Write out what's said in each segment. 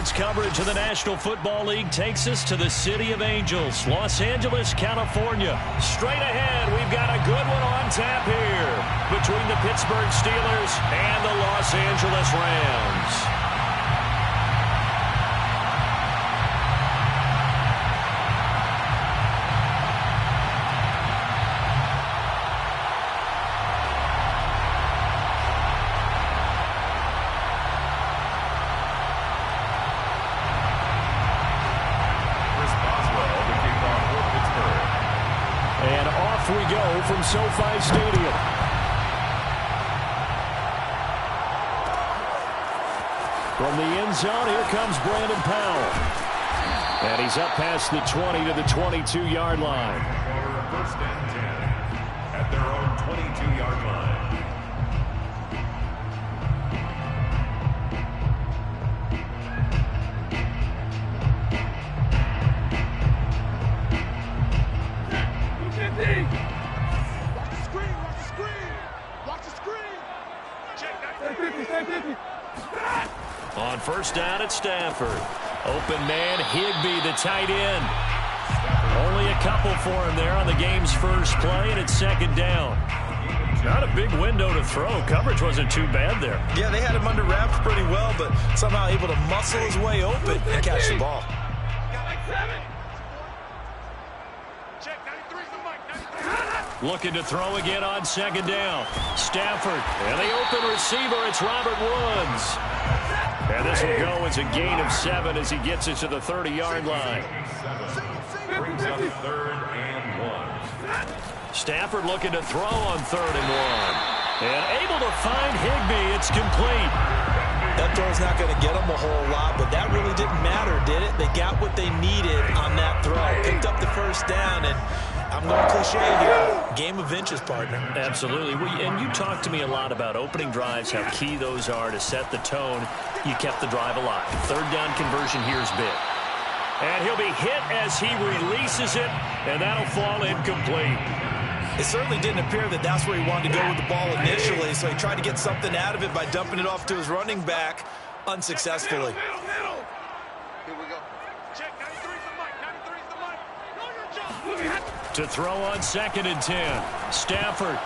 Sports coverage of the National Football League takes us to the City of Angels, Los Angeles, California. Straight ahead, we've got a good one on tap here between the Pittsburgh Steelers and the Los Angeles Rams. We go from SoFi Stadium. From the end zone, here comes Brandon Powell. And he's up past the 20 to the 22-yard line. First and 10 at their own 22-yard line. On first down at Stafford. Open man, Higbee, the tight end. Only a couple for him there on the game's first play, and it's second down. Not a big window to throw. Coverage wasn't too bad there. Yeah, they had him under wraps pretty well, but somehow able to muscle his way open and catch the ball. Looking to throw again on second down. Stafford, and the open receiver, it's Robert Woods. And this will go as a gain of 7 as he gets it to the 30-yard line. Brings up third and 1. Stafford looking to throw on third and 1. And able to find Higbee. It's complete. That throw's not going to get them a whole lot, but that really didn't matter, did it? They got what they needed on that throw. Picked up the first down, and I'm going cliche here. Game of inches, partner. Absolutely. And you talked to me a lot about opening drives, how key those are to set the tone. You kept the drive alive. Third down conversion here is big. And he'll be hit as he releases it, and that'll fall incomplete. It certainly didn't appear that that's where he wanted to go with the ball initially, so he tried to get something out of it by dumping it off to his running back unsuccessfully. Here we go. Check, 93's the mic, 93's the mic. Know your job. To throw on second and 10. Stafford.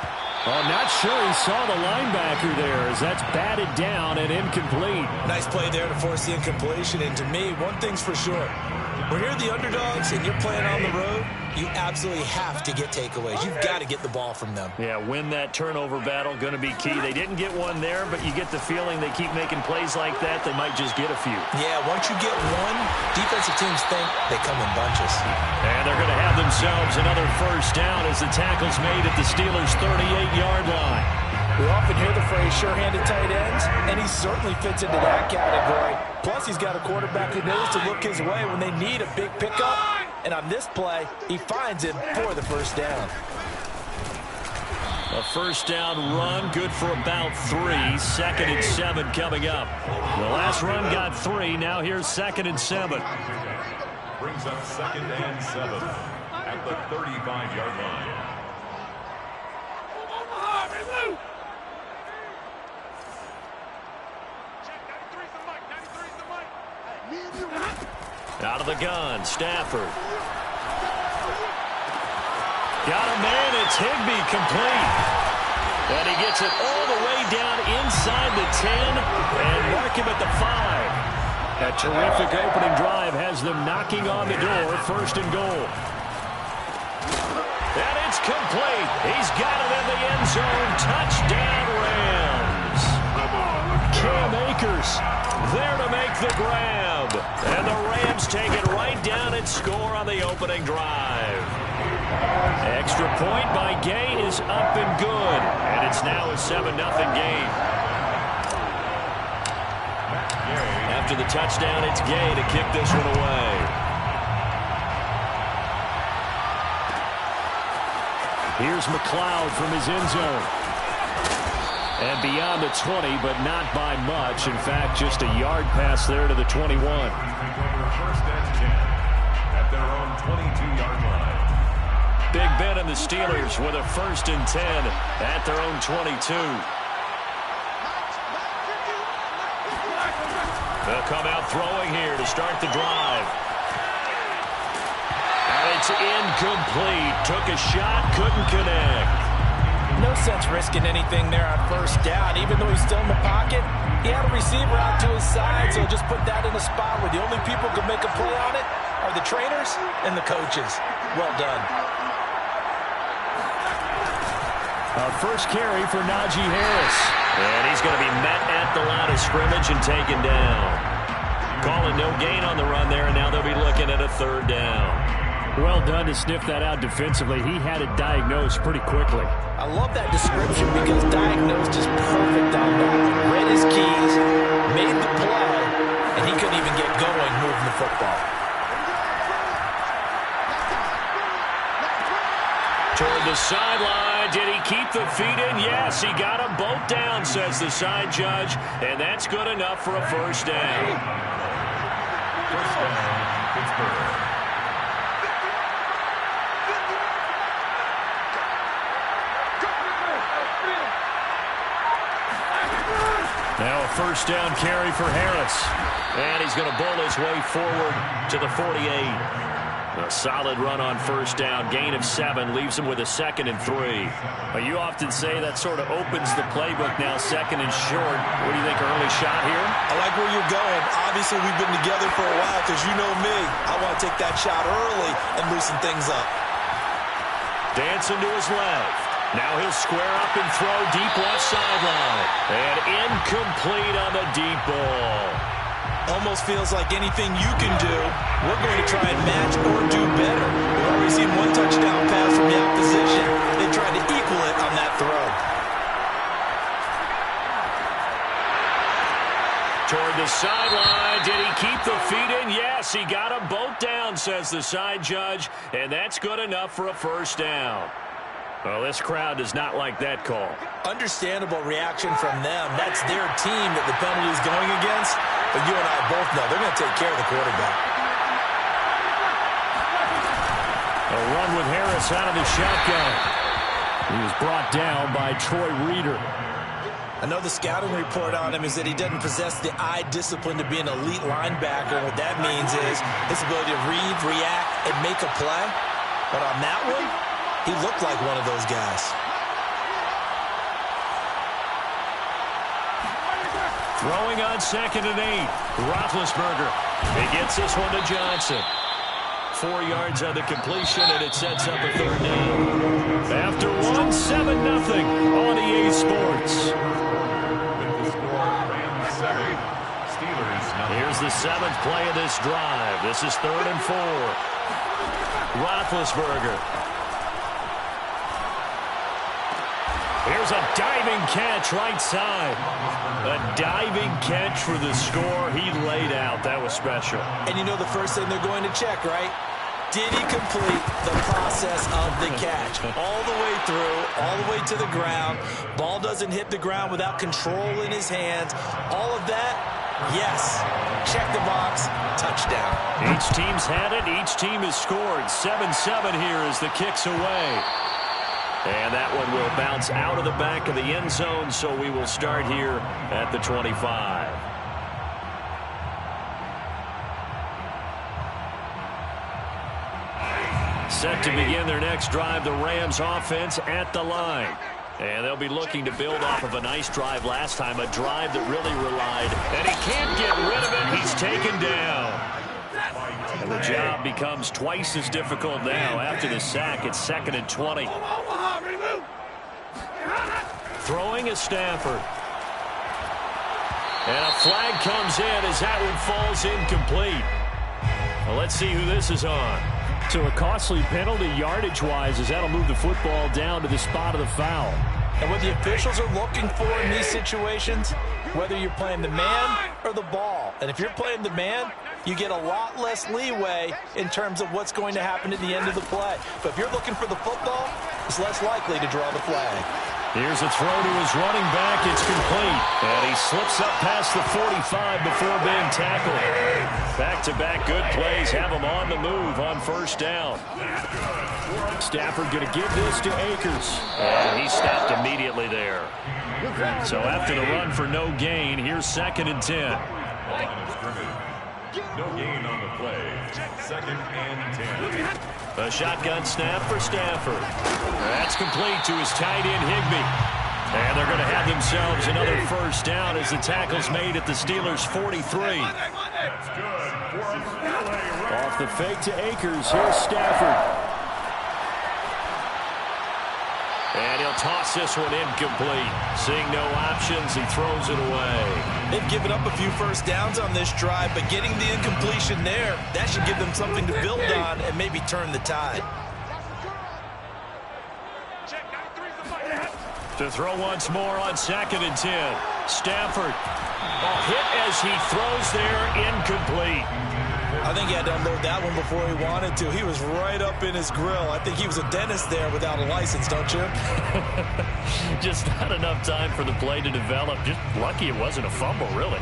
Oh, not sure he saw the linebacker there as that's batted down and incomplete. Nice play there to force the incompletion, and to me, one thing's for sure. When you're the underdogs and you're playing on the road, you absolutely have to get takeaways. You've got to get the ball from them. Yeah, win that turnover battle, going to be key. They didn't get one there, but you get the feeling they keep making plays like that, they might just get a few. Yeah, once you get one, defensive teams think they come in bunches. And they're going to have themselves another first down as the tackle's made at the Steelers' 38-yard line. We often hear the phrase sure-handed tight ends, and he certainly fits into that category. Plus, he's got a quarterback who knows to look his way when they need a big pickup. And on this play, he finds him for the first down. A first down run, good for about 3. Second and 7 coming up. The last run got 3. Now here's second and 7. Brings up second and 7 at the 35-yard line. Out of the gun, Stafford. Got a man, it's Higbee, complete. And he gets it all the way down inside the 10 and mark him at the 5. A terrific opening drive has them knocking on the door, first and goal. And it's complete. He's got it in the end zone. Touchdown, Rams. Cam Akers there to make the grab. And the Rams take it right down and score on the opening drive. Extra point by Gay is up and good. And it's now a 7-0 game. After the touchdown, it's Gay to kick this one away. Here's McLeod from his end zone. And beyond the 20, but not by much. In fact, just a yard pass there to the 21. First and 10 at their own 22-yard line. Big Ben and the Steelers with a first and 10 at their own 22. They'll come out throwing here. start the drive. And it's incomplete. Took a shot, couldn't connect. No sense risking anything there on first down. Even though he's still in the pocket, he had a receiver out to his side, so just put that in a spot where the only people who can make a play on it are the trainers and the coaches. Well done. Our first carry for Najee Harris. And he's going to be met at the line of scrimmage and taken down. Calling no gain on the run there, and now they'll be looking at a third down. Well done to sniff that out defensively. He had it diagnosed pretty quickly. I love that description because diagnosed is perfect on that. Read his keys, made the play, and he couldn't even get going moving the football. Toward the sideline. Did he keep the feet in? Yes, he got them both down, says the side judge, and that's good enough for a first down. First down, Pittsburgh. Now a first down carry for Harris. And he's going to bull his way forward to the 48. A solid run on first down. Gain of 7 leaves him with a 2nd and 3. Well, you often say that sort of opens the playbook now, 2nd and short. What do you think, early shot here? I like where you're going. Obviously, we've been together for a while because you know me. I want to take that shot early and loosen things up. Dancing to his left. Now he'll square up and throw deep left sideline. And incomplete on the deep ball. Almost feels like anything you can do, we're going to try and match or do better. We've already seen one touchdown pass from the opposition. They tried to equal it on that throw. Toward the sideline. Did he keep the feet in? Yes, he got them both down, says the side judge. And that's good enough for a first down. Well, this crowd does not like that call. Understandable reaction from them. That's their team that the penalty is going against. But you and I both know they're going to take care of the quarterback. A run with Harris out of the shotgun. He was brought down by Troy Reeder. I know the scouting report on him is that he doesn't possess the eye discipline to be an elite linebacker. And what that means is his ability to read, react, and make a play. But on that one, he looked like one of those guys. Throwing on 2nd and 8. Roethlisberger. He gets this one to Johnson. 4 yards on the completion, and it sets up a third down. After 1, 7-0 on EA Sports. With the score, Rams 7, Steelers 9. Here's the 7th play of this drive. This is 3rd and 4. Roethlisberger. Here's a diving catch right side. A diving catch for the score. He laid out. That was special. And you know the first thing they're going to check, right? Did he complete the process of the catch? All the way through, all the way to the ground. Ball doesn't hit the ground without control in his hands. All of that, yes. Check the box, touchdown. Each team's had it. Each team has scored. 7-7 here as the kick's away. And that one will bounce out of the back of the end zone, so we will start here at the 25. Set to begin their next drive, the Rams offense at the line. And they'll be looking to build off of a nice drive last time, a drive that really relied. And he can't get rid of it. He's taken down. And the job becomes twice as difficult now after the sack. It's 2nd and 20. Throwing is Stafford. And a flag comes in as that one falls incomplete. Well, let's see who this is on. So a costly penalty yardage-wise as that'll move the football down to the spot of the foul. And what the officials are looking for in these situations, whether you're playing the man or the ball. And if you're playing the man, you get a lot less leeway in terms of what's going to happen at the end of the play. But if you're looking for the football, it's less likely to draw the flag. Here's a throw to his running back. It's complete. And he slips up past the 45 before being tackled. Back-to-back good plays have him on the move on first down. Stafford going to give this to Akers. And he stopped immediately there. So after the run for no gain, here's 2nd and 10. No gain on the play. 2nd and 10. A shotgun snap for Stafford. That's complete to his tight end, Higbee. And they're going to have themselves another first down as the tackle's made at the Steelers' 43. That's good for a LA. Off the fake to Akers. Here's Stafford. And he'll toss this one incomplete. Seeing no options, he throws it away. They've given up a few first downs on this drive, but getting the incompletion there, that should give them something to build on and maybe turn the tide. To throw once more on 2nd and 10. Stafford. Hit as he throws there, incomplete. I think he had to unload that one before he wanted to. He was right up in his grill. I think he was a dentist there without a license, don't you? Just not enough time for the play to develop. Just lucky it wasn't a fumble, really.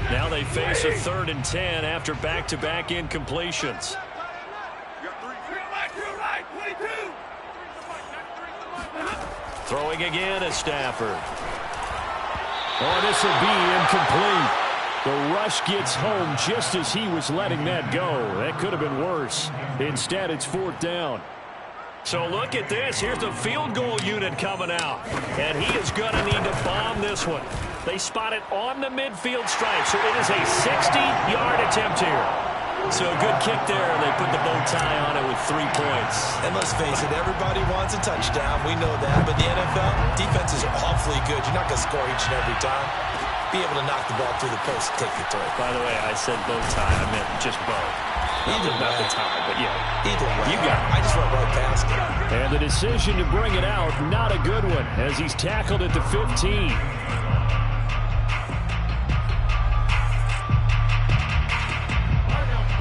Now they face a 3rd and 10 after back-to-back incompletions. Throwing again is Stafford. Oh, this will be incomplete. The rush gets home just as he was letting that go. That could have been worse. Instead, it's 4th down. So look at this. Here's the field goal unit coming out. And he is going to need to bomb this one. They spot it on the midfield stripe. So it is a 60-yard attempt here. So a good kick there. They put the bow tie on it with 3 points. And let's face it, everybody wants a touchdown. We know that. But the NFL, defenses are awfully good. You're not going to score each and every time. Be able to knock the ball through the post and take the throw. By the way, I said bow tie. I meant just bow. Either about way. the tie, but yeah. Either way. You got it. I just went right past it. And the decision to bring it out, not a good one, as he's tackled at the 15.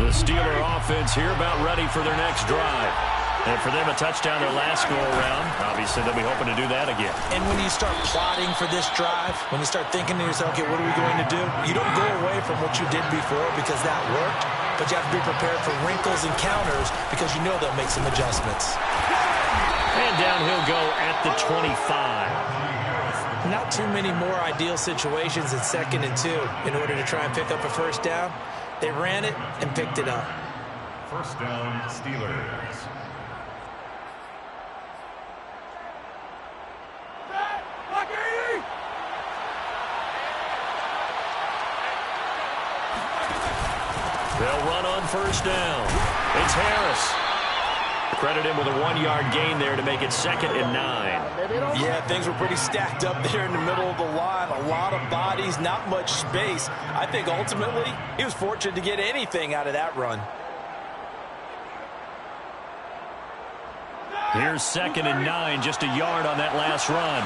The Steeler offense here about ready for their next drive. And for them, a touchdown their last go-around. Obviously, they'll be hoping to do that again. And when you start plotting for this drive, when you start thinking to yourself, okay, what are we going to do? You don't go away from what you did before because that worked, but you have to be prepared for wrinkles and counters because you know they'll make some adjustments. And down he'll go at the 25. Not too many more ideal situations in 2nd and 2 in order to try and pick up a first down. They ran it and picked it up. First down, Steelers. They'll run on first down. It's Harris. Credit him with a 1-yard gain there to make it 2nd and 9. Yeah, things were pretty stacked up there in the middle of the line. A lot of bodies, not much space. I think ultimately he was fortunate to get anything out of that run. Here's 2nd and 9, just a yard on that last run.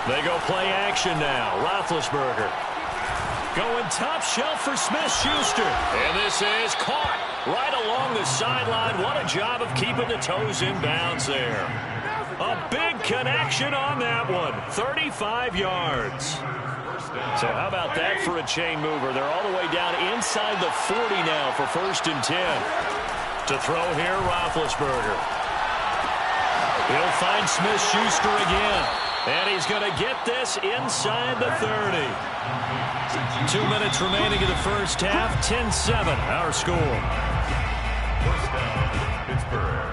They go play action now. Roethlisberger. Going top shelf for Smith-Schuster. And this is caught right along the sideline. What a job of keeping the toes in bounds there. A big connection on that one. 35 yards. So how about that for a chain mover? They're all the way down inside the 40 now for 1st and 10. To throw here, Roethlisberger. He'll find Smith-Schuster again. And he's going to get this inside the 30. 2 minutes remaining in the first half. 10-7, our score. First down, Pittsburgh.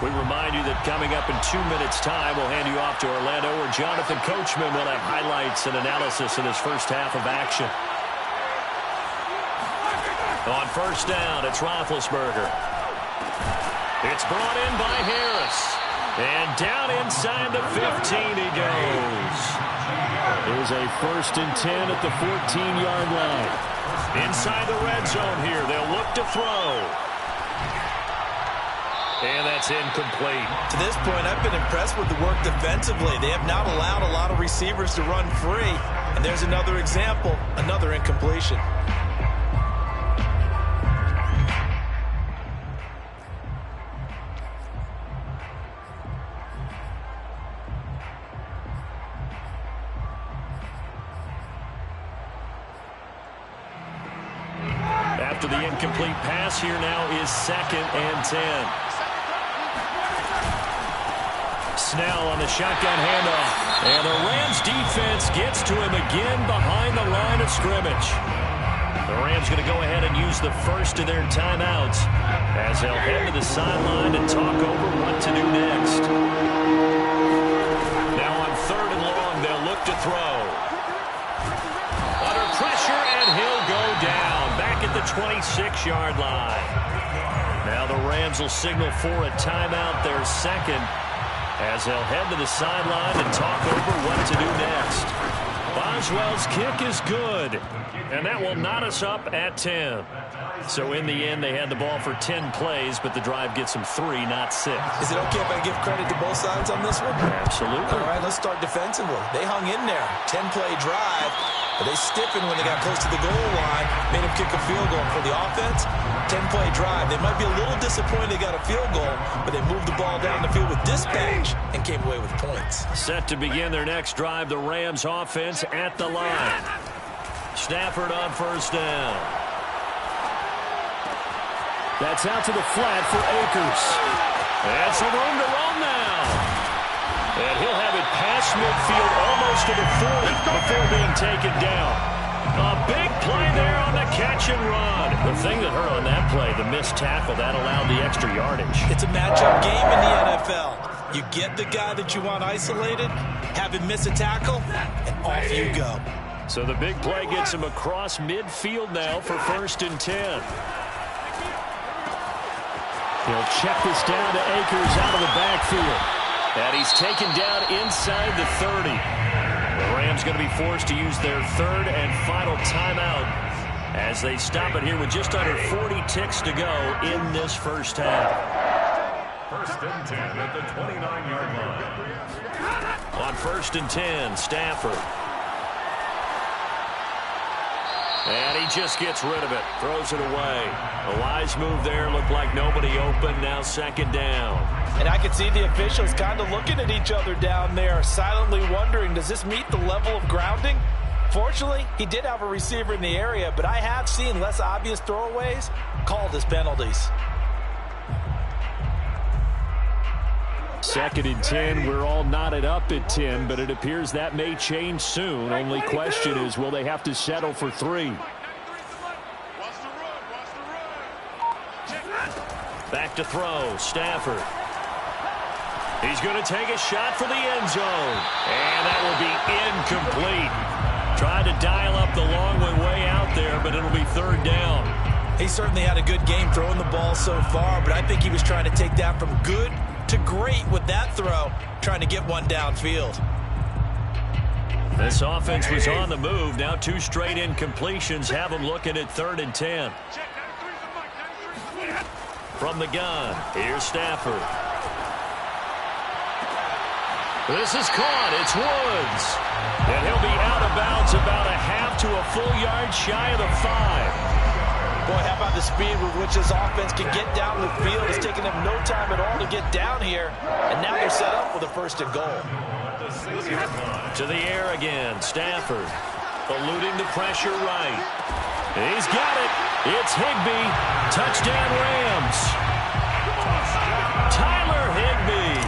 We remind you that coming up in 2 minutes' time, we'll hand you off to Orlando, where Jonathan Coachman will have highlights and analysis in his first half of action. On first down, it's Roethlisberger. It's brought in by Harris. And down inside the 15 he goes. It is a 1st and 10 at the 14-yard line. Inside the red zone here, they'll look to throw. And that's incomplete. To this point, I've been impressed with the work defensively. They have not allowed a lot of receivers to run free. And there's another example, another incompletion. After the incomplete pass, here now is 2nd and 10. Snell on the shotgun handoff. And the Rams defense gets to him again behind the line of scrimmage. The Rams going to go ahead and use the first of their timeouts as they'll head to the sideline and talk over what to do next. Now on 3rd and long, they'll look to throw. Under pressure, and he'll go down back at the 26-yard line. Now the Rams will signal for a timeout, their second, as they'll head to the sideline and talk over what to do next. Boswell's kick is good, and that will knot us up at 10. So in the end, they had the ball for 10 plays, but the drive gets them 3, not 6. Is it okay if I give credit to both sides on this one? Absolutely. All right, let's start defensively. They hung in there. 10-play drive, but they stiffened when they got close to the goal line, made them kick a field goal. For the offense, 10-play drive. They might be a little disappointed they got a field goal, but they moved the ball down the field with dispatch and came away with points. Set to begin their next drive, the Rams offense at the line. Stafford on 1st down. That's out to the flat for Akers. And some room to roam now. And he'll have it past midfield almost to the 40 before being taken down. A big play there on the catch and run. The thing that hurt on that play, the missed tackle, that allowed the extra yardage. It's a matchup game in the NFL. You get the guy that you want isolated, have him miss a tackle, and off you go. So the big play gets him across midfield now for 1st and 10. He'll check this down to Akers out of the backfield. And he's taken down inside the 30. The Rams going to be forced to use their 3rd and final timeout as they stop it here with just under 40 ticks to go in this first half. 1st and 10 at the 29-yard line. On 1st and 10, Stafford. And he just gets rid of it, throws it away. A wise move there, looked like nobody open, now 2nd down. And I could see the officials kind of looking at each other down there, silently wondering, does this meet the level of grounding? Fortunately, he did have a receiver in the area, but I have seen less obvious throwaways called as penalties. 2nd and 10, we're all knotted up at 10, but it appears that may change soon. Only question is, will they have to settle for 3? Back to throw, Stafford. He's going to take a shot for the end zone, and that will be incomplete. Tried to dial up the long one way out there, but it'll be 3rd down. He certainly had a good game throwing the ball so far, but I think he was trying to take that from good to great with that throw, trying to get one downfield. This offense was on the move. Now 2 straight incompletions have them looking at 3rd and 10. From the gun, here's Stafford. This is caught. It's Woods. And he'll be out of bounds about a half to a full yard shy of the 5. Boy, how about the speed with which this offense can get down the field? It's taken them no time at all to get down here. And now they're set up for the 1st and goal. To the air again, Stafford. Eluding the pressure right. He's got it. It's Higbee. Touchdown Rams. Tyler Higbee.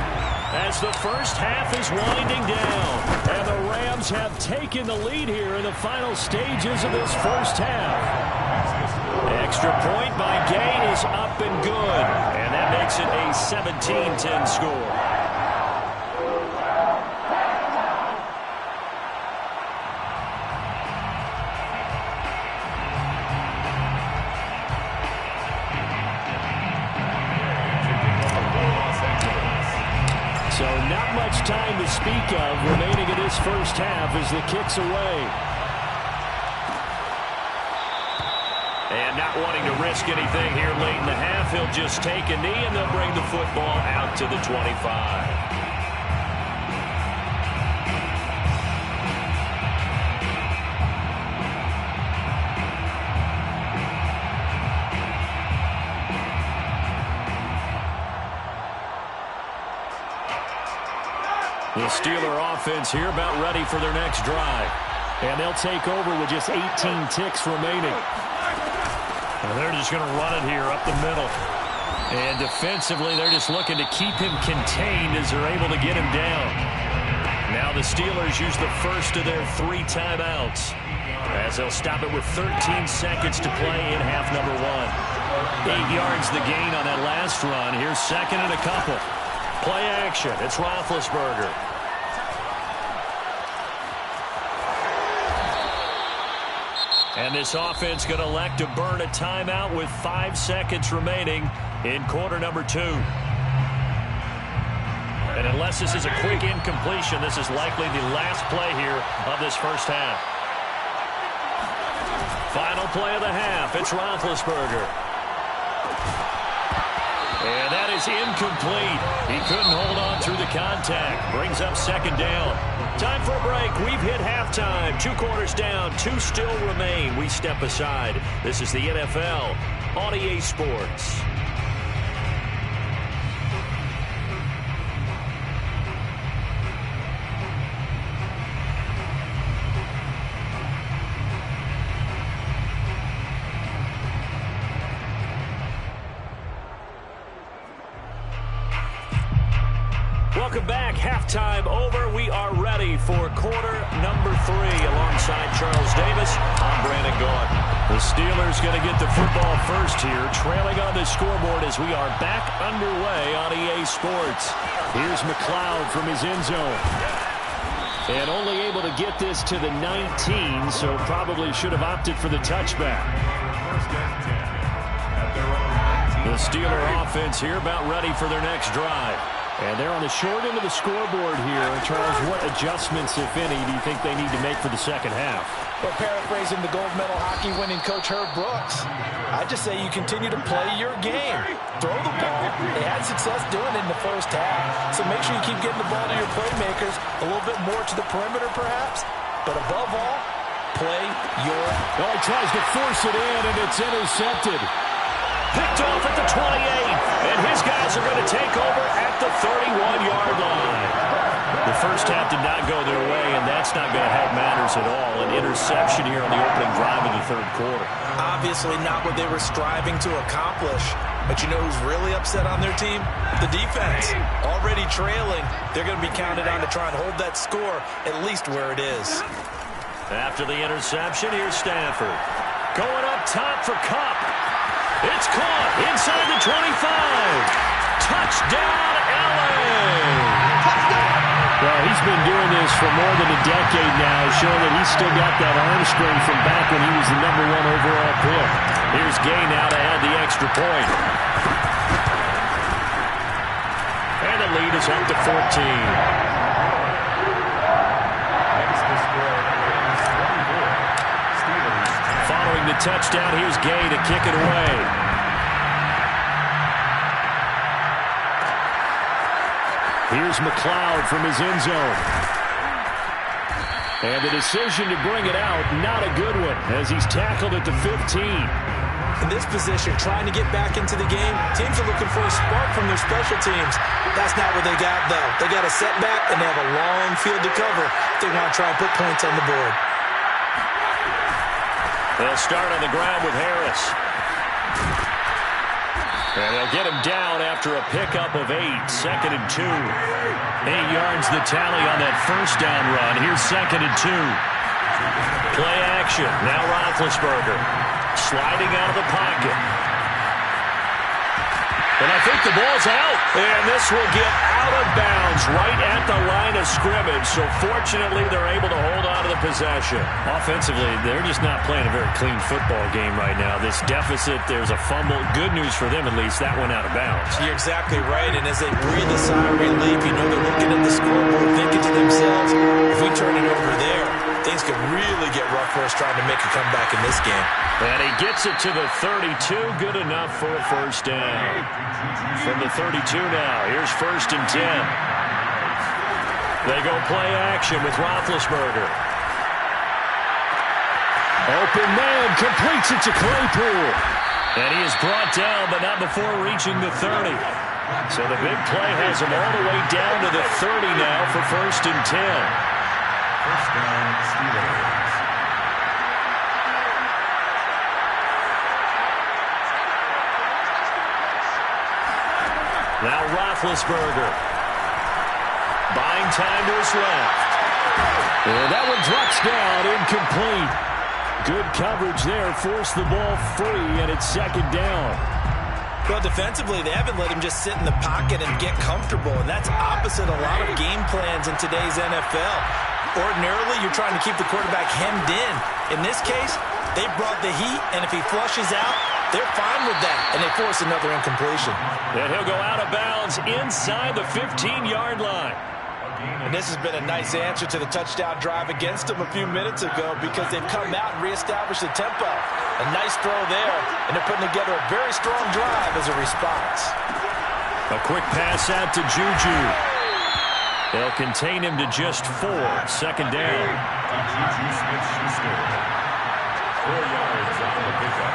As the first half is winding down. And the Rams have taken the lead here in the final stages of this first half. Extra point by Gay is up and good. And that makes it a 17-10 score. So not much time to speak of remaining in this first half as the kick's away. And not wanting to risk anything here late in the half, he'll just take a knee and they'll bring the football out to the 25. The Steeler offense here about ready for their next drive. And they'll take over with just 18 ticks remaining. And they're just going to run it here up the middle. And defensively, they're just looking to keep him contained as they're able to get him down. Now the Steelers use the first of their 3 timeouts, as they'll stop it with 13 seconds to play in half number 1. 8 yards the gain on that last run. Here's second and a couple. Play action. It's Roethlisberger. And this offense going to elect to burn a timeout with 5 seconds remaining in quarter number 2. And unless this is a quick incompletion, this is likely the last play here of this first half. Final play of the half. It's Roethlisberger. And that is incomplete. He couldn't hold on through the contact. Brings up second down. Time for a break. We've hit halftime. 2 quarters down. 2 still remain. We step aside. This is the NFL on EA Sports. Welcome back. Halftime over. We are ready for quarter number 3. Alongside Charles Davis, I'm Brandon Gaud. The Steelers going to get the football first here, trailing on the scoreboard as we are back underway on EA Sports. Here's McLeod from his end zone. And only able to get this to the 19, so probably should have opted for the touchback. The Steeler offense here about ready for their next drive. And they're on the short end of the scoreboard here. Charles, what adjustments, if any, do you think they need to make for the second half? Well, paraphrasing the gold medal hockey winning coach Herb Brooks, I just say you continue to play your game. Throw the ball. They had success doing it in the first half. So make sure you keep getting the ball to your playmakers, a little bit more to the perimeter perhaps. But above all, play your... Oh, he tries to force it in, and it's intercepted. Picked off at the 28, and his guys are going to take over at the 31-yard line. The first half did not go their way, and that's not going to help matters at all. An interception here on the opening drive of the third quarter. Obviously not what they were striving to accomplish. But you know who's really upset on their team? The defense. Already trailing, they're going to be counted on to try and hold that score at least where it is. After the interception, here's Stanford. Going up top for Kupp. It's caught inside the 25. Touchdown, LA! Well, he's been doing this for more than a decade now, showing that he's still got that arm strength from back when he was the #1 overall pick. Here's Gay now to add the extra point. And the lead is up to 14. Following the touchdown, here's Gay to kick it away. Here's McLeod from his end zone. And the decision to bring it out, not a good one, as he's tackled at the 15. In this position, trying to get back into the game, teams are looking for a spark from their special teams. That's not what they got, though. They got a setback, and they have a long field to cover if they want to try and put points on the board. They'll start on the ground with Harris. And they'll get him down after a pickup of 8. 2nd and 2. 8 yards the tally on that first down run. Here's 2nd and 2. Play action. Now Roethlisberger sliding out of the pocket. And I think the ball's out. And this will get out of bounds right at the line of scrimmage. So fortunately, they're able to hold on to the possession. Offensively, they're just not playing a very clean football game right now. This deficit, there's a fumble. Good news for them, at least. That went out of bounds. You're exactly right. And as they breathe a sigh of relief, you know they're looking at the scoreboard, thinking to themselves, if we turn it over there, things could really get rough for us trying to make a comeback in this game. And he gets it to the 32. Good enough for a first down. From the 32 now. Here's 1st and 10. They go play action with Roethlisberger. Open man, completes it to Claypool. And he is brought down, but not before reaching the 30. So the big play has him all the way down to the 30 now for 1st and 10. First down, Steelers. Now Roethlisberger. Buying time to his left. And that one drops down, incomplete. Good coverage there, forced the ball free, and it's second down. Well, defensively, they haven't let him just sit in the pocket and get comfortable, and that's opposite a lot of game plans in today's NFL. Ordinarily, you're trying to keep the quarterback hemmed in. In this case, they brought the heat, and if he flushes out, they're fine with that, and they force another incompletion. And he'll go out of bounds inside the 15-yard line. And this has been a nice answer to the touchdown drive against them a few minutes ago because they've come out and reestablished the tempo. A nice throw there, and they're putting together a very strong drive as a response. A quick pass out to Juju. They'll contain him to just 4. Second down. Juju Smith-Schuster. 4 yards on the pickup.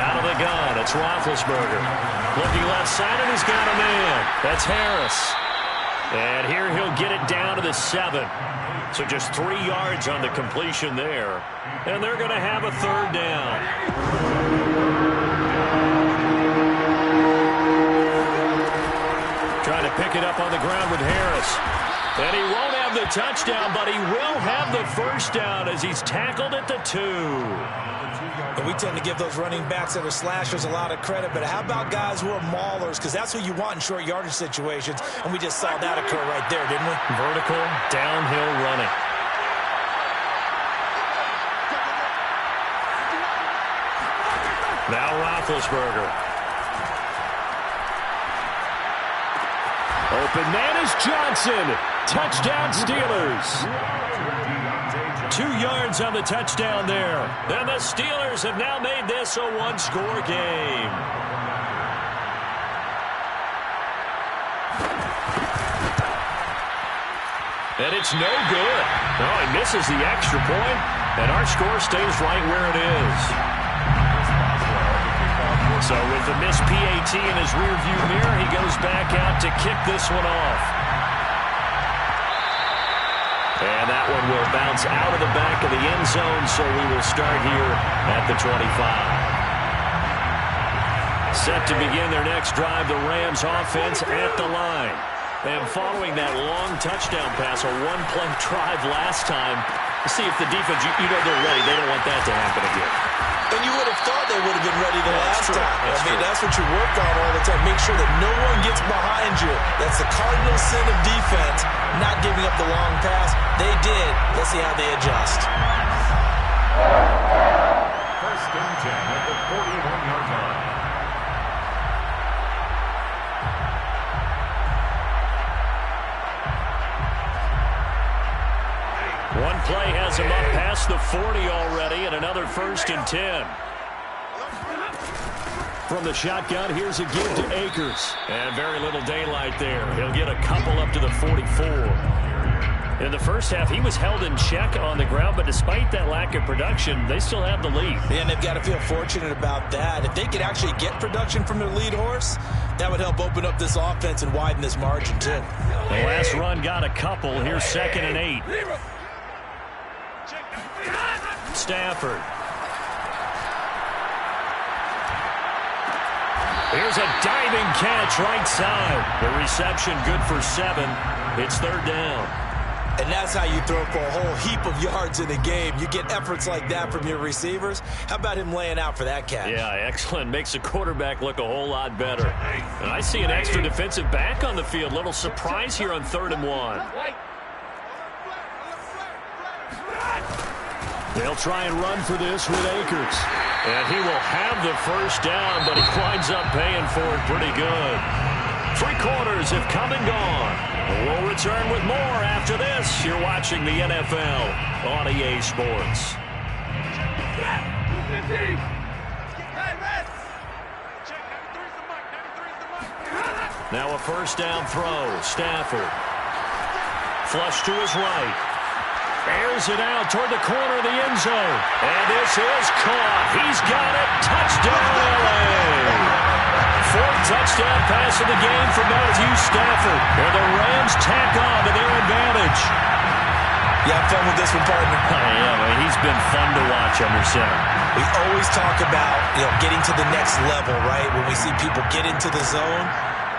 Out of the gun, it's Roethlisberger. Looking left side, and he's got a man. That's Harris. And here he'll get it down to the 7. So just 3 yards on the completion there. And they're going to have a third down. Trying to pick it up on the ground with Harris. And he won't have the touchdown, but he will have the first down as he's tackled at the 2. And we tend to give those running backs that are slashers a lot of credit, but how about guys who are maulers? Because that's who you want in short yardage situations, and we just saw that occur right there, didn't we? Vertical, downhill running. Now Roethlisberger. Open man is Johnson. Touchdown Steelers. 2 yards on the touchdown there. And the Steelers have now made this a one-score game. And it's no good. Oh, he misses the extra point, and our score stays right where it is. So with the missed PAT in his rearview mirror, he goes back out to kick this one off. And that one will bounce out of the back of the end zone, so we will start here at the 25. Set to begin their next drive, the Rams offense at the line. And following that long touchdown pass, a one-play drive last time, see if the defense, you know they're ready. They don't want that to happen again. And you would have thought they would have been ready the last time. That's what you work on all the time. Make sure that no one gets behind you. That's the cardinal sin of defense, not giving up the long pass. They did. Let's see how they adjust. First and 10 at the 41-yard line. One play has him up past the 40 already, and another first and 10. From the shotgun, here's a give to Akers. And very little daylight there. He'll get a couple up to the 44. In the first half, he was held in check on the ground, but despite that lack of production, they still have the lead. And they've got to feel fortunate about that. If they could actually get production from their lead horse, that would help open up this offense and widen this margin, too. The last run got a couple. Here's 2nd and 8. Stafford. Here's a diving catch right side. The reception good for 7. It's 3rd down. And that's how you throw for a whole heap of yards in a game. You get efforts like that from your receivers. How about him laying out for that catch? Yeah, excellent. Makes the quarterback look a whole lot better. And I see an extra defensive back on the field. Little surprise here on 3rd and 1. They'll try and run for this with Akers. And he will have the first down, but he winds up paying for it pretty good. 3 quarters have come and gone. We'll return with more after this. You're watching the NFL on EA Sports. Now a first down throw. Stafford. Flush to his right. Airs it out toward the corner of the end zone. And this is caught. He's got it. Touchdown, LA. 4th touchdown pass of the game for Matthew Stafford. And the Rams tack on to their advantage. You have fun with this one, partner? Yeah, he's been fun to watch under center. We always talk about, getting to the next level, right? When we see people get into the zone,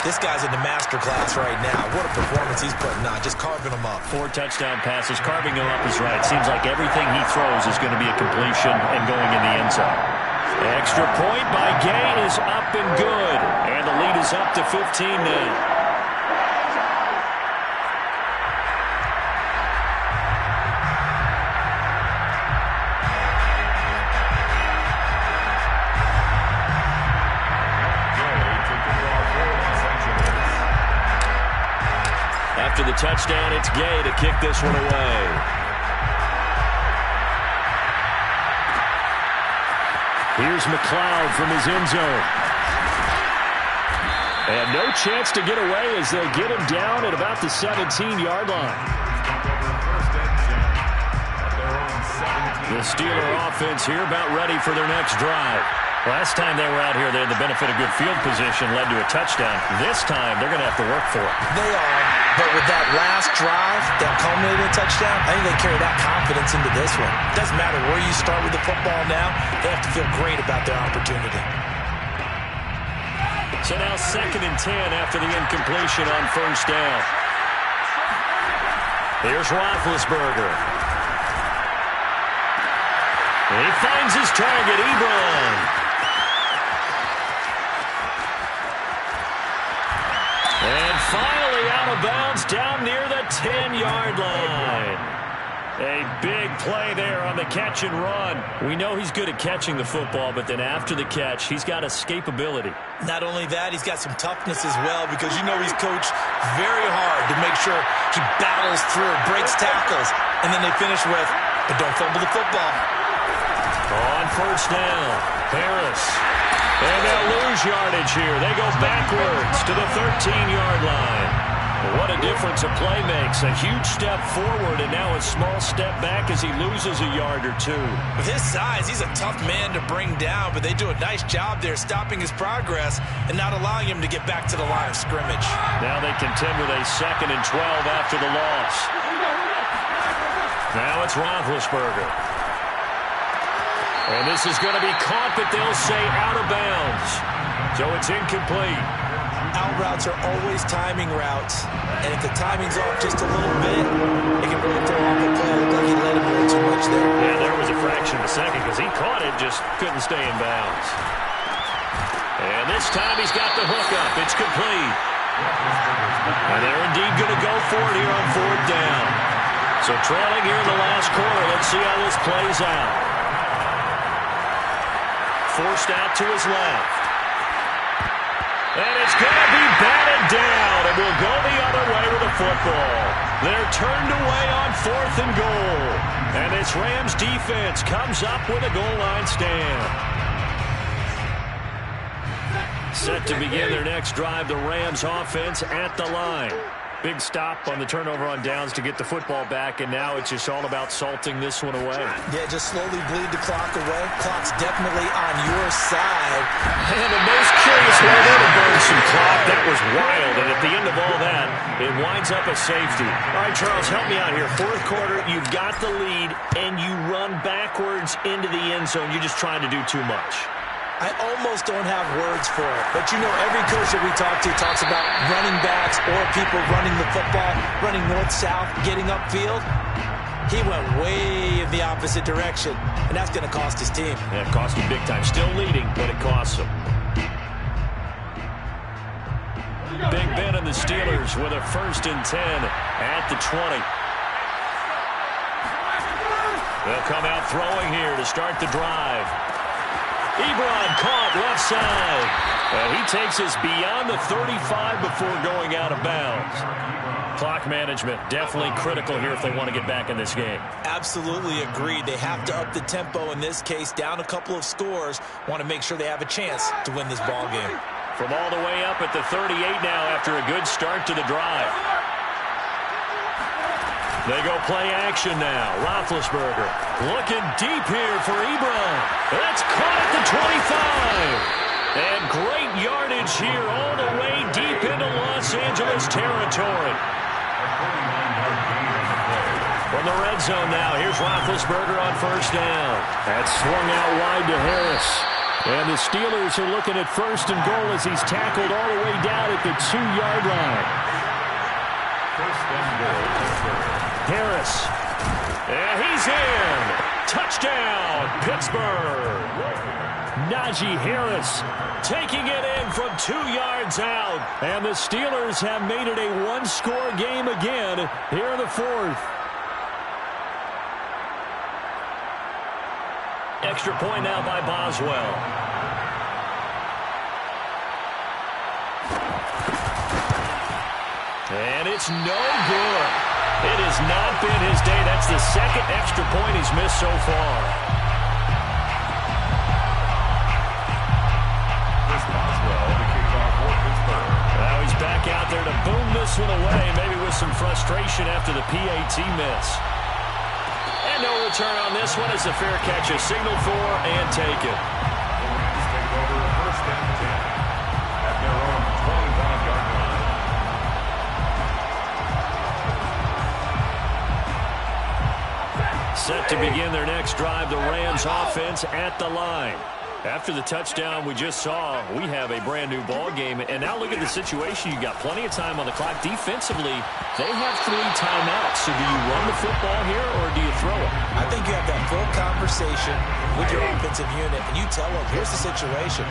This guy's in the master class right now. What a performance he's putting on, just carving them up. 4 touchdown passes. Carving him up is right. Seems like everything he throws is going to be a completion and going in the end zone. Extra point by Gay is up and good. And the lead is up to 15 now. After the touchdown, it's Gay to kick this one away. Here's McLeod from his end zone. And no chance to get away as they'll get him down at about the 17-yard line. The Steeler offense here about ready for their next drive. Last time they were out here, they had the benefit of good field position, led to a touchdown. This time, they're going to have to work for it. They are, but with that last drive that culminated in a touchdown, I think they carry that confidence into this one. It doesn't matter where you start with the football now. They have to feel great about their opportunity. So now 2nd and 10 after the incompletion on first down. Here's Roethlisberger. He finds his target, Ebron. And finally out of bounds down near the 10-yard line. A big play there on the catch and run. We know he's good at catching the football, but then after the catch, he's got escapability. Not only that, he's got some toughness as well because you know he's coached very hard to make sure he battles through, breaks tackles, and then they finish with, but don't fumble the football. On first down, Harris. And they'll lose yardage here. They go backwards to the 13-yard line. What a difference a play makes. A huge step forward and now a small step back as he loses a yard or two. With his size, he's a tough man to bring down, but they do a nice job there stopping his progress and not allowing him to get back to the line of scrimmage. Now they contend with a 2nd and 12 after the loss. Now it's Roethlisberger. And this is going to be caught, but they'll say out of bounds. So it's incomplete. Out routes are always timing routes. And if the timing's off just a little bit, it can really throw off the play. It looked like he let him go too much there. Yeah, there was a fraction of a second because he caught it, just couldn't stay in bounds. And this time he's got the hook up. It's complete. And they're indeed going to go for it here on 4th down. So trailing here in the last quarter. Let's see how this plays out. Forced out to his left. And it's going to be batted down, and will go the other way with the football. They're turned away on 4th and goal. And this Rams defense comes up with a goal line stand. Set to begin their next drive, the Rams offense at the line. Big stop on the turnover on downs to get the football back, and now it's just all about salting this one away. Yeah, just slowly bleed the clock away. Clock's definitely on your side. And the most curious way there to burn some clock. That was wild, and at the end of all that, it winds up a safety. All right, Charles, help me out here. 4th quarter, you've got the lead, and you run backwards into the end zone. You're just trying to do too much. I almost don't have words for it. But you know, every coach that we talk to talks about running backs or people running the football, running north-south, getting upfield. He went way in the opposite direction, and that's going to cost his team. Yeah, it cost him big time. Still leading, but it costs him. Big Ben and the Steelers with a 1st and 10 at the 20. They'll come out throwing here to start the drive. Ebron caught left side. And he takes us beyond the 35 before going out of bounds. Clock management definitely critical here if they want to get back in this game. Absolutely agreed. They have to up the tempo in this case, down a couple of scores. Want to make sure they have a chance to win this ball game. From all the way up at the 38 now after a good start to the drive. They go play action now. Roethlisberger looking deep here for Ebron. That's caught at the 25. And great yardage here all the way deep into Los Angeles territory. From the red zone now, here's Roethlisberger on 1st down. That's swung out wide to Harris. And the Steelers are looking at 1st and goal as he's tackled all the way down at the 2-yard line. 1st and goal. Harris. And he's in. Touchdown, Pittsburgh. Najee Harris taking it in from 2 yards out. And the Steelers have made it a one-score game again here in the 4th. Extra point now by Boswell. And it's no good. It has not been his day. That's the 2nd extra point he's missed so far. This Boswell, the kickoff for Pittsburgh. Now he's back out there to boom this one away, maybe with some frustration after the PAT miss. And no return on this one as the fair catch is signaled for and taken. The Rams take over 1st and 10 at their own 25-yard line. Set to begin their next drive, the Rams offense at the line. After the touchdown we just saw, we have a brand-new ball game. And now look at the situation. You've got plenty of time on the clock. Defensively, they have 3 timeouts. So do you run the football here or do you throw it? I think you have that full conversation with your offensive unit, and you tell them, here's the situation.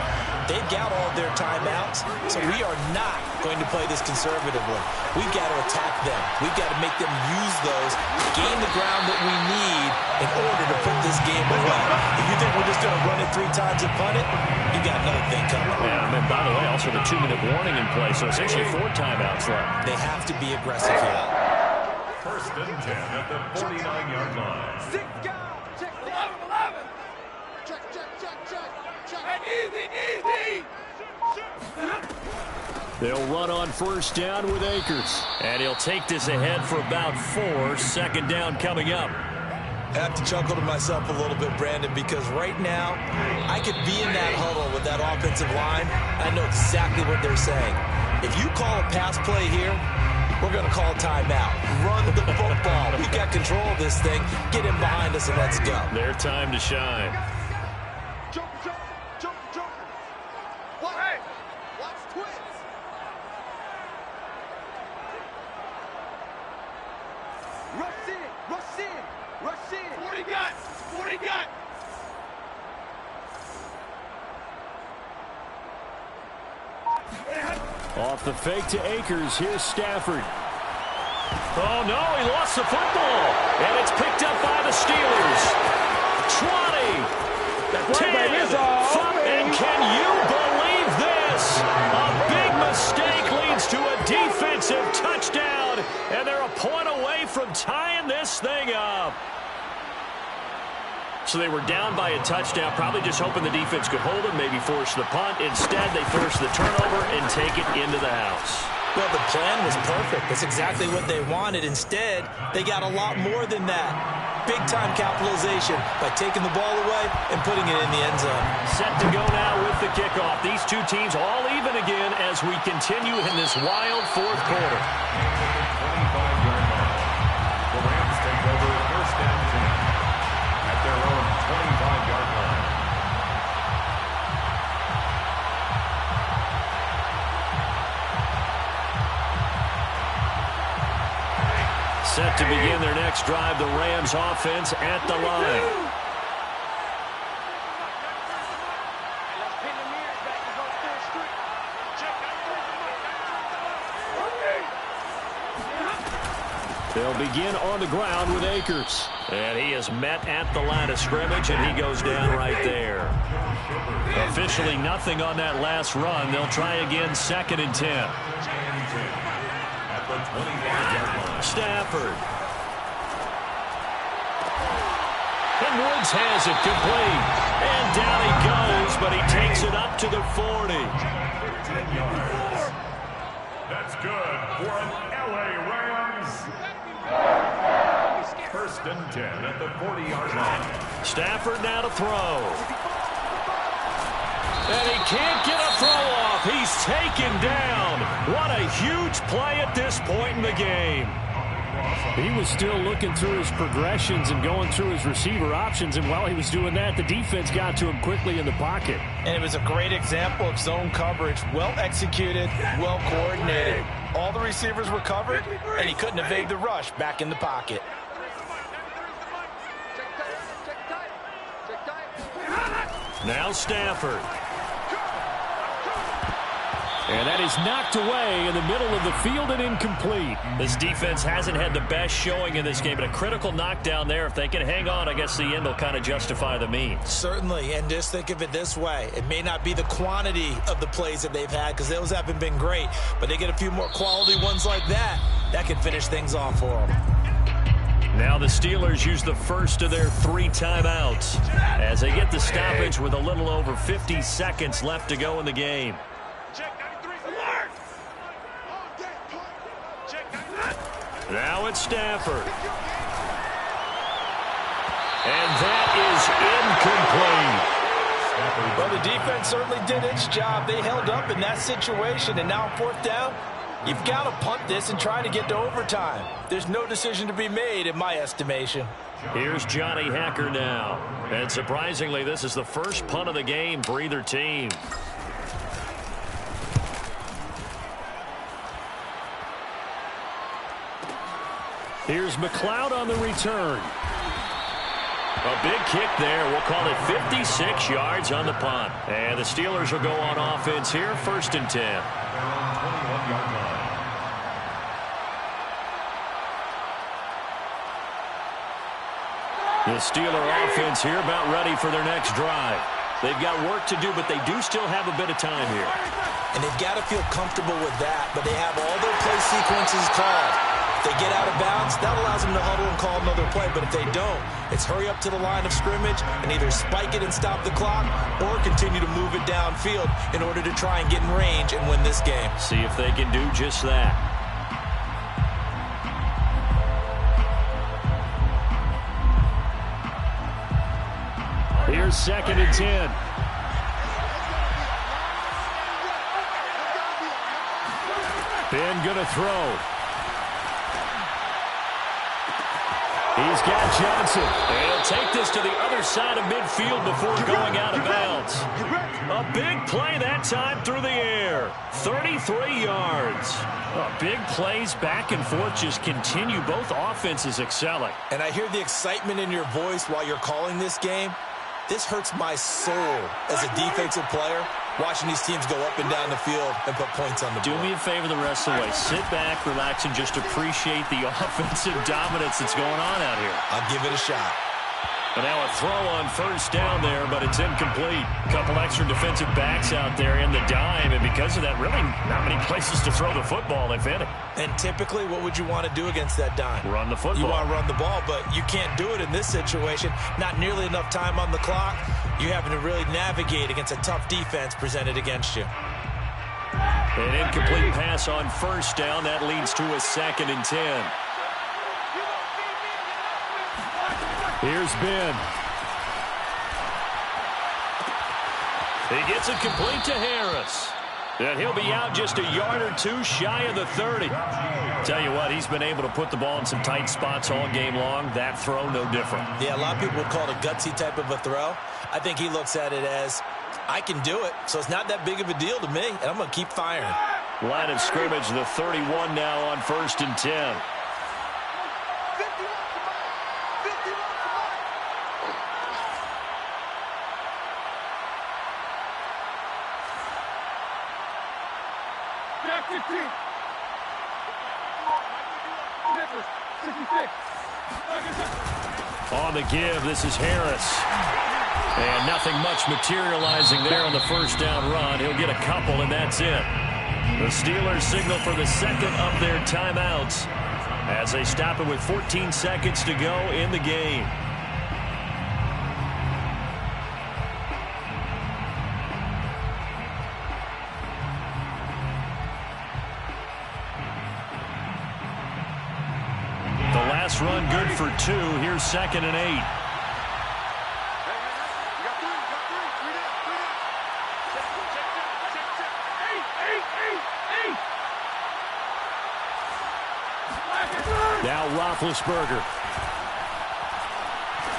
They've got all their timeouts, so we are not going to play this conservatively. We've got to attack them. We've got to make them use those, gain the ground that we need in order to put this game away. If you think we're just going to run it 3 times and punt it, you got another thing coming. Yeah, and by the way, also the 2-minute warning in play, so essentially 4 timeouts left. They have to be aggressive here. 1st and 10 at the 49-yard line. 6 guys. Check 11. Check. Easy. They'll run on 1st down with Akers. And he'll take this ahead for about 4. 2nd down coming up. I have to chuckle to myself a little bit, Brandon, because right now I could be in that huddle with that offensive line. I know exactly what they're saying. If you call a pass play here, we're going to call a timeout. Run the football. We got control of this thing. Get in behind us and let's go. Their time to shine. Jump. What? Hey, watch twins. Rush in. 40 got. Off the fake to Akers. Here's Stafford. Oh, no, he lost the football. And it's picked up by the Steelers. 20. 10. 5. And can you believe this? A big mistake leads to a defensive touchdown. And they're a point away from tying this thing up. So they were down by a touchdown, probably just hoping the defense could hold them, maybe force the punt. Instead, they force the turnover and take it into the house. Well, the plan was perfect. That's exactly what they wanted. Instead, they got a lot more than that. Big-time capitalization by taking the ball away and putting it in the end zone. Set to go now with the kickoff. These two teams all even again as we continue in this wild 4th quarter. 25-yard line. The Rams take over 1st and 10 at their own 25-yard line. Set to begin their next drive, the Rams offense at the line. They'll begin on the ground with Akers. And he is met at the line of scrimmage, and he goes down right there. Officially nothing on that last run. They'll try again 2nd and 10. At the 25-yard line. Stafford. And Woods has it complete. And down he goes, but he takes it up to the 40. 10 yards. That's good for an LA Rams. 1st and 10 at the 40-yard line. Stafford now to throw. And he can't get a throw off. He's taken down. What a huge play at this point in the game. He was still looking through his progressions and going through his receiver options, and while he was doing that, the defense got to him quickly in the pocket. And it was a great example of zone coverage. Well executed, well coordinated. All the receivers were covered, and he couldn't evade the rush back in the pocket. Now Stafford. And that is knocked away in the middle of the field and incomplete. This defense hasn't had the best showing in this game, but a critical knockdown there. If they can hang on, I guess the end will kind of justify the means. Certainly, and just think of it this way. It may not be the quantity of the plays that they've had because those haven't been great, but they get a few more quality ones like that. That can finish things off for them. Now the Steelers use the first of their 3 timeouts as they get the stoppage with a little over 50 seconds left to go in the game. Now it's Stafford. And that is incomplete. Well, the defense certainly did its job. They held up in that situation, and now on 4th down, you've got to punt this and try to get to overtime. There's no decision to be made in my estimation. Here's Johnny Hacker now. And surprisingly, this is the first punt of the game for either team. Here's McLeod on the return. A big kick there. We'll call it 56 yards on the punt. And the Steelers will go on offense here, 1st and 10. 21-yard line. The Steeler offense here about ready for their next drive. They've got work to do, but they do still have a bit of time here. And they've got to feel comfortable with that, but they have all their play sequences called. If they get out of bounds, that allows them to huddle and call another play. But if they don't, it's hurry up to the line of scrimmage and either spike it and stop the clock or continue to move it downfield in order to try and get in range and win this game. See if they can do just that. Here's 2nd and 10. Ben gonna throw. He's got Johnson. And he'll take this to the other side of midfield before going out of bounds. A big play that time through the air. 33 yards. Big plays back and forth just continue. Both offenses excelling. And I hear the excitement in your voice while you're calling this game. This hurts my soul as a defensive player, watching these teams go up and down the field and put points on the board. Do me a favor the rest of the way. Sit back, relax, and just appreciate the offensive dominance that's going on out here. I'll give it a shot. And now a throw on 1st down there, but it's incomplete. A couple extra defensive backs out there in the dime, and because of that, really not many places to throw the football, if any. And typically, what would you want to do against that dime? Run the football. You want to run the ball, but you can't do it in this situation. Not nearly enough time on the clock. You're having to really navigate against a tough defense presented against you. An incomplete pass on 1st down. That leads to a 2nd and 10. Here's Ben. He gets it complete to Harris. And he'll be out just a yard or 2 shy of the 30. Tell you what, he's been able to put the ball in some tight spots all game long. That throw, no different. Yeah, a lot of people would call it a gutsy type of a throw. I think he looks at it as, I can do it, so it's not that big of a deal to me, and I'm going to keep firing. Line of scrimmage, the 31 now on 1st and 10. On the give, this is Harris. And nothing much materializing there on the 1st down run. He'll get a couple, and that's it. The Steelers signal for the 2nd of their timeouts as they stop it with 14 seconds to go in the game. Run good for 2. Here's 2nd and 8. Now Roethlisberger.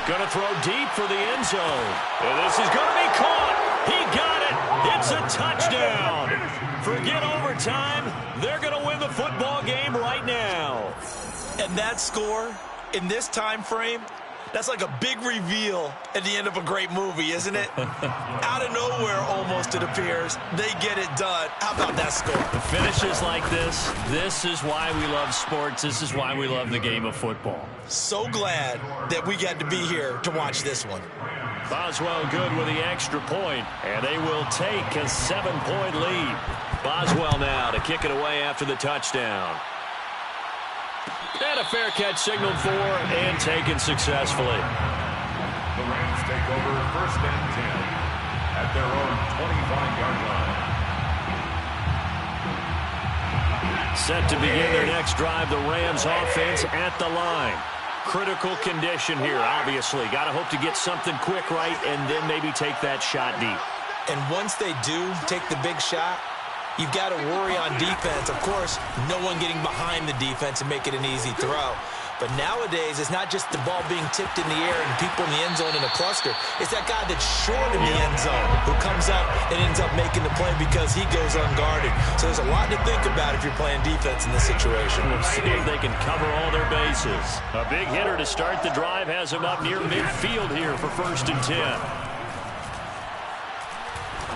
Going to throw deep for the end zone. And this is going to be caught. He got it. It's a touchdown. Forget overtime. They're going to win the football game right now. And that score in this time frame, that's like a big reveal at the end of a great movie, isn't it? Out of nowhere, almost, it appears. They get it done. How about that score? The finishes like this is why we love sports. This is why we love the game of football. So glad that we got to be here to watch this one. Boswell good with the extra point, and they will take a 7-point lead. Boswell now to kick it away after the touchdown. And a fair catch signaled for and taken successfully. The Rams take over 1st and 10 at their own 25-yard line. Set to begin their next drive, the Rams offense at the line. Critical condition here, obviously. Got to hope to get something quick right and then maybe take that shot deep. And once they do take the big shot, you've got to worry on defense. Of course, no one getting behind the defense and make it an easy throw. But nowadays, it's not just the ball being tipped in the air and people in the end zone in a cluster. It's that guy that's short in the end zone who comes up and ends up making the play because he goes unguarded. So there's a lot to think about if you're playing defense in this situation. We'll see if they can cover all their bases. A big hitter to start the drive has him up near midfield here for 1st and 10.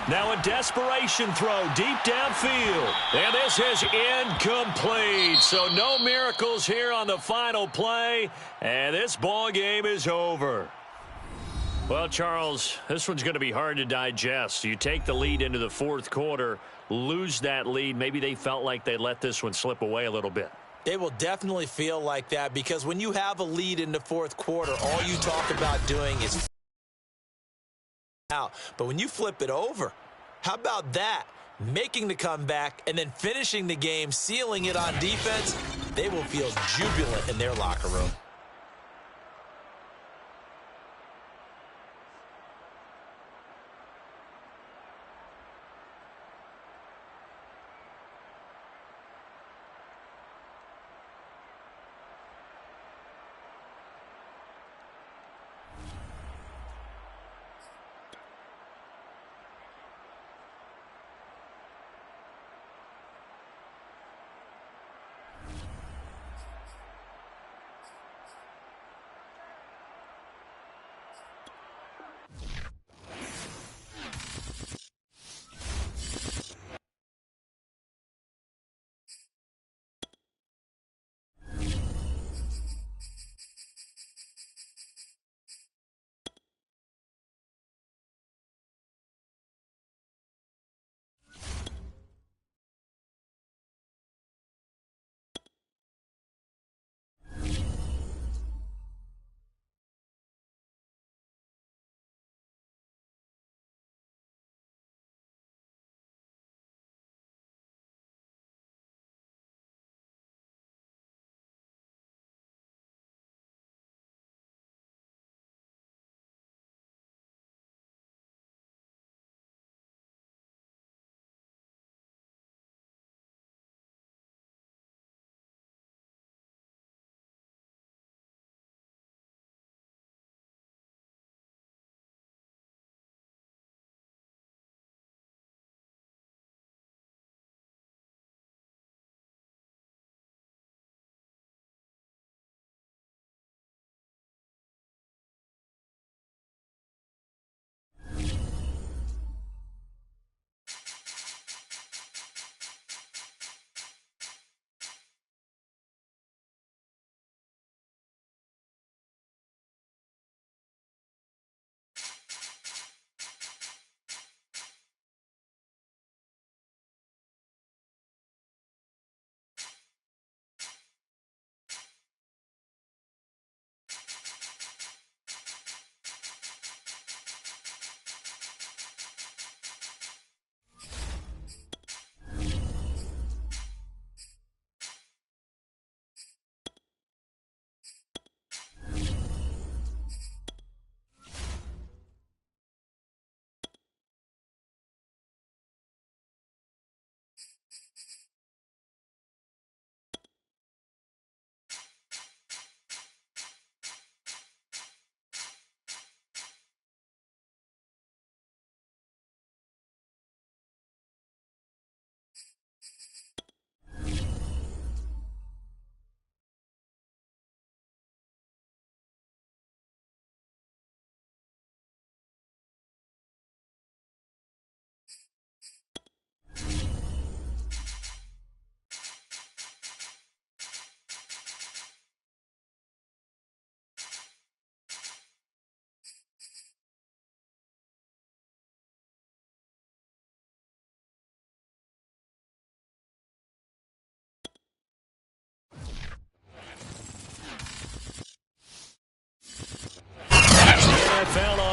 Now a desperation throw deep downfield. And this is incomplete. So no miracles here on the final play. And this ball game is over. Well, Charles, this one's going to be hard to digest. You take the lead into the 4th quarter, lose that lead. Maybe they felt like they let this one slip away a little bit. They will definitely feel like that because when you have a lead in the 4th quarter, all you talk about doing is out. But when you flip it over, how about that? Making the comeback and then finishing the game, sealing it on defense, they will feel jubilant in their locker room.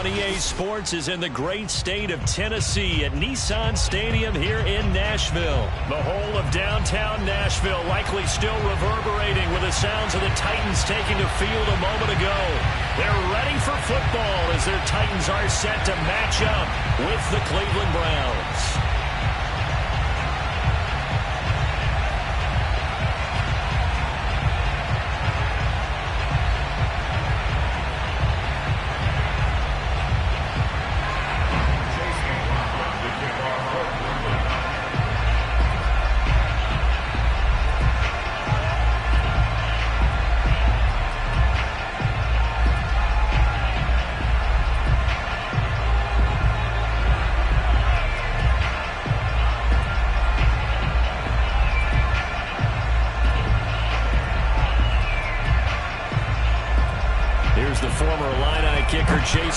on EA Sports is in the great state of Tennessee at Nissan Stadium here in Nashville. The whole of downtown Nashville likely still reverberating with the sounds of the Titans taking the field a moment ago. They're ready for football as their Titans are set to match up with the Cleveland Browns.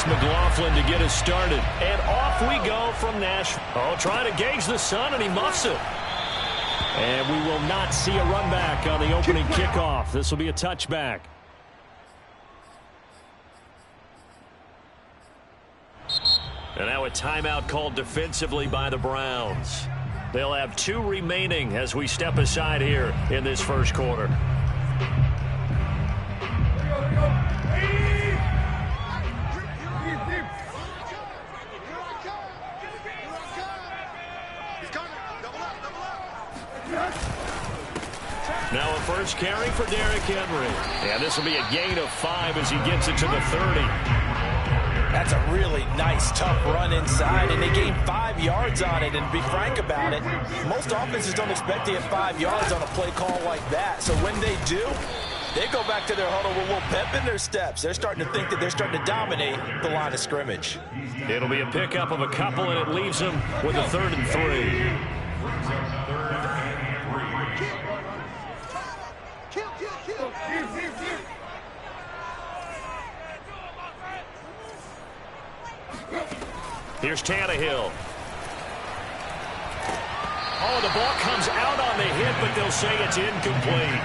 McLaughlin to get us started. And off we go from Nashville. Oh, trying to gauge the sun, and he muffs it. And we will not see a run back on the opening kickoff. This will be a touchback. And now a timeout called defensively by the Browns. They'll have 2 remaining as we step aside here in this first quarter. Now a first carry for Derrick Henry. And this will be a gain of 5 as he gets it to the 30. That's a really nice, tough run inside, and they gained 5 yards on it. And to be frank about it, most offenses don't expect to get 5 yards on a play call like that. So when they do, they go back to their huddle with a little pep in their steps. They're starting to think that they're starting to dominate the line of scrimmage. It'll be a pickup of a couple, and it leaves them with a 3rd and 3. Here's Tannehill. Oh, the ball comes out on the hit, but they'll say it's incomplete.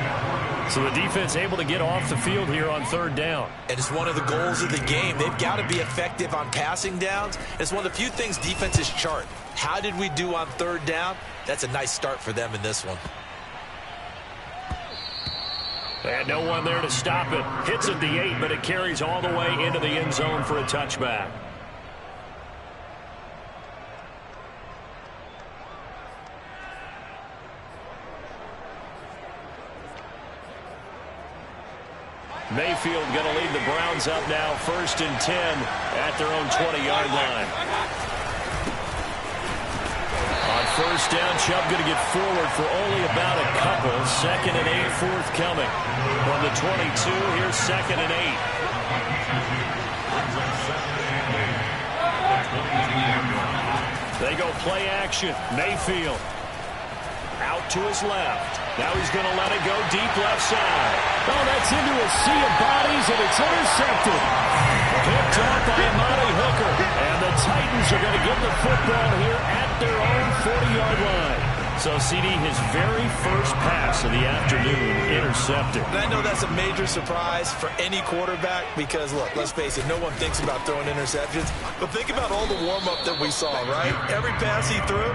So the defense able to get off the field here on 3rd down. And it's one of the goals of the game. They've got to be effective on passing downs. It's one of the few things defenses chart. How did we do on 3rd down? That's a nice start for them in this one. And no one there to stop it. Hits at the 8, but it carries all the way into the end zone for a touchback. Mayfield going to lead the Browns up now, 1st and 10 at their own 20-yard line. On 1st down, Chubb going to get forward for only about a couple. 2nd and 8 forthcoming. From the 22, here's 2nd and 8. They go play action. Mayfield out to his left. Now he's going to let it go deep left side. Oh, that's into a sea of bodies, and it's intercepted. Picked off by Amani Hooker. And the Titans are going to get the football here at their own 40-yard line. So, CD, his very first pass of the afternoon intercepted. And I know that's a major surprise for any quarterback because, look, let's face it, no one thinks about throwing interceptions. But think about all the warm-up that we saw, right? Every pass he threw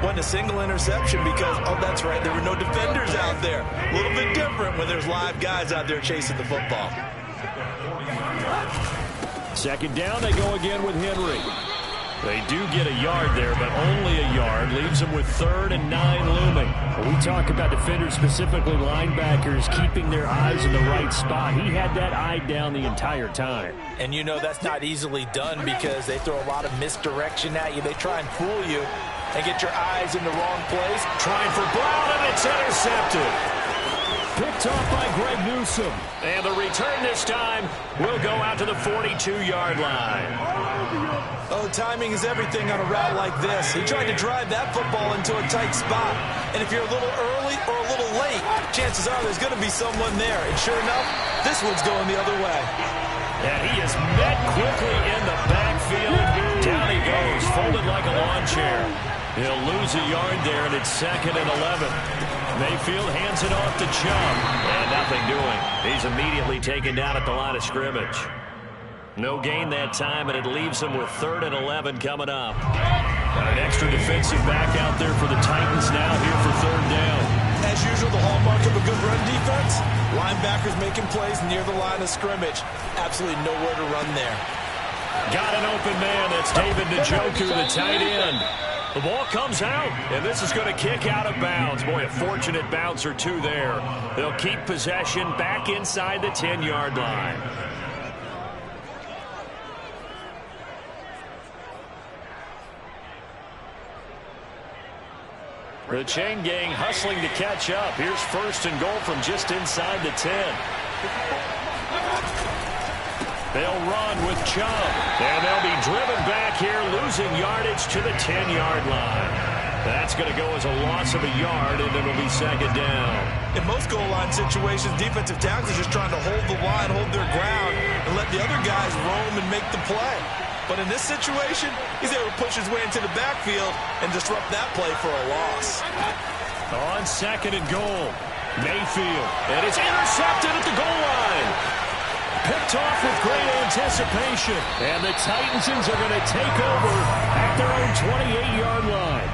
wasn't a single interception because, oh, that's right, there were no defenders out there. A little bit different when there's live guys out there chasing the football. 2nd down, they go again with Henry. They do get a yard there, but only a yard. Leaves them with 3rd and 9 looming. When we talk about defenders, specifically linebackers, keeping their eyes in the right spot. He had that eye down the entire time. And you know that's not easily done because they throw a lot of misdirection at you. They try and fool you and get your eyes in the wrong place. Trying for Brown, and it's intercepted. Picked off by Greg Newsome. And the return this time will go out to the 42-yard line. Oh, timing is everything on a route like this. He tried to drive that football into a tight spot. And if you're a little early or a little late, chances are there's going to be someone there. And sure enough, this one's going the other way. And he is met quickly in the backfield. Down he goes, folded like a lawn chair. He'll lose a yard there, and it's 2nd and 11. Mayfield hands it off to Chubb. And nothing doing. He's immediately taken down at the line of scrimmage. No gain that time, and it leaves them with 3rd and 11 coming up. Got an extra defensive back out there for the Titans now here for 3rd down. As usual, the hallmark of a good run defense, linebackers making plays near the line of scrimmage. Absolutely nowhere to run there. Got an open man. That's David Njoku, the tight end. The ball comes out, and this is going to kick out of bounds. Boy, a fortunate bounce or two there. They'll keep possession back inside the 10-yard line. The chain gang hustling to catch up. Here's 1st and goal from just inside the 10. They'll run with Chubb, and they'll be driven back here, losing yardage to the 10-yard line. That's going to go as a loss of a yard, and it'll be 2nd down. In most goal line situations, defensive tackles are just trying to hold the line, hold their ground, and let the other guys roam and make the play. But in this situation, he's able to push his way into the backfield and disrupt that play for a loss. On 2nd and goal, Mayfield, and it's intercepted at the goal line. Picked off with great anticipation, and the Titansons are going to take over at their own 28-yard line.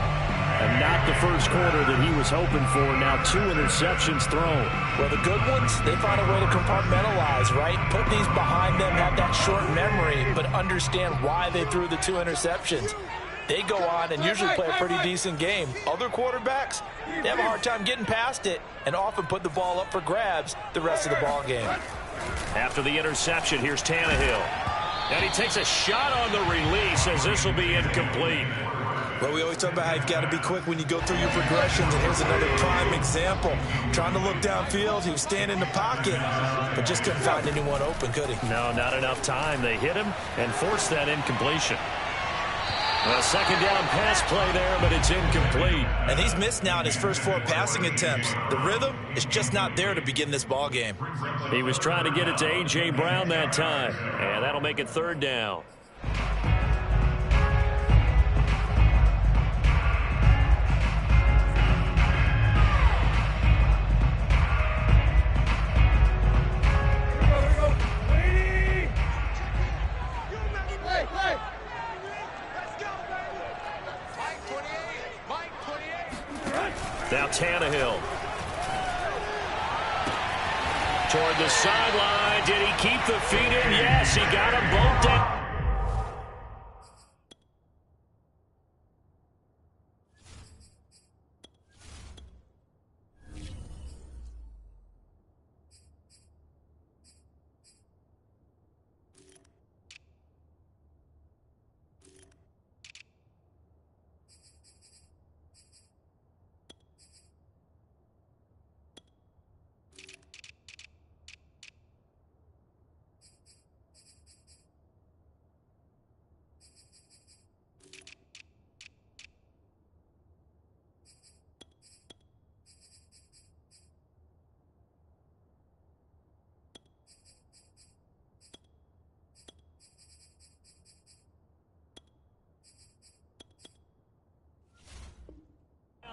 And not the first quarter that he was hoping for. Now 2 interceptions thrown. Well, the good ones, they find a way to compartmentalize, right? Put these behind them, have that short memory, but understand why they threw the 2 interceptions. They go on and usually play a pretty decent game. Other quarterbacks, they have a hard time getting past it and often put the ball up for grabs the rest of the ball game. After the interception, here's Tannehill. And he takes a shot on the release as this will be incomplete. Well, we always talk about how you've got to be quick when you go through your progressions, and here's another prime example. Trying to look downfield, he was standing in the pocket, but just couldn't find anyone open, could he? No, not enough time. They hit him and forced that incompletion. A 2nd down pass play there, but it's incomplete. And he's missed now in his first 4 passing attempts. The rhythm is just not there to begin this ball game. He was trying to get it to A.J. Brown that time, and that'll make it 3rd down. Now Tannehill. Toward the sideline. Did he keep the feet in? Yes, he got them both down.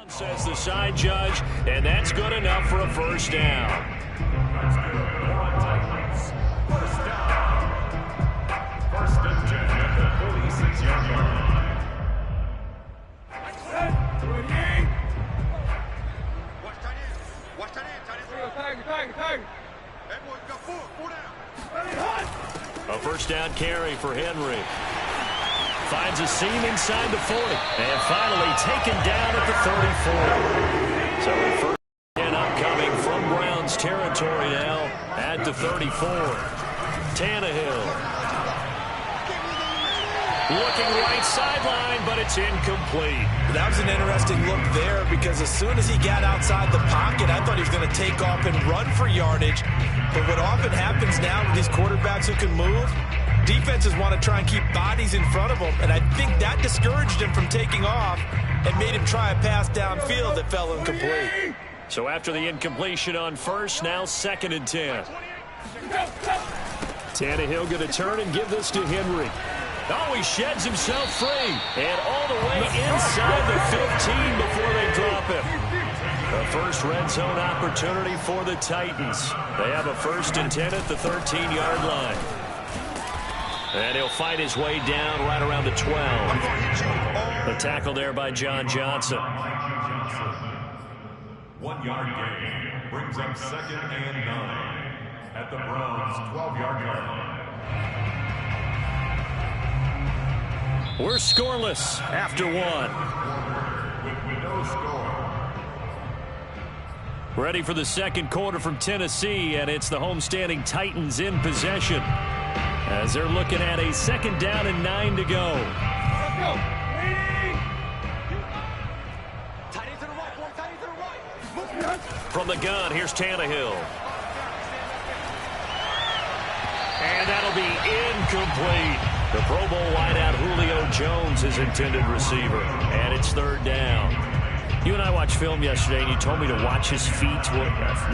Says the side judge, and that's good enough for a 1st down. First down. 1st and 10 at the 46-yard line. Watch tight end. Hey, boy, you got 4 down. A 1st down carry for Henry. Finds a seam inside the 40. And finally taken down at the 34. So 1st and upcoming from Browns territory now at the 34. Tannehill. Looking right sideline, but it's incomplete. That was an interesting look there because as soon as he got outside the pocket, I thought he was going to take off and run for yardage. But what often happens now with these quarterbacks who can move, defenses want to try and keep bodies in front of them, and I think that discouraged him from taking off and made him try a pass downfield that fell incomplete. So after the incompletion on 1st, now 2nd and 10. Tannehill going to turn and give this to Henry. Oh, he sheds himself free, and all the way inside the 15 before they drop him. The first red zone opportunity for the Titans. They have a 1st and 10 at the 13-yard line. And he'll fight his way down right around the 12. The tackle there by John Johnson. 1 yard gain brings up 2nd and 9 at the Browns' 12-yard line. We're scoreless after 1. With no score. Ready for the second quarter from Tennessee, and it's the homestanding Titans in possession as they're looking at a 2nd down and 9 to go. Let's go. From the gun, here's Tannehill. And that'll be incomplete. The Pro Bowl wideout Julio Jones is intended receiver, and it's 3rd down. You and I watched film yesterday, and you told me to watch his feet. For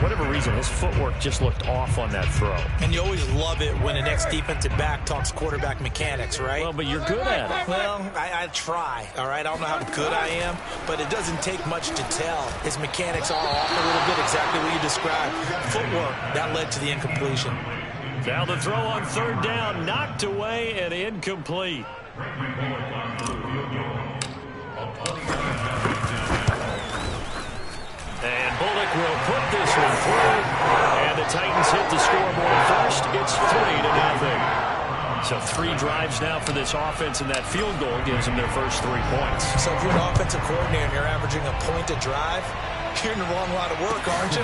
whatever reason, his footwork just looked off on that throw. And you always love it when the next defensive back talks quarterback mechanics, right? Well, but you're good at it. Well, I try, all right? I don't know how good I am, but it doesn't take much to tell. His mechanics are off a little bit, exactly what you described. Footwork, that led to the incompletion. Now the throw on 3rd down, knocked away and incomplete. And Bullock will put this one through. And the Titans hit the scoreboard first. It's 3-0. So 3 drives now for this offense, and that field goal gives them their first 3 points. So if you're an offensive coordinator and you're averaging a point a drive, you're in the wrong line of work, aren't you?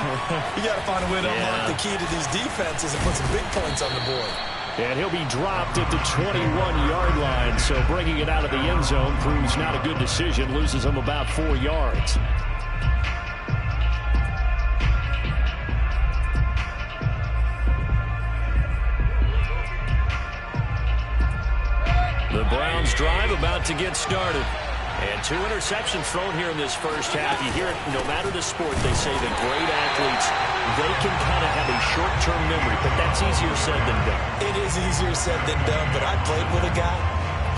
You got to find a way to unlock the key to these defenses and put some big points on the board. And he'll be dropped at the 21-yard line. So bringing it out of the end zone proves not a good decision. Loses him about 4 yards. The Browns drive about to get started. And 2 interceptions thrown here in this first half. You hear it, no matter the sport, they say that great athletes, they can kind of have a short-term memory, but that's easier said than done. It is easier said than done, but I played with a guy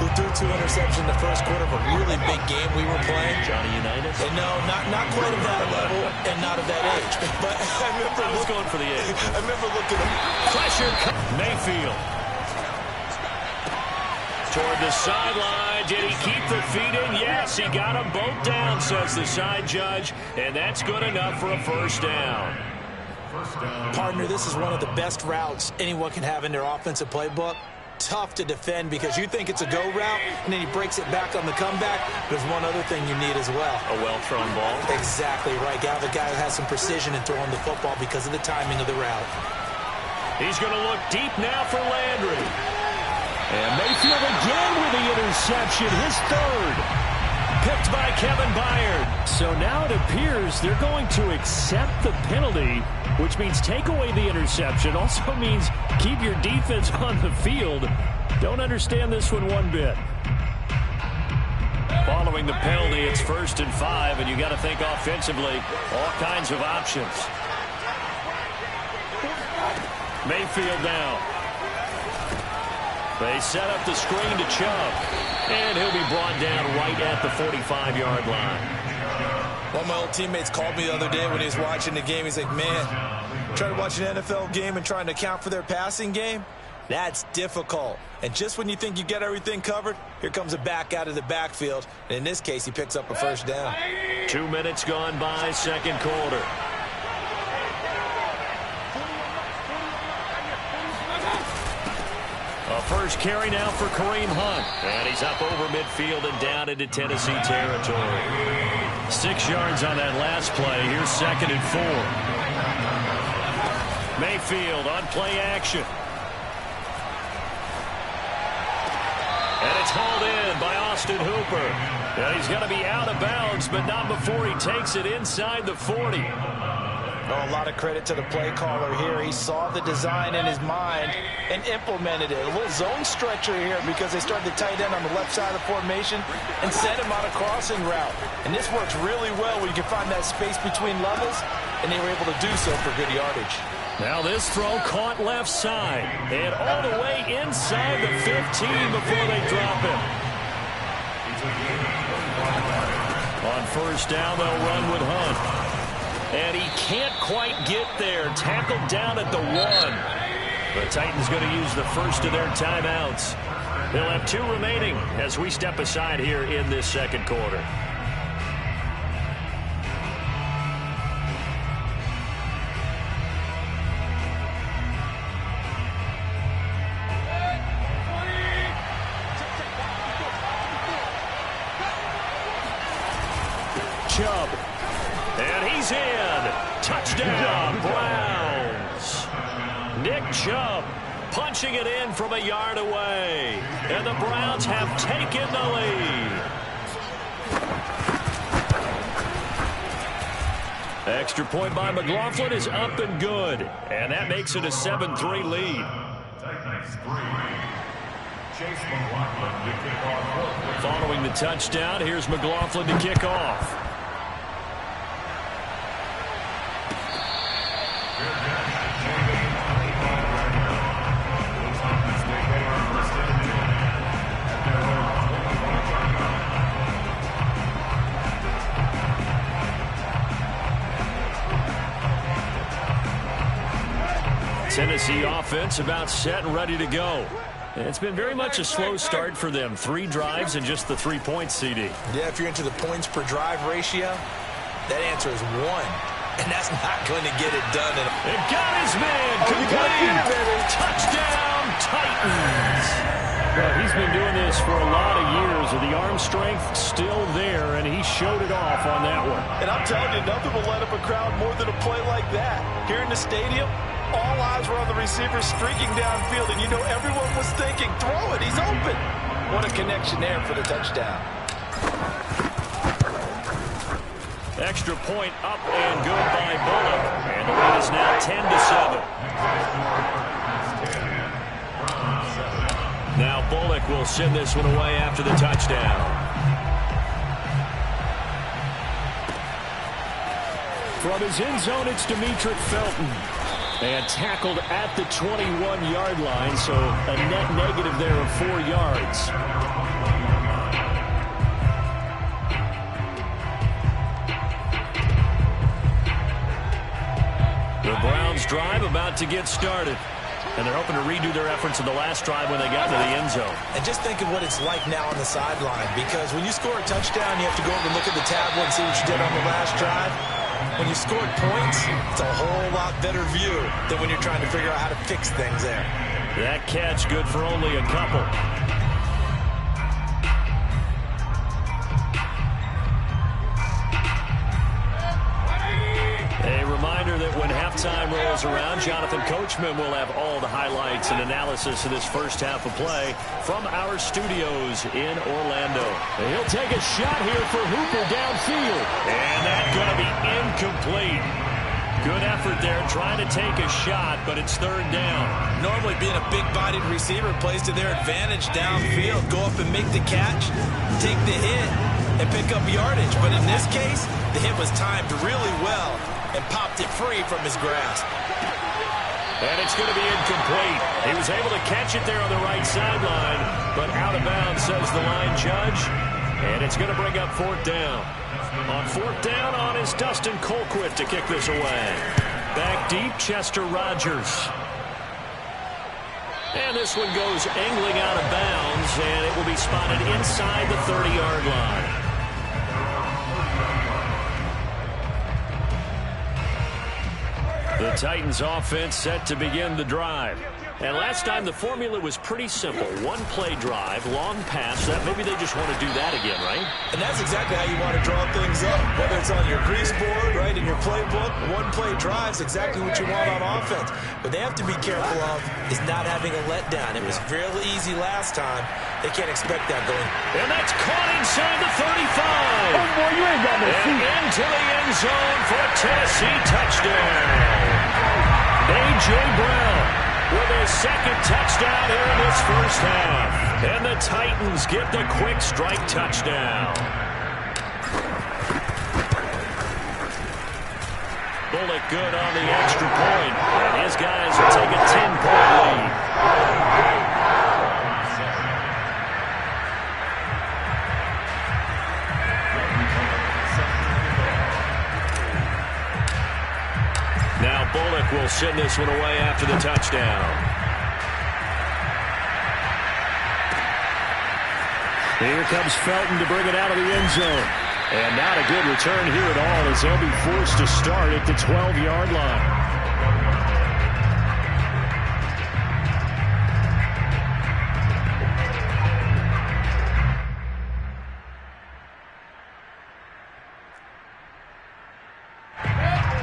who threw 2 interceptions in the first quarter of a really big game we were playing. Johnny Unitas? And no, not quite at that level and not at that age. But I was going for the age. I remember looking at him. Pressure. Mayfield. Toward the sideline. Did he keep the feet in? Yes, he got them both down, says the side judge. And that's good enough for a 1st down. Partner, this is one of the best routes anyone can have in their offensive playbook. Tough to defend because you think it's a go route, and then he breaks it back on the comeback. There's one other thing you need as well. A well-thrown ball. Exactly right. Got a guy who has some precision in throwing the football because of the timing of the route. He's going to look deep now for Landry. And Mayfield again with the interception, his 3rd. Picked by Kevin Byard. So now it appears they're going to accept the penalty, which means take away the interception. Also means keep your defense on the field. Don't understand this one bit. Following the penalty, it's 1st and 5, and you got to think offensively, all kinds of options. Mayfield now. They set up the screen to Chubb, and he'll be brought down right at the 45-yard line. One of my old teammates called me the other day when he was watching the game. He's like, man, trying to watch an NFL game and trying to account for their passing game, that's difficult. And just when you think you get everything covered, here comes a back out of the backfield. And in this case, he picks up a 1st down. 2 minutes gone by, second quarter. A first carry now for Kareem Hunt. And he's up over midfield and down into Tennessee territory. 6 yards on that last play. Here's 2nd and 4. Mayfield on play action. And it's hauled in by Austin Hooper. And he's going to be out of bounds, but not before he takes it inside the 40. Oh, a lot of credit to the play caller here. He saw the design in his mind and implemented it. A little zone stretcher here because they started the tight end on the left side of the formation and sent him on a crossing route. And this works really well where you can find that space between levels, and they were able to do so for good yardage. Now this throw caught left side and all the way inside the 15 before they drop him. On 1st down, they'll run with Hunt. And he can't quite get there. Tackled down at the 1. The Titans going to use the first of their timeouts. They'll have 2 remaining as we step aside here in this second quarter. Chubb. And he's in. Touchdown, Browns. Nick Chubb punching it in from a yard away. And the Browns have taken the lead. Extra point by McLaughlin is up and good. And that makes it a 7-3 lead. Following the touchdown, here's McLaughlin to kick off. Tennessee offense about set and ready to go. It's been very much a slow start for them. 3 drives and just the 3 points, CD. Yeah, if you're into the points per drive ratio, that answer is 1. And that's not going to get it done. It got his man. Complete. Touchdown, Titans. Well, he's been doing this for a lot of years, and the arm strength still there, and he showed it off on that one. And I'm telling you, nothing will light up a crowd more than a play like that. Here in the stadium, all eyes were on the receiver streaking downfield, and you know everyone was thinking, throw it, he's open. What a connection there for the touchdown. Extra point up and good by Bullock. And the lead is now 10-7. Now Bullock will send this one away after the touchdown. From his end zone, it's Demetric Felton. And tackled at the 21-yard line, so a net negative there of 4 yards. The Browns drive about to get started. And they're hoping to redo their efforts in the last drive when they got to the end zone. And just think of what it's like now on the sideline, because when you score a touchdown, you have to go over and look at the tablet and see what you did on the last drive. When you scored points, it's a whole lot better view than when you're trying to figure out how to fix things there. That catch good for only a couple. A reminder that when halftime rolls around, Jonathan Coachman will have all the highlights and analysis of this first half of play from our studios in Orlando. And he'll take a shot here for Hooper downfield. And that's going to be incomplete. Good effort there trying to take a shot, but it's 3rd down. Normally being a big-bodied receiver plays to their advantage downfield. Go up and make the catch, take the hit, and pick up yardage. But in this case, the hit was timed really well and popped it free from his grasp. And it's going to be incomplete. He was able to catch it there on the right sideline, but out of bounds, says the line judge. And it's going to bring up 4th down. On 4th down on is Dustin Colquitt to kick this away. Back deep, Chester Rogers. And this one goes angling out of bounds, and it will be spotted inside the 30-yard line. The Titans offense set to begin the drive. And last time the formula was pretty simple. 1-play drive, long pass. That maybe they just want to do that again, right? And that's exactly how you want to draw things up. Whether it's on your grease board, right, in your playbook, 1-play drive is exactly what you want on offense. What they have to be careful of is not having a letdown. It was really easy last time. They can't expect that going. And that's caught inside the 35. Oh, boy, you ain't got no feet. And into the end zone for a Tennessee touchdown. A.J. Brown with his 2nd touchdown here in this first half. And the Titans get the quick strike touchdown. Bullock good on the extra point. And his guys will take a 10-point lead. Now Bullock will send this one away after the touchdown. Here comes Felton to bring it out of the end zone. And not a good return here at all as they'll be forced to start at the 12-yard line.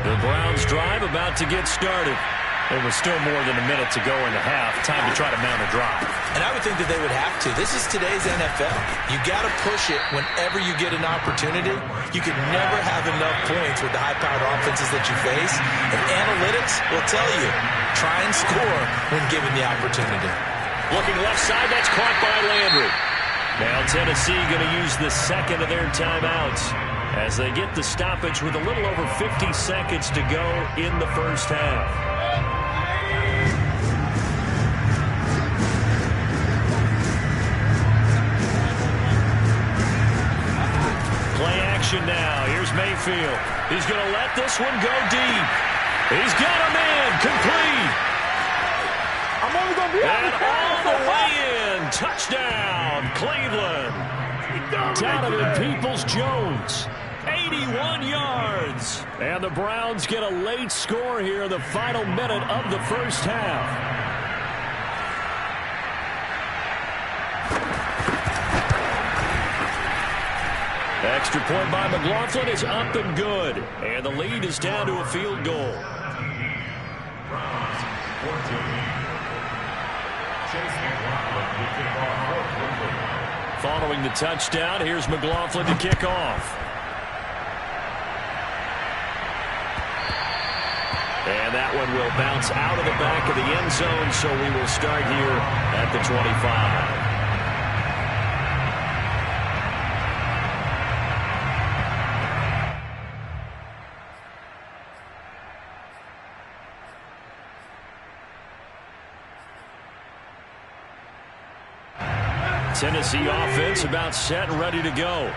The Browns drive about to get started. There was still more than a minute to go in the half. Time to try to mount a drive. And I would think that they would have to. This is today's NFL. You got to push it whenever you get an opportunity. You can never have enough points with the high-powered offenses that you face. And analytics will tell you, try and score when given the opportunity. Looking left side, that's caught by Landry. Now Tennessee going to use the second of their timeouts as they get the stoppage with a little over 50 seconds to go in the first half. Play action now. Here's Mayfield. He's going to let this one go deep. He's got a man complete. I'm only going to be And all the way in. Touchdown, Cleveland. Donovan Peoples-Jones. 81 yards. And the Browns get a late score here in the final minute of the first half. Extra point by McLaughlin is up and good. And the lead is down to a field goal. Browns 14. Chase McLaughlin to kick off. Following the touchdown, here's McLaughlin to kick off. And that one will bounce out of the back of the end zone, so we will start here at the 25. Tennessee offense about set and ready to go.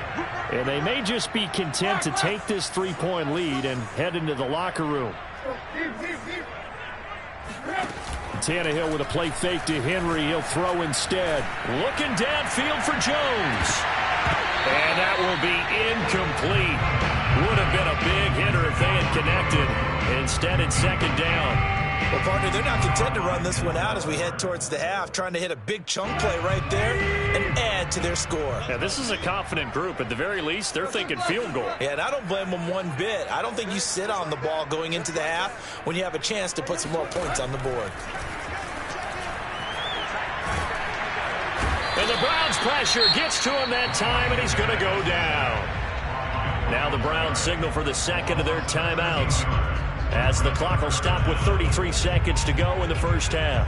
And they may just be content to take this 3-point lead and head into the locker room. Tannehill with a play fake to Henry. He'll throw instead. Looking downfield for Jones. And that will be incomplete. Would have been a big hitter if they had connected. Instead, it's second down. Well, partner, they're not content to run this one out as we head towards the half, trying to hit a big chunk play right there and add to their score. Yeah, this is a confident group. At the very least, they're thinking field goal. Yeah, and I don't blame them one bit. I don't think you sit on the ball going into the half when you have a chance to put some more points on the board. And the Browns pressure gets to him that time, and he's going to go down. Now the Browns signal for the second of their timeouts, as the clock will stop with 33 seconds to go in the first half.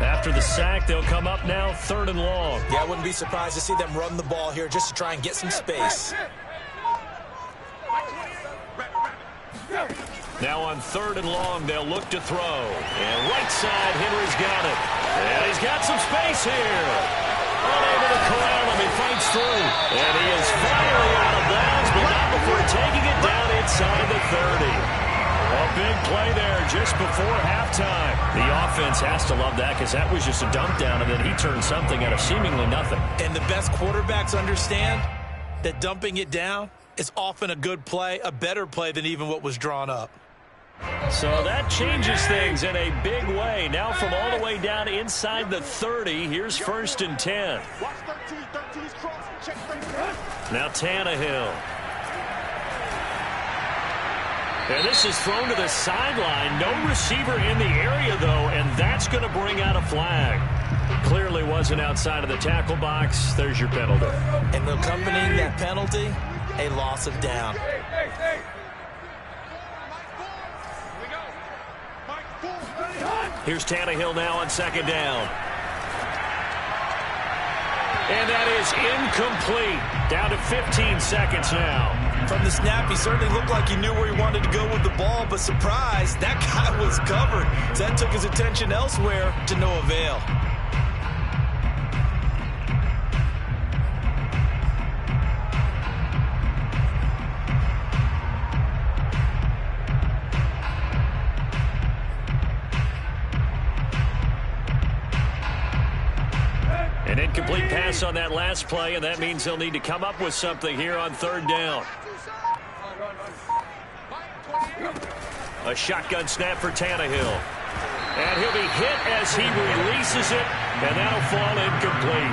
After the sack, they'll come up now 3rd and long. Yeah, I wouldn't be surprised to see them run the ball here just to try and get some space. Now on 3rd and long, they'll look to throw. And right side, Henry's got it. And he's got some space here. Unable to corral him, he fights through. And he is finally out of bounds, but not before taking it down inside the 30. A big play there just before halftime. The offense has to love that because that was just a dump down, and then he turned something out of seemingly nothing. And the best quarterbacks understand that dumping it down is often a good play, a better play than even what was drawn up. So that changes things in a big way. Now from all the way down inside the 30, here's 1st and 10. Now Tannehill. And this is thrown to the sideline. No receiver in the area, though, and that's going to bring out a flag. Clearly wasn't outside of the tackle box. There's your penalty. And accompanying that penalty, a loss of down. Here's Tannehill now on 2nd down. And that is incomplete. Down to 15 seconds now. From the snap, he certainly looked like he knew where he wanted to go with the ball, but surprise, that guy was covered. So that took his attention elsewhere to no avail. An incomplete pass on that last play, and that means they'll need to come up with something here on third down. A shotgun snap for Tannehill. And he'll be hit as he releases it, and that'll fall incomplete.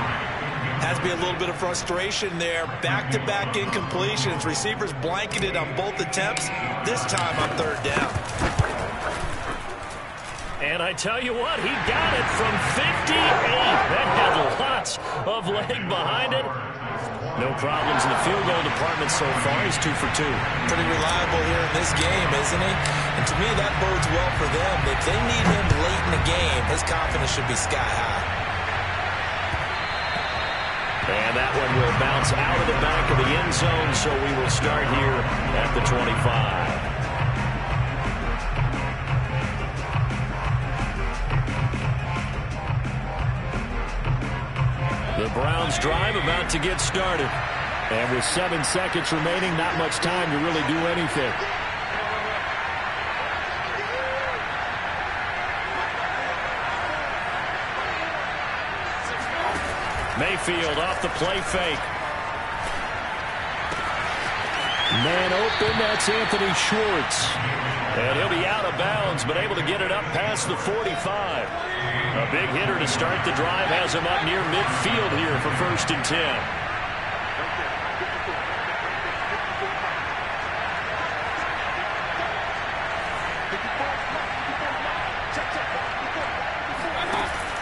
Has to be a little bit of frustration there. Back-to-back incompletions. Receivers blanketed on both attempts, this time on third down. And I tell you what, he got it from 58. That had lots of leg behind it. No problems in the field goal department so far. He's 2 for 2. Pretty reliable here in this game, isn't he? And to me, that bodes well for them. If they need him late in the game, his confidence should be sky high. And that one will bounce out of the back of the end zone, so we will start here at the 25. The Browns drive about to get started. And with 7 seconds remaining, not much time to really do anything. Mayfield off the play fake. Man open, that's Anthony Schwartz. And he'll be out of bounds, but able to get it up past the 45. A big hitter to start the drive, has him up near midfield here for 1st and 10.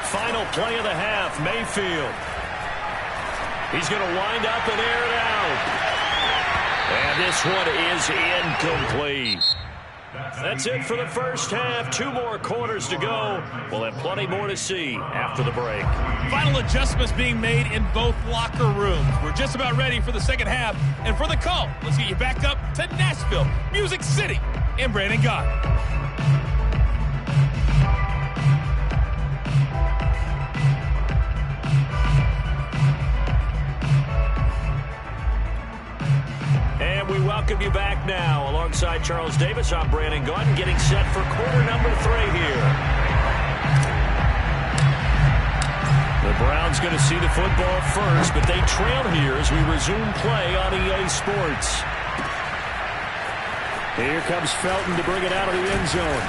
Final play of the half, Mayfield. He's going to wind up and air it out. And this one is incomplete. That's it for the first half. 2 more quarters to go. We'll have plenty more to see after the break. Final adjustments being made in both locker rooms. We're just about ready for the second half. And for the call, let's get you back up to Nashville, Music City, and Brandon Gott. We welcome you back now. Alongside Charles Davis, I'm Brandon Gordon, getting set for quarter number 3 here. The Browns going to see the football first, but they trail here as we resume play on EA Sports. Here comes Felton to bring it out of the end zone.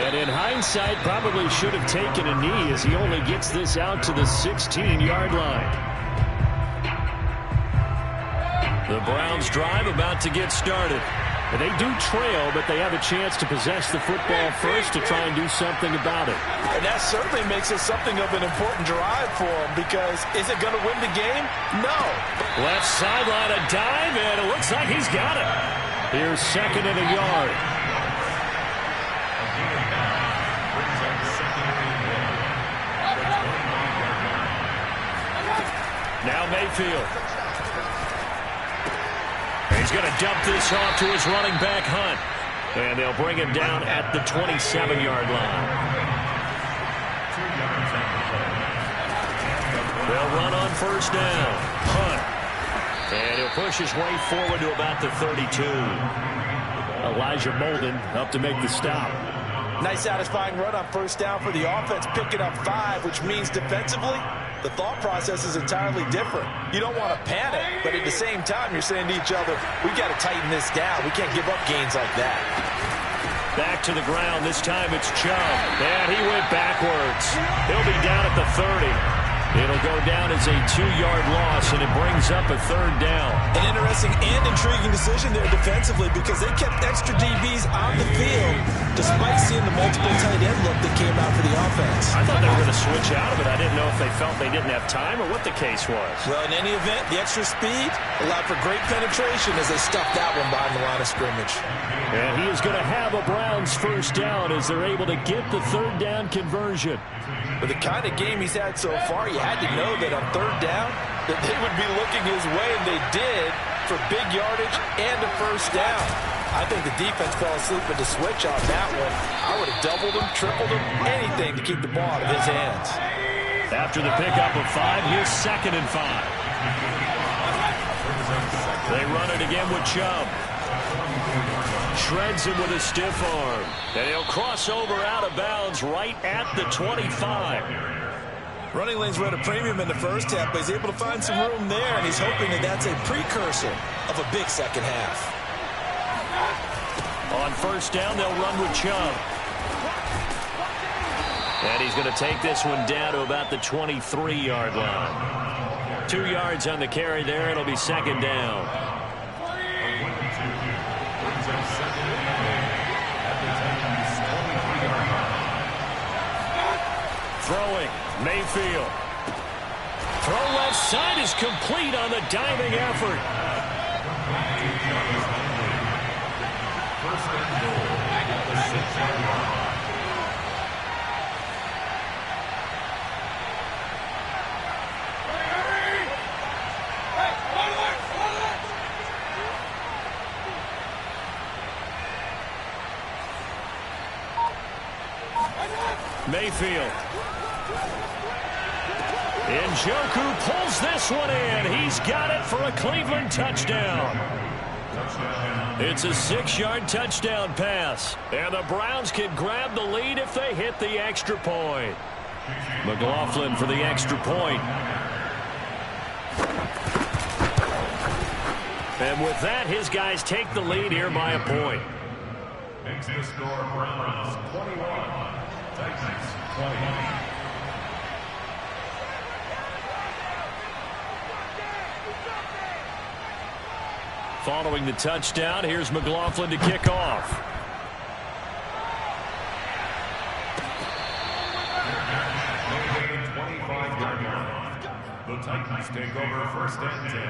And in hindsight, probably should have taken a knee as he only gets this out to the 16-yard line. The Browns drive about to get started. And they do trail, but they have a chance to possess the football first to try and do something about it. And that certainly makes it something of an important drive for them, because is it going to win the game? No. Left sideline, a dive, and it looks like he's got it. Here's 2nd and a yard. Now Mayfield. He's going to dump this off to his running back, Hunt. And they'll bring him down at the 27-yard line. They'll run on 1st down. Hunt. And he'll push his way forward to about the 32. Elijah Molden up to make the stop. Nice satisfying run on 1st down for the offense, picking up 5, which means defensively, the thought process is entirely different. You don't want to panic, but at the same time, you're saying to each other, we got to tighten this down. We can't give up gains like that. Back to the ground. This time it's Chubb. And he went backwards. He'll be down at the 30. It'll go down as a 2-yard loss, and it brings up a 3rd down. An interesting and intriguing decision there defensively, because they kept extra DBs on the field despite seeing the multiple tight end look that came out for the offense. I thought they were going to switch out of it. I didn't know if they felt they didn't have time or what the case was. Well, in any event, the extra speed allowed for great penetration as they stuffed that one behind the line of scrimmage. And he is going to have a Browns 1st down as they're able to get the 3rd down conversion. With the kind of game he's had so far, you had to know that on third down that they would be looking his way, and they did, for big yardage and a first down. I think the defense fell asleep with the switch on that one. I would have doubled him, tripled him, anything to keep the ball out of his hands. After the pickup of 5, here's 2nd and 5. They run it again with Chubb. Shreds him with a stiff arm. And he'll cross over out of bounds right at the 25. Running lanes were at a premium in the first half, but he's able to find some room there, and he's hoping that that's a precursor of a big second half. On first down, they'll run with Chubb. And he's going to take this one down to about the 23-yard line. 2 yards on the carry there. It'll be 2nd down. Throwing, Mayfield. Throw left side is complete on the diving effort. First and goal at the 6-yard line. Mayfield. Njoku pulls this one in. He's got it for a Cleveland touchdown. It's a 6-yard touchdown pass. And the Browns can grab the lead if they hit the extra point. McLaughlin for the extra point. And with that, his guys take the lead here by a point. Makes the score Browns 21, Titans 20. Following the touchdown, here's McLaughlin to kick off. The Titans take over 1st and 10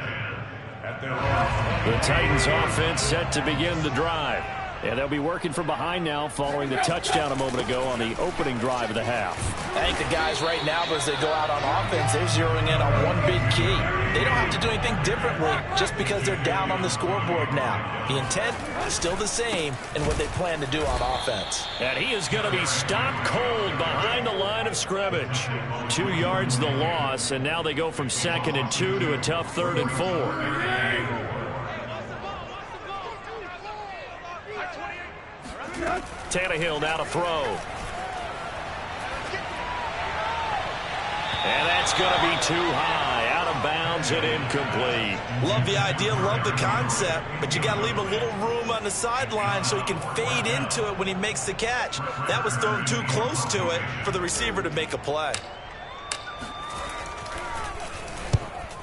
at their own. The Titans offense set to begin the drive. And they'll be working from behind now following the touchdown a moment ago on the opening drive of the half. I think the guys right now, as they go out on offense, they're zeroing in on one big key. They don't have to do anything differently just because they're down on the scoreboard now. The intent is still the same in what they plan to do on offense. And he is going to be stopped cold behind the line of scrimmage. 2 yards the loss, and now they go from 2nd and 2 to a tough 3rd and 4. Tannehill now to throw. And that's going to be too high. Out of bounds and incomplete. Love the idea, love the concept, but you got to leave a little room on the sideline so he can fade into it when he makes the catch. That was thrown too close to it for the receiver to make a play.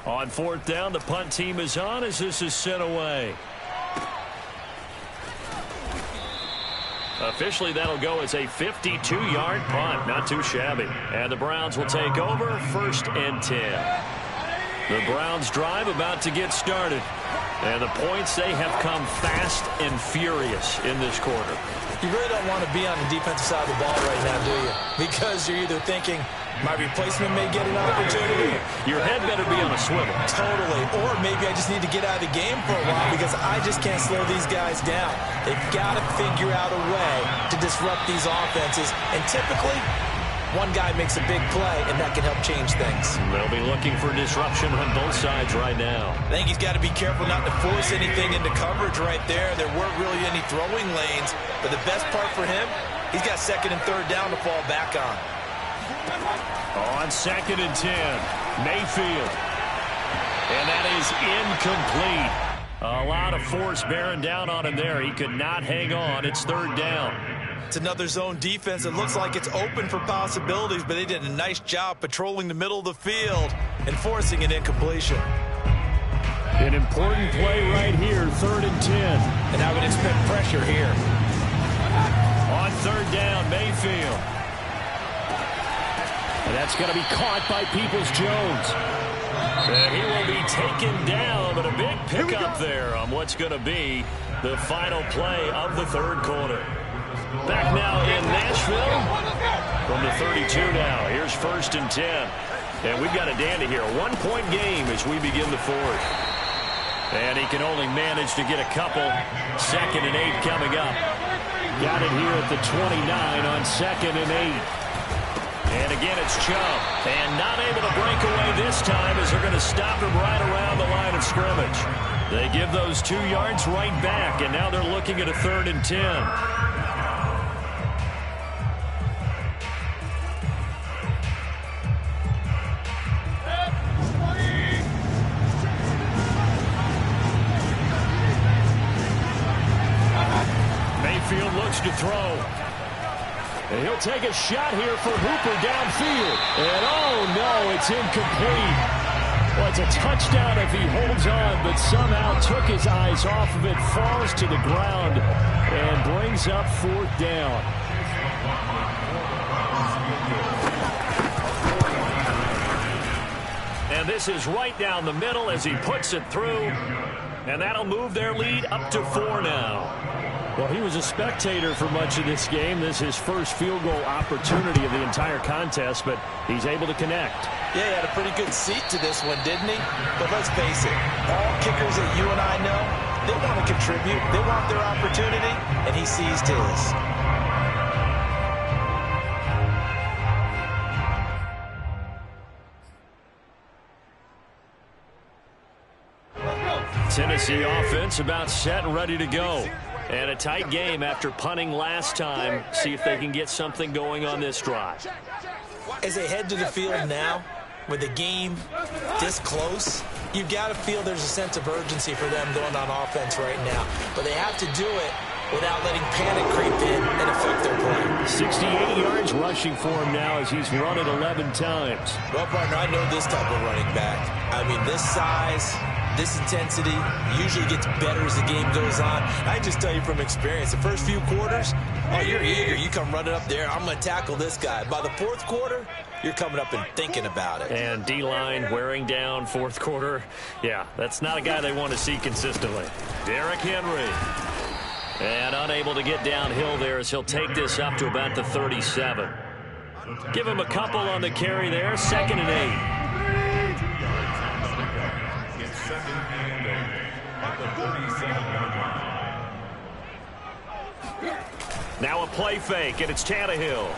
On 4th down, the punt team is on as this is sent away. Officially, that'll go as a 52-yard punt. Not too shabby. And the Browns will take over 1st and 10. The Browns drive about to get started. And the points, they have come fast and furious in this quarter. You really don't want to be on the defensive side of the ball right now, do you? Because you're either thinking, my replacement may get an opportunity. Your head better be on a swivel. Totally. Or maybe I just need to get out of the game for a while because I just can't slow these guys down. They've got to figure out a way to disrupt these offenses. And typically, one guy makes a big play, and that can help change things. They'll be looking for disruption on both sides right now. I think he's got to be careful not to force anything into coverage right there. There weren't really any throwing lanes. But the best part for him, he's got 2nd and 3rd down to fall back on. On 2nd and 10, Mayfield. And that is incomplete. A lot of force bearing down on him there. He could not hang on. It's 3rd down. It's another zone defense. It looks like it's open for possibilities, but they did a nice job patrolling the middle of the field and forcing an incompletion. An important play right here, 3rd and 10. And I would expect pressure here. On 3rd down, Mayfield. And that's going to be caught by Peoples-Jones. And he will be taken down, but a big pickup there on what's going to be the final play of the 3rd quarter. Back now in Nashville from the 32 now. Here's 1st and 10. And we've got a dandy here. A 1-point game as we begin the fourth. And he can only manage to get a couple. 2nd and 8 coming up. Got it here at the 29 on 2nd and 8. And again, it's Chubb. And not able to break away this time as they're going to stop him right around the line of scrimmage. They give those 2 yards right back, and now they're looking at a 3rd and 10. Mayfield looks to throw. And he'll take a shot here for Hooper downfield. And oh no, it's incomplete. Well, it's a touchdown if he holds on, but somehow took his eyes off of it, falls to the ground, and brings up 4th down. And this is right down the middle as he puts it through. And that'll move their lead up to 4 now. Well, he was a spectator for much of this game. This is his first field goal opportunity of the entire contest, but he's able to connect. Yeah, he had a pretty good seat to this one, didn't he? But let's face it, all kickers that you and I know, they want to contribute. They want their opportunity, and he seized his. Tennessee offense about set and ready to go. And a tight game after punting last time. See if they can get something going on this drive. As they head to the field now, with the game this close, you've got to feel there's a sense of urgency for them going on offense right now. But they have to do it without letting panic creep in and affect their play. 68 yards rushing for him now as he's run it 11 times. Well, partner, I know this type of running back. I mean, this size, this intensity usually gets better as the game goes on. I just tell you from experience, the first few quarters, oh, you're eager. You come running up there, I'm going to tackle this guy. By the 4th quarter, you're coming up and thinking about it. And D-line wearing down 4th quarter. Yeah, that's not a guy they want to see consistently. Derrick Henry. And unable to get downhill there as he'll take this up to about the 37. Give him a couple on the carry there. 2nd and 8. Now a play fake, and it's Tannehill.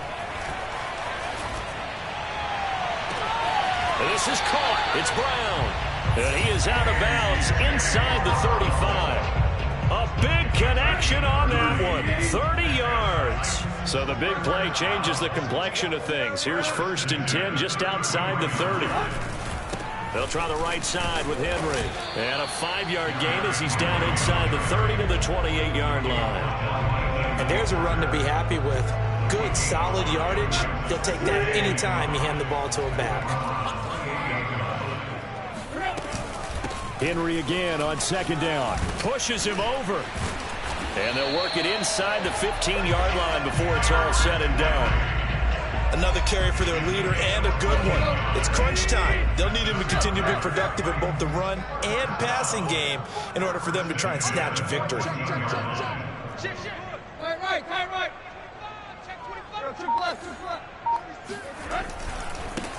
And this is caught. It's Brown. And he is out of bounds inside the 35. A big connection on that one. 30 yards. So the big play changes the complexion of things. Here's 1st and 10 just outside the 30. They'll try the right side with Henry. And a 5-yard gain as he's down inside the 30 to the 28-yard line. And there's a run to be happy with. Good, solid yardage. He'll take that anytime you hand the ball to him back. Henry again on 2nd down. Pushes him over. And they'll work it inside the 15-yard line before it's all said and done. Another carry for their leader and a good one. It's crunch time. They'll need him to continue to be productive in both the run and passing game in order for them to try and snatch a victory. Right.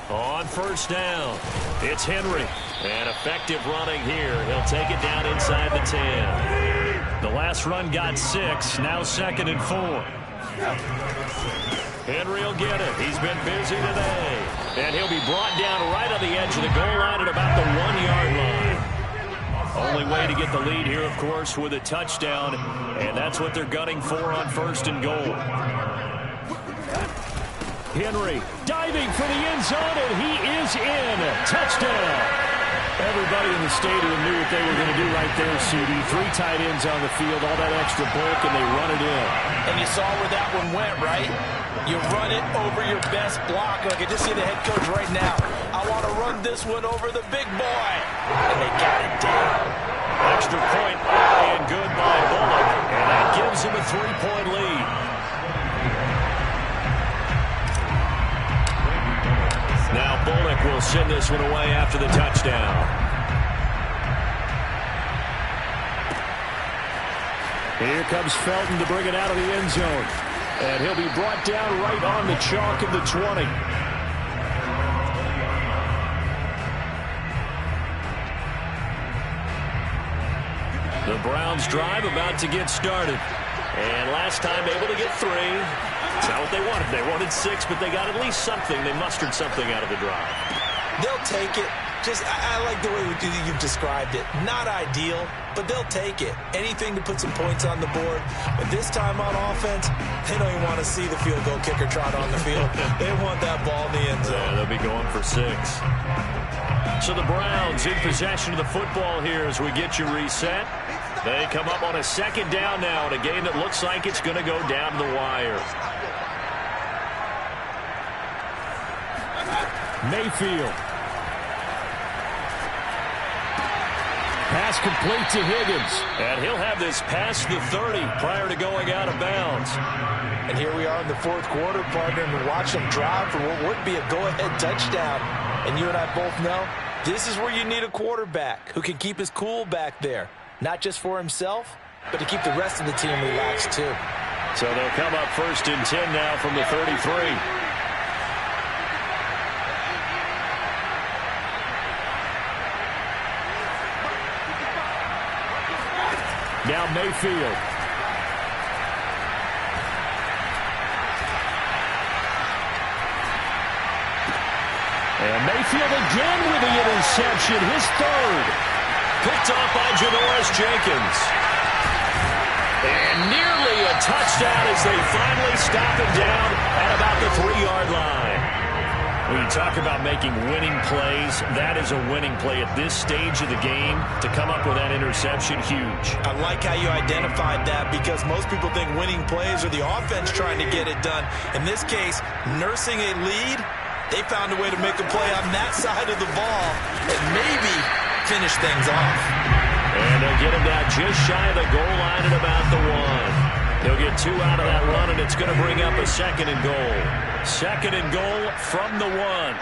On 1st down, it's Henry. And effective running here. He'll take it down inside the 10. The last run got 6. Now 2nd and 4. Henry will get it. He's been busy today. And he'll be brought down right on the edge of the goal line at about the 1-yard line. Only way to get the lead here, of course, with a touchdown. And that's what they're gunning for on 1st and goal. Henry diving for the end zone, and he is in. Touchdown. Everybody in the stadium knew what they were going to do right there, CD. 3 tight ends on the field, all that extra bulk, and they run it in. And you saw where that one went, right? You run it over your best block. I can just see the head coach right now. I want to run this one over the big boy. And they got it down. Extra point and good by Bullock. And that gives him a 3-point lead. Now Bullock will send this one away after the touchdown. Here comes Felton to bring it out of the end zone. And he'll be brought down right on the chalk of the 20. The Browns drive about to get started. And last time able to get 3. It's not what they wanted. They wanted 6, but they got at least something. They mustered something out of the drive. They'll take it. I like the way you've described it. Not ideal, but they'll take it. Anything to put some points on the board. But this time on offense, they don't even want to see the field goal kicker trot on the field. They want that ball in the end zone. Yeah, they'll be going for 6. So the Browns in possession of the football here as we get you reset. They come up on a 2nd down now in a game that looks like it's going to go down the wire. Mayfield. Pass complete to Higgins. And he'll have this past the 30 prior to going out of bounds. And here we are in the 4th quarter, partner, and watch them drive for what would be a go-ahead touchdown. And you and I both know this is where you need a quarterback who can keep his cool back there. Not just for himself, but to keep the rest of the team relaxed too. So they'll come up 1st and 10 now from the 33. Now Mayfield. And Mayfield again with the interception, his 3rd. Picked off by Janoris Jenkins. And nearly a touchdown as they finally stop him down at about the 3-yard line. When you talk about making winning plays, that is a winning play at this stage of the game. To come up with that interception, huge. I like how you identified that because most people think winning plays are the offense trying to get it done. In this case, nursing a lead, they found a way to make a play on that side of the ball and maybe finish things off. And they'll get him down just shy of the goal line at about the 1. He'll get 2 out of that run, and it's going to bring up a 2nd and goal. 2nd and goal from the 1.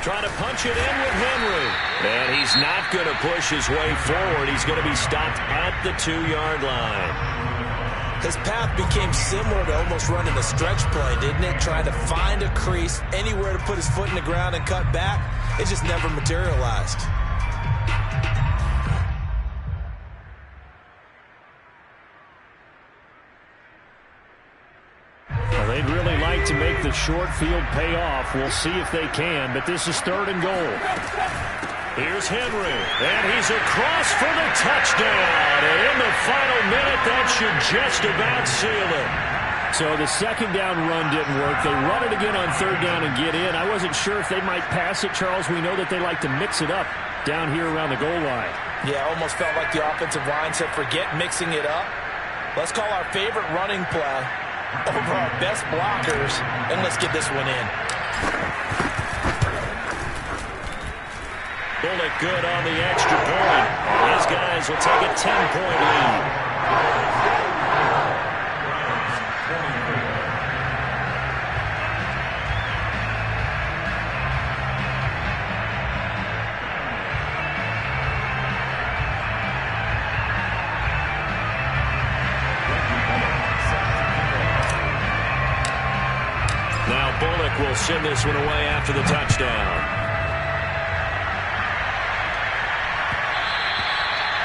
Trying to punch it in with Henry. And he's not going to push his way forward. He's going to be stopped at the 2-yard line. His path became similar to almost running a stretch play, didn't it? Trying to find a crease, anywhere to put his foot in the ground and cut back. It just never materialized. They'd really like to make the short field pay off. We'll see if they can, but this is 3rd and goal. Here's Henry, and he's across for the touchdown. And in the final minute, that should just about seal it. So the 2nd down run didn't work. They run it again on 3rd down and get in. I wasn't sure if they might pass it, Charles. We know that they like to mix it up down here around the goal line. Yeah, almost felt like the offensive line said, forget mixing it up. Let's call our favorite running play over our best blockers, and let's get this one in. Bullock good on the extra point. His guys will take a 10-point lead. Now Bullock will send this one away after the touchdown.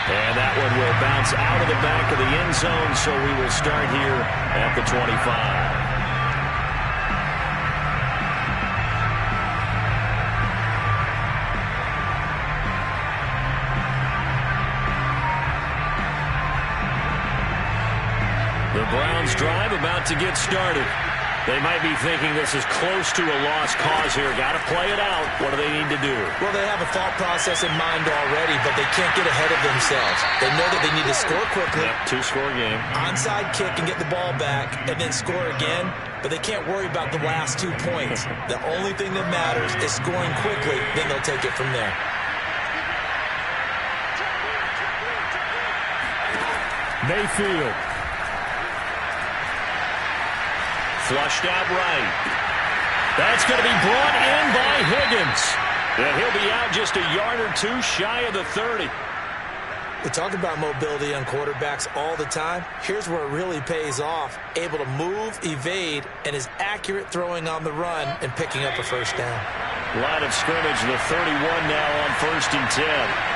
And that one will bounce out of the back of the end zone, so we will start here at the 25. The Browns drive about to get started. They might be thinking this is close to a lost cause here. Got to play it out. What do they need to do? Well, they have a thought process in mind already, but they can't get ahead of themselves. They know that they need to score quickly. Yep, 2-score game. Onside kick and get the ball back and then score again, but they can't worry about the last 2 points. The only thing that matters is scoring quickly, then they'll take it from there. Mayfield. Flushed out right. That's going to be brought in by Higgins. And he'll be out just a yard or two shy of the 30. We talk about mobility on quarterbacks all the time. Here's where it really pays off. Able to move, evade, and is accurate throwing on the run and picking up a first down. Line of scrimmage, the 31 now on 1st and 10.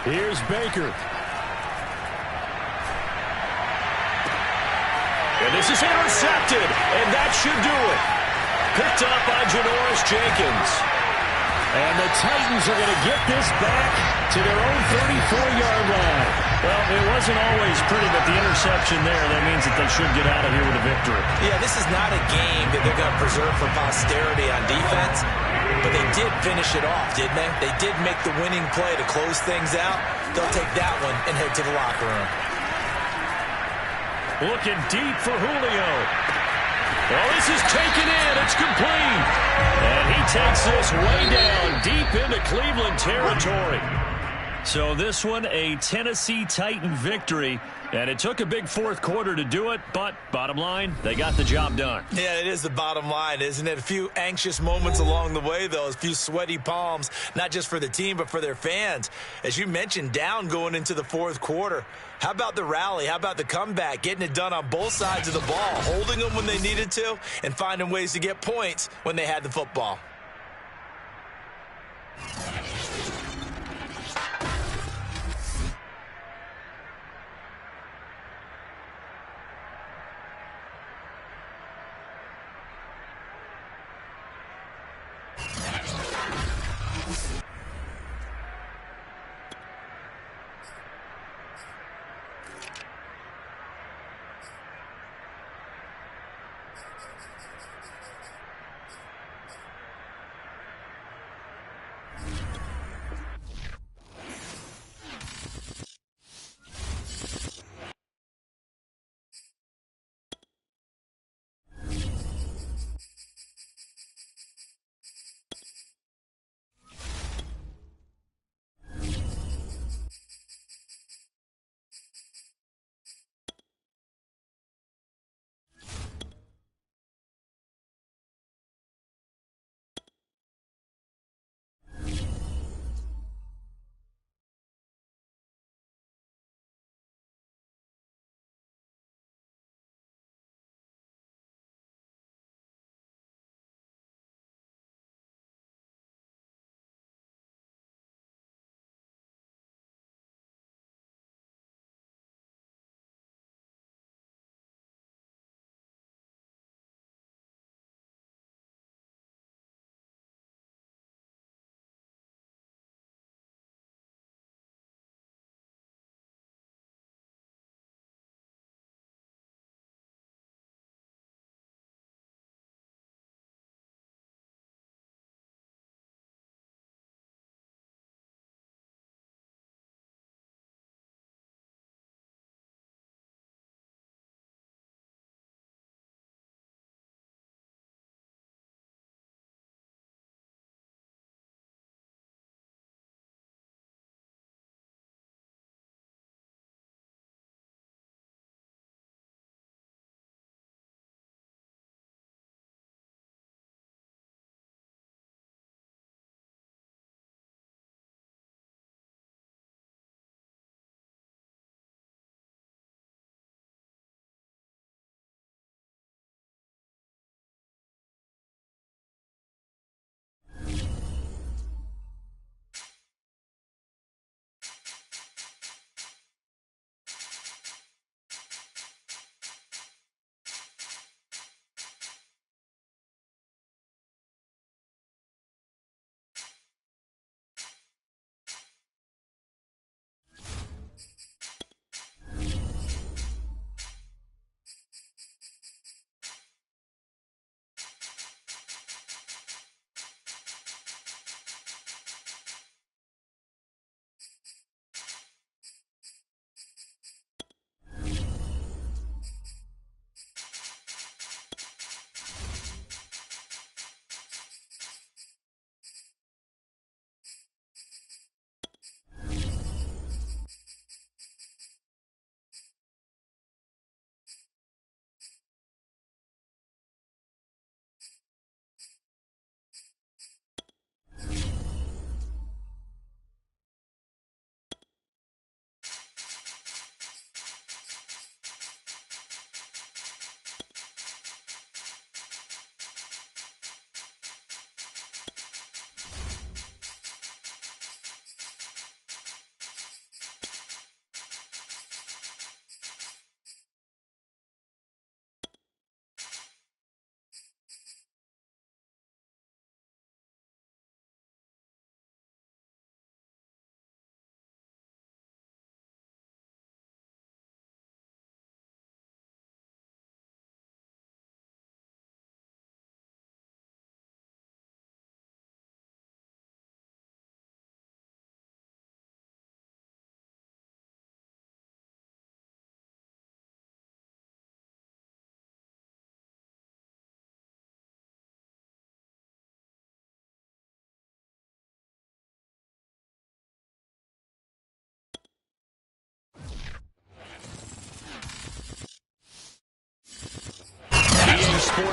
Here's Baker. And this is intercepted, and that should do it. Picked up by Janoris Jenkins. And the Titans are going to get this back to their own 34-yard line. Well, it wasn't always pretty, but the interception there, that means that they should get out of here with a victory. Yeah, this is not a game that they're going to preserve for posterity on defense. But they did finish it off, didn't they? They did make the winning play to close things out. They'll take that one and head to the locker room. Looking deep for Julio. Well, this is taken in. It's complete. And he takes this way down deep into Cleveland territory. So this one, a Tennessee Titan victory. And it took a big fourth quarter to do it, but bottom line, they got the job done. Yeah, it is the bottom line, isn't it? A few anxious moments along the way, though. A few sweaty palms, not just for the team, but for their fans. As you mentioned, down going into the fourth quarter. How about the rally? How about the comeback? Getting it done on both sides of the ball, holding them when they needed to, and finding ways to get points when they had the football.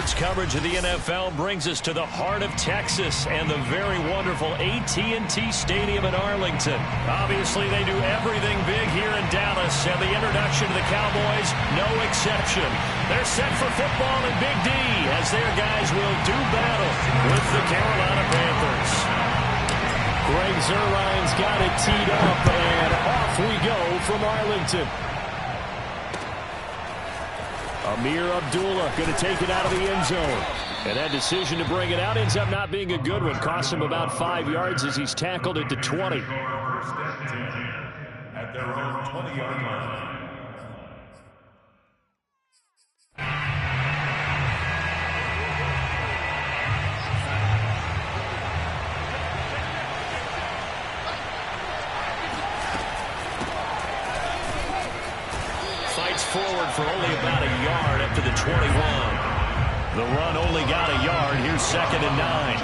Sports coverage of the NFL brings us to the heart of Texas and the very wonderful AT&T Stadium in Arlington. Obviously, they do everything big here in Dallas, and the introduction to the Cowboys, no exception. They're set for football in Big D as their guys will do battle with the Carolina Panthers. Greg Zuerlein's got it teed up, and off we go from Arlington. Amir Abdullah going to take it out of the end zone. And that decision to bring it out ends up not being a good one. Costs him about 5 yards as he's tackled at the 20. First and 10 at their own 20-yard line. Forward for only about a yard up to the 21. The run only got a yard. Here's 2nd and 9.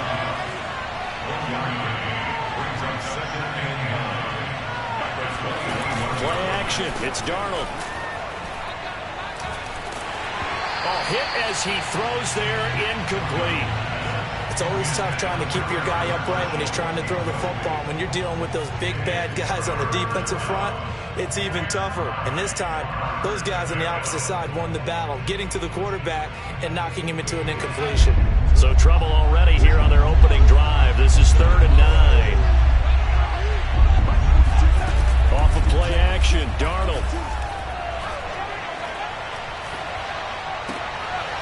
Play action. It's Darnold. Oh, hit as he throws there, incomplete. It's always tough trying to keep your guy upright when he's trying to throw the football. When you're dealing with those big, bad guys on the defensive front, it's even tougher. And this time, those guys on the opposite side won the battle, getting to the quarterback and knocking him into an incompletion. So trouble already here on their opening drive. This is 3rd and 9. Off of play action, Darnold.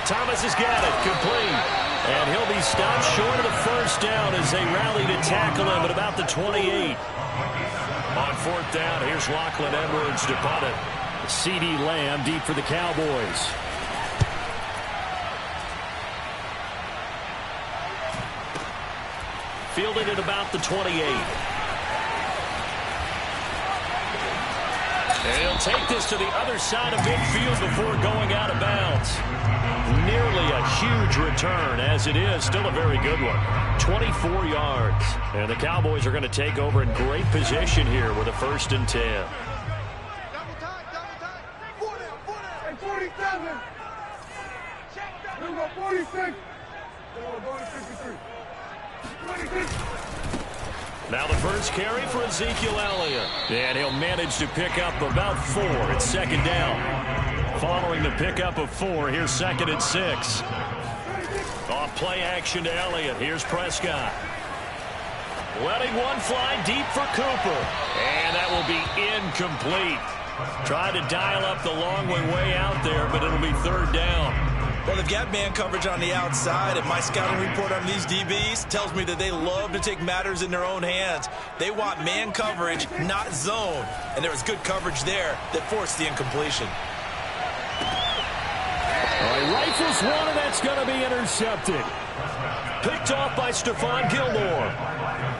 Thomas has got it, complete. And he'll be stopped short of the first down as they rally to tackle him at about the 28. On 4th down, here's Lachlan Edwards to punt it. CeeDee Lamb deep for the Cowboys. Fielded at about the 28. And he'll take this to the other side of midfield before going out of bounds. Nearly a huge return, as it is. Still a very good one. 24 yards. And the Cowboys are going to take over in great position here with a 1st and 10. Double time. 47. Here we go, 46. Going to 53. 26. Now the first carry for Ezekiel Elliott. And he'll manage to pick up about 4. It's 2nd down. Following the pickup of 4, here's 2nd and 6. Off play action to Elliott. Here's Prescott. Letting one fly deep for Cooper. And that will be incomplete. Tried to dial up the long way out there, but it'll be 3rd down. Well, they've got man coverage on the outside, and my scouting report on these DBs tells me that they love to take matters in their own hands. They want man coverage, not zone. And there was good coverage there that forced the incompletion. All right, rifles one, and that's going to be intercepted. Picked off by Stephon Gilmore.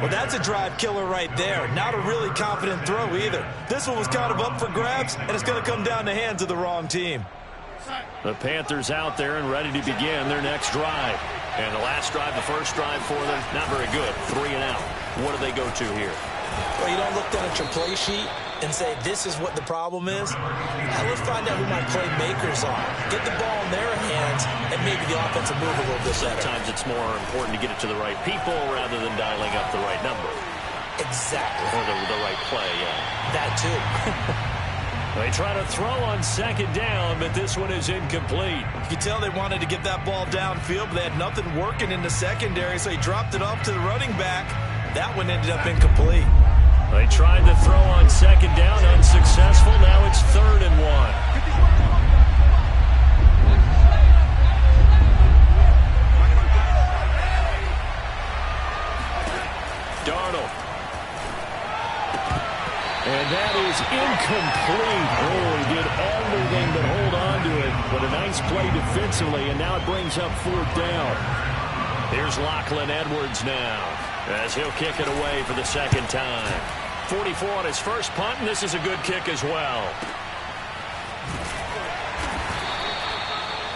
Well, that's a drive killer right there. Not a really confident throw either. This one was kind of up for grabs, and it's going to come down the hands of the wrong team. The Panthers out there and ready to begin their next drive. And the last drive, the first drive for them, not very good. 3 and out. What do they go to here? Well, you don't look down at your play sheet and say, this is what the problem is. Now let's find out who my playmakers are. Get the ball in their hands, and maybe the offense will move a little bit better. Sometimes it's more important to get it to the right people rather than dialing up the right number. Exactly. Or the right play, yeah. That too. They try to throw on 2nd down, but this one is incomplete. You can tell they wanted to get that ball downfield, but they had nothing working in the secondary, so he dropped it off to the running back. That one ended up incomplete. They tried to throw on 2nd down, unsuccessful. Now it's 3rd and 1. Darnold. And that is incomplete. Oh, he did everything but hold on to it. But a nice play defensively, and now it brings up 4th down. Here's Lachlan Edwards now, as he'll kick it away for the 2nd time. 44 on his first punt, and this is a good kick as well.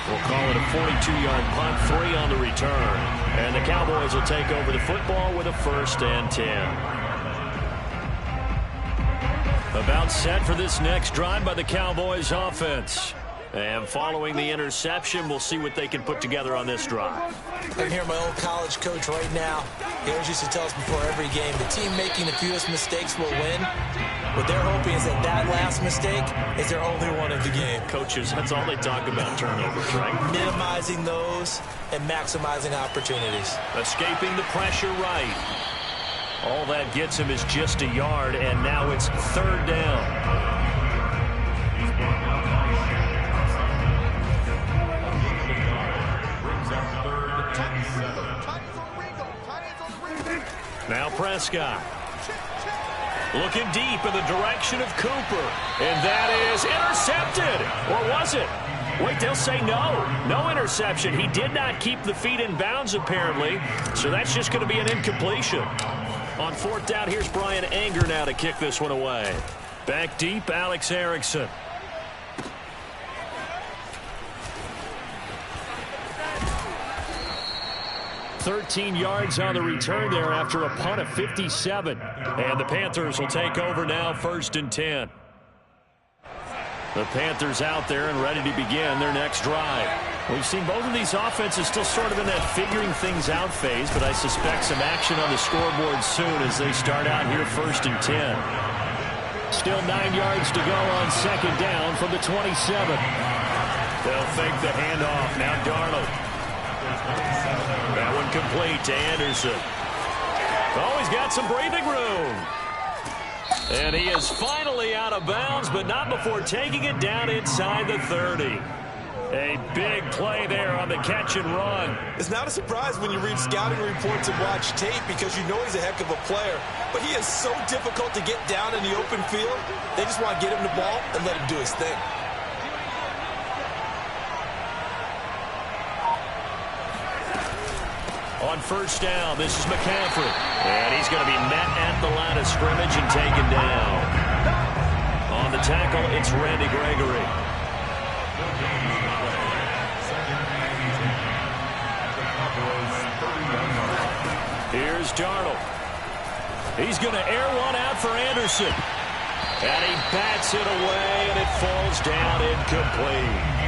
We'll call it a 42-yard punt, 3 on the return. And the Cowboys will take over the football with a 1st and 10. About set for this next drive by the Cowboys offense. And following the interception, we'll see what they can put together on this drive. I can hear my old college coach right now. He always used to tell us before every game, the team making the fewest mistakes will win. What they're hoping is that last mistake is their only one of the game. Coaches, that's all they talk about, turnovers, right? Minimizing those and maximizing opportunities. Escaping the pressure right. All that gets him is just a yard, and now it's third down. Now Prescott. Looking deep in the direction of Cooper. And that is intercepted. Or was it? Wait, they'll say no. No interception. He did not keep the feet in bounds, apparently. So that's just going to be an incompletion. On fourth down, here's Brian Anger now to kick this one away. Back deep, Alex Erickson. $13 yards on the return there after a punt of 57. And the Panthers will take over now, 1st and 10. The Panthers out there and ready to begin their next drive. We've seen both of these offenses still sort of in that figuring things out phase, but I suspect some action on the scoreboard soon as they start out here 1st and 10. Still 9 yards to go on 2nd down from the 27. They'll fake the handoff. Now Darnold. That one complete to Anderson. Oh, he's got some breathing room. And he is finally out of bounds, but not before taking it down inside the 30. A big play there on the catch and run. It's not a surprise when you read scouting reports and watch tape because you know he's a heck of a player. But he is so difficult to get down in the open field. They just want to get him the ball and let him do his thing. On 1st down, this is McCaffrey. And he's going to be met at the line of scrimmage and taken down. On the tackle, it's Randy Gregory. Here's Darnold. He's going to air one out for Anderson. And he bats it away, and it falls down incomplete.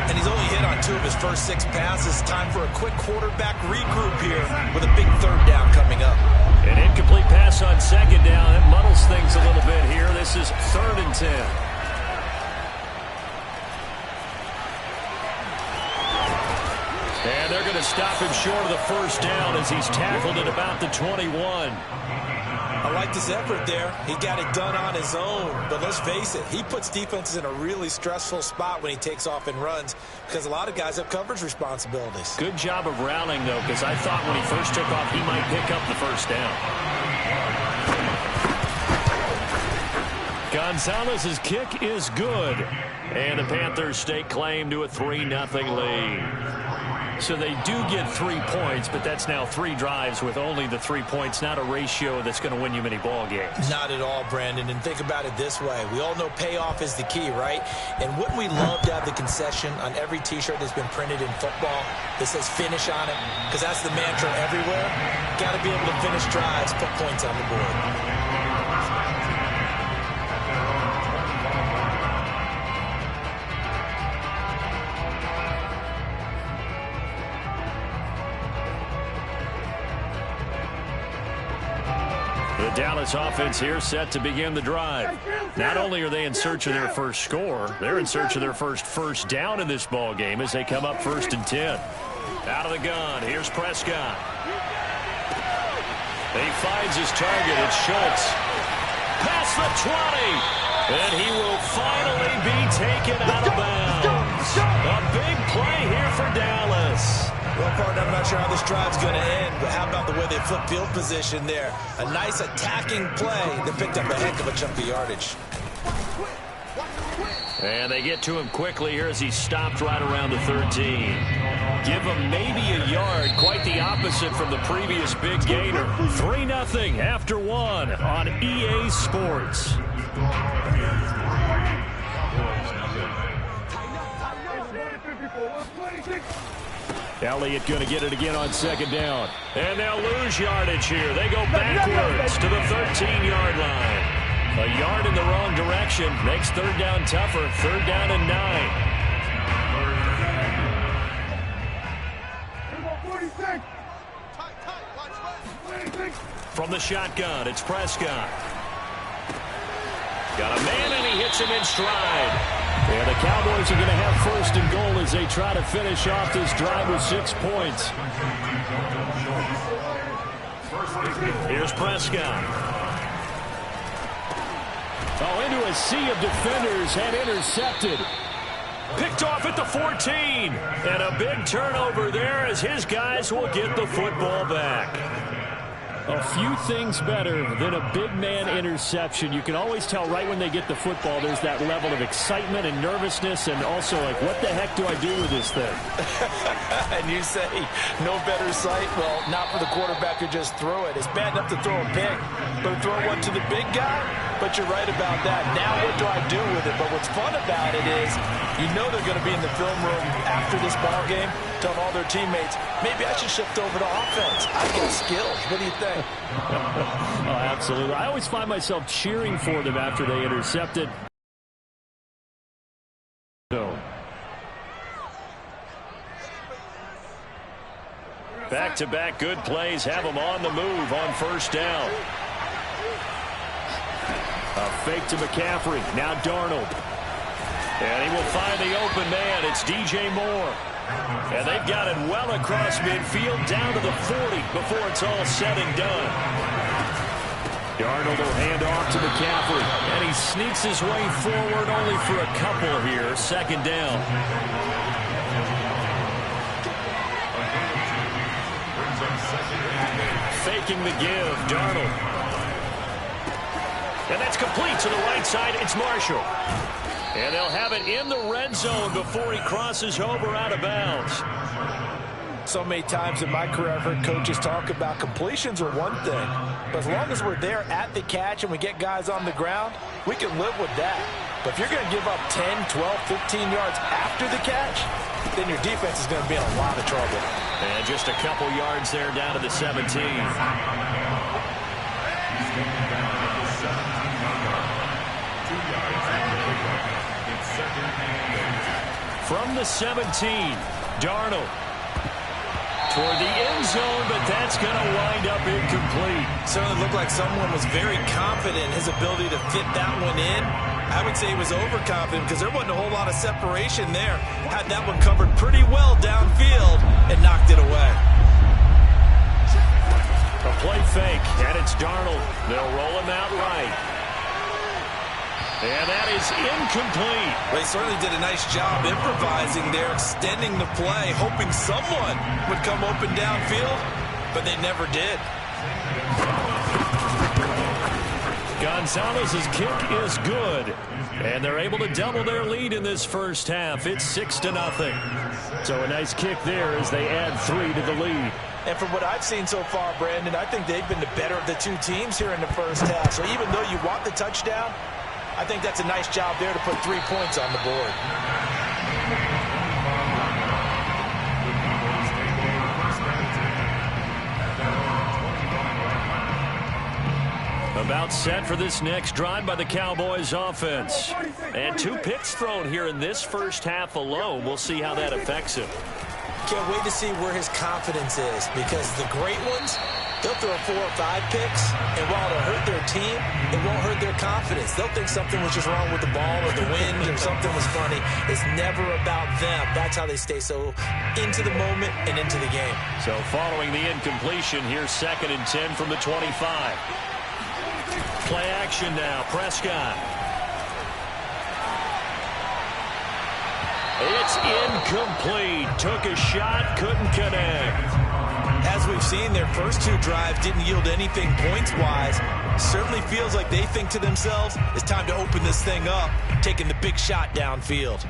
And he's only hit on 2 of his first 6 passes. Time for a quick quarterback regroup here with a big 3rd down coming up. An incomplete pass on 2nd down. It muddles things a little bit here. This is 3rd and 10. And they're going to stop him short of the 1st down as he's tackled at about the 21. I like his effort there. He got it done on his own. But let's face it, he puts defenses in a really stressful spot when he takes off and runs because a lot of guys have coverage responsibilities. Good job of rallying, though, because I thought when he first took off, he might pick up the 1st down. Gonzalez's kick is good. And the Panthers stake claim to a 3-0 lead. So they do get 3 points, but that's now 3 drives with only the 3 points, not a ratio that's going to win you many ball games. Not at all, Brandon. And think about it this way. We all know payoff is the key, right? And wouldn't we love to have the concession on every T-shirt that's been printed in football that says finish on it? Because that's the mantra everywhere. Got to be able to finish drives, put points on the board. The Dallas offense here set to begin the drive. Not only are they in search of their first score, they're in search of their first down in this ball game as they come up 1st and 10. Out of the gun, here's Prescott. He finds his target, it's Schultz. Past the 20, and he will finally be taken out of bounds. A big play here for Dallas. Well, partner, I'm not sure how this drive's going to end, but how about the way they flip field position there? A nice attacking play that picked up a heck of a chunk of yardage. And they get to him quickly here as he stopped right around the 13. Give him maybe a yard, quite the opposite from the previous big gainer. 3-0 after 1 on EA Sports. Elliott going to get it again on 2nd down. And they'll lose yardage here. They go backwards to the 13-yard line. A yard in the wrong direction makes 3rd down tougher. 3rd down and 9. the shotgun. It's Prescott. Got a man, and he hits him in stride. And the Cowboys are going to have first and goal as they try to finish off this drive with 6 points. Here's Prescott. Oh, into a sea of defenders and intercepted. Picked off at the 14. And a big turnover there as his guys will get the football back. A few things better than a big man interception. You can always tell right when they get the football, there's that level of excitement and nervousness, and also like, what the heck do I do with this thing? And you say, no better sight? Well, not for the quarterback who just threw it. It's bad enough to throw a pick, but throw one to the big guy? But you're right about that. Now what do I do with it? But what's fun about it is, you know they're going to be in the film room after this ball game, telling all their teammates, maybe I should shift over to offense. I've got skills. What do you think? Oh, absolutely. I always find myself cheering for them after they intercepted. Back-to-back good plays have them on the move on first down. A fake to McCaffrey. Now Darnold. And he will find the open man. It's DJ Moore. And they've got it well across midfield down to the 40 before it's all said and done. Darnold will hand off to McCaffrey. And he sneaks his way forward only for a couple here. Second down. Faking the give. Darnold. And that's complete to the right side. It's Marshall. And they'll have it in the red zone before he crosses over out of bounds. So many times in my career I've heard coaches talk about completions are one thing. But as long as we're there at the catch and we get guys on the ground, we can live with that. But if you're going to give up 10, 12, 15 yards after the catch, then your defense is going to be in a lot of trouble. And just a couple yards there down to the 17. From the 17, Darnold toward the end zone, but that's going to wind up incomplete. Certainly looked like someone was very confident in his ability to fit that one in. I would say he was overconfident because there wasn't a whole lot of separation there. Had that one covered pretty well downfield and knocked it away. A play fake, and it's Darnold. They'll roll him out right. And that is incomplete. They certainly did a nice job improvising there, extending the play, hoping someone would come open downfield, but they never did. Gonzalez's kick is good, and they're able to double their lead in this first half. It's 6-0. So a nice kick there as they add 3 to the lead. And from what I've seen so far, Brandon, I think they've been the better of the two teams here in the first half. So even though you want the touchdown, I think that's a nice job there to put 3 points on the board. About set for this next drive by the Cowboys offense. And 2 picks thrown here in this first half alone. We'll see how that affects him. Can't wait to see where his confidence is, because the great ones, they'll throw 4 or 5 picks, and while it'll hurt their team, it won't hurt their confidence. They'll think something was just wrong with the ball or the wind or something was funny. It's never about them. That's how they stay so into the moment and into the game. So following the incompletion, here's 2nd and 10 from the 25. Play action now, Prescott. It's incomplete. Took a shot, couldn't connect. As we've seen, their first 2 drives didn't yield anything points-wise. Certainly feels like they think to themselves, it's time to open this thing up, taking the big shot downfield.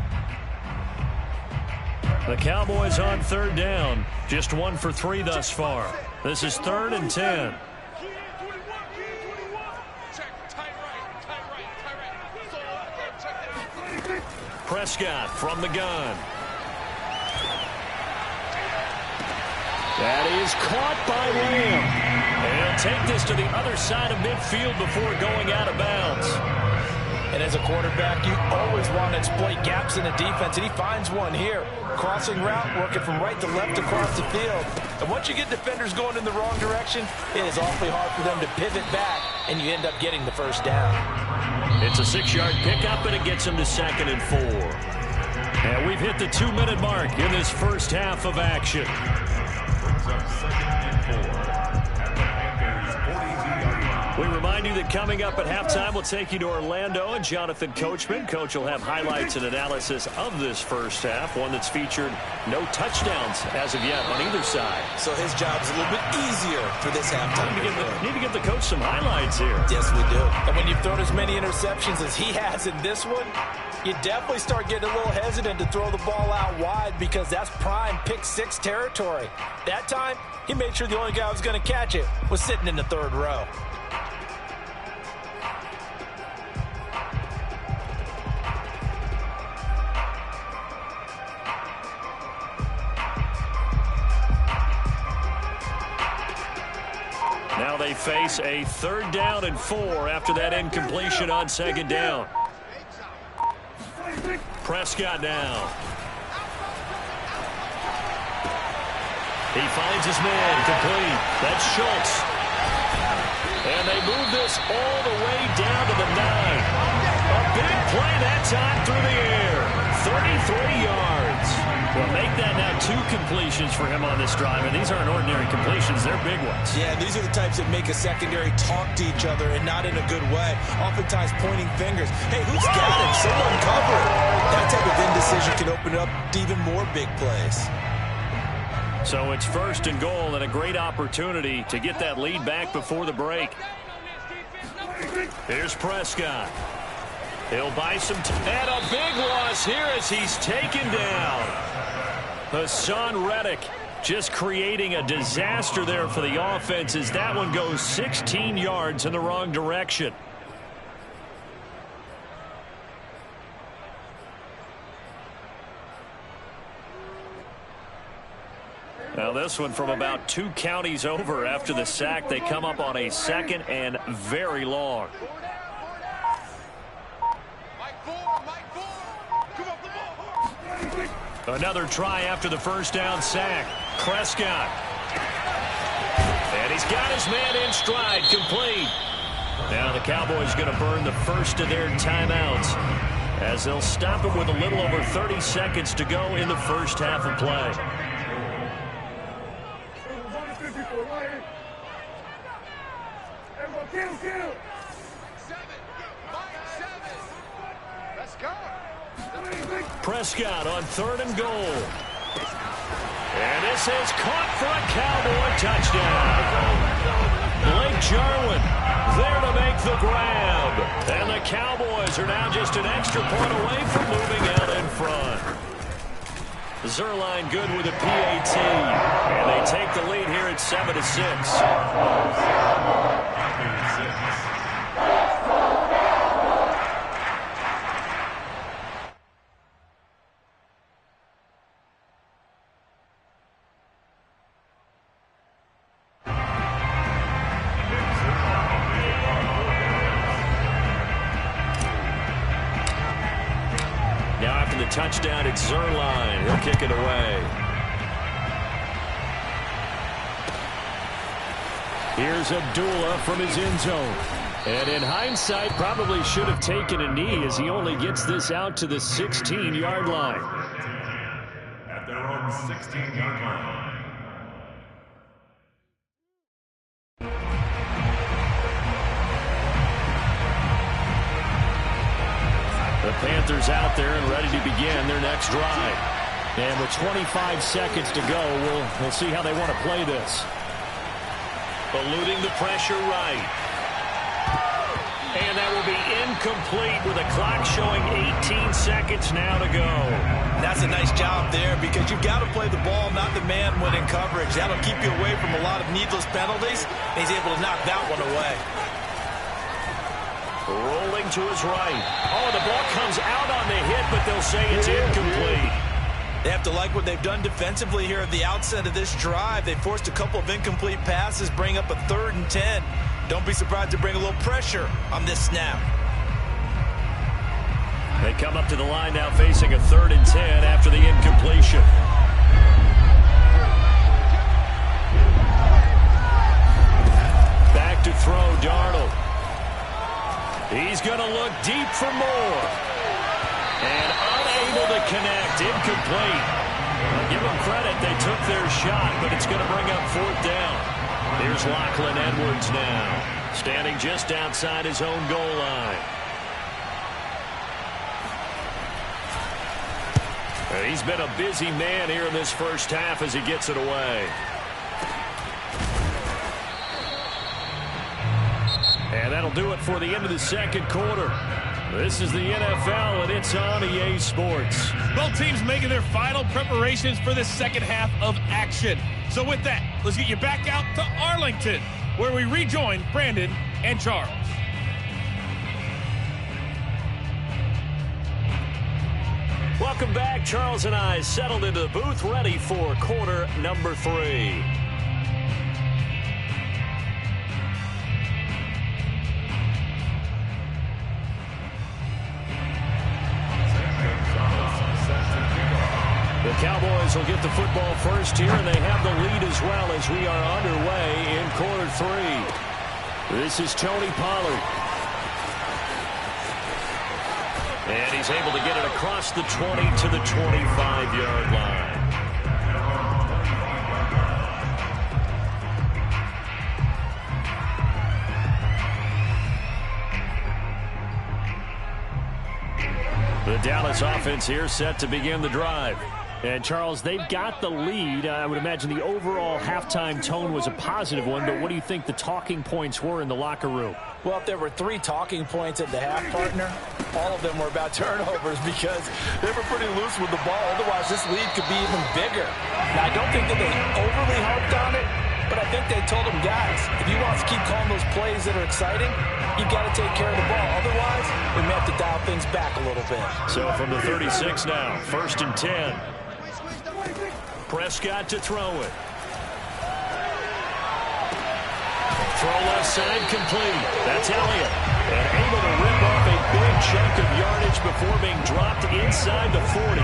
The Cowboys on 3rd down. Just 1 for 3 thus far. This is 3rd and 10. Prescott from the gun. That is caught by Lamb. And he'll take this to the other side of midfield before going out of bounds. And as a quarterback, you always want to exploit gaps in the defense, and he finds one here. Crossing route, working from right to left across the field. And once you get defenders going in the wrong direction, it is awfully hard for them to pivot back, and you end up getting the first down. It's a 6-yard pickup, and it gets them to 2nd and 4. And we've hit the 2-minute mark in this first half of action. Brings up 2nd and 4 at the Panthers' 42-yard line. We remind you that coming up at halftime, we'll take you to Orlando and Jonathan Coachman. Coach will have highlights and analysis of this first half, one that's featured no touchdowns as of yet on either side. So his job's a little bit easier for this halftime. Need to give the coach some highlights here. Yes, we do. And when you've thrown as many interceptions as he has in this one, you definitely start getting a little hesitant to throw the ball out wide because that's prime pick 6 territory. That time, he made sure the only guy who was going to catch it was sitting in the 3rd row. Now they face a 3rd down and 4 after that incompletion on 2nd down. Prescott now. He finds his man, complete. That's Schultz. And they move this all the way down to the 9. A big play that time through the air. 33 yards. Well, make that now 2 completions for him on this drive, and these aren't ordinary completions. They're big ones. Yeah, these are the types that make a secondary talk to each other and not in a good way. Oftentimes pointing fingers. Hey, who's got him? Someone cover it. That type of indecision can open up to even more big plays. So it's 1st and goal and a great opportunity to get that lead back before the break. Here's Prescott. He'll buy some and a big loss here as he's taken down. Hassan Reddick just creating a disaster there for the offense as that one goes 16 yards in the wrong direction. Now this one from about 2 counties over after the sack. They come up on a 2nd and very long. Another try after the 1st down sack. Prescott. And he's got his man in stride, complete. Now the Cowboys going to burn the first of their timeouts as they'll stop it with a little over 30 seconds to go in the first half of play. Prescott on 3rd and goal. And this is caught for a Cowboy touchdown. Blake Jarwin there to make the grab. And the Cowboys are now just an extra point away from moving out in front. Zerline good with a PAT. And they take the lead here at 7-6. Touchdown at Zerline. He'll kick it away. Here's Abdullah from his end zone. And in hindsight, probably should have taken a knee as he only gets this out to the 16-yard line. At their own 16-yard line. The Panthers out there and ready to begin their next drive. And with 25 seconds to go, we'll see how they want to play this. Eluding the pressure right. And that will be incomplete with a clock showing 18 seconds now to go. That's a nice job there because you've got to play the ball, not the man when in coverage. That'll keep you away from a lot of needless penalties. He's able to knock that one away. Rolling to his right. Oh, the ball comes out on the hit, but they'll say it's incomplete. They have to like what they've done defensively here at the outset of this drive. They forced a couple of incomplete passes, bring up a 3rd and 10. Don't be surprised to bring a little pressure on this snap. They come up to the line now facing a 3rd and 10 after the incompletion. Back to throw, Darnold. He's going to look deep for more. And unable to connect, incomplete. I'll give them credit, they took their shot, but it's going to bring up 4th down. Here's Lachlan Edwards now, standing just outside his own goal line. And he's been a busy man here in this first half as he gets it away. And that'll do it for the end of the second quarter. This is the NFL, and it's on EA Sports. Both teams making their final preparations for the second half of action. So with that, let's get you back out to Arlington, where we rejoin Brandon and Charles. Welcome back. Charles and I settled into the booth, ready for quarter number 3. The Cowboys will get the football first here, and they have the lead as well as we are underway in quarter 3. This is Tony Pollard. And he's able to get it across the 20 to the 25-yard line. The Dallas offense here set to begin the drive. And, Charles, they've got the lead. I would imagine the overall halftime tone was a positive one, but what do you think the talking points were in the locker room? Well, if there were 3 talking points at the half, partner, all of them were about turnovers because they were pretty loose with the ball. Otherwise, this lead could be even bigger. Now, I don't think that they overly harped on it, but I think they told them, guys, if you want to keep calling those plays that are exciting, you've got to take care of the ball. Otherwise, we may have to dial things back a little bit. So from the 36 now, 1st and 10. Prescott to throw it. Throw left side complete. That's Elliott. And able to rip off a big chunk of yardage before being dropped inside the 40.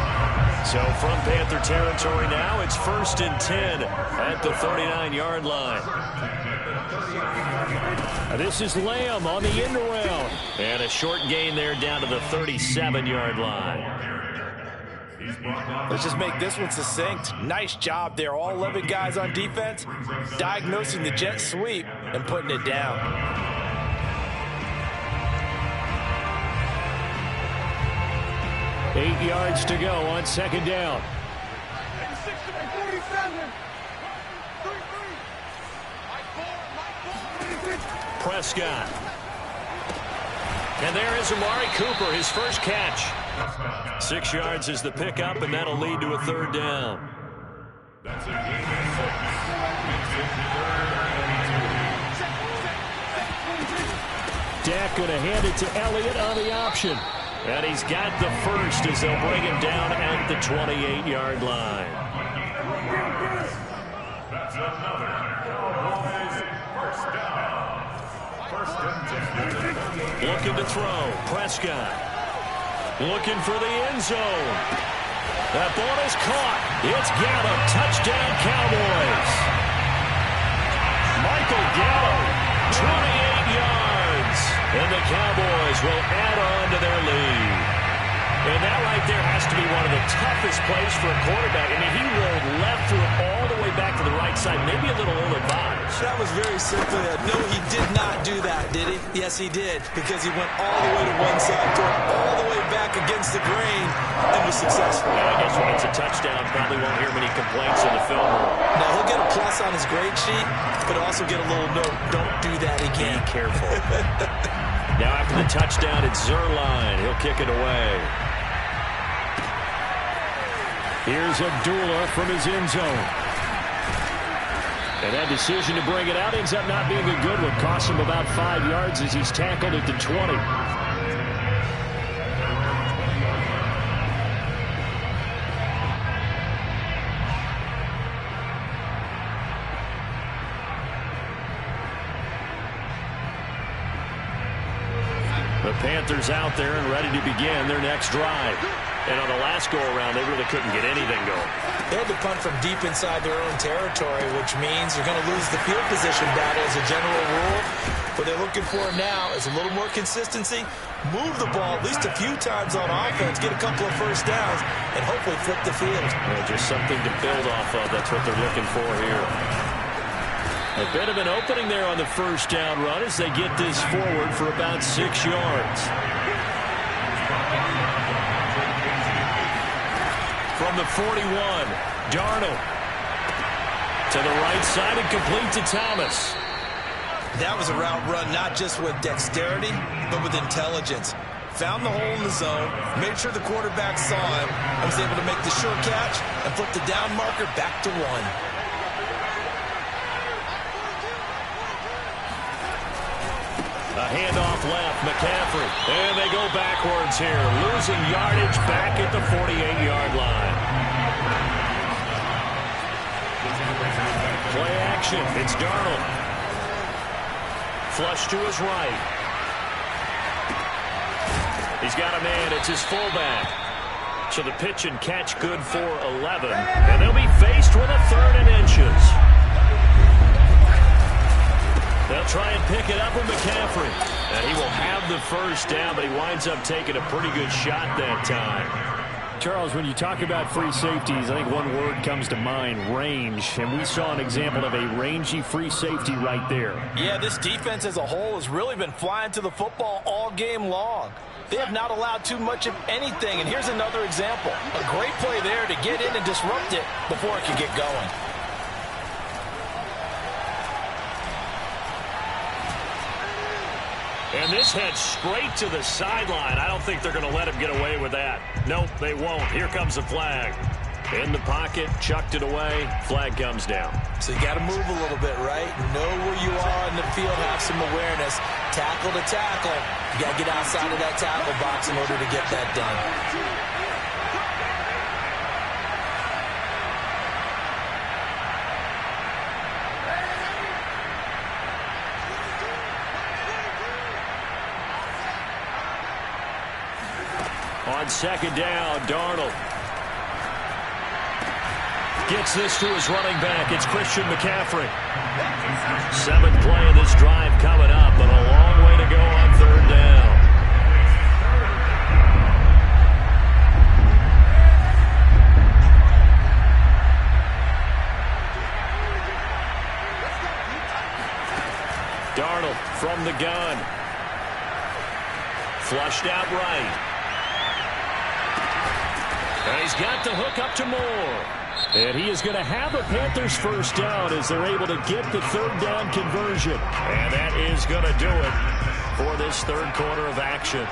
So from Panther territory now, it's 1st and 10 at the 39-yard line. This is Lamb on the end around. And a short gain there down to the 37-yard line. Let's just make this one succinct. Nice job there. All 11 guys on defense diagnosing the jet sweep and putting it down. Eight yards to go on 2nd down. Prescott. And there is Amari Cooper, his first catch. 6 yards is the pickup, and that'll lead to a 3rd down. That's a game of 6. Dak going to hand it to Elliott on the option. And he's got the first as they'll bring him down at the 28-yard line. That's another Cowboys first down. 1st and 10. Looking to throw. Prescott. Looking for the end zone. That ball is caught. It's Gallup. Touchdown, Cowboys. Michael Gallup, 28 yards. And the Cowboys will add on to their lead. And that right there has to be one of the toughest plays for a quarterback. I mean, he rolled left, threw it all the way back to the right side, maybe a little ill-advised. That was very simple. No, he did not do that, did he? Yes, he did, because he went all the way to one side, threw it all the way back against the grain, and was successful. And I guess when it's a touchdown, probably won't hear many complaints in the film room. Now, he'll get a plus on his grade sheet, but also get a little note, don't do that again. Be careful. Now after the touchdown, it's Zerline. He'll kick it away. Here's Abdullah from his end zone. And that decision to bring it out ends up not being a good one. Costs him about 5 yards as he's tackled at the 20. Panthers out there and ready to begin their next drive. And on the last go-around, they really couldn't get anything going. They had to punt from deep inside their own territory, which means you're going to lose the field position battle as a general rule. What they're looking for now is a little more consistency, move the ball at least a few times on offense, get a couple of first downs, and hopefully flip the field. Well, just something to build off of. That's what they're looking for here. A bit of an opening there on the first down run as they get this forward for about 6 yards. From the 41, Darnold to the right side and complete to Thomas. That was a route run not just with dexterity, but with intelligence. Found the hole in the zone, made sure the quarterback saw him, and was able to make the sure catch and flip the down marker back to 1. A handoff left, McCaffrey. And they go backwards here, losing yardage back at the 48-yard line. Play action, it's Darnold. Flush to his right. He's got a man, it's his fullback. So the pitch and catch good for 11. And they'll be faced with a 3rd and inches. They'll try and pick it up with McCaffrey. And he will have the first down, but he winds up taking a pretty good shot that time. Charles, when you talk about free safeties, I think one word comes to mind, range. And we saw an example of a rangy free safety right there. Yeah, this defense as a whole has really been flying to the football all game long. They have not allowed too much of anything. And here's another example. A great play there to get in and disrupt it before it could get going. And this heads straight to the sideline. I don't think they're going to let him get away with that. Nope, they won't. Here comes the flag. In the pocket, chucked it away. Flag comes down. So you got to move a little bit, right? Know where you are in the field, have some awareness. Tackle to tackle. You got to get outside of that tackle box in order to get that done. On 2nd down, Darnold gets this to his running back. It's Christian McCaffrey. 7th play of this drive coming up, but a long way to go on 3rd down. Darnold from the gun. Flushed out right. And he's got the hook up to Moore. And he is going to have a Panthers first down as they're able to get the 3rd down conversion. And that is going to do it for this 3rd quarter of action.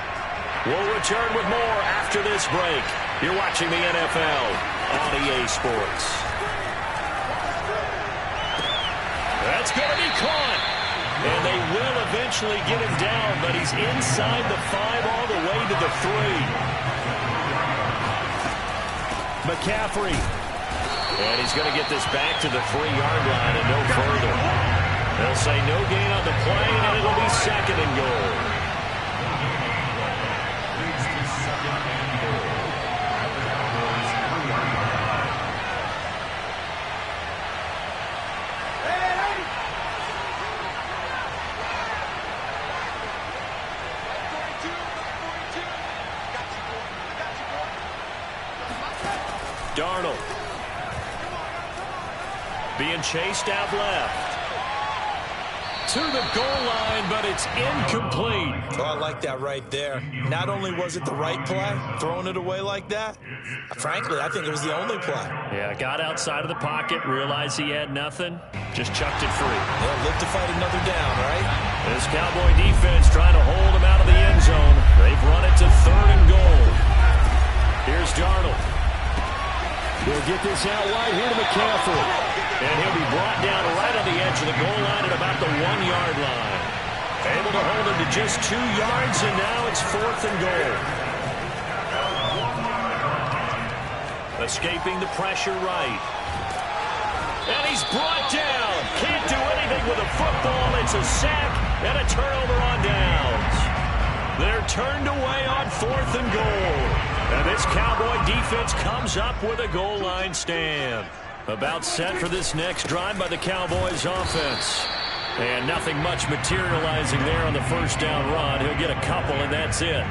We'll return with more after this break. You're watching the NFL on EA Sports. That's going to be caught. And they will eventually get him down, but he's inside the 5 all the way to the 3. McCaffrey. And he's going to get this back to the 3-yard line and no further. They'll say no gain on the play, and it'll be 2nd and goal. Darnold being chased out left to the goal line, but it's incomplete. Oh, I like that right there. Not only was it the right play, throwing it away like that, frankly, I think it was the only play. Yeah, got outside of the pocket, realized he had nothing, just chucked it free. Yeah, live to fight another down, right? This Cowboy defense trying to hold him out of the end zone. They've run it to 3rd and goal. Here's Darnold. We'll get this out wide here to McCaffrey. And he'll be brought down right on the edge of the goal line at about the 1-yard line. Able to hold him to just 2 yards, and now it's 4th and goal. Escaping the pressure right. And he's brought down. Can't do anything with a football. It's a sack and a turnover on downs. They're turned away on 4th and goal. And this Cowboy defense comes up with a goal line stand. About set for this next drive by the Cowboys offense. And nothing much materializing there on the first down run. He'll get a couple, and that's it.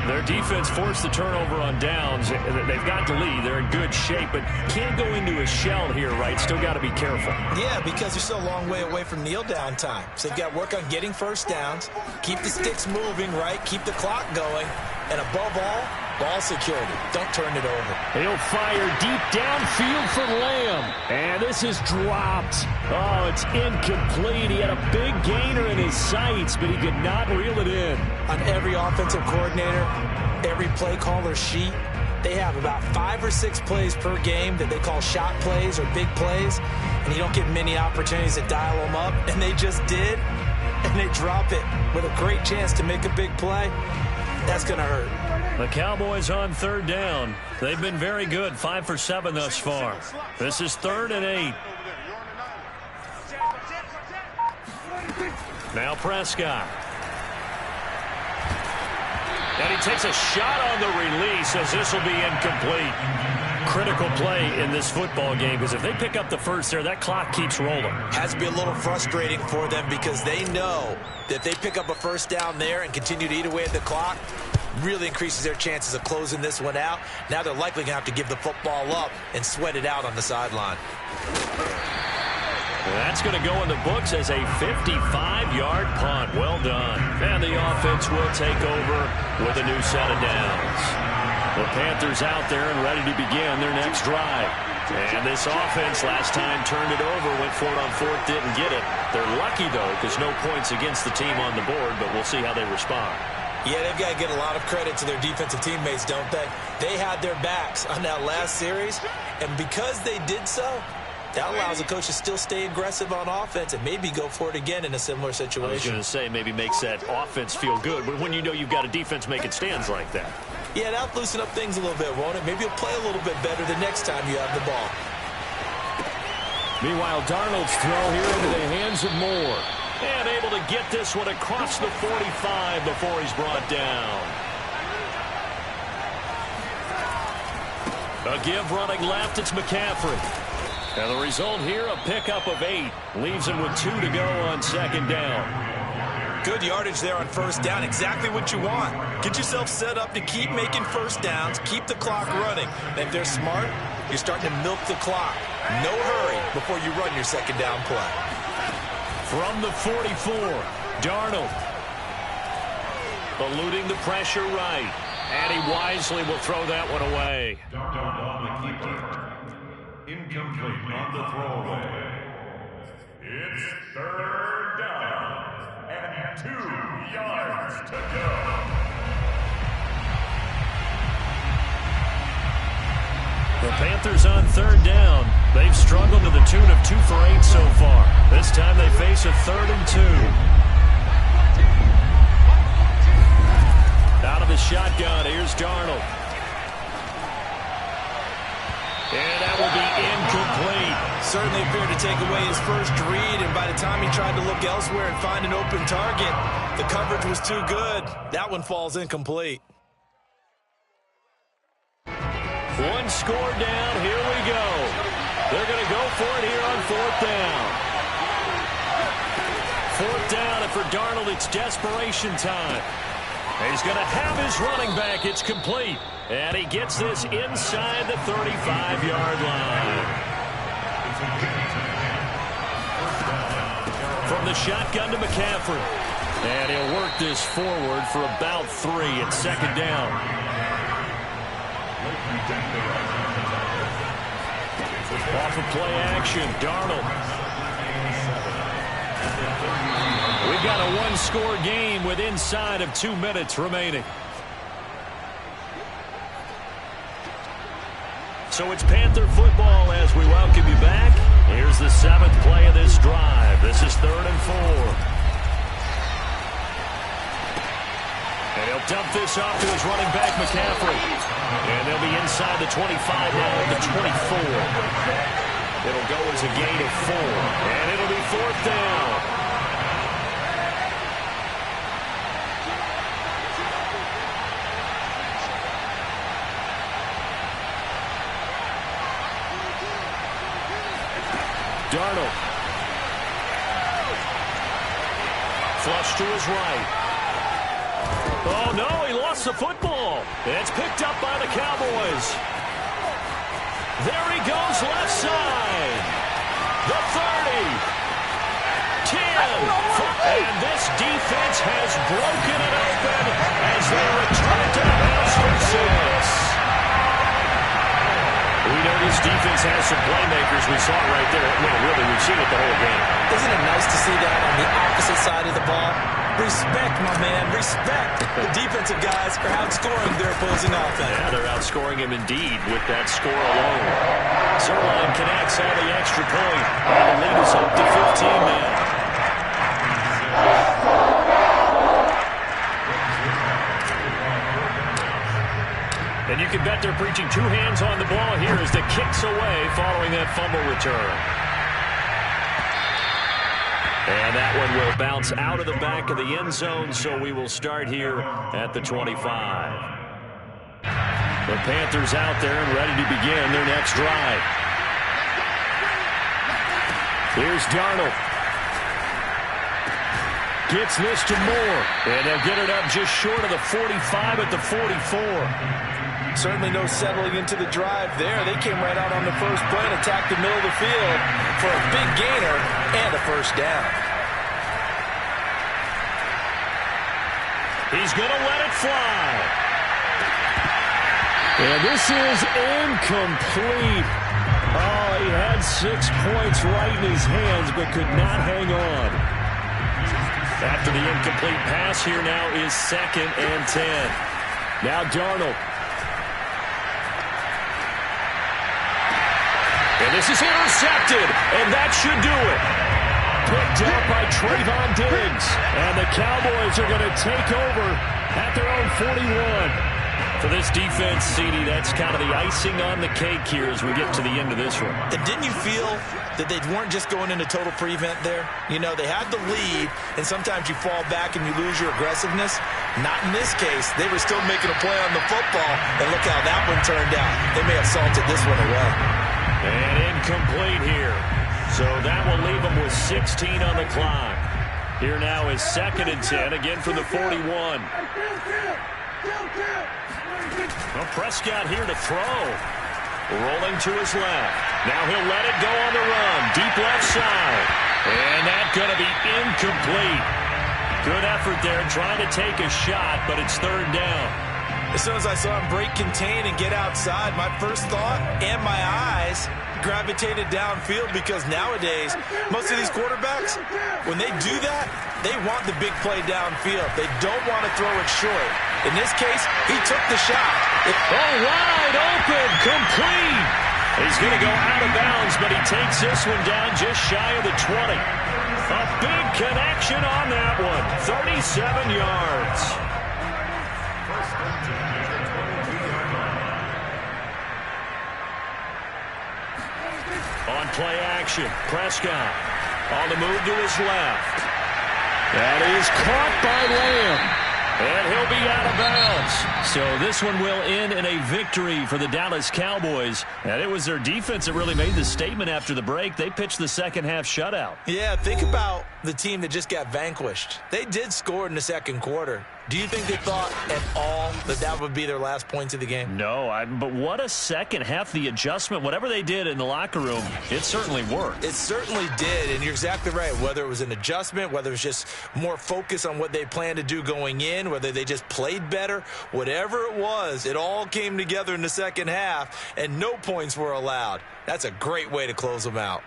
Their defense forced the turnover on downs. They've got the lead. They're in good shape, but can't go into a shell here, right? Still got to be careful. Yeah, because they're still a long way away from kneel down time. So they've got to work on getting first downs, keep the sticks moving, right? Keep the clock going. And above all, ball security. Don't turn it over. He'll fire deep downfield for Lamb. And this is dropped. Oh, it's incomplete. He had a big gainer in his sights, but he could not reel it in. On every offensive coordinator, every play caller sheet, they have about 5 or 6 plays per game that they call shot plays or big plays. And you don't get many opportunities to dial them up. And they just did. And they drop it with a great chance to make a big play. That's going to hurt. The Cowboys on 3rd down. They've been very good, 5 for 7 thus far. This is 3rd and 8. Now Prescott. And he takes a shot on the release as this will be incomplete. Critical play in this football game because if they pick up the first there, that clock keeps rolling. Has to be a little frustrating for them because they know that if they pick up a first down there and continue to eat away at the clock, really increases their chances of closing this one out. Now they're likely going to have to give the football up and sweat it out on the sideline. That's going to go in the books as a 55-yard punt. Well done. And the offense will take over with a new set of downs. The Panthers out there and ready to begin their next drive. And this offense last time turned it over, went for it on 4th, didn't get it. They're lucky, though, because no points against the team on the board, but we'll see how they respond. Yeah, they've got to get a lot of credit to their defensive teammates, don't they? They had their backs on that last series, and because they did so, that allows the coach to still stay aggressive on offense and maybe go for it again in a similar situation. I was going to say maybe makes that offense feel good, but when you know you've got a defense making stands like that. Yeah, that'll loosen up things a little bit, won't it? Maybe you'll play a little bit better the next time you have the ball. Meanwhile, Darnold's throw here into the hands of Moore. And able to get this one across the 45 before he's brought down. A give running left, it's McCaffrey. And the result here, a pickup of 8. Leaves him with 2 to go on 2nd down. Good yardage there on first down. Exactly what you want. Get yourself set up to keep making first downs, keep the clock running. And if they're smart, you're starting to milk the clock. No hurry before you run your 2nd down play. From the 44, Darnold. Eluding the pressure right. And he wisely will throw that one away. Darnold on the keeper. Incomplete on the throwaway. It's 3rd down and 2 yards to go. The Panthers on 3rd down. They've struggled to the tune of 2 for 8 so far. This time they face a 3rd and 2. Out of the shotgun, here's Darnold. And that will be incomplete. Certainly appeared to take away his first read, and by the time he tried to look elsewhere and find an open target, the coverage was too good. That one falls incomplete. One score down, here we go. They're going to go for it here on 4th down. 4th down, and for Darnold, it's desperation time. He's going to have his running back. It's complete. And he gets this inside the 35-yard line. From the shotgun to McCaffrey. And he'll work this forward for about 3 at 2nd down. Off of play action, Darnold. We've got a one-score game with inside of 2 minutes remaining. So it's Panther football as we welcome you back. Here's the 7th play of this drive. This is 3rd and 4. And he'll dump this off to his running back, McCaffrey. And they'll be inside the 25 now at the 24. It'll go as a gain of 4. And it'll be 4th down. Darnold. Flush to his right. Oh, no, he lost the football. It's picked up by the Cowboys. There he goes, left side. The 30. 10. And this defense has broken it open as they return it to the house for 6. We know this defense has some playmakers. We saw it right there. Well, really, we've seen it the whole game. Isn't it nice to see that on the opposite side of the ball? Respect, my man, respect. The defensive guys are outscoring their opposing offense. Yeah, they're outscoring him indeed with that score alone. Zerline connects on the extra point. And the lead is up to 15 now. And you can bet they're preaching two hands on the ball here as the kick's away following that fumble return. And that one will bounce out of the back of the end zone, so we will start here at the 25. The Panthers out there and ready to begin their next drive. Here's Darnold. Gets this to Moore, and they'll get it up just short of the 45 at the 44. Certainly no settling into the drive there. They came right out on the first play and attacked the middle of the field for a big gainer and a first down. He's going to let it fly. And this is incomplete. Oh, he had 6 points right in his hands but could not hang on. After the incomplete pass, here now is 2nd and 10. Now Darnold. And this is intercepted, and that should do it. Picked up by Trayvon Diggs. And the Cowboys are going to take over at their own 41. For this defense, CD, that's kind of the icing on the cake here as we get to the end of this one. And didn't you feel that they weren't just going into total prevent there? You know, they had the lead, and sometimes you fall back and you lose your aggressiveness. Not in this case. They were still making a play on the football, and look how that one turned out. They may have salted this one away. And incomplete here. So that will leave them with 16 on the clock. Here now is 2nd and 10, again from the 41. Well, Prescott here to throw. Rolling to his left. Now he'll let it go on the run. Deep left side. And that's going to be incomplete. Good effort there trying to take a shot, but it's 3rd down. As soon as I saw him break contain and get outside, my first thought and my eyes gravitated downfield because nowadays, most of these quarterbacks, when they do that, they want the big play downfield. They don't want to throw it short. In this case, he took the shot. Wide open, complete. He's going to go out of bounds, but he takes this one down just shy of the 20. A big connection on that one. 37 yards. On play action, Prescott on the move to his left. That is caught by Lamb. And he'll be out of bounds. So this one will end in a victory for the Dallas Cowboys. And it was their defense that really made the statement after the break. They pitched the second half shutout. Yeah, think about the team that just got vanquished. They did score in the second quarter. Do you think they thought at all that that would be their last points of the game? No, but what a second half. The adjustment, whatever they did in the locker room, it certainly worked. It certainly did, and you're exactly right. Whether it was an adjustment, whether it was just more focus on what they planned to do going in, whether they just played better, whatever it was, it all came together in the second half, and no points were allowed. That's a great way to close them out.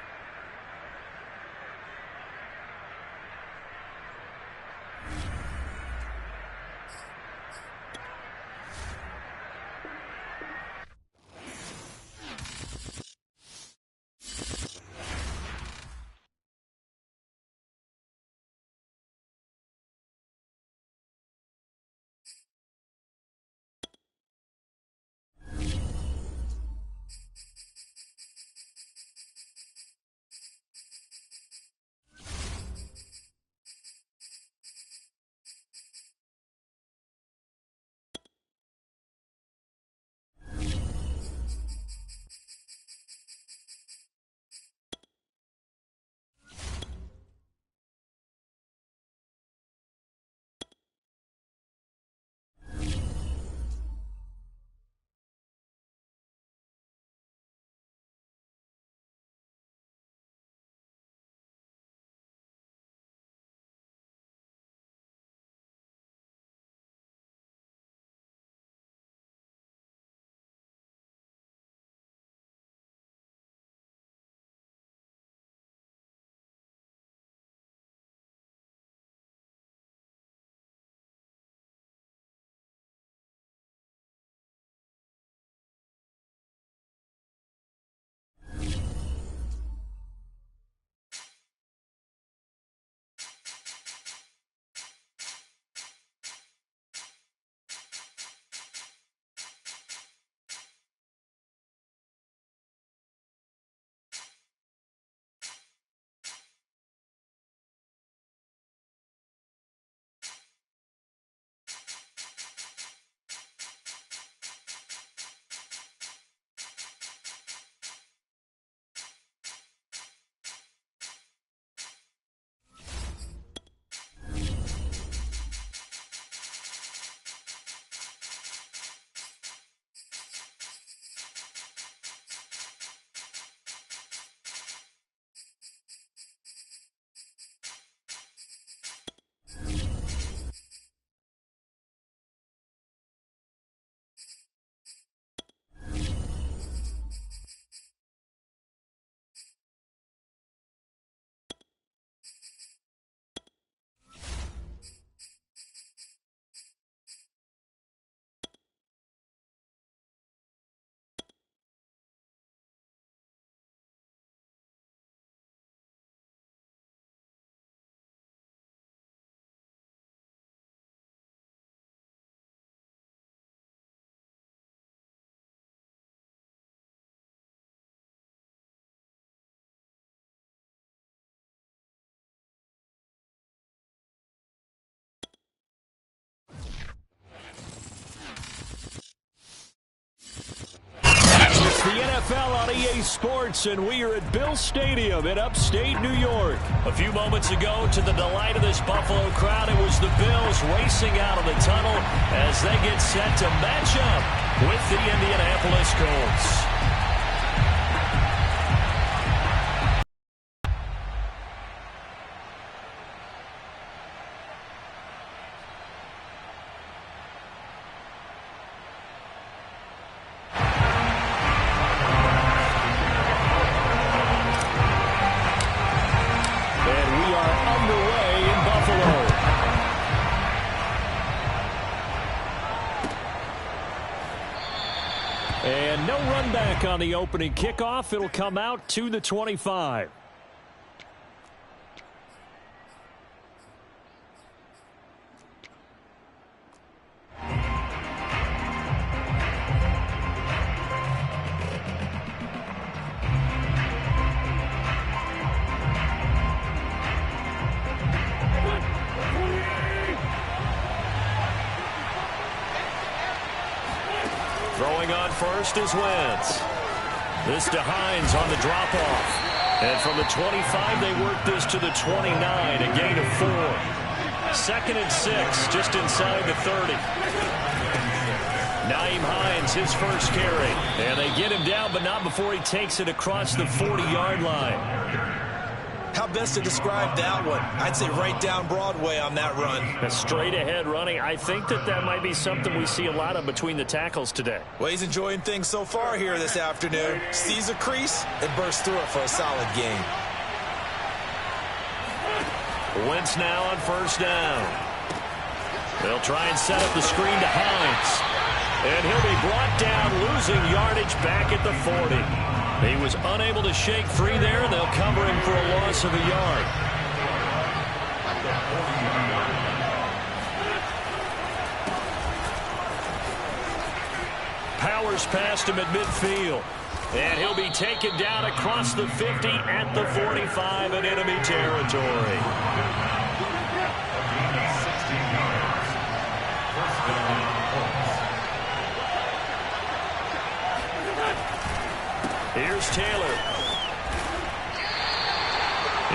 NFL on EA Sports, and we are at Bill Stadium in upstate New York. A few moments ago, to the delight of this Buffalo crowd, it was the Bills racing out of the tunnel as they get set to match up with the Indianapolis Colts. And no run back on the opening kickoff. It'll come out to the 25. Throwing on first is Wentz. This to Hines on the drop-off. And from the 25, they work this to the 29, a gain of 4. 2nd and 6, just inside the 30. Nyheim Hines, his first carry. And they get him down, but not before he takes it across the 40-yard line. How best to describe that one? I'd say right down Broadway on that run. A straight-ahead running. I think that might be something we see a lot of between the tackles today. Well, he's enjoying things so far here this afternoon. Sees a crease and bursts through it for a solid gain. Wentz now on first down. They'll try and set up the screen to Hines. And he'll be brought down, losing yardage back at the 40. He was unable to shake free there, and they'll cover him for a loss of a yard. Powers past him at midfield. And he'll be taken down across the 50 at the 45 in enemy territory. Here's Taylor.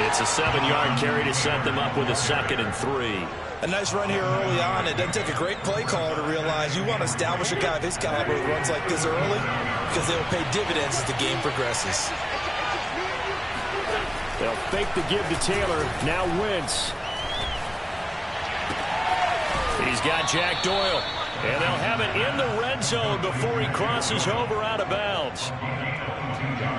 It's a 7-yard carry to set them up with a 2nd and 3. A nice run here early on. It doesn't take a great play caller to realize you want to establish a guy of his caliber who runs like this early because they'll pay dividends as the game progresses. They'll fake the give to Taylor. Now Wentz. He's got Jack Doyle. And they'll have it in the red zone before he crosses over out of bounds.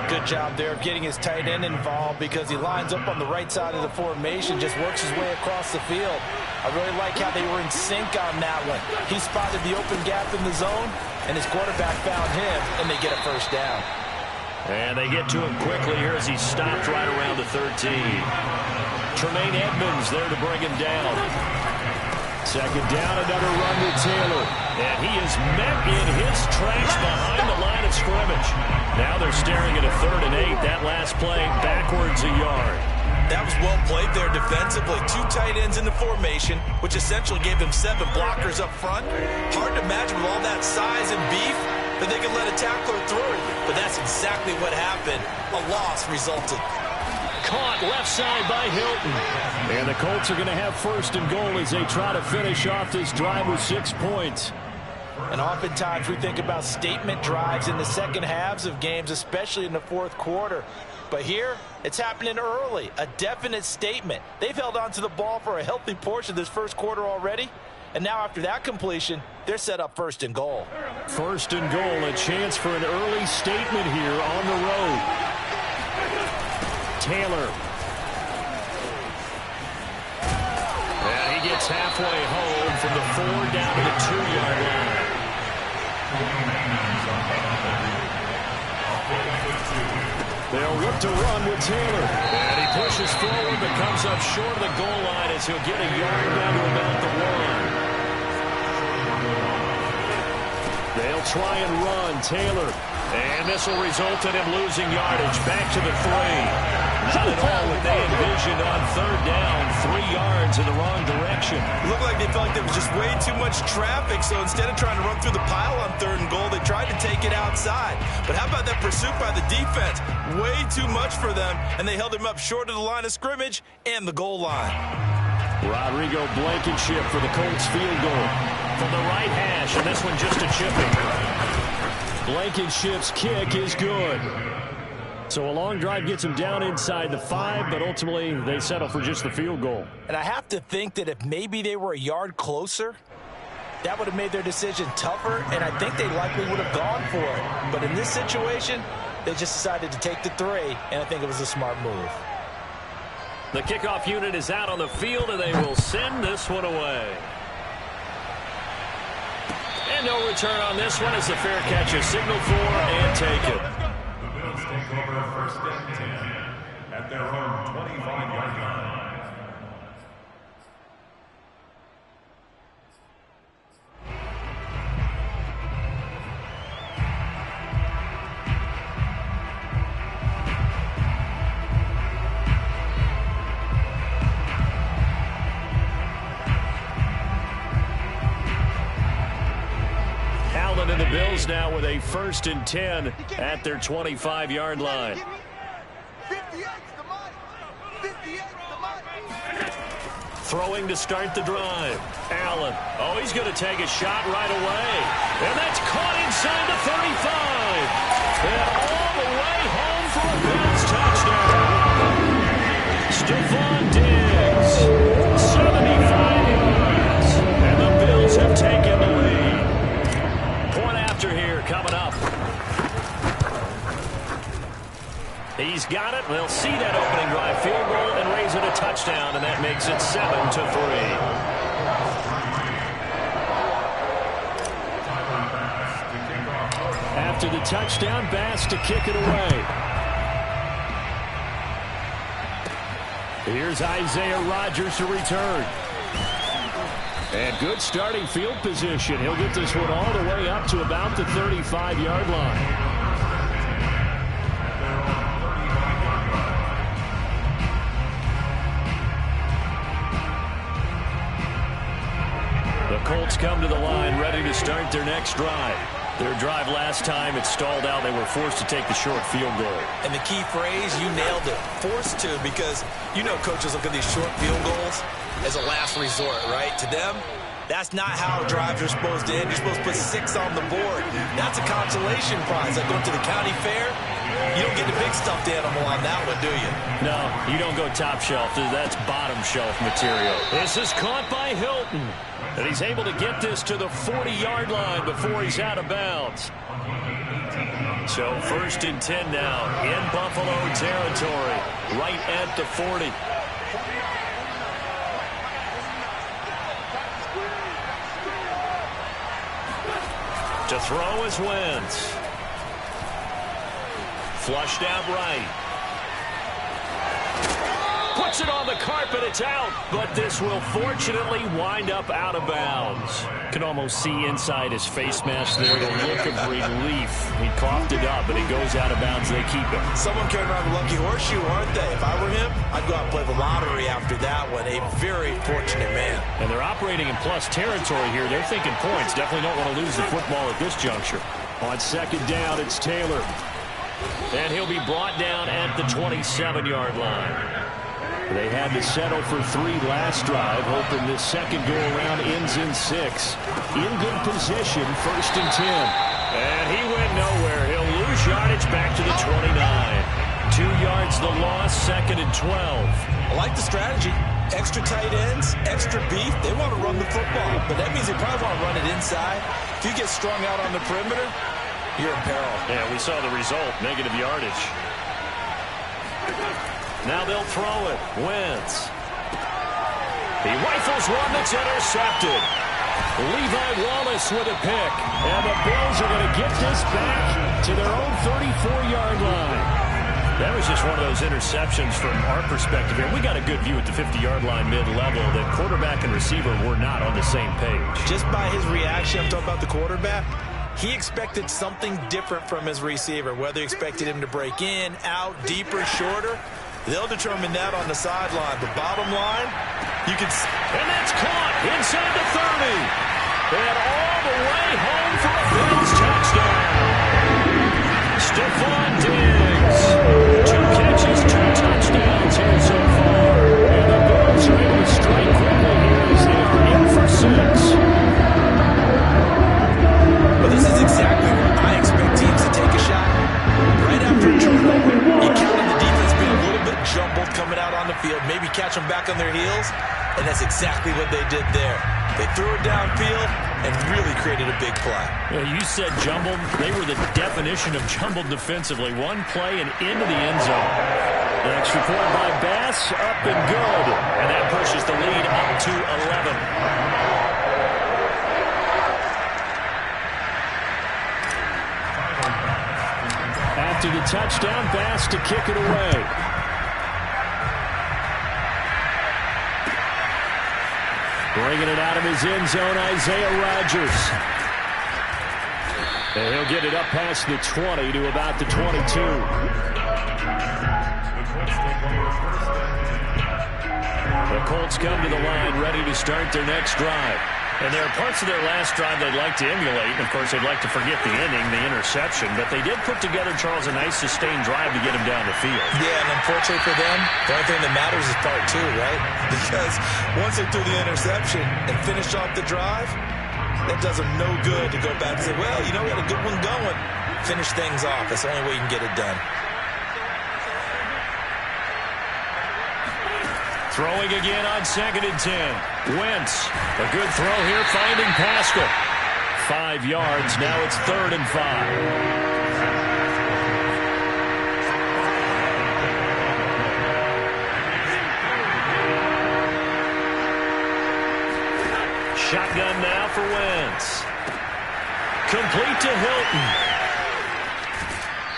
Good job there of getting his tight end involved because he lines up on the right side of the formation, just works his way across the field. I really like how they were in sync on that one. He spotted the open gap in the zone, and his quarterback found him, and they get a first down. And they get to him quickly here as he stopped right around the 13. Tremaine Edmonds there to bring him down. 2nd down, another run with Taylor. And he is met in his tracks behind the line of scrimmage. Now they're staring at a 3rd and 8. That last play backwards a yard. That was well played there defensively. 2 tight ends in the formation, which essentially gave them 7 blockers up front. Hard to imagine with all that size and beef that they could let a tackler through. But that's exactly what happened. A loss resulted. Caught left side by Hilton. And the Colts are going to have 1st and goal as they try to finish off this drive with 6 points. And oftentimes we think about statement drives in the second halves of games, especially in the 4th quarter. But here, it's happening early. A definite statement. They've held on to the ball for a healthy portion of this 1st quarter already. And now after that completion, they're set up 1st and goal. 1st and goal, a chance for an early statement here on the road. Taylor. And he gets halfway home from the 4 down to the 2-yard line. They'll look to run with Taylor. And he pushes forward but comes up short of the goal line as he'll get a yard down to about the 1. They'll try and run. Taylor. And this will result in him losing yardage back to the 3. Not at all what they envisioned on 3rd down. 3 yards in the wrong direction. It looked like they felt like there was just way too much traffic, so instead of trying to run through the pile on 3rd and goal, they tried to take it outside. But how about that pursuit by the defense? Way too much for them, and they held him up short of the line of scrimmage and the goal line. Rodrigo Blankenship for the Colts field goal. From the right hash, and this one just a chipping. Blankenship's kick is good. So a long drive gets them down inside the 5, but ultimately they settle for just the field goal. And I have to think that if maybe they were a yard closer, that would have made their decision tougher, and I think they likely would have gone for it. But in this situation, they just decided to take the 3, and I think it was a smart move. The kickoff unit is out on the field, and they will send this one away. And no return on this one as the fair catch is signaled for and taken. The Bills take over 1st and 10 at their own 25-yard line. And the Bills now with a 1st and 10 at their 25-yard line. Throwing to start the drive. Allen. Oh, he's going to take a shot right away. And that's caught inside the 35. And all the way home for a Bills touchdown. Stephon Diggs. 75 yards. And the Bills have taken the lead. Point after here coming up. He's got it. They'll see that opening drive field goal and raise it a touchdown, and that makes it 7-3. After the touchdown, Bass to kick it away. Here's Isaiah Rodgers to return. And good starting field position. He'll get this one all the way up to about the 35-yard line. The Colts come to the line ready to start their next drive. Their drive last time, it stalled out. They were forced to take the short field goal. And the key phrase, you nailed it, forced to, because you know coaches look at these short field goals as a last resort, right? To them, that's not how drives are supposed to end. You're supposed to put 6 on the board. That's a consolation prize. Like going to the county fair, you don't get the big stuffed animal on that one, do you? No, you don't go top shelf. That's bottom shelf material. This is caught by Hilton. And he's able to get this to the 40-yard line before he's out of bounds. So 1st and 10 now in Buffalo territory, right at the 40. To throw is Wentz. Flushed out right. Puts it on the carpet, it's out, but this will fortunately wind up out of bounds. Can almost see inside his face mask there the look of relief. He coughed it up, but it goes out of bounds. They keep it. Someone carrying around the lucky horseshoe, aren't they? If I were him, I'd go out and play the lottery after that one. A very fortunate man. And they're operating in plus territory here. They're thinking points. Definitely don't want to lose the football at this juncture. On 2nd down, it's Taylor. And he'll be brought down at the 27-yard line. They had to settle for 3 last drive, hoping this second go-around ends in 6. In good position, 1st and 10. And he went nowhere. He'll lose yardage back to the 29. 2 yards the loss, 2nd and 12. I like the strategy. Extra tight ends, extra beef. They want to run the football, but that means they probably want to run it inside. If you get strung out on the perimeter, you're in peril. Yeah, we saw the result, negative yardage. Now they'll throw it. Wentz. He rifles one that's intercepted. Levi Wallace with a pick. And the Bills are going to get this back to their own 34-yard line. That was just one of those interceptions from our perspective here. We got a good view at the 50-yard line mid-level that quarterback and receiver were not on the same page. Just by his reaction, I'm talking about the quarterback, he expected something different from his receiver, whether he expected him to break in, out, deeper, shorter. They'll determine that on the sideline. But bottom line, you can see. And that's caught inside the 30. And all the way home for a Bills touchdown. Stephon Diggs. 2 catches, 2 touchdowns here so far. And the Bills are able to strike quickly here as they are in for 6. But this is exactly where I expect teams to take a shot. Right after a turnover, you count on the defense being a little bit jumbled coming out on the field, maybe catch them back on their heels, and that's exactly what they did there. They threw it downfield and really created a big play. Yeah, you said jumbled. They were the definition of jumbled defensively. One play and into the end zone. The extra point by Bass, up and good. And that pushes the lead up to 11. After the touchdown, Bass to kick it away. Bringing it out of his end zone, Isaiah Rodgers. And he'll get it up past the 20 to about the 22. The Colts come to the line, ready to start their next drive. And there are parts of their last drive they'd like to emulate. And, of course, they'd like to forget the ending, the interception. But they did put together, Charles, a nice sustained drive to get him down the field. Yeah, and unfortunately for them, the only thing that matters is part 2, right? Because once they threw the interception and finished off the drive, that does them no good to go back and say, well, you know, we had a good one going. Finish things off. That's the only way you can get it done. Throwing again on 2nd and 10. Wentz, a good throw here, finding Pascal. 5 yards, now it's 3rd and 5. Shotgun now for Wentz. Complete to Hilton.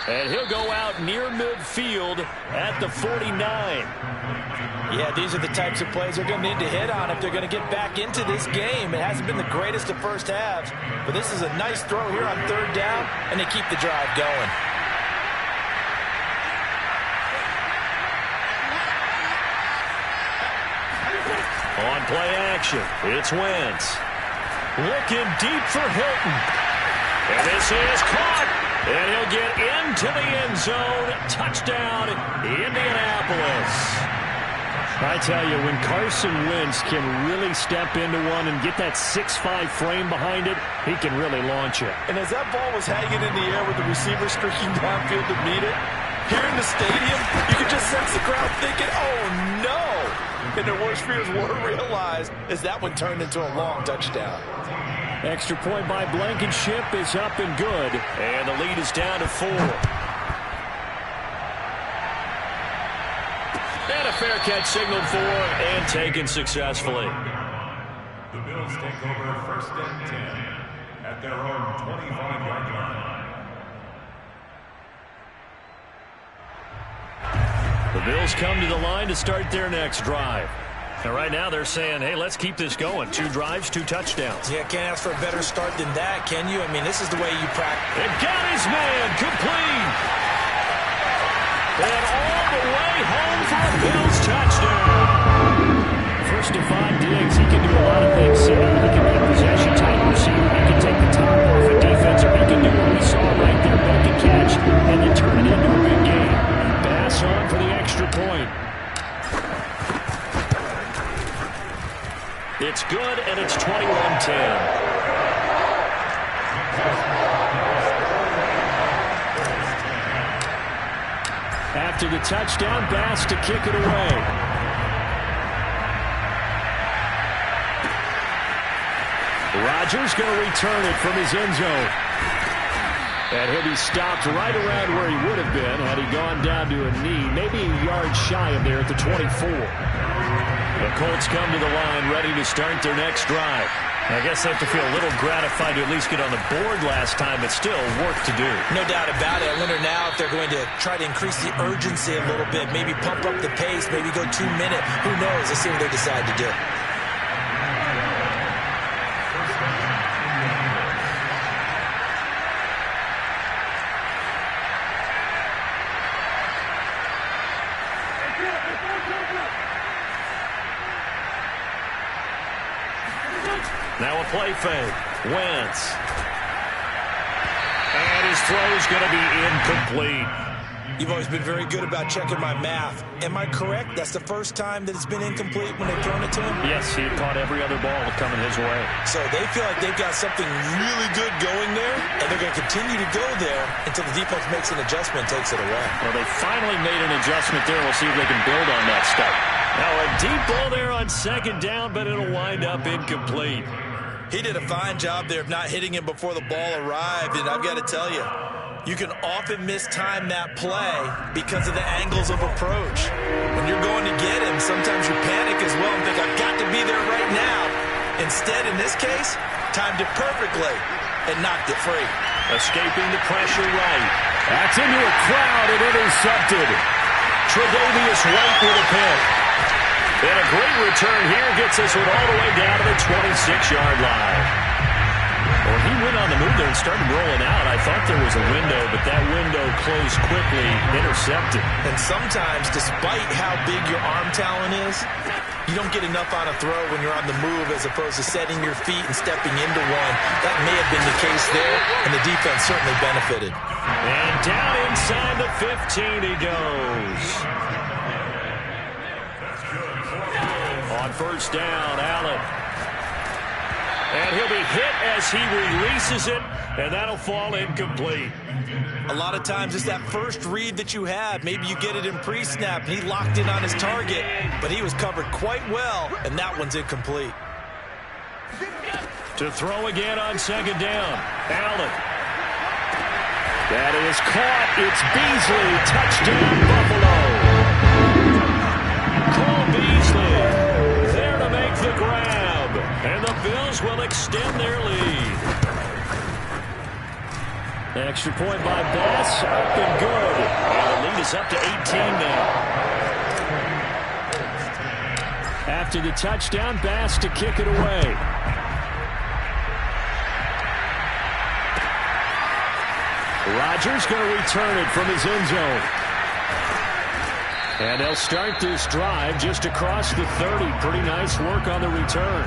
And he'll go out near midfield at the 49. Yeah, these are the types of plays they're going to need to hit on if they're going to get back into this game. It hasn't been the greatest of first halves, but this is a nice throw here on 3rd down, and they keep the drive going. On play action, it's Wentz. Looking deep for Hilton. And this is caught. And he'll get into the end zone. Touchdown, Indianapolis. I tell you, when Carson Wentz can really step into one and get that 6'5" frame behind it, he can really launch it. And as that ball was hanging in the air with the receiver streaking downfield to meet it, here in the stadium, you could just sense the crowd thinking, oh, no. And their worst fears were realized as that one turned into a long touchdown. Extra point by Blankenship is up and good. And the lead is down to 4. And a fair catch signaled for and taken successfully. The Bills take over 1st and 10 at their own 25-yard line. The Bills come to the line to start their next drive. And right now they're saying, hey, let's keep this going. 2 drives, 2 touchdowns. Yeah, can't ask for a better start than that, can you? I mean, this is the way you practice. And got his man complete. And all the way home for a Bills touchdown. For Stephon Diggs, he can do a lot of things, City. He can be a possession-type receiver. He can take the top off a defense, or he can do what we saw right there, make a catch, and then turn it into a big game. Pass on for the extra point. It's good, and it's 21-10. After the touchdown, Bass to kick it away. Rodgers going to return it from his end zone. And he'll be stopped right around where he would have been had he gone down to a knee, maybe a yard shy of there at the 24. The Colts come to the line ready to start their next drive. I guess they have to feel a little gratified to at least get on the board last time, but still work to do. No doubt about it. I wonder now if they're going to try to increase the urgency a little bit, maybe pump up the pace, maybe go 2-minute. Who knows? Let's see what they decide to do. Now a play fake. Wentz. And his throw is going to be incomplete. You've always been very good about checking my math. Am I correct? That's the first time that it's been incomplete when they've thrown it to him? Yes, he had caught every other ball coming his way. So they feel like they've got something really good going there, and they're going to continue to go there until the defense makes an adjustment and takes it away. Well, they finally made an adjustment there. We'll see if they can build on that stuff. Now a deep ball there on second down, but it'll wind up incomplete. He did a fine job there of not hitting him before the ball arrived, and I've got to tell you, you can often mistime that play because of the angles of approach. When you're going to get him, sometimes you panic as well and think, I've got to be there right now. Instead, in this case, timed it perfectly and knocked it free. Escaping the pressure right. That's into a crowd and intercepted. Tre'Davious White with a pick. And a great return here gets us all the way down to the 26-yard line. Well, he went on the move there and started rolling out. I thought there was a window, but that window closed quickly, intercepted. And sometimes, despite how big your arm talent is, you don't get enough on a throw when you're on the move as opposed to setting your feet and stepping into one. That may have been the case there, and the defense certainly benefited. And down inside the 15 he goes. On first down, Allen. And he'll be hit as he releases it, and that'll fall incomplete. A lot of times it's that first read that you have. Maybe you get it in pre-snap, and he locked in on his target, but he was covered quite well, and that one's incomplete. To throw again on second down, Allen. That is caught. It's Beasley. Touchdown, Buffalo. Cole Beasley there to make the grab. And the Bills will extend their lead. Extra point by Bass, up and good. And the lead is up to 18 now. After the touchdown, Bass to kick it away. Rodgers going to return it from his end zone. And they'll start this drive just across the 30. Pretty nice work on the return.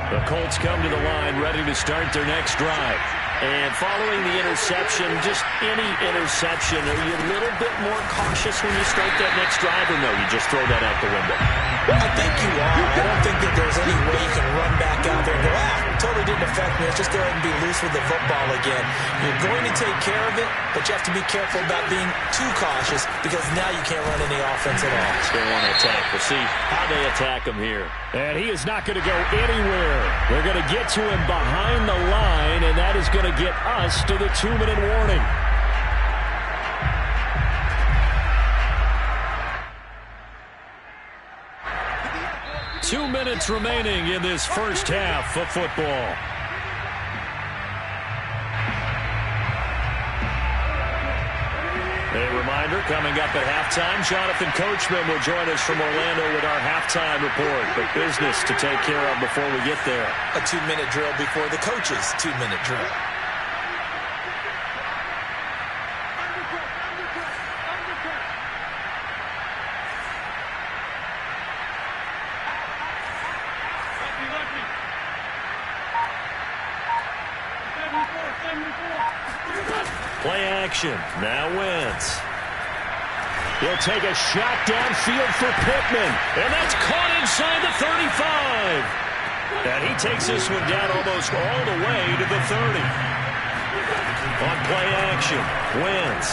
The Colts come to the line, ready to start their next drive. And following the interception, just any interception, are you a little bit more cautious when you start that next drive, or no, you just throw that out the window? I think you are. I don't think that there's any way you can run back out there and go, totally didn't affect me. Let's just go ahead and be loose with the football again. You're going to take care of it, but you have to be careful about being too cautious because now you can't run any offense at all. Still want to attack. We'll see how they attack him here. And he is not going to go anywhere. They're going to get to him behind the line, and that is going to get us to the 2-minute warning. Two minutes remaining in this first half of football. A reminder, coming up at halftime, Jonathan Coachman will join us from Orlando with our halftime report. But business to take care of before we get there. A 2-minute drill before the coach's 2-minute drill. Play action. Now Wentz. He'll take a shot downfield for Pittman. And that's caught inside the 35. And he takes this one down almost all the way to the 30. On play action, Wentz.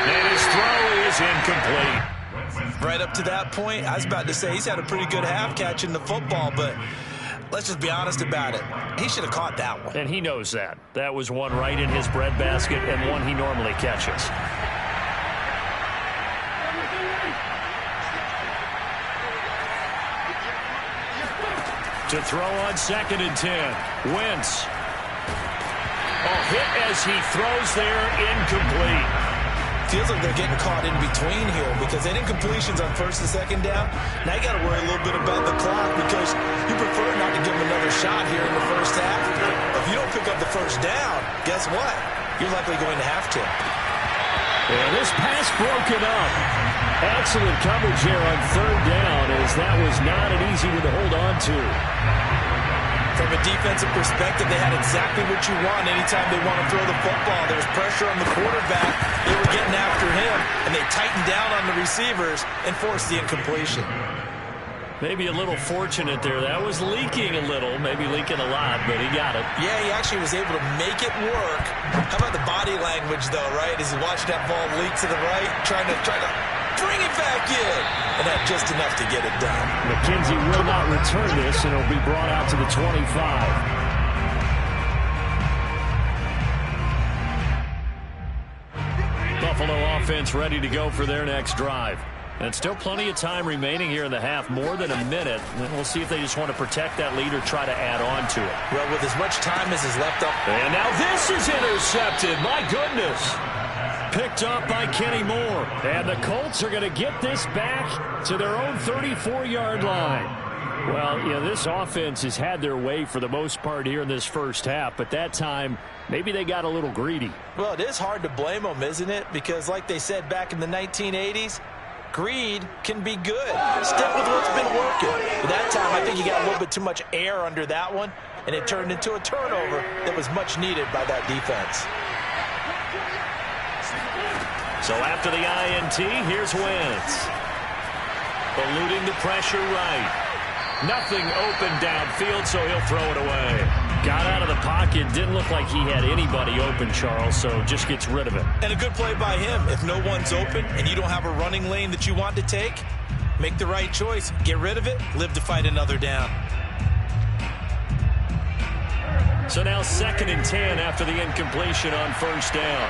And his throw is incomplete. Right up to that point, I was about to say he's had a pretty good half catching the football, but let's just be honest about it. He should have caught that one. And he knows that. That was one right in his breadbasket and one he normally catches. To throw on 2nd and 10. Wentz. A hit as he throws there, incomplete. Feels like they're getting caught in between here because they did completions on 1st and 2nd down. Now you got to worry a little bit about the clock because you prefer not to give them another shot here in the first half. If you don't pick up the 1st down, guess what? You're likely going to have to. And this pass broken up. Excellent coverage here on third down, as that was not an easy one to hold on to. From a defensive perspective, they had exactly what you want anytime they want to throw the football. There was pressure on the quarterback. They were getting after him, and they tightened down on the receivers and forced the incompletion. Maybe a little fortunate there. That was leaking a little, maybe leaking a lot, but he got it. Yeah, he actually was able to make it work. How about the body language, though, right? As he watched that ball leak to the right, trying to bring it back in. And that just enough to get it done. McKenzie will not return this, and it'll be brought out to the 25. Buffalo offense ready to go for their next drive. And still plenty of time remaining here in the half, more than a minute. And we'll see if they just want to protect that lead or try to add on to it. Well, with as much time as is left up. And now this is intercepted. My goodness. Picked up by Kenny Moore. And the Colts are going to get this back to their own 34-yard line. Well, this offense has had their way for the most part here in this first half, but that time, maybe they got a little greedy. Well, it is hard to blame them, isn't it? Because like they said back in the 1980s, greed can be good. Stick with what's been working. But that time, I think you got a little bit too much air under that one, and it turned into a turnover that was much needed by that defense. So after the INT, here's Wentz. Eluding the pressure right. Nothing open downfield, so he'll throw it away. Got out of the pocket. Didn't look like he had anybody open, Charles, so just gets rid of it. And a good play by him. If no one's open and you don't have a running lane that you want to take, make the right choice. Get rid of it. Live to fight another down. So now 2nd and 10 after the incompletion on first down.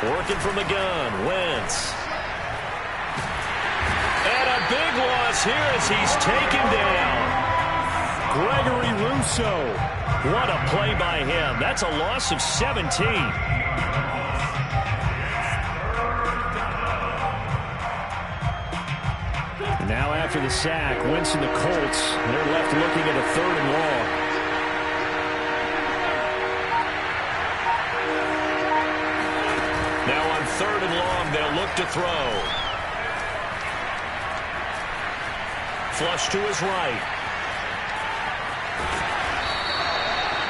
Working from the gun, Wentz. And a big loss here as he's taken down. Gregory Rousseau. What a play by him. That's a loss of 17. And now after the sack, Wentz and the Colts, they're left looking at a 3rd and long. Now on 3rd and long, they'll look to throw. Flush to his right.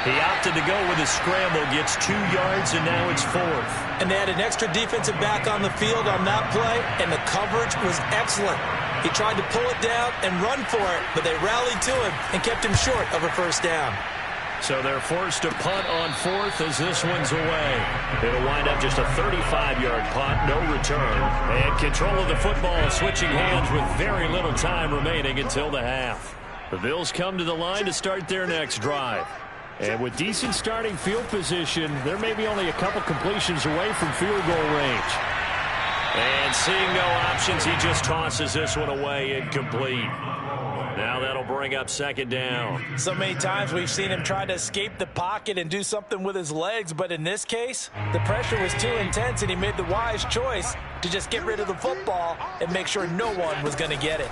He opted to go with a scramble, gets 2 yards, and now it's 4th. And they had an extra defensive back on the field on that play, and the coverage was excellent. He tried to pull it down and run for it, but they rallied to him and kept him short of a first down. So they're forced to punt on 4th as this one's away. It'll wind up just a 35-yard punt, no return. And control of the football switching hands with very little time remaining until the half. The Bills come to the line to start their next drive. And with decent starting field position, they're maybe only a couple completions away from field goal range. And seeing no options, he just tosses this one away incomplete. Now that'll bring up 2nd down. So many times we've seen him try to escape the pocket and do something with his legs, but in this case, the pressure was too intense and he made the wise choice to just get rid of the football and make sure no one was going to get it.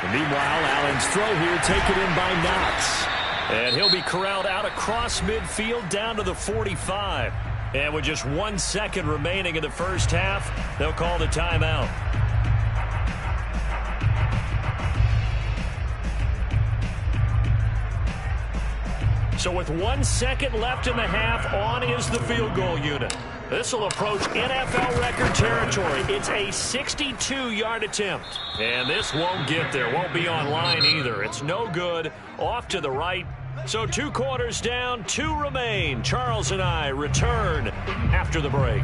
And meanwhile, Allen's throw here taken in by Knox. And he'll be corralled out across midfield down to the 45. And with just 1 second remaining in the first half, they'll call the timeout. So with 1 second left in the half, on is the field goal unit. This will approach NFL record territory. It's a 62-yard attempt. And this won't get there. Won't be on line either. It's no good. Off to the right. So 2 quarters down, 2 remain. Charles and I return after the break.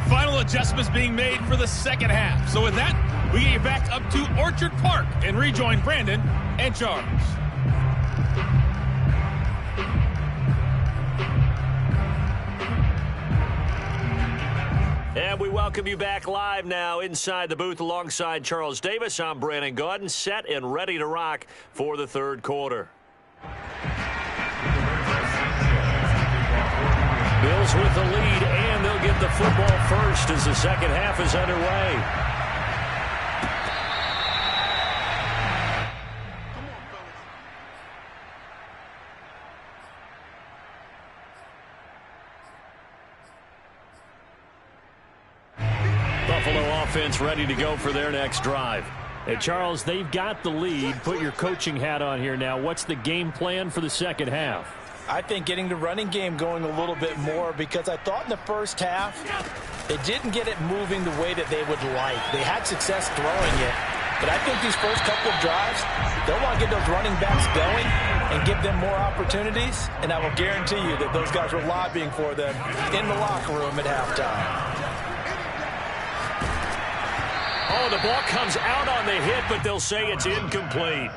Final adjustments being made for the second half. So with that, we get you back up to Orchard Park and rejoin Brandon and Charles. And we welcome you back live now inside the booth alongside Charles Davis. I'm Brandon Gaudin, set and ready to rock for the 3rd quarter. Bills with the lead, and they'll get the football first as the second half is underway. Buffalo offense ready to go for their next drive. Hey, Charles, they've got the lead. Put your coaching hat on here now. What's the game plan for the second half? I think getting the running game going a little bit more, because I thought in the first half they didn't get it moving the way that they would like. They had success throwing it, but I think these first couple of drives, they'll want to get those running backs going and give them more opportunities, and I will guarantee you that those guys were lobbying for them in the locker room at halftime. Oh, the ball comes out on the hit, but they'll say it's incomplete.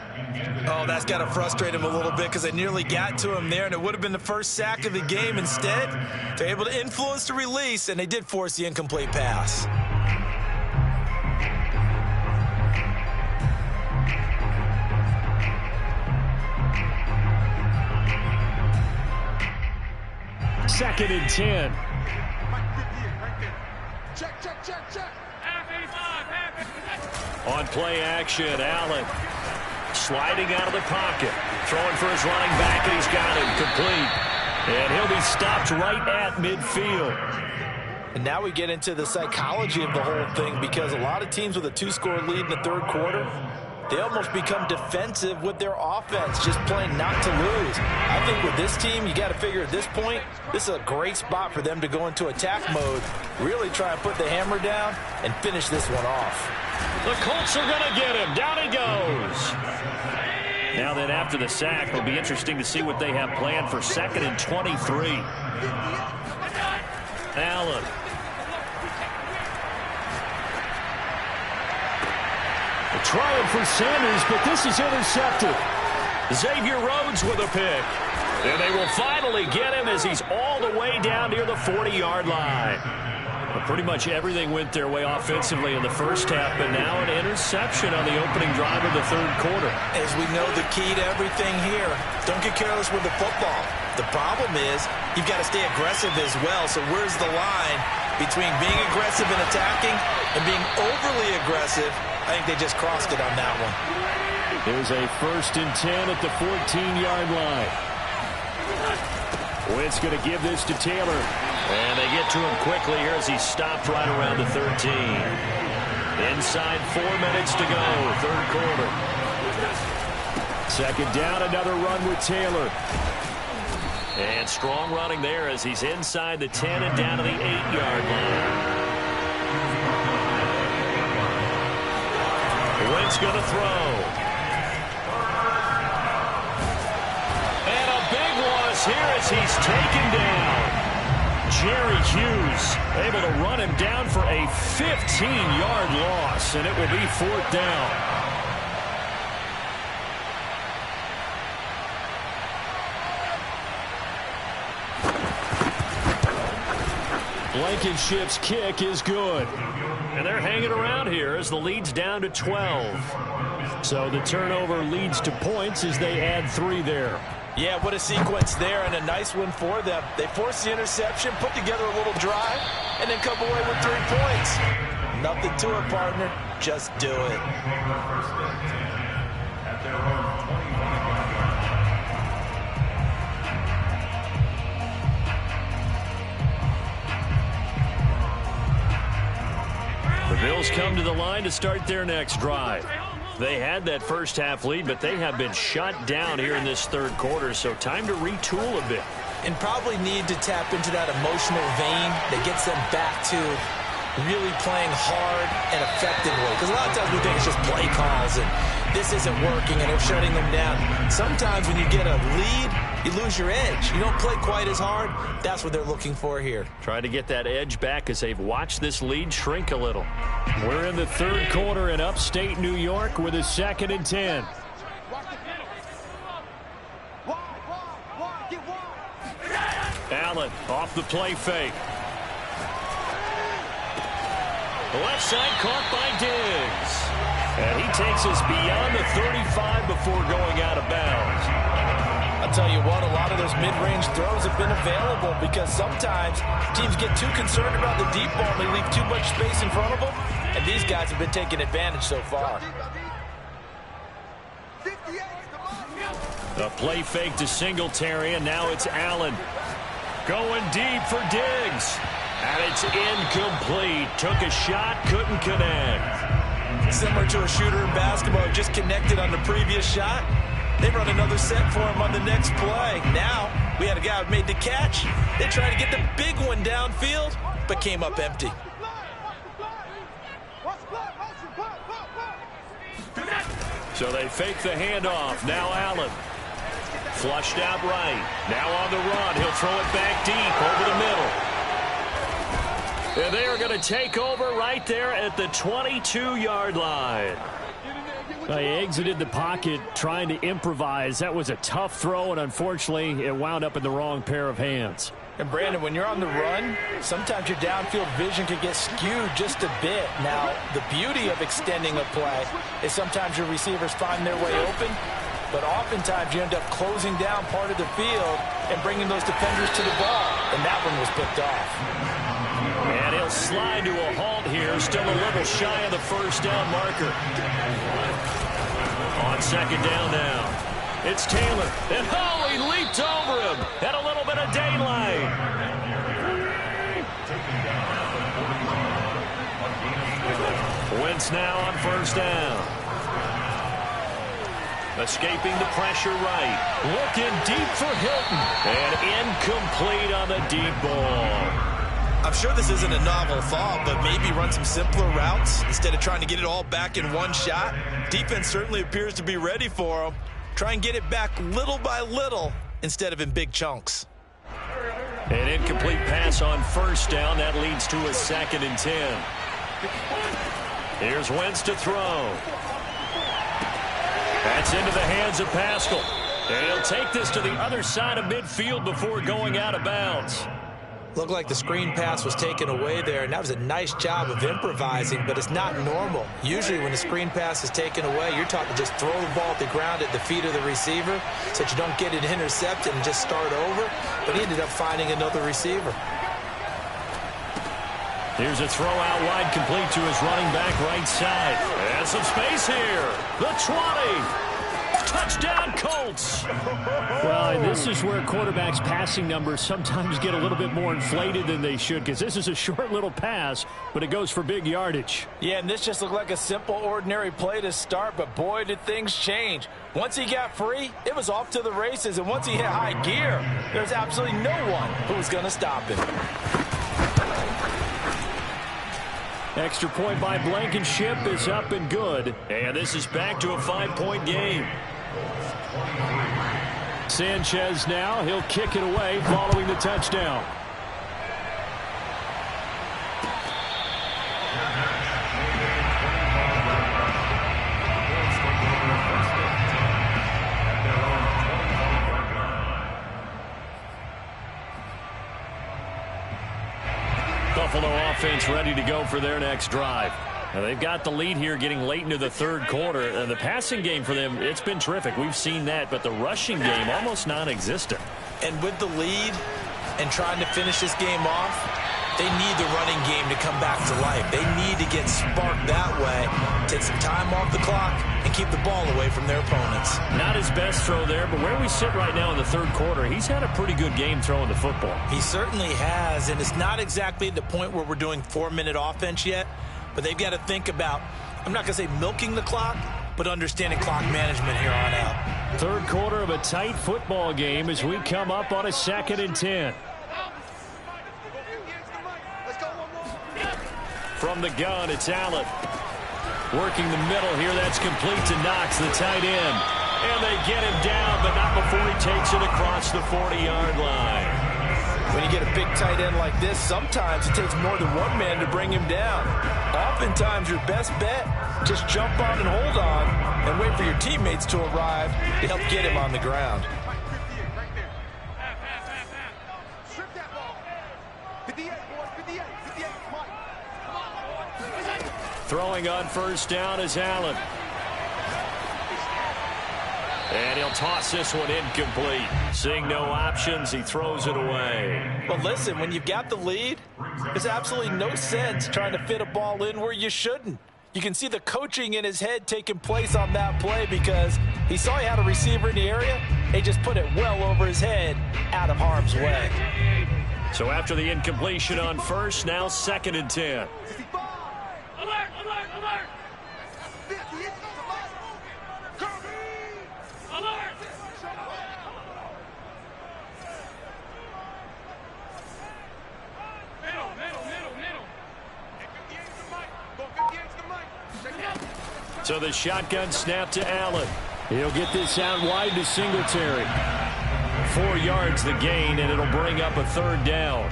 Oh, that's got to frustrate him a little bit, because they nearly got to him there, and it would have been the first sack of the game. Instead, they're able to influence the release, and they did force the incomplete pass. Second and 10. Check, check, check, check. On play action, Allen sliding out of the pocket, throwing for his running back, and he's got him complete. And he'll be stopped right at midfield. And now we get into the psychology of the whole thing, because a lot of teams with a 2-score lead in the third quarter, they almost become defensive with their offense, just playing not to lose. I think with this team, you got to figure at this point, this is a great spot for them to go into attack mode, really try and put the hammer down and finish this one off. The Colts are going to get him. Down he goes. Now then, after the sack, it'll be interesting to see what they have planned for second and 23. Allen. Trying for Sanders, but this is intercepted. Xavier Rhodes with a pick. And they will finally get him as he's all the way down near the 40-yard line. But pretty much everything went their way offensively in the first half, but now an interception on the opening drive of the third quarter. As we know, the key to everything here, don't get careless with the football. The problem is you've got to stay aggressive as well. So where's the line between being aggressive and attacking and being overly aggressive? I think they just crossed it on that one. There's a 1st and 10 at the 14-yard line. Wentz going to give this to Taylor. And they get to him quickly here as he's stopped right around the 13. Inside 4 minutes to go, third quarter. Second down, another run with Taylor. And strong running there as he's inside the 10 and down to the 8-yard line. Wentz going to throw. And a big loss here as he's taken down. Jerry Hughes able to run him down for a 15-yard loss, and it will be 4th down. Blankenship's kick is good. And they're hanging around here as the lead's down to 12. So the turnover leads to points as they add 3 there. Yeah, what a sequence there, and a nice one for them. They forced the interception, put together a little drive, and then come away with 3 points. Nothing to it, partner. Just do it. At their own 25-yard line. The Bills come to the line to start their next drive. They had that first half lead, but they have been shut down here in this third quarter, so time to retool a bit. And probably need to tap into that emotional vein that gets them back to really playing hard and effectively. Because a lot of times we think it's just play calls and this isn't working and they're shutting them down. Sometimes when you get a lead, you lose your edge. You don't play quite as hard. That's what they're looking for here. Try to get that edge back as they've watched this lead shrink a little. We're in the third quarter in upstate New York with a 2nd and 10. Allen off the play fake. The left side caught by Diggs. And he takes us beyond the 35 before going out of bounds. I'll tell you what, a lot of those mid-range throws have been available because sometimes teams get too concerned about the deep ball and they leave too much space in front of them. And these guys have been taking advantage so far. The play fake to Singletary, and now it's Allen. Going deep for Diggs. And it's incomplete. Took a shot, couldn't connect. Similar to a shooter in basketball who just connected on the previous shot. They run another set for him on the next play. Now, we had a guy who made the catch. They tried to get the big one downfield, but came up empty. So they fake the handoff. Now Allen. Flushed out right. Now on the run. He'll throw it back deep over the middle. And they are going to take over right there at the 22-yard line. He exited the pocket trying to improvise. That was a tough throw, and unfortunately, it wound up in the wrong pair of hands. And, Brandon, when you're on the run, sometimes your downfield vision can get skewed just a bit. Now, the beauty of extending a play is sometimes your receivers find their way open, but oftentimes you end up closing down part of the field and bringing those defenders to the ball, and that one was picked off. And he'll slide to a halt here, still a little shy of the first down marker. On second down now, it's Taylor. And oh, he leaped over him. Had a little bit of daylight. Wentz now on first down. Escaping the pressure right. Looking deep for Hilton. And incomplete on the deep ball. I'm sure this isn't a novel thought, but maybe run some simpler routes instead of trying to get it all back in one shot. Defense certainly appears to be ready for them. Try and get it back little by little instead of in big chunks. An incomplete pass on first down. That leads to a 2nd and 10. Here's Wentz to throw. That's into the hands of Pascal. And he'll take this to the other side of midfield before going out of bounds. Looked like the screen pass was taken away there, and that was a nice job of improvising, but it's not normal. Usually when the screen pass is taken away, you're taught to just throw the ball at the ground at the feet of the receiver so that you don't get it intercepted and just start over, but he ended up finding another receiver. Here's a throw out wide, complete to his running back right side. And some space here. The 20. Touchdown, Colts. Well, and this is where quarterbacks' passing numbers sometimes get a little bit more inflated than they should, because this is a short little pass, but it goes for big yardage. Yeah, and this just looked like a simple, ordinary play to start, but boy, did things change. Once he got free, it was off to the races, and once he hit high gear, there's absolutely no one who was going to stop him. Extra point by Blankenship is up and good. And this is back to a 5-point game. Sanchez now, he'll kick it away following the touchdown. Buffalo offense ready to go for their next drive. Now they've got the lead here getting late into the third quarter. And the passing game for them, it's been terrific. We've seen that, but the rushing game almost non-existent. And with the lead and trying to finish this game off, they need the running game to come back to life. They need to get sparked that way, take some time off the clock, and keep the ball away from their opponents. Not his best throw there, but where we sit right now in the third quarter, he's had a pretty good game throwing the football. He certainly has, and it's not exactly the point where we're doing 4-minute offense yet, but they've got to think about, I'm not going to say milking the clock, but understanding clock management here on out. Third quarter of a tight football game as we come up on a 2nd and 10. From the gun, it's Allen. Working the middle here. That's complete to Knox, the tight end. And they get him down, but not before he takes it across the 40-yard line. When you get a big tight end like this, sometimes it takes more than one man to bring him down. Oftentimes, your best bet, just jump on and hold on and wait for your teammates to arrive to help get him on the ground. Strip that ball. 58, boys, 58, 58, Mike. Throwing on first down is Allen. And he'll toss this one incomplete. Seeing no options, he throws it away. But listen, when you've got the lead, there's absolutely no sense trying to fit a ball in where you shouldn't. You can see the coaching in his head taking place on that play because he saw he had a receiver in the area. He just put it well over his head, out of harm's way. So after the incompletion on first, now 2nd and 10. So the shotgun snap to Allen. He'll get this out wide to Singletary. 4 yards the gain, and it'll bring up a 3rd down.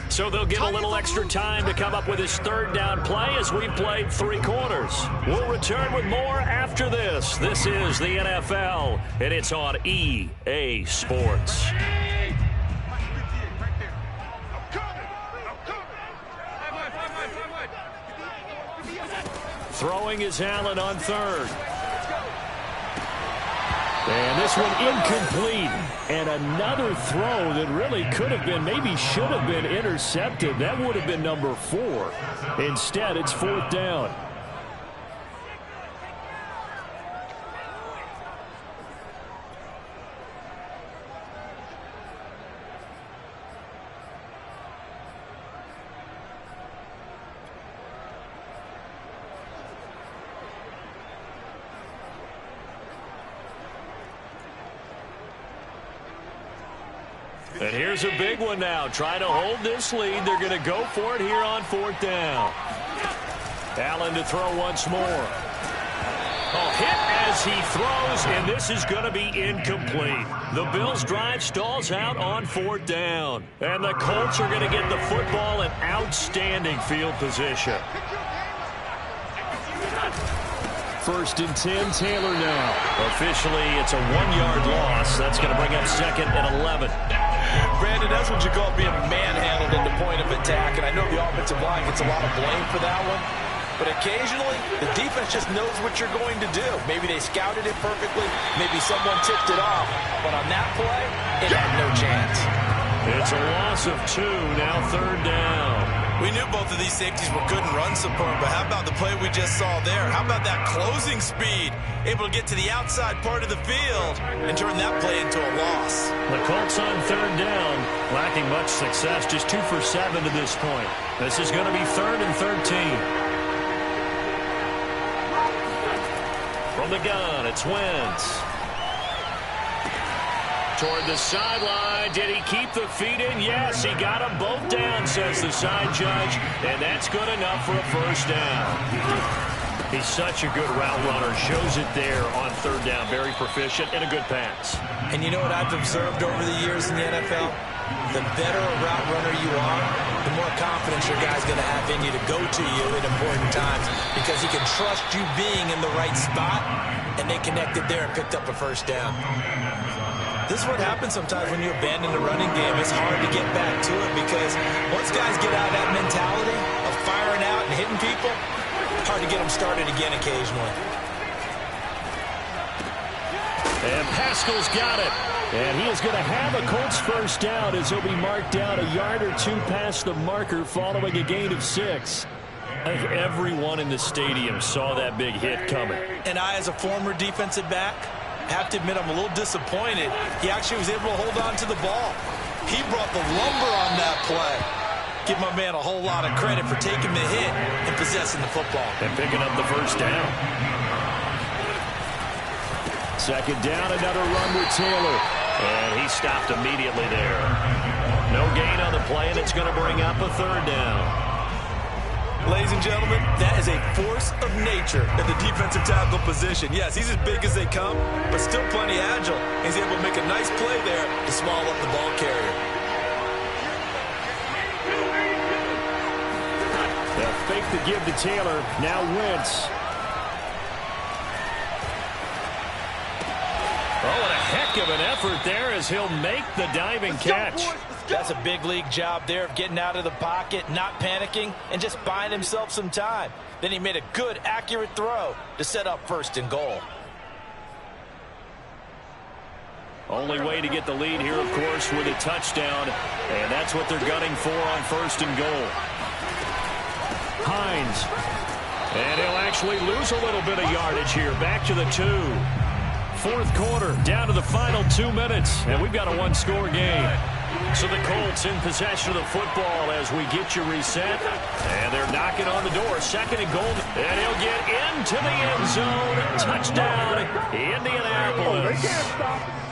So they'll get a little extra time to come up with his 3rd down play as we've played 3 quarters. We'll return with more after this. This is the NFL, and it's on EA Sports. Throwing is Allen on 3rd. And this one incomplete. And another throw that really could have been, maybe should have been intercepted. That would have been number 4. Instead, it's 4th down. And here's a big one now. Trying to hold this lead. They're going to go for it here on 4th down. Allen to throw once more. Oh, hit as he throws, and this is going to be incomplete. The Bills' drive stalls out on 4th down. And the Colts are going to get the football in outstanding field position. 1st and 10, Taylor now. Officially, it's a 1-yard loss. That's going to bring up 2nd and 11. Brandon, that's what you call being manhandled at the point of attack, and I know the offensive line gets a lot of blame for that one, but occasionally the defense just knows what you're going to do. Maybe they scouted it perfectly, maybe someone tipped it off, but on that play, it had no chance. It's a loss of 2, now 3rd down. We knew both of these safeties were good and run support, but how about the play we just saw there? How about that closing speed? Able to get to the outside part of the field and turn that play into a loss. The Colts on 3rd down, lacking much success, just 2 for 7 to this point. This is going to be 3rd and 13. From the gun, it's Wentz. Toward the sideline. Did he keep the feet in? Yes, he got them both down, says the side judge. And that's good enough for a 1st down. He's such a good route runner. Shows it there on 3rd down. Very proficient and a good pass. And you know what I've observed over the years in the NFL? The better a route runner you are, the more confidence your guy's going to have in you to go to you in important times because he can trust you being in the right spot, and they connected there and picked up a 1st down. This is what happens sometimes when you abandon the running game. It's hard to get back to it because once guys get out of that mentality of firing out and hitting people, it's hard to get them started again occasionally. And Pascal's got it. And he is going to have a Colts 1st down as he'll be marked down a yard or 2 past the marker following a gain of 6. I think everyone in the stadium saw that big hit coming. And I, as a former defensive back, have to admit I'm a little disappointed. He actually was able to hold on to the ball. He brought the lumber on that play. Give my man a whole lot of credit for taking the hit and possessing the football. And picking up the 1st down. 2nd down, another run with Taylor. And he stopped immediately there. No gain on the play, and it's going to bring up a 3rd down. Ladies and gentlemen, that is a force of nature in the defensive tackle position. Yes, he's as big as they come, but still plenty agile. He's able to make a nice play there to swallow up the ball carrier. They'll fake the give to Taylor. Now Wentz. Oh, and a heck of an effort there as he'll make the diving catch. That's a big league job there of getting out of the pocket, not panicking, and just buying himself some time. Then he made a good, accurate throw to set up 1st and goal. Only way to get the lead here, of course, with a touchdown. And that's what they're gunning for on 1st and goal. Hines. And he'll actually lose a little bit of yardage here. Back to the 2. Fourth quarter, down to the final 2 minutes, and we've got a one-score game. So the Colts in possession of the football as we get you reset. And they're knocking on the door. Second and goal. And he'll get into the end zone. Touchdown, Indianapolis.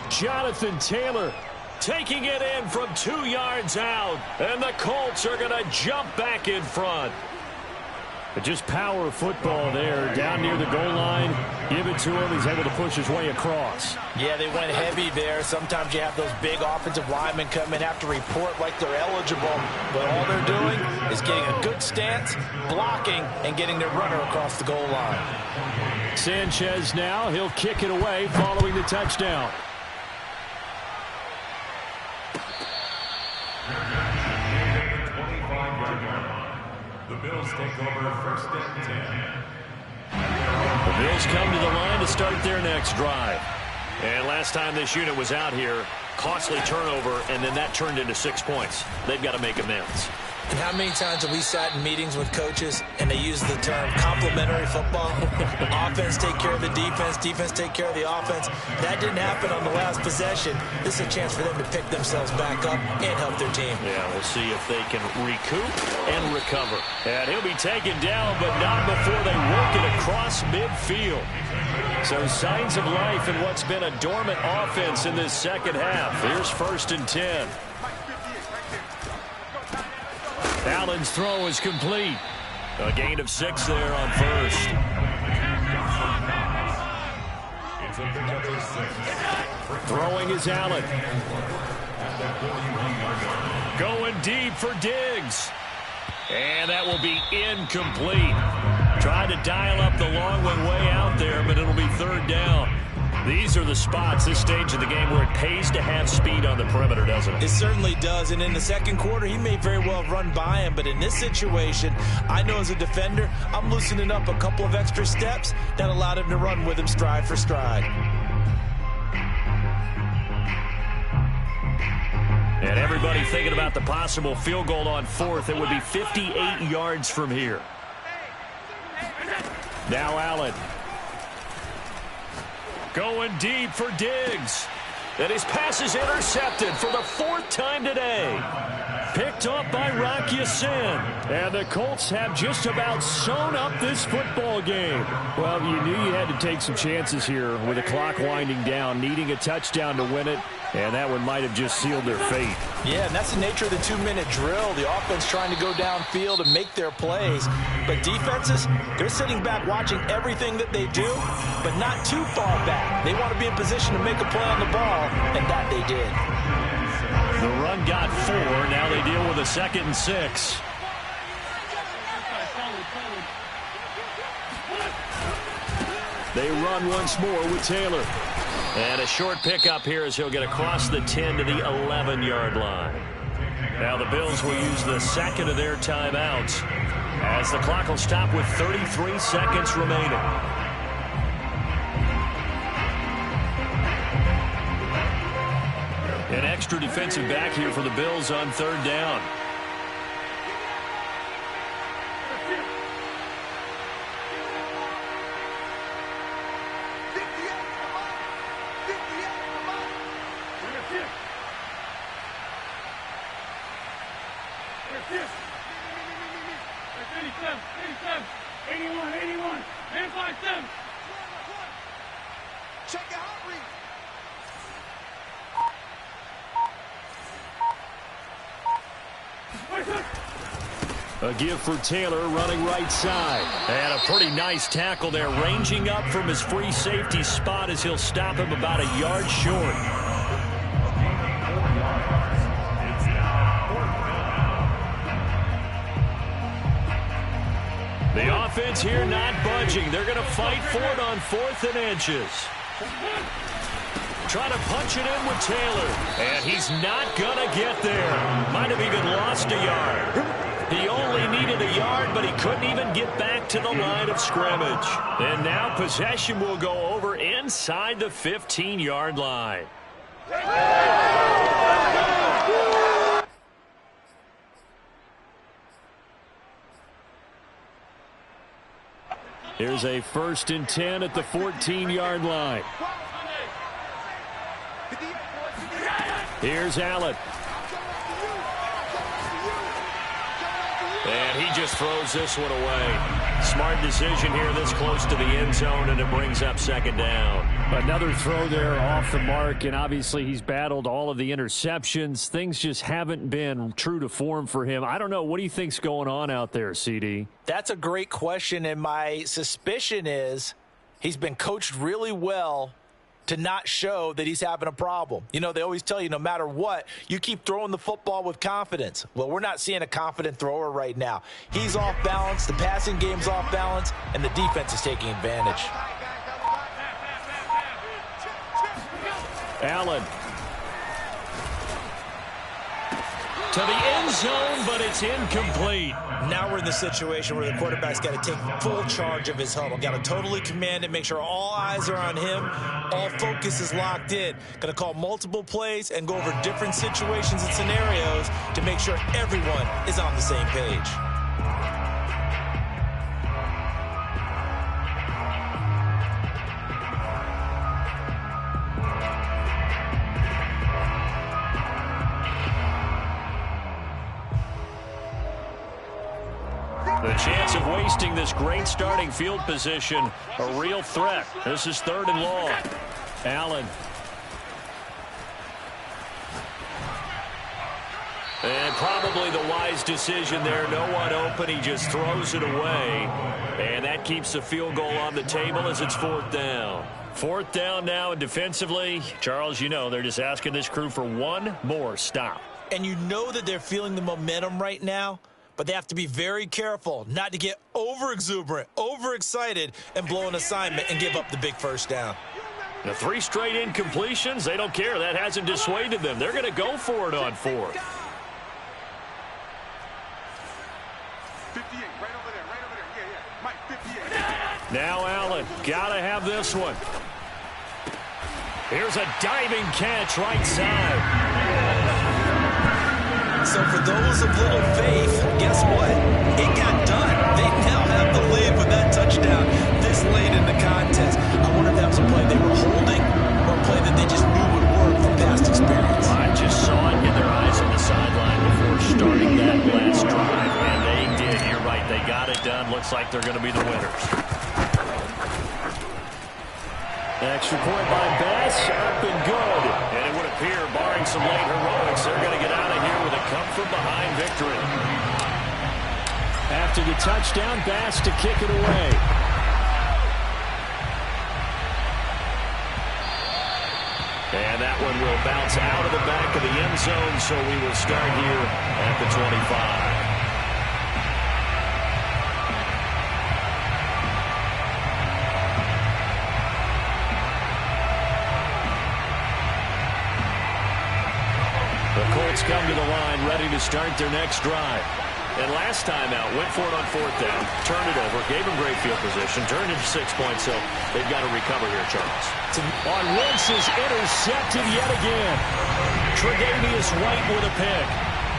Jonathan Taylor taking it in from 2 yards out. And the Colts are going to jump back in front. But just power of football there, down near the goal line. Give it to him. He's able to push his way across. Yeah, they went heavy there. Sometimes you have those big offensive linemen come in, have to report like they're eligible. But all they're doing is getting a good stance, blocking, and getting their runner across the goal line. Sanchez now. He'll kick it away following the touchdown. The Bills take over first and 10. The Bills come to the line to start their next drive. And last time this unit was out here, costly turnover, and then that turned into 6 points. They've got to make amends. And how many times have we sat in meetings with coaches and they use the term complementary football? Offense take care of the defense, defense take care of the offense. That didn't happen on the last possession. This is a chance for them to pick themselves back up and help their team. Yeah, we'll see if they can recoup and recover. And he'll be taken down, but not before they work it across midfield. So signs of life in what's been a dormant offense in this second half. Here's first and 10. Allen's throw is complete. A gain of 6 there on first. Throwing is Allen. Going deep for Diggs. And that will be incomplete. Trying to dial up the long one way out there, but it'll be third down. These are the spots, this stage of the game, where it pays to have speed on the perimeter, doesn't it? It certainly does, and in the second quarter, he may very well run by him, but in this situation, I know as a defender, I'm loosening up a couple of extra steps that allowed him to run with him stride for stride. And everybody thinking about the possible field goal on fourth. It would be 58 yards from here. Now Allen. Going deep for Diggs. And his pass is intercepted for the 4th time today. Picked up by Rocky Sin. And the Colts have just about sewn up this football game. Well, you knew you had to take some chances here with the clock winding down, needing a touchdown to win it. And that one might have just sealed their fate. Yeah, and that's the nature of the 2-minute drill. The offense trying to go downfield and make their plays. But defenses, they're sitting back watching everything that they do, but not too far back. They want to be in position to make a play on the ball, and that they did. The run got 4. Now they deal with a 2nd and 6. They run once more with Taylor. And a short pickup here as he'll get across the 10 to the 11-yard line. Now the Bills will use the second of their timeouts as the clock will stop with 33 seconds remaining. An extra defensive back here for the Bills on third down. A give for Taylor running right side. And a pretty nice tackle there, ranging up from his free safety spot as he'll stop him about a yard short. The offense here not budging. They're going to fight for it on 4th and inches. Trying to punch it in with Taylor. And he's not going to get there. Might have even lost a yard. He only needed a yard, but he couldn't even get back to the line of scrimmage. And now possession will go over inside the 15-yard line. Here's a 1st and 10 at the 14-yard line. Here's Allen. And he just throws this one away. Smart decision here this close to the end zone, and it brings up second down. Another throw there off the mark, and obviously he's battled all of the interceptions. Things just haven't been true to form for him. I don't know. What do you think's going on out there, CD? That's a great question, and my suspicion is he's been coached really well to not show that he's having a problem. You know, they always tell you no matter what, you keep throwing the football with confidence. Well, we're not seeing a confident thrower right now. He's off balance, the passing game's off balance, and the defense is taking advantage. Allen. To the end zone, but it's incomplete. Now we're in the situation where the quarterback's got to take full charge of his huddle. Got to totally command it, make sure all eyes are on him. All focus is locked in. Going to call multiple plays and go over different situations and scenarios to make sure everyone is on the same page. The chance of wasting this great starting field position, a real threat. This is 3rd and long. Allen. And probably the wise decision there. No one open. He just throws it away. And that keeps the field goal on the table as it's 4th down. 4th down now, and defensively, Charles, you know, they're just asking this crew for one more stop. And you know that they're feeling the momentum right now, but they have to be very careful not to get over-exuberant, overexcited, and blow an assignment and give up the big first down. The 3 straight incompletions, they don't care. That hasn't dissuaded them. They're going to go for it on 4th. 58, right over there. Yeah. Mike, 58. Now Allen, got to have this one. Here's a diving catch right side. So for those of little faith, guess what? It got done. They now have the lead with that touchdown this late in the contest. I wonder if that was a play they were holding or a play that they just knew would work from past experience. I just saw it in their eyes on the sideline before starting that last drive, and they did. You're right. They got it done. Looks like they're going to be the winners. Extra point by Bass, up and good. And it would appear, barring some late heroics, they're going to get out of here with a come-from-behind victory. After the touchdown, Bass to kick it away. And that one will bounce out of the back of the end zone, so we will start here at the 25. Come to the line, ready to start their next drive. And last time out, went for it on 4th down, turned it over, gave them great field position, turned into 6 points, so they've got to recover here, Charles. On Wentz is intercepted yet again. Tre'Davious White with a pick.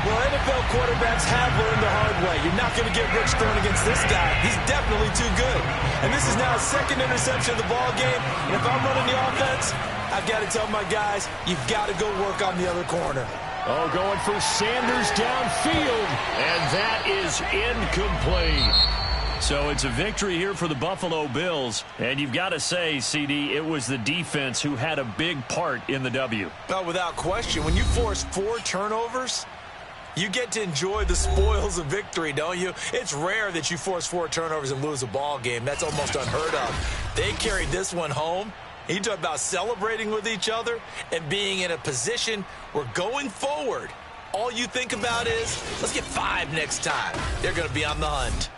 Well, NFL quarterbacks have learned the hard way. You're not going to get rich throwing against this guy. He's definitely too good. And this is now his 2nd interception of the ball game. And if I'm running the offense, I've got to tell my guys, you've got to go work on the other corner. Oh, going for Sanders downfield. And that is incomplete. So it's a victory here for the Buffalo Bills. And you've got to say, CD, it was the defense who had a big part in the W. No, without question. When you force 4 turnovers, you get to enjoy the spoils of victory, don't you? It's rare that you force 4 turnovers and lose a ball game. That's almost unheard of. They carried this one home. You talk about celebrating with each other and being in a position where going forward, all you think about is, let's get 5 next time. They're going to be on the hunt.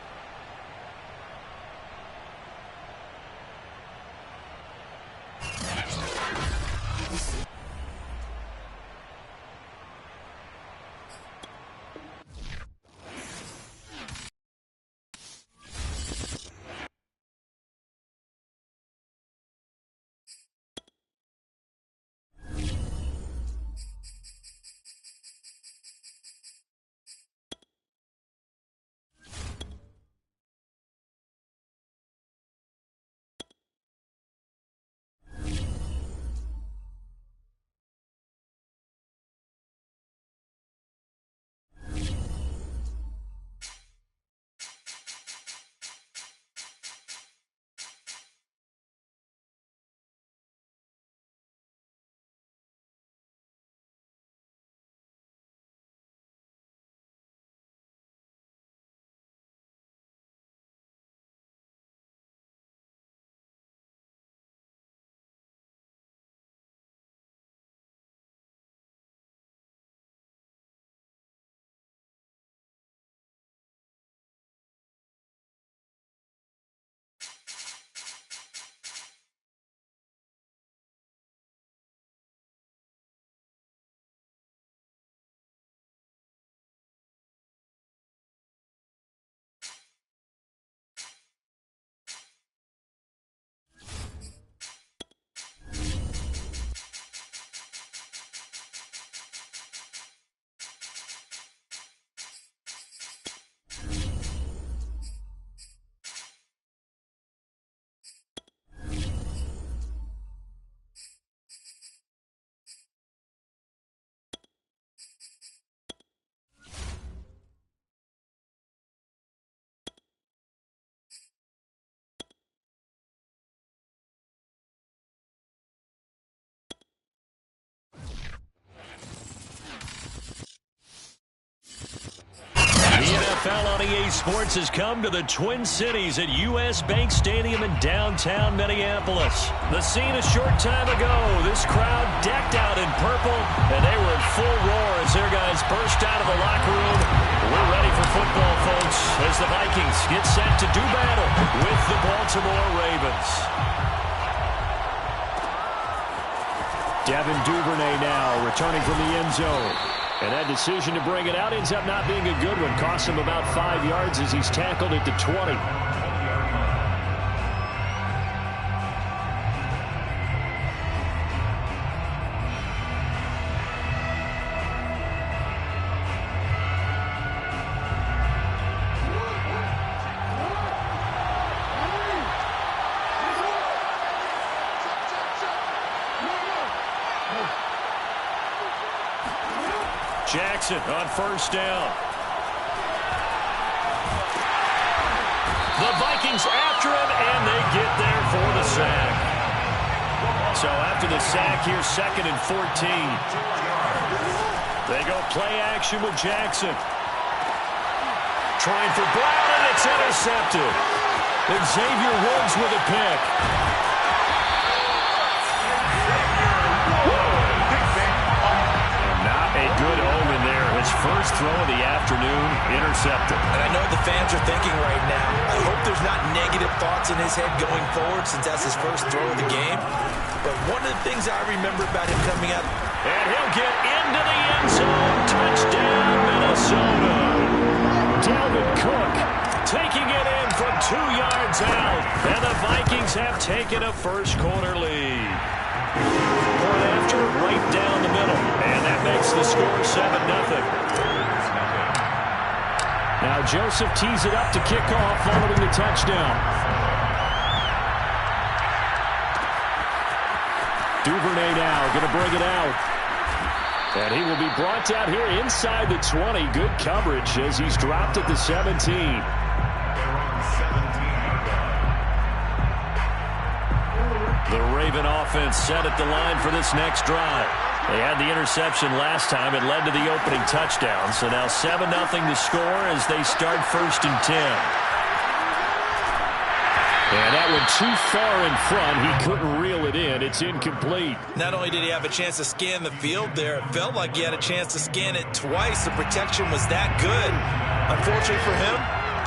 NFL on EA Sports has come to the Twin Cities at U.S. Bank Stadium in downtown Minneapolis. The scene a short time ago, this crowd decked out in purple, and they were in full roar as their guys burst out of the locker room. We're ready for football, folks, as the Vikings get set to do battle with the Baltimore Ravens. Devin Duvernay now returning from the end zone. And that decision to bring it out ends up not being a good one. Cost him about 5 yards as he's tackled at the 20. Jackson on first down. The Vikings after him, and they get there for the sack. So after the sack, here's 2nd and 14. They go play action with Jackson. Trying for Brown, and it's intercepted. And Xavier Woods with a pick. A good omen there. His first throw of the afternoon, intercepted. And I know the fans are thinking right now, I hope there's not negative thoughts in his head going forward since that's his first throw of the game. But one of the things I remember about him coming out. And he'll get into the end zone. Touchdown, Minnesota. Dalvin Cook taking it in from 2 yards out. And the Vikings have taken a first quarter lead. Point after, right down the middle. And that makes the score 7-0. Now Joseph tees it up to kick off following the touchdown. Duvernay now going to bring it out. And he will be brought down here inside the 20. Good coverage as he's dropped at the 17. The Raven offense set at the line for this next drive. They had the interception last time. It led to the opening touchdown. So now 7-0 to score as they start 1st and 10. And that one too far in front. He couldn't reel it in. It's incomplete. Not only did he have a chance to scan the field there, it felt like he had a chance to scan it twice. The protection was that good. Unfortunately for him,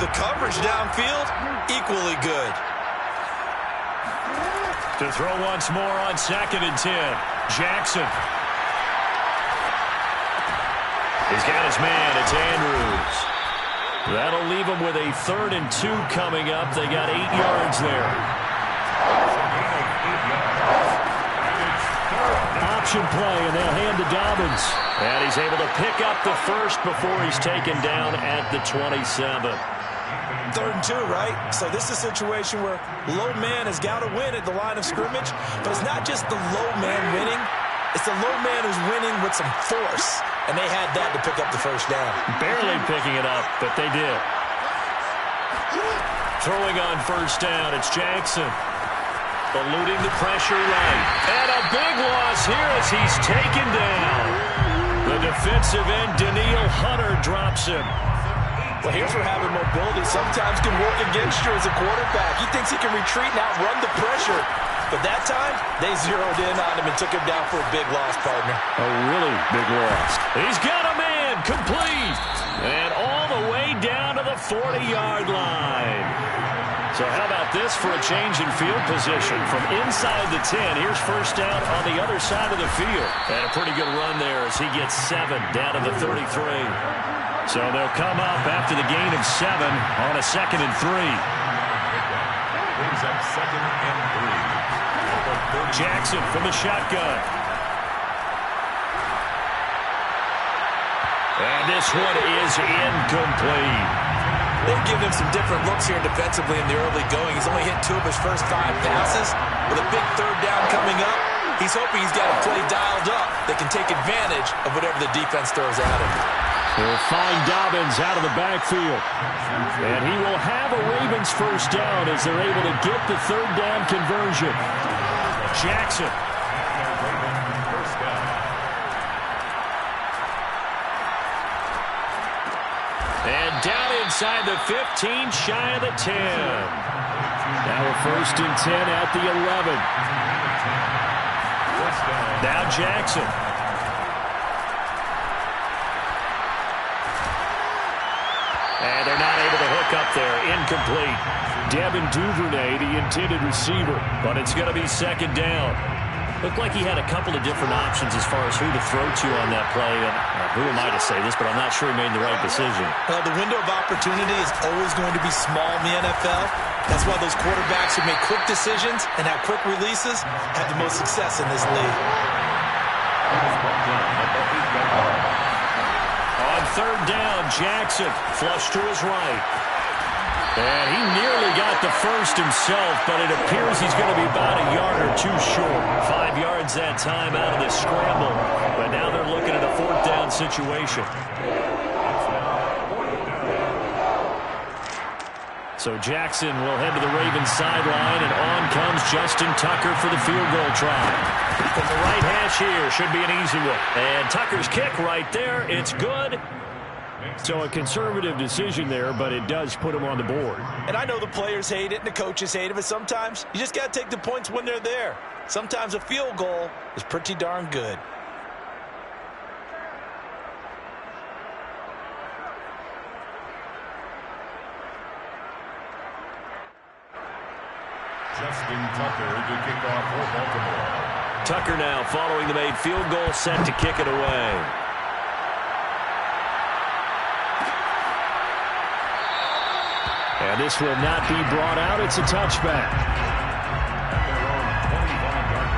the coverage downfield, equally good. To throw once more on 2nd and 10. Jackson. He's got his man. It's Andrews. That'll leave him with a 3rd and 2 coming up. They got 8 yards there. Option play, and they'll hand to Dobbins. And he's able to pick up the first before he's taken down at the 27. 3rd and 2, right? So this is a situation where low man has got to win at the line of scrimmage, but it's not just the low man winning. It's the low man who's winning with some force, and they had that to pick up the first down. Barely picking it up, but they did. Throwing on first down, it's Jackson. Eluding the pressure right. And a big loss here as he's taken down. The defensive end, Daniil Hunter, drops him. Well, here's where having mobility sometimes can work against you as a quarterback. He thinks he can retreat and outrun the pressure. But that time, they zeroed in on him and took him down for a big loss, partner. A really big loss. He's got a man, complete. And all the way down to the 40-yard line. So how about this for a change in field position? From inside the 10, here's first down on the other side of the field. And a pretty good run there as he gets 7 down to the 33. So they'll come up after the gain of 7 on a 2nd and 3. Brings up 2nd and 3. Jackson from the shotgun. And this one is incomplete. They've given him some different looks here defensively in the early going. He's only hit 2 of his first 5 passes. With a big 3rd down coming up, he's hoping he's got a play dialed up that can take advantage of whatever the defense throws at him. They'll find Dobbins out of the backfield. And he will have a Ravens first down as they're able to get the 3rd down conversion. Jackson. And down inside the 15, shy of the 10. Now a 1st and 10 at the 11. Now Jackson. And they're not able to hook up there. Incomplete. Devin Duvernay, the intended receiver. But it's going to be 2nd down. Looked like he had a couple of different options as far as who to throw to on that play. And who am I to say this, but I'm not sure he made the right decision. Well, the window of opportunity is always going to be small in the NFL. That's why those quarterbacks who make quick decisions and have quick releases have the most success in this league. On 3rd down, Jackson flush to his right. And he nearly got the first himself, but it appears he's going to be about a yard or 2 short. 5 yards that time out of the scramble. But now they're looking at a 4th down situation. So Jackson will head to the Ravens sideline, and on comes Justin Tucker for the field goal try. From the right hash here, should be an easy one. And Tucker's kick right there, it's good. So a conservative decision there, but it does put him on the board. And I know the players hate it and the coaches hate it, but sometimes you just got to take the points when they're there. Sometimes a field goal is pretty darn good. Justin Tucker to kick off for Baltimore. Tucker now following the made field goal, set to kick it away. And this will not be brought out. It's a touchback. At their own 25-yard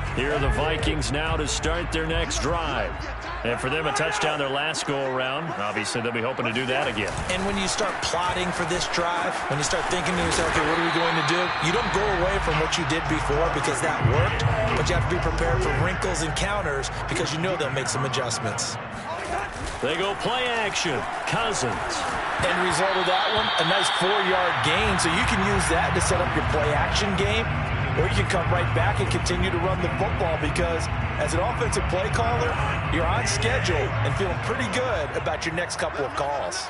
line. Here are the Vikings now to start their next drive. And for them, a touchdown their last go-around. Obviously, they'll be hoping to do that again. And when you start plotting for this drive, when you start thinking to yourself, okay, what are we going to do? You don't go away from what you did before because that worked, but you have to be prepared for wrinkles and counters because you know they'll make some adjustments. They go play action. Cousins. End result of that one, a nice 4-yard gain, so you can use that to set up your play action game. Or you can come right back and continue to run the football because as an offensive play caller, you're on schedule and feeling pretty good about your next couple of calls.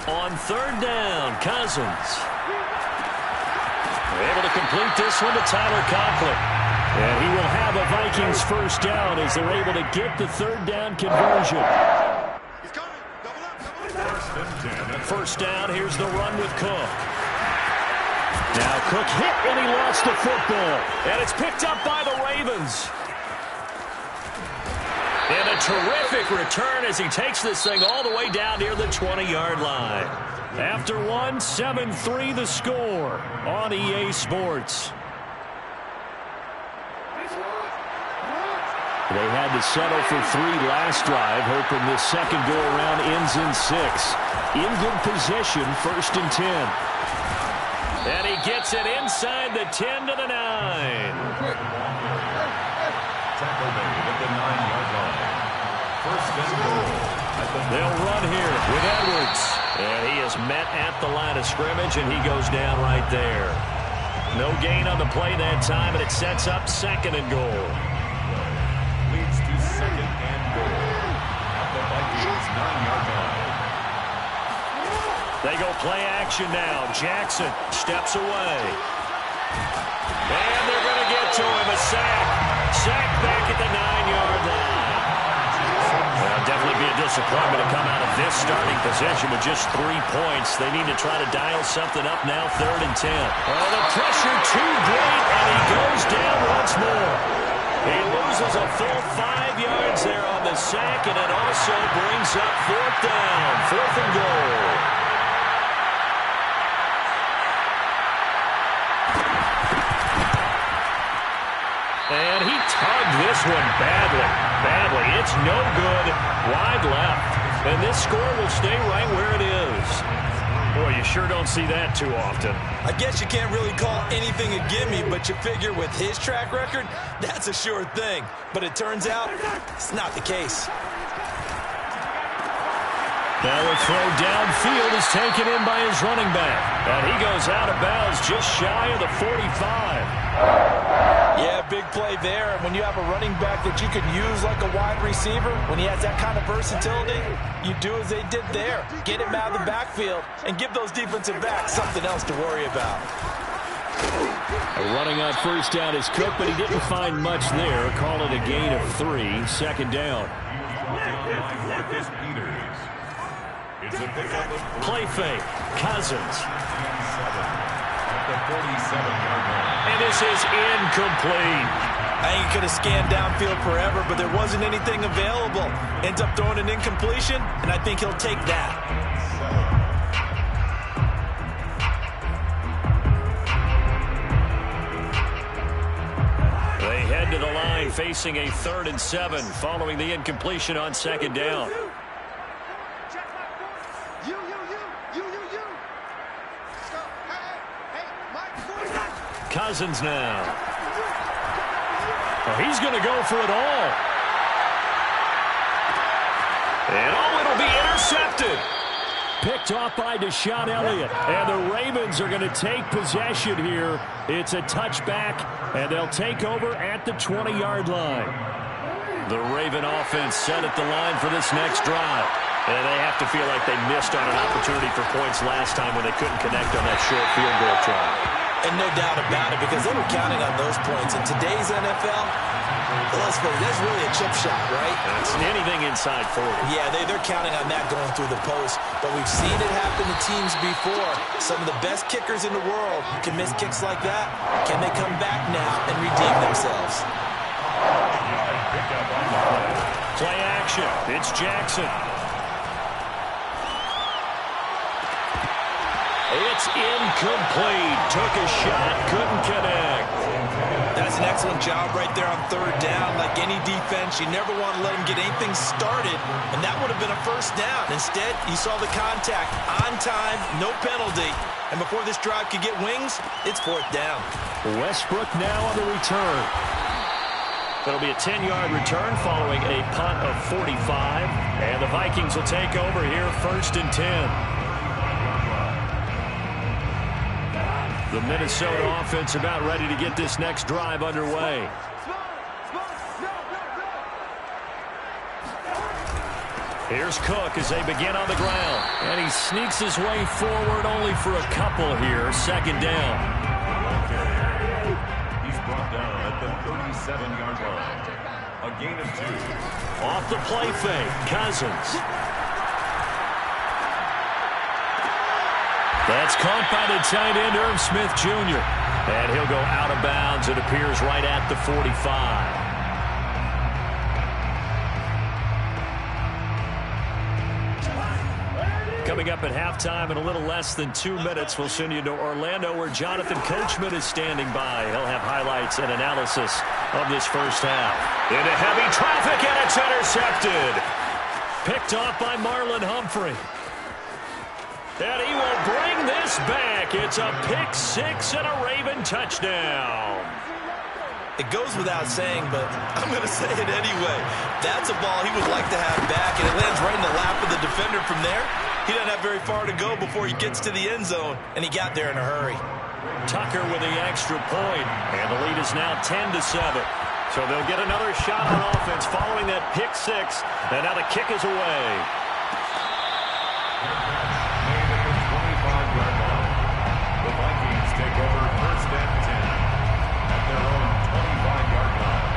On 3rd down, Cousins. They're able to complete this one to Tyler Conklin. And he will have a Vikings 1st down as they're able to get the 3rd down conversion. He's coming. Double up, double up. 1st down, here's the run with Cook. Now Cook hit and he lost the football. And it's picked up by the Ravens. And a terrific return as he takes this thing all the way down near the 20-yard line. After one, 7-3 the score on EA Sports. They had to settle for 3 last drive, hoping this second go-around ends in 6. In good position, 1st and 10. And he gets it inside the 10 to the 9. Tackle made at the 9-yard line. 1st and goal. They'll run here with Edwards. And he is met at the line of scrimmage, and he goes down right there. No gain on the play that time, and it sets up 2nd and goal. Leads to 2nd and goal. At the Vikings 9-yard line. They go play action now. Jackson steps away. And they're going to get to him. A sack. Sack back at the 9-yard line. Well, definitely be a disappointment to come out of this starting position with just 3 points. They need to try to dial something up now, 3rd and 10. Oh, the pressure too great, and he goes down once more. He loses a full 5 yards there on the sack, and it also brings up 4th down. 4th and goal. And he tugged this one badly. It's no good. Wide left. And this score will stay right where it is. Boy, you sure don't see that too often. I guess you can't really call anything a gimme, but you figure with his track record, that's a sure thing. But it turns out it's not the case. Now a throw downfield is taken in by his running back. And he goes out of bounds just shy of the 45. Yeah, big play there. And when you have a running back that you can use like a wide receiver, when he has that kind of versatility, you do as they did there. Get him out of the backfield and give those defensive backs something else to worry about. Running on first down is Cook, but he didn't find much there. Call it a gain of 3, second down. Play fake, Cousins. And this is incomplete. I think he could have scanned downfield forever, but there wasn't anything available. Ends up throwing an incompletion, and I think he'll take that. They head to the line facing a 3rd and 7 following the incompletion on second down. Cousins now. Oh, he's going to go for it all. And it'll be intercepted. Picked off by Deshaun Elliott. And the Ravens are going to take possession here. It's a touchback, and they'll take over at the 20-yard line. The Raven offense set at the line for this next drive. And they have to feel like they missed on an opportunity for points last time when they couldn't connect on that short field goal try. And no doubt about it, because they were counting on those points. In today's NFL, let's face it, that's really a chip shot, right? It's anything inside 40. Yeah, they're counting on that going through the post. But we've seen it happen to teams before. Some of the best kickers in the world can miss kicks like that. Can they come back now and redeem themselves? Play action. It's Jackson. It's incomplete. Took a shot, couldn't connect. That's an excellent job right there on 3rd down. Like any defense, you never want to let them get anything started, and that would have been a first down. Instead, you saw the contact on time, no penalty, and before this drive could get wings, it's 4th down. Westbrook now on the return. It'll be a 10-yard return following a punt of 45, and the Vikings will take over here 1st and 10. The Minnesota offense about ready to get this next drive underway. Here's Cook as they begin on the ground. And he sneaks his way forward only for a couple here. 2nd down. He's brought down at the 37-yard line. A gain of 2. Off the play fake, Cousins. That's caught by the tight end, Irv Smith Jr. And he'll go out of bounds, it appears, right at the 45. Coming up at halftime in a little less than 2 minutes, we'll send you to Orlando where Jonathan Coachman is standing by. He'll have highlights and analysis of this first half. Into heavy traffic, and it's intercepted. Picked off by Marlon Humphrey. And he will bring this back. It's a pick 6 and a Raven touchdown. It goes without saying, but I'm going to say it anyway. That's a ball he would like to have back, and it lands right in the lap of the defender from there. He doesn't have very far to go before he gets to the end zone, and he got there in a hurry. Tucker with the extra point, and the lead is now 10-7. So they'll get another shot on offense following that pick 6, and now the kick is away. The Vikings take over 1st and 10 at their own 25-yard line.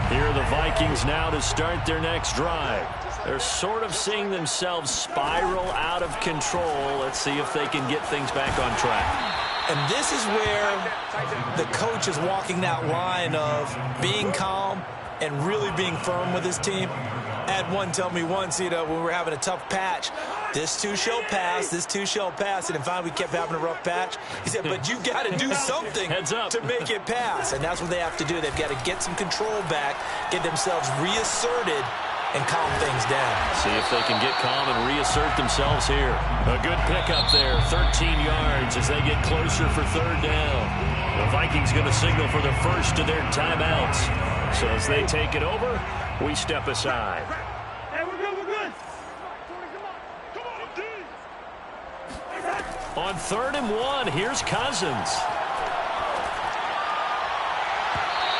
Here are the Vikings now to start their next drive. They're sort of seeing themselves spiral out of control. Let's see if they can get things back on track. And this is where the coach is walking that line of being calm and really being firm with his team. I had one tell me once, when we were having a tough patch, this too shall pass, this too shall pass. And finally we kept having a rough patch. He said, but you got to do something to make it pass. And that's what they have to do. They've got to get some control back, get themselves reasserted, and calm things down. See if they can get calm and reassert themselves here. A good pickup there, 13 yards as they get closer for 3rd down. The Vikings going to signal for the first of their timeouts. So as they take it over, we step aside. Hey, we're good, we're good. On 3rd and 1, here's Cousins.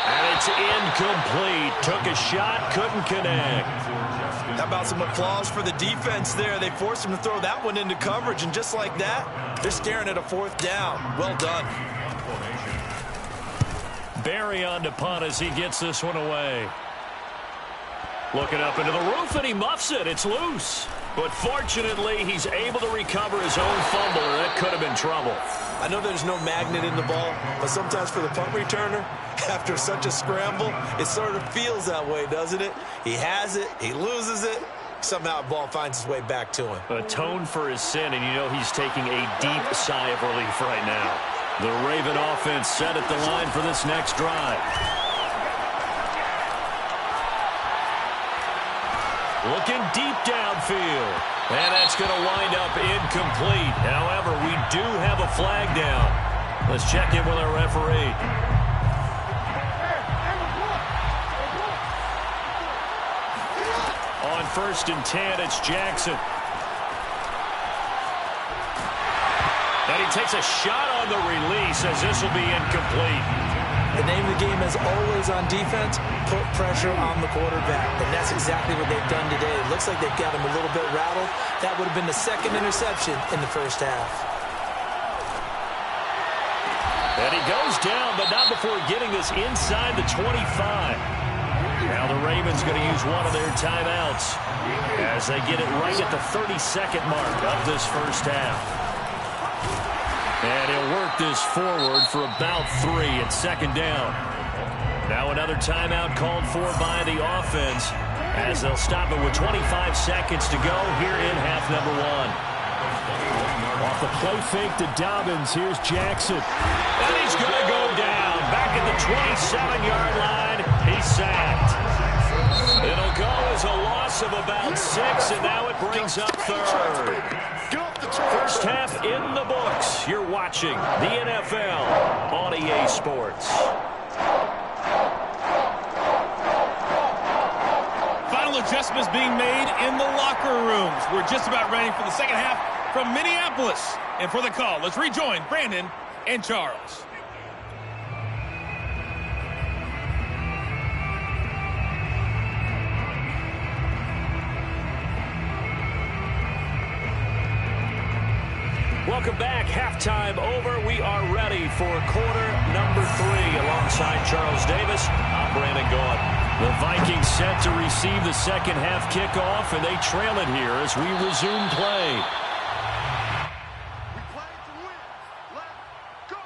And it's incomplete. Took a shot, couldn't connect. How about some applause for the defense there? They forced him to throw that one into coverage, and just like that, they're staring at a 4th down. Well done. Barry on to punt as he gets this one away. Looking up into the roof, and he muffs it. It's loose. But fortunately, he's able to recover his own fumble, or that could have been trouble. I know there's no magnet in the ball, but sometimes for the punt returner, after such a scramble, it sort of feels that way, doesn't it? He has it, he loses it, somehow the ball finds its way back to him. Atone for his sin, and you know he's taking a deep sigh of relief right now. The Raven offense set at the line for this next drive. Looking deep downfield. And that's going to wind up incomplete. However, we do have a flag down. Let's check in with our referee. On 1st and 10, it's Jackson. And he takes a shot on the release as this will be incomplete. The name of the game is always on defense, put pressure on the quarterback. And that's exactly what they've done today. It looks like they've got him a little bit rattled. That would have been the 2nd interception in the 1st half. And he goes down, but not before getting this inside the 25. Now the Ravens going to use one of their timeouts as they get it right at the 32nd mark of this 1st half. And he'll work this forward for about 3 at 2nd down. Now another timeout called for by the offense as they'll stop it with 25 seconds to go here in half number 1. Off the play fake to Dobbins, here's Jackson. And he's going to go down. Back at the 27-yard line, he's sacked. It'll go as a loss of about 6, and now it brings up 3rd. 1st half in the books. You're watching the NFL on EA Sports. Final adjustments being made in the locker rooms. We're just about ready for the 2nd half from Minneapolis. And for the call, let's rejoin Brandon and Charles. Welcome back. Halftime over. We are ready for quarter number 3. Alongside Charles Davis, I'm Brandon Gaud. The Vikings set to receive the 2nd half kickoff, and they trail it here as we resume play. We play to win. Let's go.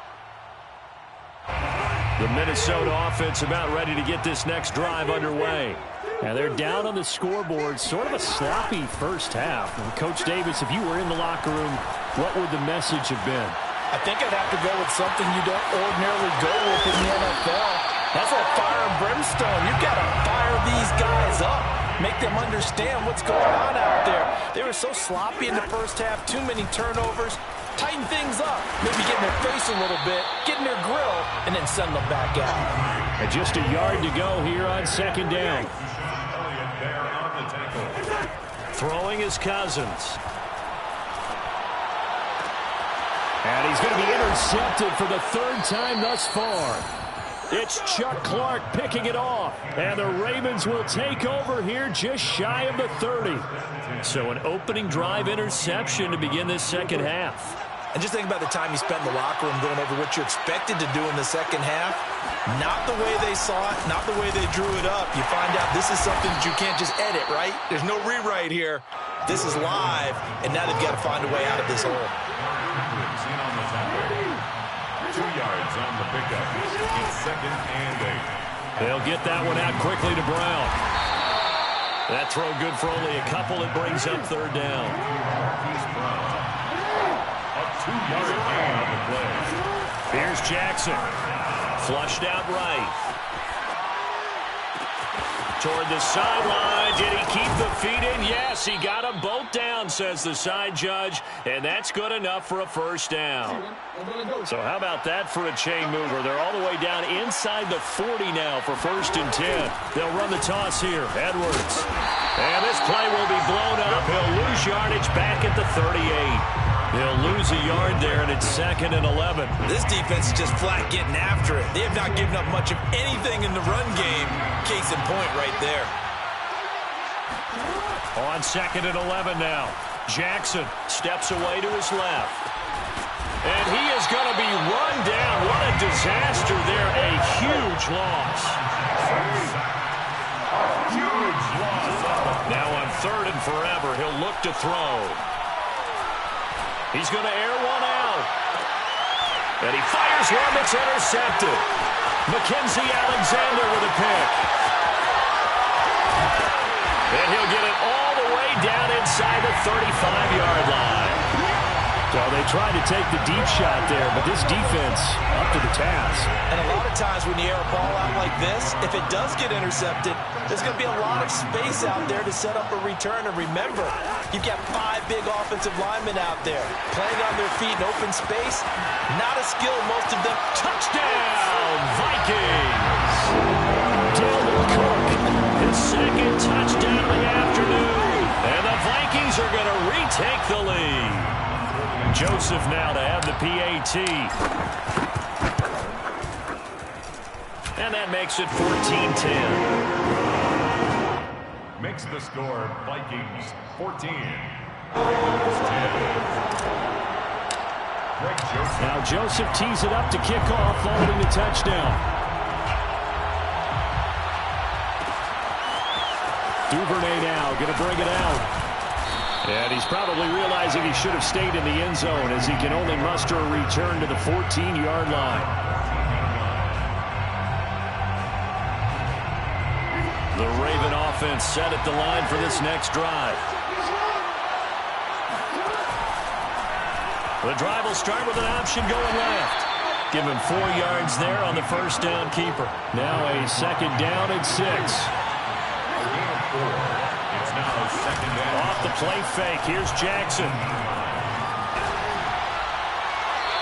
The Minnesota offense about ready to get this next drive underway. And they're down on the scoreboard. Sort of a sloppy 1st half. And Coach Davis, if you were in the locker room, what would the message have been? I think I'd have to go with something you don't ordinarily go with in the NFL. That's like fire and brimstone. You've got to fire these guys up. Make them understand what's going on out there. They were so sloppy in the 1st half. Too many turnovers. Tighten things up. Maybe get in their face a little bit. Get in their grill. And then send them back out. And just a yard to go here on 2nd down. Throwing is Cousins. And he's going to be intercepted for the 3rd time thus far. It's Chuck Clark picking it off. And the Ravens will take over here just shy of the 30. So an opening drive interception to begin this 2nd half. And just think about the time you spent in the locker room going over what you expected to do in the 2nd half. Not the way they saw it, not the way they drew it up. You find out this is something that you can't just edit, right? There's no rewrite here. This is live, and now they've got to find a way out of this hole. 2 yards on the pickup. It's 2nd and 8. They'll get that one out quickly to Brown. That throw good for only a couple. It brings up 3rd down. He's Brown. A 2-yard gain on the play. Here's Jackson. Flushed out right. Toward the sideline. Did he keep the feet in? Yes, he got them both down, says the side judge. And that's good enough for a 1st down. So how about that for a chain mover? They're all the way down inside the 40 now for 1st and 10. They'll run the toss here. Edwards. And this play will be blown up. He'll lose yardage back at the 38. They'll lose a yard there, and it's 2nd and 11. This defense is just flat getting after it. They have not given up much of anything in the run game. Case in point right there. On 2nd and 11 now. Jackson steps away to his left. And he is going to be run down. What a disaster there. A huge loss. Huge loss. Now on 3rd and forever, he'll look to throw. He's going to air one out. And he fires one that's intercepted. Mackenzie Alexander with a pick. And he'll get it all the way down inside the 35-yard line. So they tried to take the deep shot there, but this defense up to the task. And a lot of times when you air a ball out like this, if it does get intercepted, there's going to be a lot of space out there to set up a return. And remember, you've got 5 big offensive linemen out there playing on their feet in open space. Not a skill, most of them. Touchdown, Vikings! Dalvin Cook, his 2nd touchdown of the afternoon. And the Vikings are going to retake the lead. Joseph now to have the PAT. And that makes it 14-10. Makes the score Vikings 14. Vikings 10. Greg Joseph. Now Joseph tees it up to kick off following the touchdown. Duvernay now going to bring it out. And he's probably realizing he should have stayed in the end zone as he can only muster a return to the 14-yard line. The Raven offense set at the line for this next drive. The drive will start with an option going left. Give him 4 yards there on the first down keeper. Now a 2nd down and 6. It's now 2nd down. Off the play fake, here's Jackson.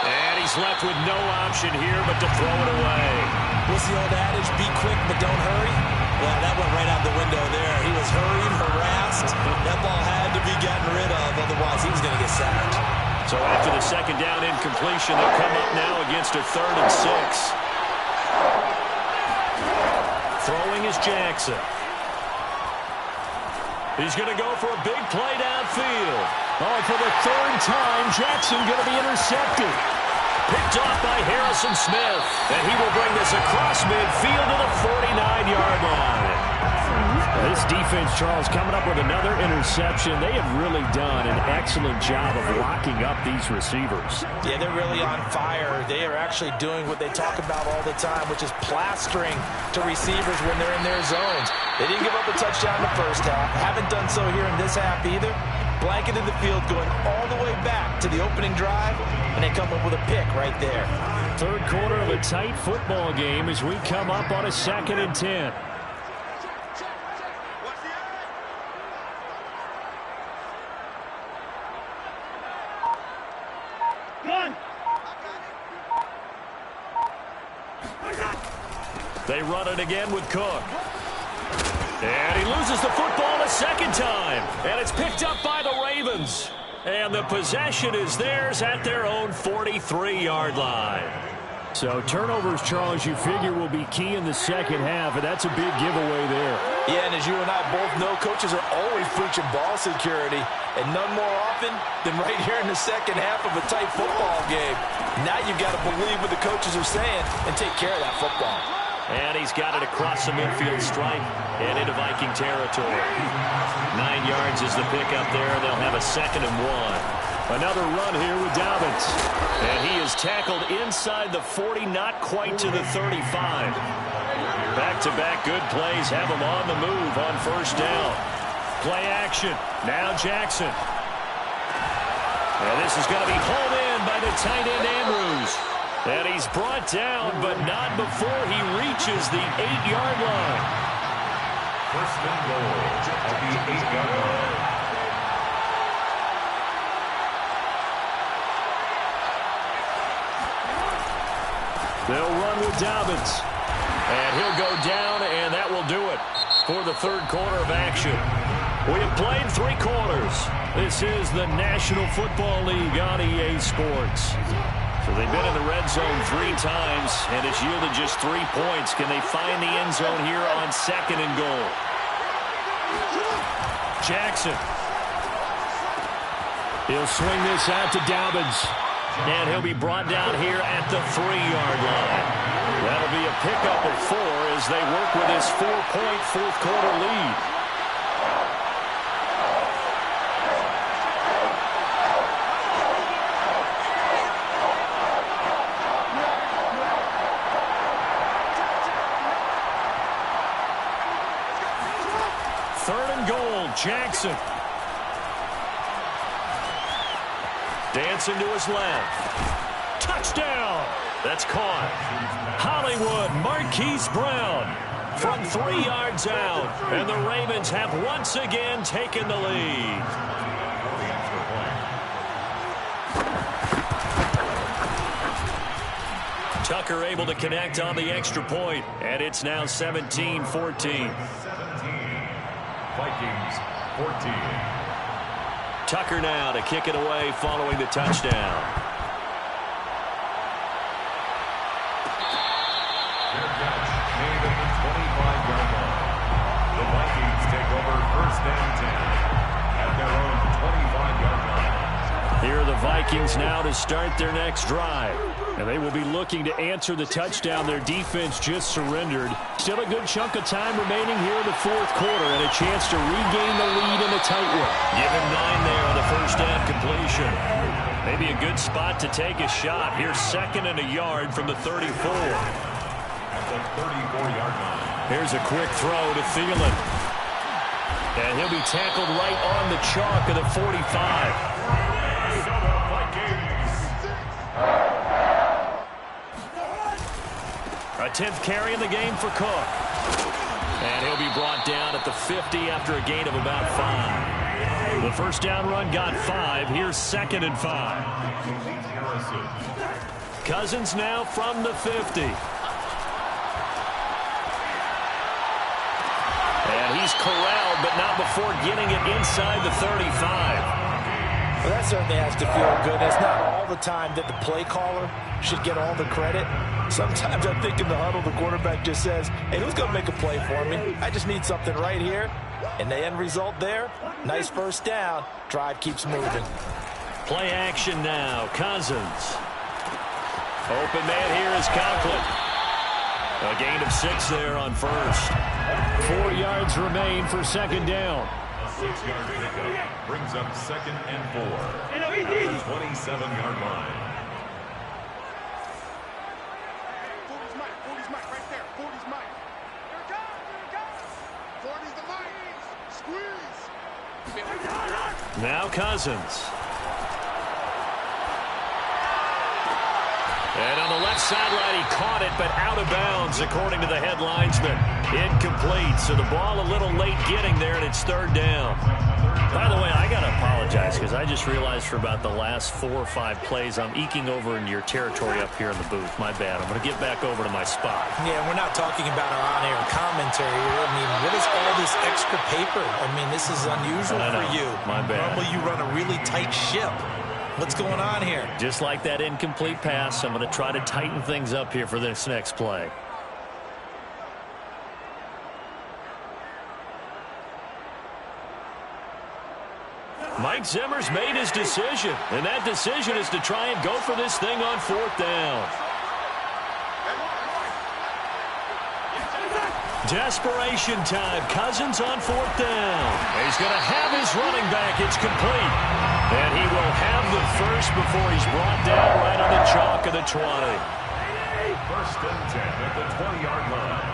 And he's left with no option here but to throw it away. What's the old adage, be quick but don't hurry? Well, that went right out the window there. He was hurried, harassed. That ball had to be gotten rid of, otherwise he was going to get sacked. So after the 2nd down incompletion, they'll come up now against a 3rd and 6. Throwing is Jackson. He's going to go for a big play downfield. Oh, for the 3rd time, Jackson going to be intercepted. Picked off by Harrison Smith. And he will bring this across midfield to the 49-yard line. This defense, Charles, coming up with another interception. They have really done an excellent job of locking up these receivers. Yeah, they're really on fire. They are actually doing what they talk about all the time, which is plastering to receivers when they're in their zones. They didn't give up a touchdown in the first half. Haven't done so here in this half either. Blanketed the field going all the way back to the opening drive, and they come up with a pick right there. 3rd quarter of a tight football game as we come up on a 2nd and 10. They run it again with Cook. And he loses the football a 2nd time. And it's picked up by the Ravens. And the possession is theirs at their own 43-yard line. So turnovers, Charles, you figure will be key in the 2nd half, and that's a big giveaway there. Yeah, and as you and I both know, coaches are always preaching ball security, and none more often than right here in the 2nd half of a tight football game. Now you've got to believe what the coaches are saying and take care of that football. And he's got it across the midfield stripe and into Viking territory. 9 yards is the pickup there. They'll have a 2nd and 1. Another run here with Dobbins. And he is tackled inside the 40, not quite to the 35. Back-to-back good plays have him on the move on 1st down. Play action. Now Jackson. And this is going to be hauled in by the tight end Andrews. And he's brought down, but not before he reaches the 8-yard line. 1st and goal at the 8-yard line. They'll run with Dobbins. And he'll go down, and that will do it for the 3rd quarter of action. We have played 3 quarters. This is the National Football League on EA Sports. So they've been in the red zone 3 times, and it's yielded just 3 points. Can they find the end zone here on 2nd and goal? Jackson. He'll swing this out to Dobbins. And he'll be brought down here at the 3-yard line. That'll be a pickup of 4 as they work with his 4-point fourth-quarter lead. Jackson. Dancing to his left. Touchdown. That's caught. Hollywood Marquise Brown from 3 yards out. And the Ravens have once again taken the lead. Tucker able to connect on the extra point. And it's now 17-14. Vikings 14. Tucker now to kick it away following the touchdown. Their catch made at the 25-yard line. The Vikings take over 1st and 10 at their own 25-yard line. Here are the Vikings now to start their next drive. And they will be looking to answer the touchdown their defense just surrendered. Still a good chunk of time remaining here in the 4th quarter and a chance to regain the lead in a tight one. Give him 9 there on the first down completion. Maybe a good spot to take a shot. Here's 2nd and a yard from the 34. At the 34-yard line. Here's a quick throw to Thielen. And he'll be tackled right on the chalk of the 45. A 10th carry in the game for Cook. And he'll be brought down at the 50 after a gain of about 5. The first down run got 5. Here's 2nd and 5. Cousins now from the 50. And he's corralled, but not before getting it inside the 35. Well, that certainly has to feel good. It's not all the time that the play caller should get all the credit. Sometimes I think in the huddle, the quarterback just says, hey, who's going to make a play for me? I just need something right here. And the end result there, nice first down. Drive keeps moving. Play action now. Cousins. Open man here is Conklin. A gain of 6 there on first. 4 yards remain for 2nd down. A 6-yard pickup brings up 2nd and 4. At the 27-yard line. 40's Mike. 40's Mike right there. 40's Mike. Here it comes. Here it comes. 40's the Mike. Squeeze. Now Cousins. And on the left sideline, he caught it, but out of bounds, according to the head linesman. Incomplete, so the ball a little late getting there, and it's 3rd down. By the way, I got to apologize, because I just realized for about the last 4 or 5 plays, I'm eking over into your territory up here in the booth. My bad. I'm going to get back over to my spot. Yeah, we're not talking about our on-air commentary here. I mean, what is all this extra paper? I mean, this is unusual for you. My bad. Normally you run a really tight ship. What's going on here? Just like that incomplete pass, I'm going to try to tighten things up here for this next play. Mike Zimmer's made his decision, and that decision is to try and go for this thing on 4th down. Desperation time. Cousins on 4th down. He's going to have his running back. It's complete. And he will have the first before he's brought down right on the chalk of the 20. 1st and 10 at the 20-yard line.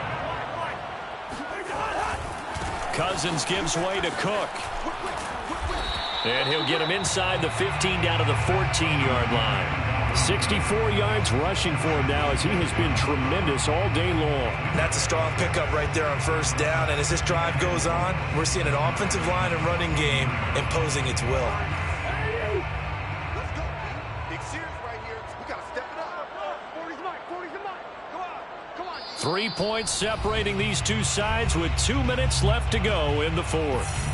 Cousins gives way to Cook. And he'll get him inside the 15 down to the 14-yard line. 64 yards rushing for him now as he has been tremendous all day long. That's a strong pickup right there on 1st down. And as this drive goes on, we're seeing an offensive line and running game imposing its will. Let's go. Big series right here. We got to step it up. 40's Mike. 40's the Mike. Come on. 3 points separating these two sides with 2 minutes left to go in the 4th.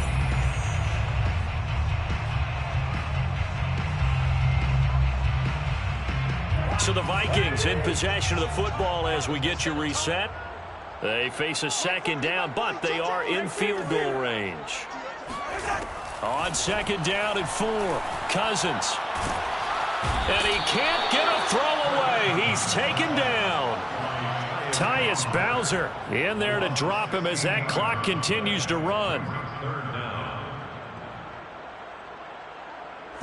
So the Vikings in possession of the football as we get you reset. They face a second down, but they are in field goal range. On second down and 4, Cousins. And he can't get a throw away. He's taken down. Tyus Bowser in there to drop him as that clock continues to run.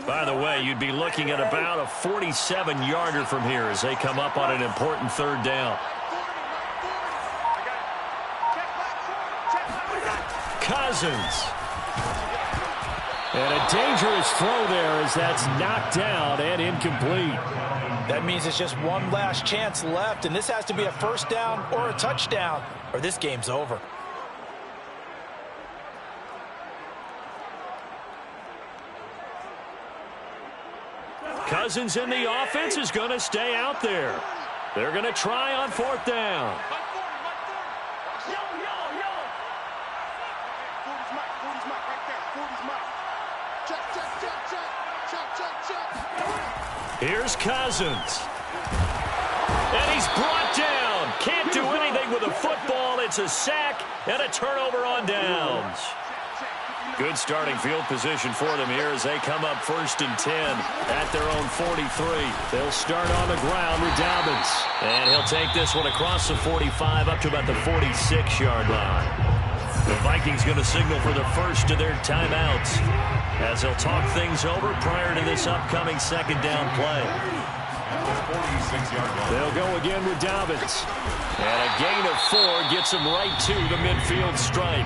By the way, you'd be looking at about a 47-yarder from here as they come up on an important third down. Cousins. And a dangerous throw there as that's knocked down and incomplete. That means it's just one last chance left, and this has to be a first down or a touchdown, or this game's over. Cousins in the offense is going to stay out there. They're going to try on fourth down. Here's Cousins. And he's brought down. Can't do anything with a football. It's a sack and a turnover on downs. Good starting field position for them here as they come up 1st and 10 at their own 43. They'll start on the ground with Dobbins. And he'll take this one across the 45 up to about the 46-yard line. The Vikings going to signal for the first of their timeouts as they'll talk things over prior to this upcoming second down play. They'll go again with Dobbins. And a gain of 4 gets them right to the midfield stripe.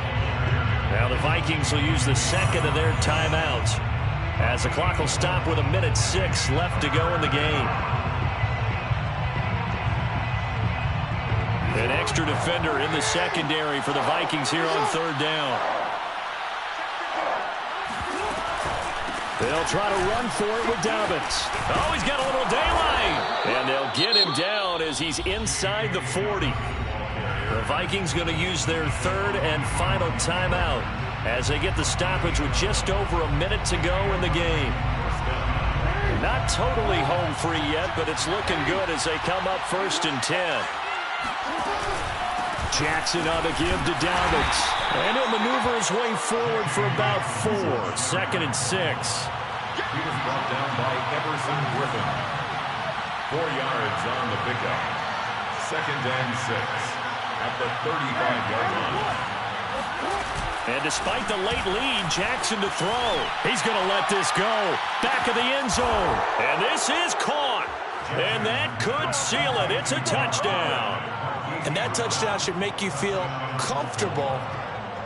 Now the Vikings will use the second of their timeouts as the clock will stop with 1:06 left to go in the game. An extra defender in the secondary for the Vikings here on third down. They'll try to run for it with Dobbins. Oh, he's got a little daylight. And they'll get him down as he's inside the 40. The Vikings going to use their third and final timeout as they get the stoppage with just over a minute to go in the game. Not totally home free yet, but it's looking good as they come up 1st and 10. Jackson on the give to Dobbins. And he'll maneuver his way forward for about 4. 2nd and 6. He was brought down by Everson Griffin. 4 yards on the pickup. 2nd and 6. At the 35-yard line. And despite the late lead, Jackson to throw. He's going to let this go. Back of the end zone. And this is caught. And that could seal it. It's a touchdown. And that touchdown should make you feel comfortable.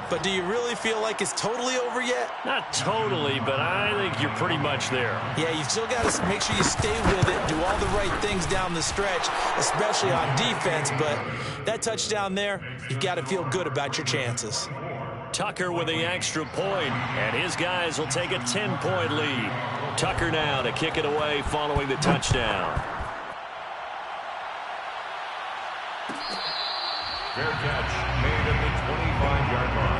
But do you really feel like it's totally over yet? Not totally, but I think you're pretty much there. Yeah, you've still got to make sure you stay with it, do all the right things down the stretch, especially on defense. But that touchdown there, you've got to feel good about your chances. Tucker with the extra point, and his guys will take a 10-point lead. Tucker now to kick it away following the touchdown. Fair catch made at the 25-yard line.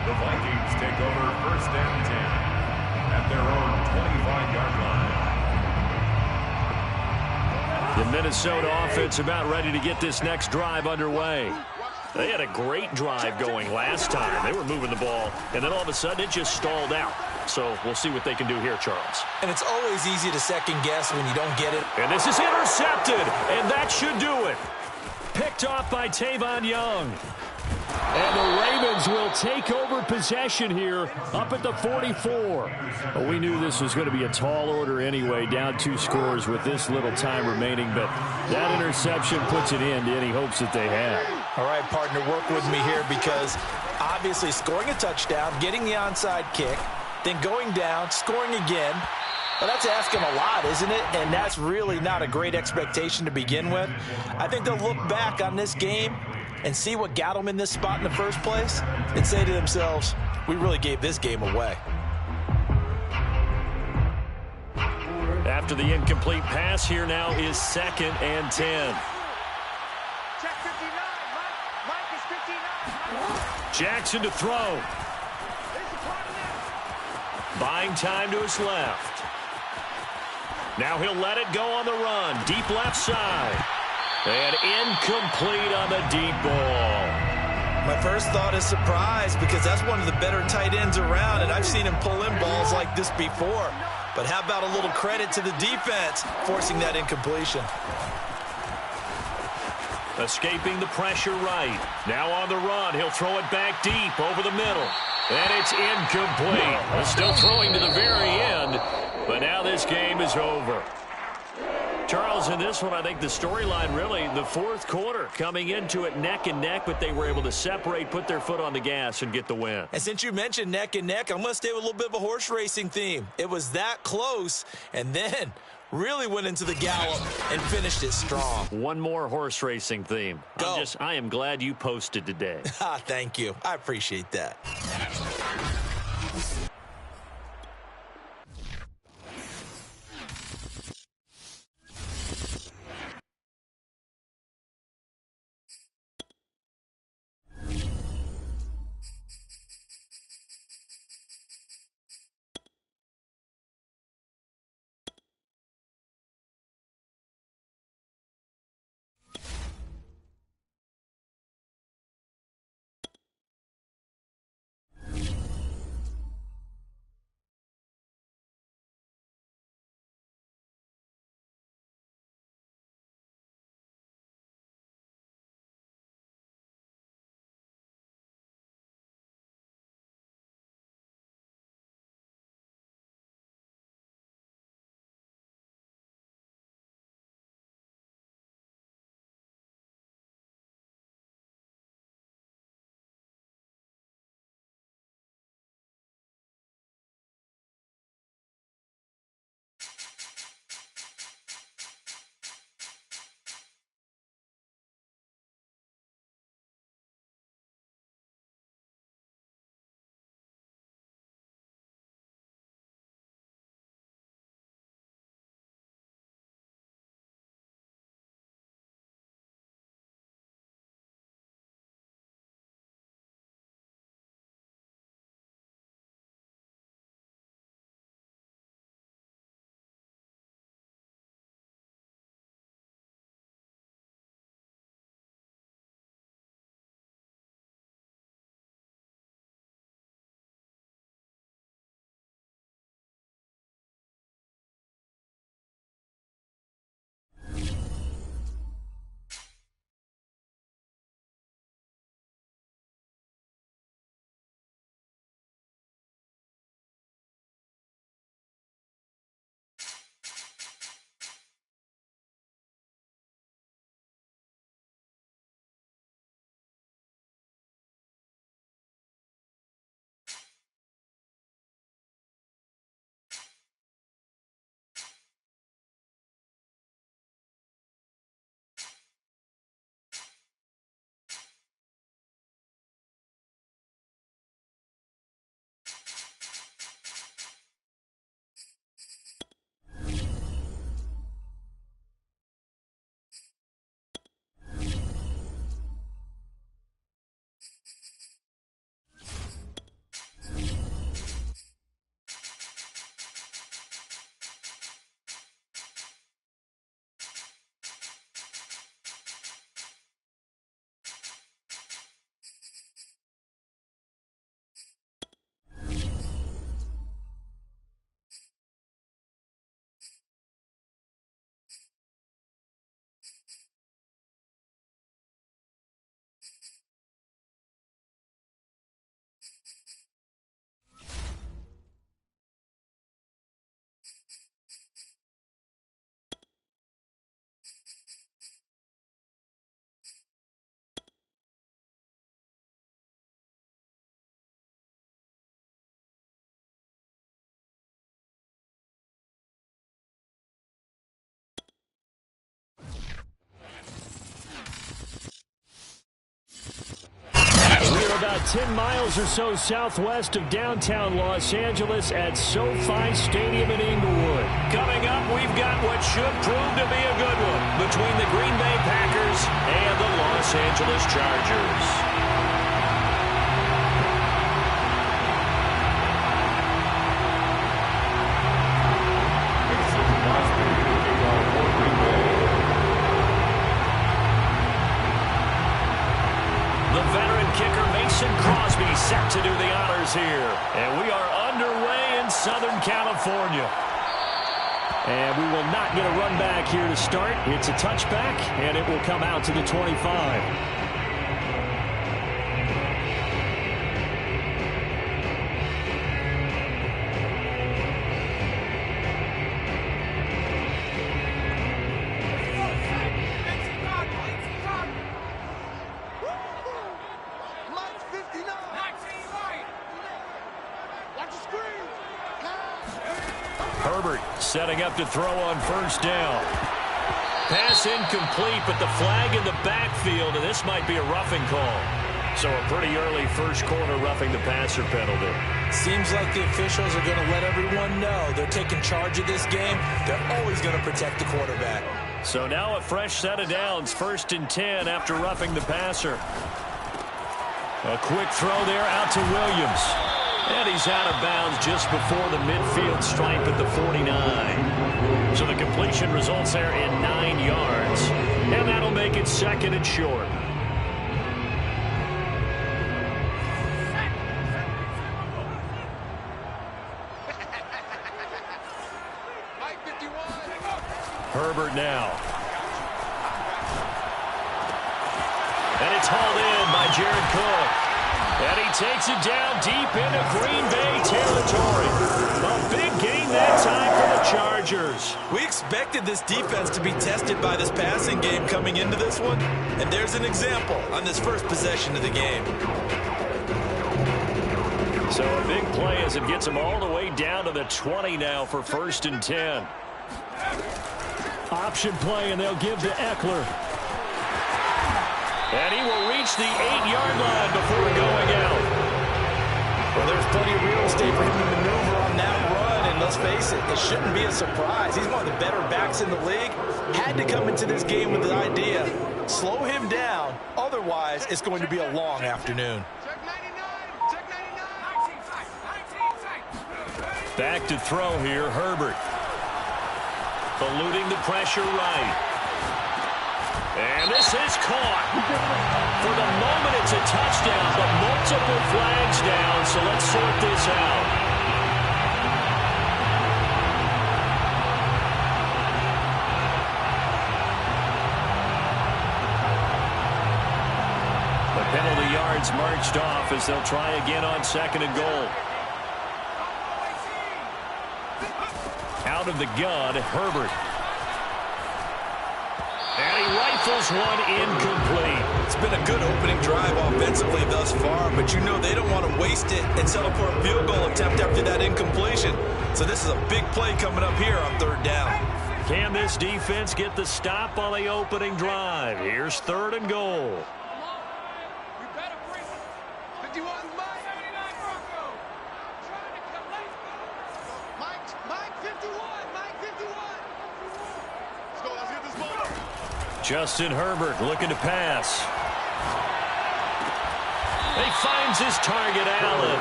The Vikings take over 1st and 10 at their own 25-yard line. The Minnesota offense about ready to get this next drive underway. They had a great drive going last time. They were moving the ball, and then all of a sudden it just stalled out. So we'll see what they can do here, Charles. And it's always easy to second guess when you don't get it. And this is intercepted, and that should do it. Picked off by Tavon Young. And the Ravens will take over possession here up at the 44. Well, we knew this was going to be a tall order anyway, down 2 scores with this little time remaining, but that interception puts an end to any hopes that they had. All right, partner, work with me here because obviously scoring a touchdown, getting the onside kick, then going down, scoring again. Well, that's asking a lot, isn't it? And that's really not a great expectation to begin with. I think they'll look back on this game and see what got them in this spot in the first place and say to themselves, we really gave this game away. After the incomplete pass, here now is 2nd and 10. Check 59. Mike is 59. Jackson to throw. Buying time to his left. Now he'll let it go on the run. Deep left side. And incomplete on the deep ball. My first thought is surprise because that's one of the better tight ends around, and I've seen him pull in balls like this before. But how about a little credit to the defense forcing that incompletion? Escaping the pressure right. Now on the run. He'll throw it back deep over the middle. And it's incomplete. Still throwing to the very end. But now this game is over. Charles, in this one, I think the storyline really, the fourth quarter, coming into it neck and neck, but they were able to separate, put their foot on the gas, and get the win. And since you mentioned neck and neck, I'm going to stay with a little bit of a horse racing theme. It was that close, and then really went into the gallop and finished it strong. One more horse racing theme. Go. I am glad you posted today. Thank you. I appreciate that. About 10 miles or so southwest of downtown Los Angeles at SoFi Stadium in Inglewood. Coming up, we've got what should prove to be a good one between the Green Bay Packers and the Los Angeles Chargers. to do the honors here. And we are underway in Southern California. And we will not get a run back here to start. It's a touchback, and it will come out to the 25. Herbert setting up to throw on first down. Pass incomplete, but the flag in the backfield, and this might be a roughing call. So a pretty early first quarter roughing the passer penalty. Seems like the officials are going to let everyone know they're taking charge of this game. They're always going to protect the quarterback. So now a fresh set of downs, 1st and 10 after roughing the passer. A quick throw there out to Williams. And he's out of bounds just before the midfield stripe at the 49. So the completion results there in 9 yards. And that'll make it 2nd and short. Herbert now. And it's hauled in by Jared Cook. And he takes it down deep into Green Bay territory. A big gain that time for the Chargers. We expected this defense to be tested by this passing game coming into this one. And there's an example on this first possession of the game. So a big play as it gets them all the way down to the 20 now for 1st and 10. Option play, and they'll give to Eckler. And he will reach the 8-yard line before going out. Well, there's plenty of real estate for him to maneuver on that run, and let's face it, it shouldn't be a surprise. He's one of the better backs in the league. Had to come into this game with the idea, slow him down, otherwise it's going to be a long afternoon. Back to throw here, Herbert. Eluding the pressure right. And this is caught. For the moment, it's a touchdown, but multiple flags down, so let's sort this out. The penalty yards marched off as they'll try again on 2nd and goal. Out of the gun, Herbert. And he rifles one incomplete. It's been a good opening drive offensively thus far, but you know they don't want to waste it and settle for a field goal attempt after that incompletion. So this is a big play coming up here on 3rd down. Can this defense get the stop on the opening drive? Here's 3rd and goal. Justin Herbert looking to pass. He finds his target, Allen.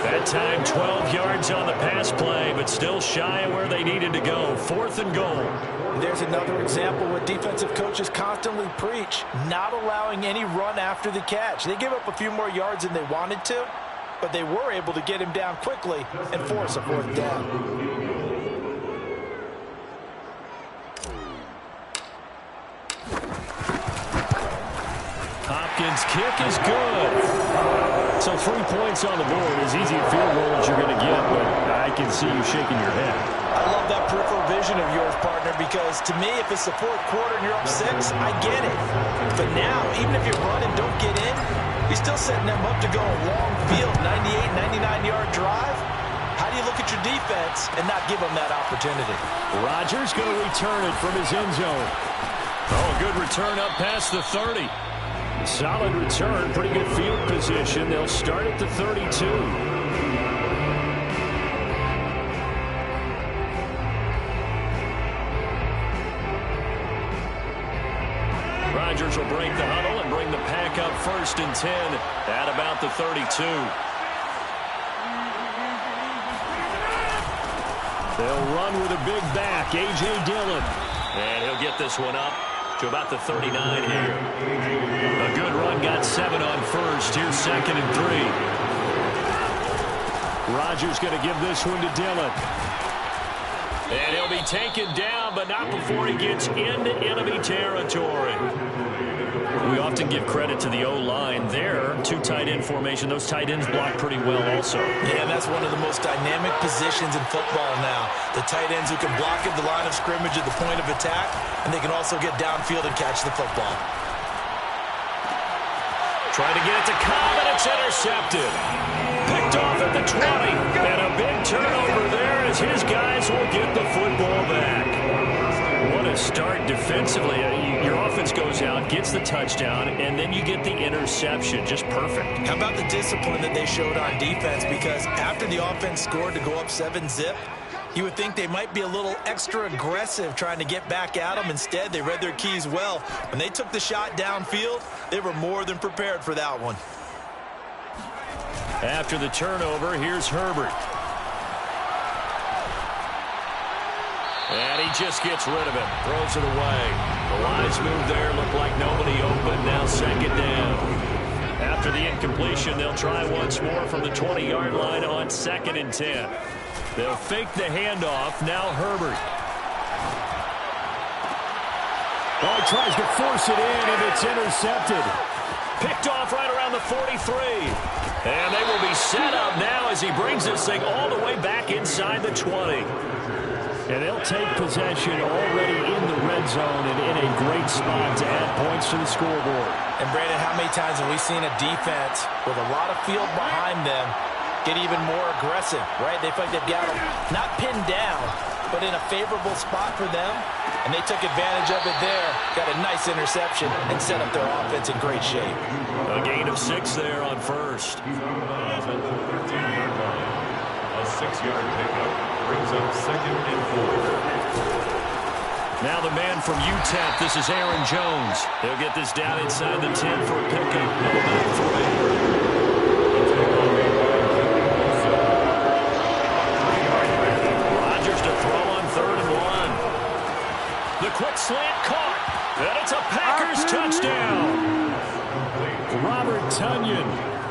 That time 12 yards on the pass play, but still shy of where they needed to go. 4th and goal. There's another example what defensive coaches constantly preach, not allowing any run after the catch. They give up a few more yards than they wanted to, but they were able to get him down quickly and force a 4th down. Hopkins' kick is good. So 3 points on the board. As easy a field goal as you're going to get, but I can see you shaking your head. I love that peripheral vision of yours, partner, because to me, if it's the 4th quarter and you're up 6, I get it. But now, even if you run and don't get in, you're still setting them up to go a long field, 98, 99-yard drive. How do you look at your defense and not give them that opportunity? Rodgers going to return it from his end zone. Oh, good return up past the 30. Solid return, pretty good field position. They'll start at the 32. Rodgers will break the huddle and bring the pack up 1st and 10 at about the 32. They'll run with a big back, A.J. Dillon. And he'll get this one up to about the 39 here. A good run, got 7 on 1st. Here's 2nd and 3. Rodgers going to give this one to Dillon. And he'll be taken down, but not before he gets into enemy territory. We often give credit to the O-line there. Two tight end formation. Those tight ends block pretty well also. Yeah, that's one of the most dynamic positions in football now. The tight ends who can block at the line of scrimmage at the point of attack, and they can also get downfield and catch the football. Trying to get it to Cobb, and it's intercepted. Picked off at the 20. And a big turnover there as his guys will get the football back. What a start defensively. Your offense goes out, gets the touchdown, and then you get the interception. Just perfect. How about the discipline that they showed on defense? Because after the offense scored to go up 7-zip, you would think they might be a little extra aggressive trying to get back at them. Instead, they read their keys well. When they took the shot downfield, they were more than prepared for that one. After the turnover, here's Herbert. And he just gets rid of it. Throws it away. The lines move there. Look like nobody open. Now second down. After the incompletion, they'll try once more from the 20-yard line on 2nd and 10. They'll fake the handoff. Now Herbert. Oh, he tries to force it in, and it's intercepted. Picked off right around the 43. And they will be set up now as he brings this thing all the way back inside the 20. And they'll take possession already in the red zone and in a great spot to add points to the scoreboard. And, Brandon, how many times have we seen a defense with a lot of field behind them get even more aggressive, right? They feel like they've got them not pinned down, but in a favorable spot for them, and they took advantage of it there, got a nice interception, and set up their offense in great shape. A gain of 6 there on first. A 6-yard pickup brings up 2nd and 4. Now the man from UTEP, this is Aaron Jones. He'll get this down inside the 10 for a pickup of about 3. The quick slant caught, and it's a Packers touchdown. Robert Tonyan.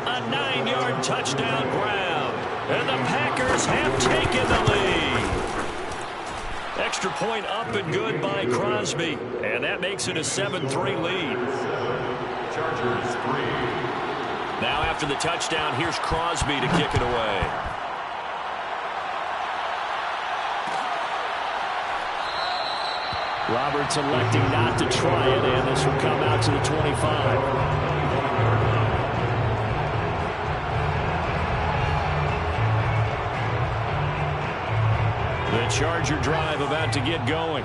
A 9-yard touchdown ground, and the Packers have taken the lead. Extra point up and good by Crosby, and that makes it a 7-3 lead. Chargers 3. Now after the touchdown, here's Crosby to kick it away. Roberts electing not to try it, and this will come out to the 25. The Charger drive about to get going.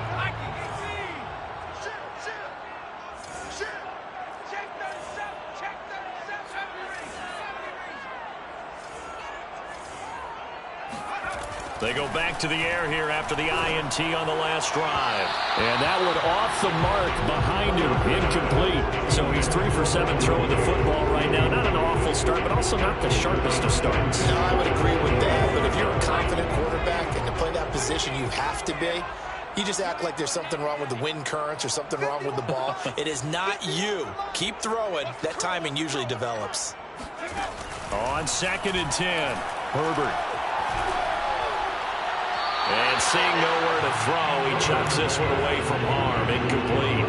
They go back to the air here after the INT on the last drive. And that one off the mark behind him, incomplete. So he's 3 for 7 throwing the football right now. Not an awful start, but also not the sharpest of starts. No, I would agree with that, but if you're a confident quarterback and to play that position you have to be, you just act like there's something wrong with the wind currents or something wrong with the ball. It is not you. Keep throwing. That timing usually develops. On 2nd and 10, Herbert. And seeing nowhere to throw, he chucks this one away from harm. Incomplete.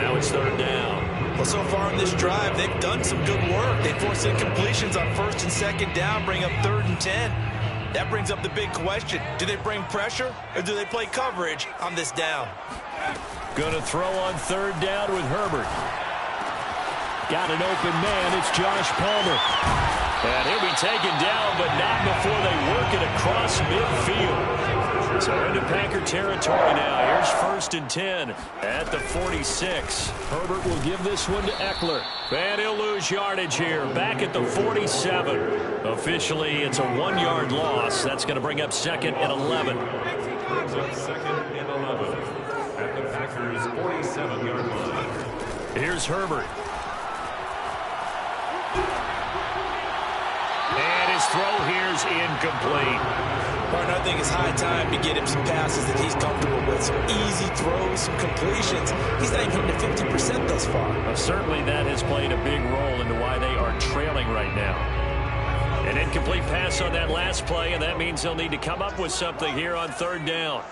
Now it's 3rd down. Well, so far in this drive, they've done some good work. They forced incompletions on 1st and 2nd down, bring up 3rd and 10. That brings up the big question. Do they bring pressure or do they play coverage on this down? Going to throw on 3rd down with Herbert. Got an open man. It's Josh Palmer. And he'll be taken down, but not before they work it across midfield. So into Packer territory now. Here's 1st and 10 at the 46. Herbert will give this one to Eckler. And he'll lose yardage here. Back at the 47. Officially, it's a 1-yard loss. That's going to bring up 2nd and 11. Brings up 2nd and 11 at the Packers' 47-yard line. Here's Herbert. And his throw here's incomplete. Partner, I think it's high time to get him some passes that he's comfortable with. Some easy throws, some completions. He's not even hitting to 50% thus far. Certainly that has played a big role into why they are trailing right now. An incomplete pass on that last play, and that means they'll need to come up with something here on third down.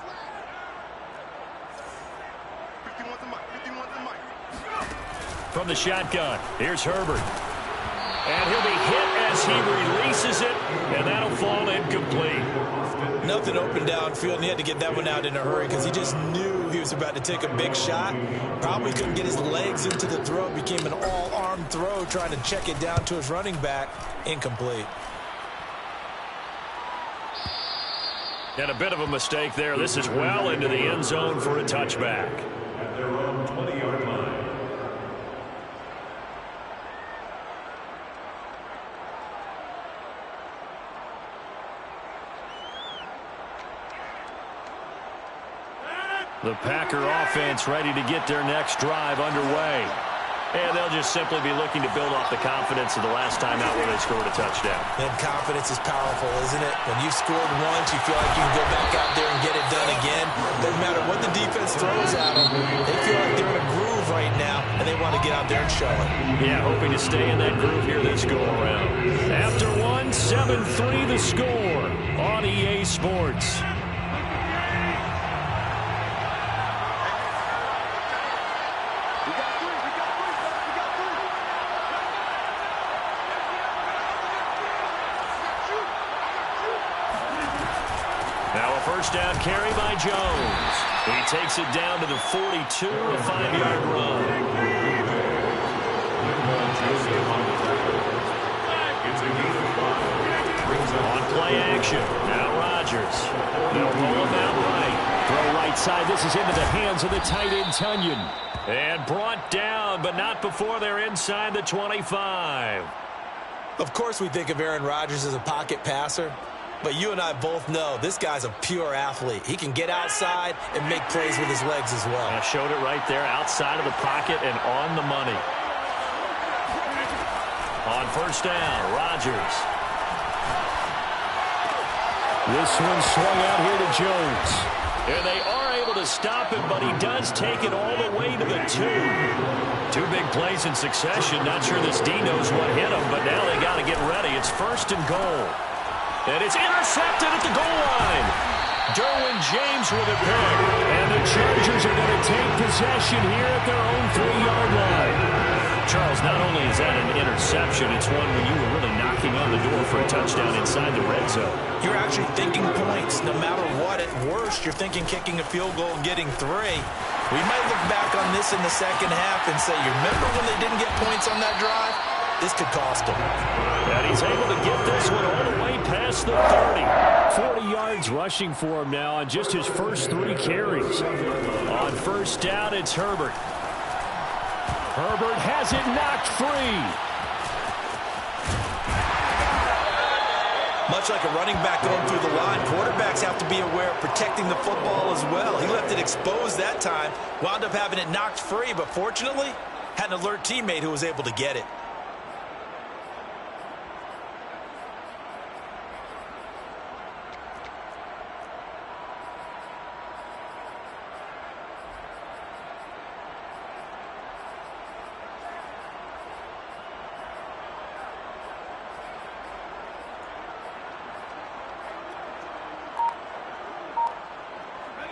From the shotgun, here's Herbert. And he'll be hit as he releases it, and that'll fall incomplete. Nothing open downfield, and he had to get that one out in a hurry because he just knew he was about to take a big shot. Probably couldn't get his legs into the throw. Became an all-arm throw, trying to check it down to his running back. Incomplete. And a bit of a mistake there. This is well into the end zone for a touchback. At their own 20-yard line. The Packer offense ready to get their next drive underway. And they'll just simply be looking to build off the confidence of the last time out where they scored a touchdown. And confidence is powerful, isn't it? When you've scored once, you feel like you can go back out there and get it done again. Doesn't matter what the defense throws at them. They feel like they're in a groove right now, and they want to get out there and show it. Yeah, hoping to stay in that groove here this go-around. After one, 7-3 the score on EA Sports. First down carry by Jones. He takes it down to the 42, a 5-yard run. On play action, now Rodgers. They'll roll him out right. Throw right side. This is into the hands of the tight end, Tunyon. And brought down, but not before they're inside the 25. Of course we think of Aaron Rodgers as a pocket passer. But you and I both know this guy's a pure athlete. He can get outside and make plays with his legs as well. I showed it right there, outside of the pocket and on the money. On first down, Rodgers. This one swung out here to Jones. And they are able to stop him, but he does take it all the way to the 2. 2 big plays in succession. Not sure this D knows what hit him, but now they got to get ready. It's first and goal. And it's intercepted at the goal line. Derwin James with a pick. And the Chargers are going to take possession here at their own 3-yard line. Charles, not only is that an interception, it's one when you were really knocking on the door for a touchdown inside the red zone. You're actually thinking points. No matter what, at worst, you're thinking kicking a field goal and getting 3. We might look back on this in the second half and say, you remember when they didn't get points on that drive? This could cost him. And he's able to get this one all the way past the 30. 40 yards rushing for him now on just his first 3 carries. On first down, it's Herbert. Herbert has it knocked free. Much like a running back going through the line, quarterbacks have to be aware of protecting the football as well. He left it exposed that time, wound up having it knocked free, but fortunately, had an alert teammate who was able to get it.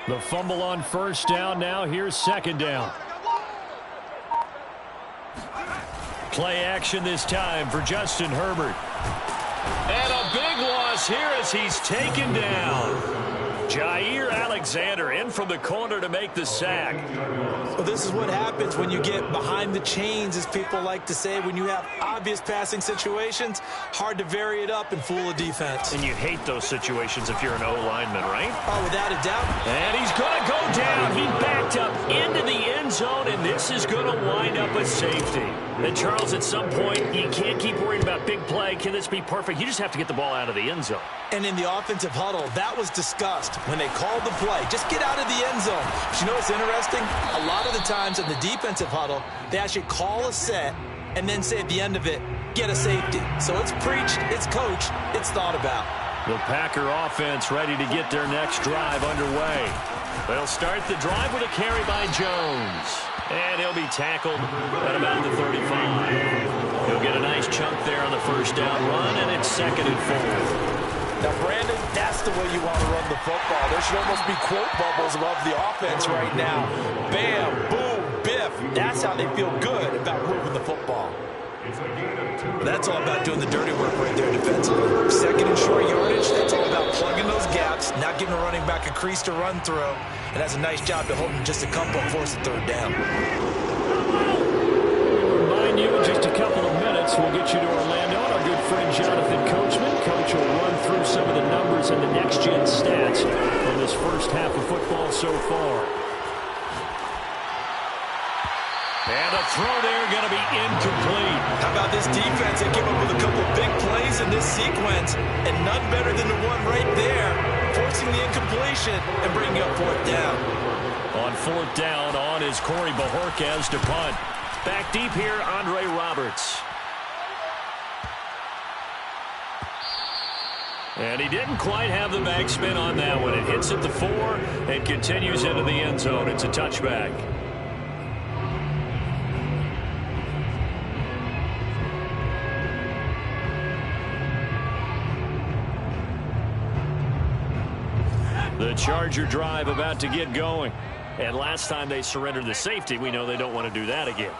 The fumble on first down. Now here's second down. Play action this time for Justin Herbert. And a big loss here as he's taken down. Jair Alexander in from the corner to make the sack. Well, this is what happens when you get behind the chains, as people like to say. When you have obvious passing situations, hard to vary it up and fool a defense. And you hate those situations if you're an O-lineman, right? Oh, without a doubt. And he's going to go down. He backed up into the end zone, and this is going to wind up a safety. And, Charles, at some point, you can't keep worrying about big play. Can this be perfect? You just have to get the ball out of the end zone. And in the offensive huddle, that was discussed when they called the play. Just get out of the end zone. But you know what's interesting? A lot of the times in the defensive huddle, they actually call a set and then say at the end of it, get a safety. So it's preached, it's coached, it's thought about. The Packer offense ready to get their next drive underway. They'll start the drive with a carry by Jones. And he'll be tackled at about the 35. He'll get a nice chunk there on the first down run, and it's 2nd and 4. Now, Brandon, that's the way you want to run the football. There should almost be quote bubbles above the offense right now. Bam, boom, biff. That's how they feel good about moving the football. That's all about doing the dirty work right there defensively. 2nd and short yardage, that's all about plugging those gaps, not giving a running back a crease to run through, and that's a nice job to hold him just a couple and force the 3rd down. Remind you in just a couple of minutes, we'll get you to Orlando. Our good friend Jonathan Coachman. Coach will run through some of the numbers and the next-gen stats from this first half of football so far. And the throw there going to be incomplete. How about this defense? They came up with a couple big plays in this sequence, and none better than the one right there, forcing the incompletion and bringing up 4th down. On 4th down, on is Corey Bajorquez to punt. Back deep here, Andre Roberts. And he didn't quite have the backspin on that one. It hits at the 4 and continues into the end zone. It's a touchback. The Charger drive about to get going. And last time they surrendered the safety, we know they don't want to do that again.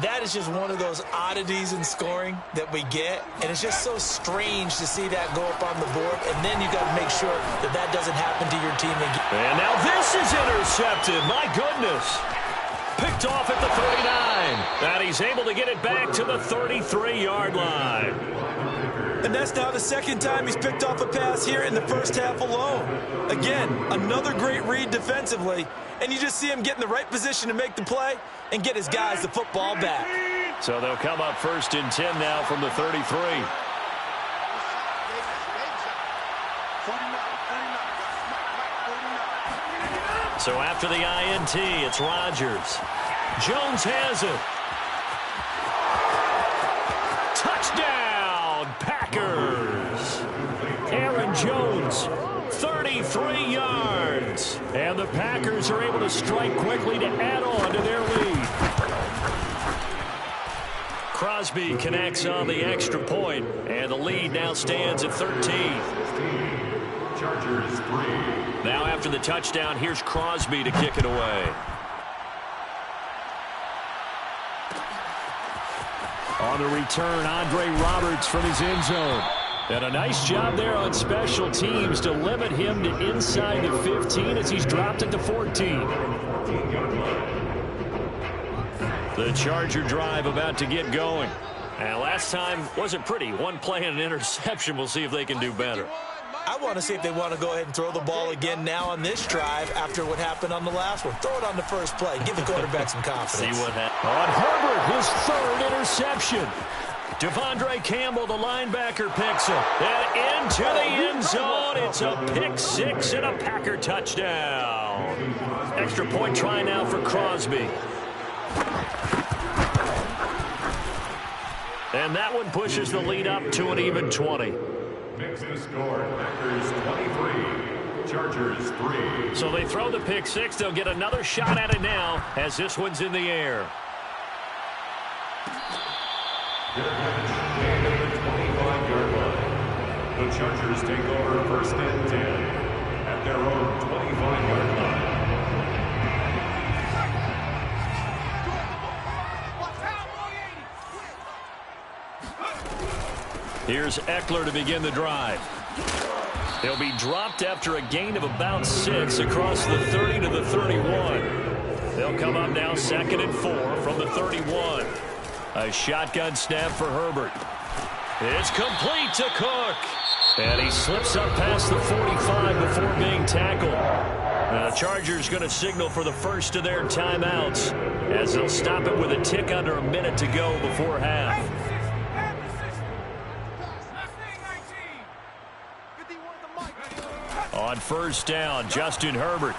That is just one of those oddities in scoring that we get, and it's just so strange to see that go up on the board, and then you got to make sure that that doesn't happen to your team again. And now this is intercepted. My goodness. Picked off at the 39. And he's able to get it back to the 33-yard line. And that's now the 2nd time he's picked off a pass here in the first half alone. Again, another great read defensively, and you just see him get in the right position to make the play and get his guys the football back. So they'll come up 1st and 10 now from the 33. So after the INT, it's Rodgers. Jones has it. Touchdown, Packers. Aaron Jones, 33 yards. And the Packers are able to strike quickly to add on to their lead. Crosby connects on the extra point, and the lead now stands at 13. Chargers 3. Now after the touchdown, here's Crosby to kick it away. On the return, Andre Roberts from his end zone. And a nice job there on special teams to limit him to inside the 15 as he's dropped it to 14. The Charger drive about to get going. And last time wasn't pretty. One play and an interception. We'll see if they can do better. I want to see if they want to go ahead and throw the ball again now on this drive after what happened on the last one. Throw it on the first play. Give the quarterback some confidence. See what happens. On Herbert, his 3rd interception. Devondre Campbell, the linebacker, picks it. And into the end zone. It's a pick 6 and a Packer touchdown. Extra point try now for Crosby. And that one pushes the lead up to an even 20. Makes the score. Packers 23. Chargers 3. So they throw the pick 6. They'll get another shot at it now as this one's in the air. And at the 25-yard line, the Chargers take over 1st and 10 at their own 25-yard line. Here's Eckler to begin the drive. He'll be dropped after a gain of about 6 across the 30 to the 31. They'll come up now 2nd and 4 from the 31. A shotgun snap for Herbert. It's complete to Cook. And he slips up past the 45 before being tackled. Now the Chargers going to signal for the first of their timeouts as they'll stop it with a tick under a minute to go before half. On 1st down, Justin Herbert.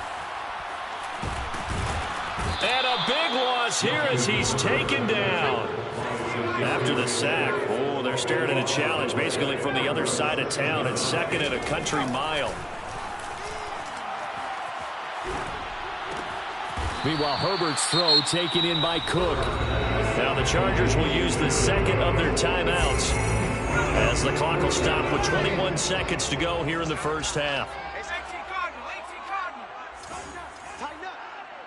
And a big loss here as he's taken down. After the sack, oh, they're staring at a challenge basically from the other side of town at 2nd and a country mile. Meanwhile, Herbert's throw taken in by Cook. Now the Chargers will use the second of their timeouts as the clock will stop with 21 seconds to go here in the first half. Tighten up.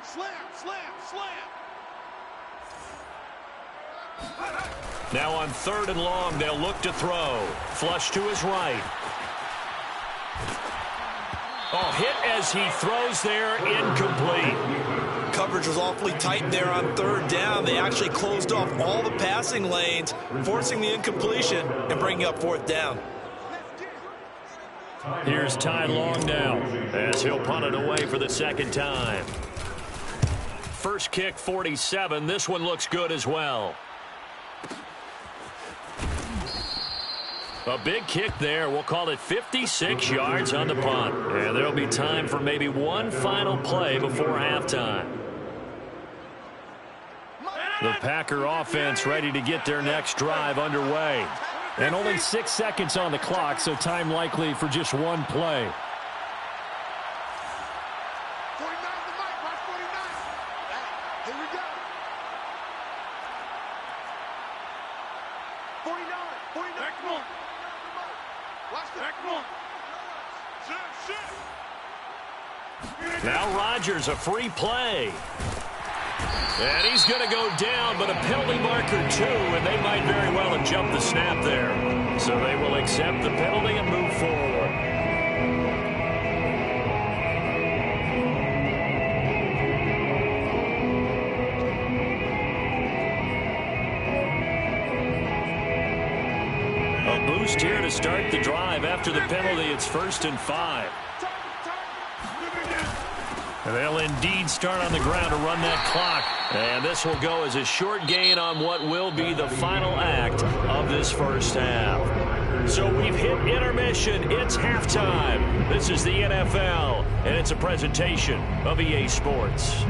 Slam, slam, slam. Now on 3rd and long, they'll look to throw. Flush to his right. Oh, hit as he throws there, incomplete. Coverage was awfully tight there on 3rd down. They actually closed off all the passing lanes, forcing the incompletion and bringing up 4th down. Here's Ty Long now as he'll punt it away for the second time. First kick, 47. This one looks good as well. A big kick there. We'll call it 56 yards on the punt. And there'll be time for maybe one final play before halftime. The Packer offense ready to get their next drive underway. And only 6 seconds on the clock, so time likely for just one play. 49 the mic, watch 49. Here we go. 49, 49. Back one. Watch the back one. Shit. Now Rodgers, a free play. And he's going to go down, but a penalty marker too, and they might very well have jumped the snap there. So they will accept the penalty and move forward. A boost here to start the drive. After the penalty, it's 1st and 5. They'll indeed start on the ground to run that clock. And this will go as a short gain on what will be the final act of this first half. So we've hit intermission. It's halftime. This is the NFL, and it's a presentation of EA Sports.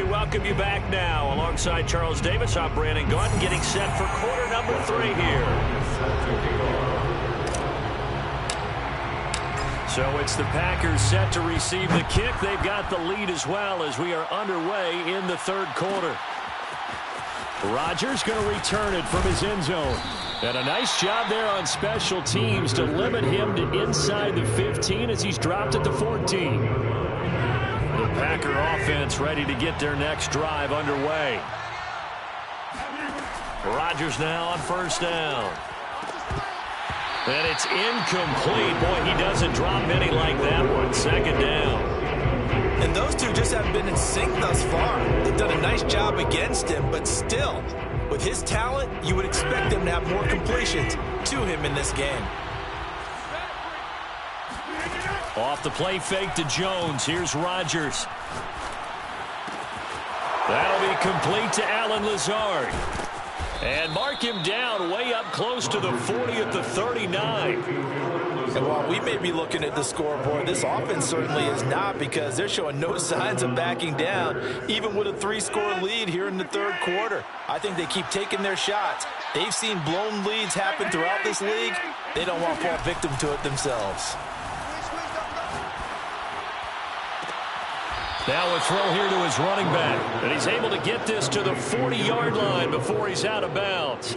Welcome you back now. Alongside Charles Davis, I'm Brandon Gaudin, getting set for quarter number 3 here. So it's the Packers set to receive the kick. They've got the lead as well as we are underway in the 3rd quarter. Rodgers going to return it from his end zone. And a nice job there on special teams to limit him to inside the 15 as he's dropped at the 14. The Packer offense ready to get their next drive underway. Rodgers now on 1st down. And it's incomplete. Boy, he doesn't drop many like that one. 2nd down. And those two just haven't been in sync thus far. They've done a nice job against him, but still, with his talent, you would expect them to have more completions to him in this game. Off the play fake to Jones. Here's Rodgers. That'll be complete to Allen Lazard. And mark him down way up close to the 40 at the 39. And while we may be looking at the scoreboard, this offense certainly is not, because they're showing no signs of backing down, even with a 3-score lead here in the 3rd quarter. I think they keep taking their shots. They've seen blown leads happen throughout this league. They don't want to fall victim to it themselves. Now a throw here to his running back. And he's able to get this to the 40-yard line before he's out of bounds.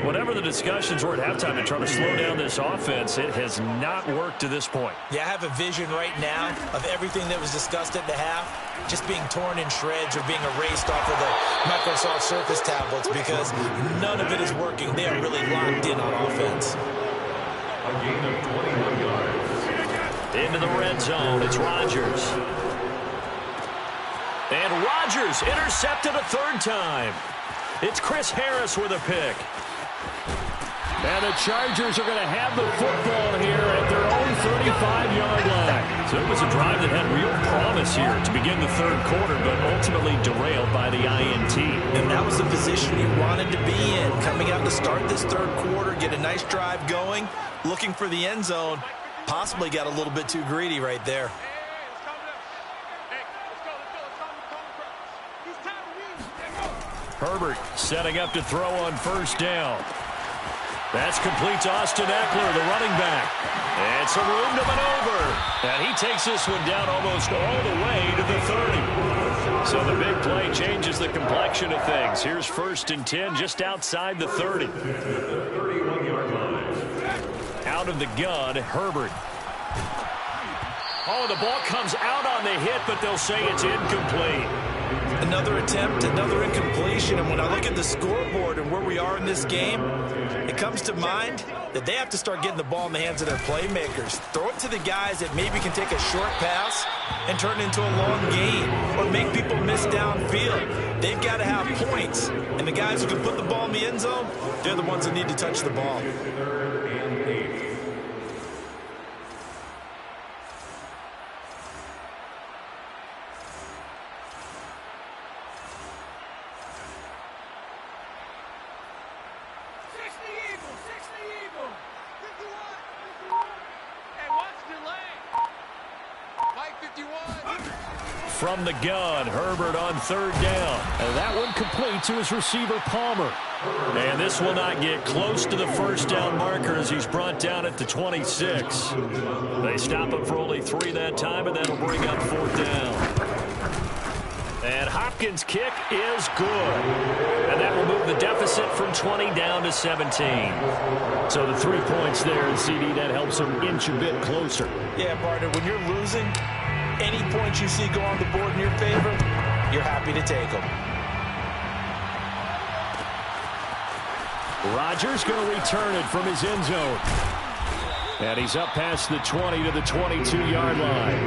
Whatever the discussions were at halftime to try to slow down this offense, it has not worked to this point. Yeah, I have a vision right now of everything that was discussed at the half just being torn in shreds or being erased off of the Microsoft Surface tablets, because none of it is working. They are really locked in on offense. A gain of 21 yards. Into the red zone, it's Rodgers. And Rodgers intercepted a 3rd time. It's Chris Harris with a pick. And the Chargers are going to have the football here at their own 35-yard line. So it was a drive that had real promise here to begin the 3rd quarter, but ultimately derailed by the INT. And that was the position he wanted to be in, coming out to start this 3rd quarter, get a nice drive going, looking for the end zone. Possibly got a little bit too greedy right there. Herbert setting up to throw on 1st down. That's complete to Austin Eckler, the running back. And some room to maneuver. And he takes this one down almost all the way to the 30. So the big play changes the complexion of things. Here's 1st and 10 just outside the 30. 31-yard line. Out of the gun, Herbert. Oh, the ball comes out on the hit, but they'll say it's incomplete. Another attempt, another incompletion, and when I look at the scoreboard and where we are in this game, it comes to mind that they have to start getting the ball in the hands of their playmakers. Throw it to the guys that maybe can take a short pass and turn it into a long gain or make people miss downfield. They've got to have points, and the guys who can put the ball in the end zone, they're the ones that need to touch the ball. 3rd and 8. From the gun, Herbert on 3rd down. And that one complete to his receiver, Palmer. And this will not get close to the 1st down marker as he's brought down at the 26. They stop him for only 3 that time, and that'll bring up 4th down. And Hopkins' kick is good. And that will move the deficit from 20 down to 17. So the 3 points there, and CD, that helps them inch a bit closer. Yeah, partner, when you're losing, any points you see go on the board in your favor, you're happy to take them. Rodgers going to return it from his end zone. And he's up past the 20 to the 22-yard line.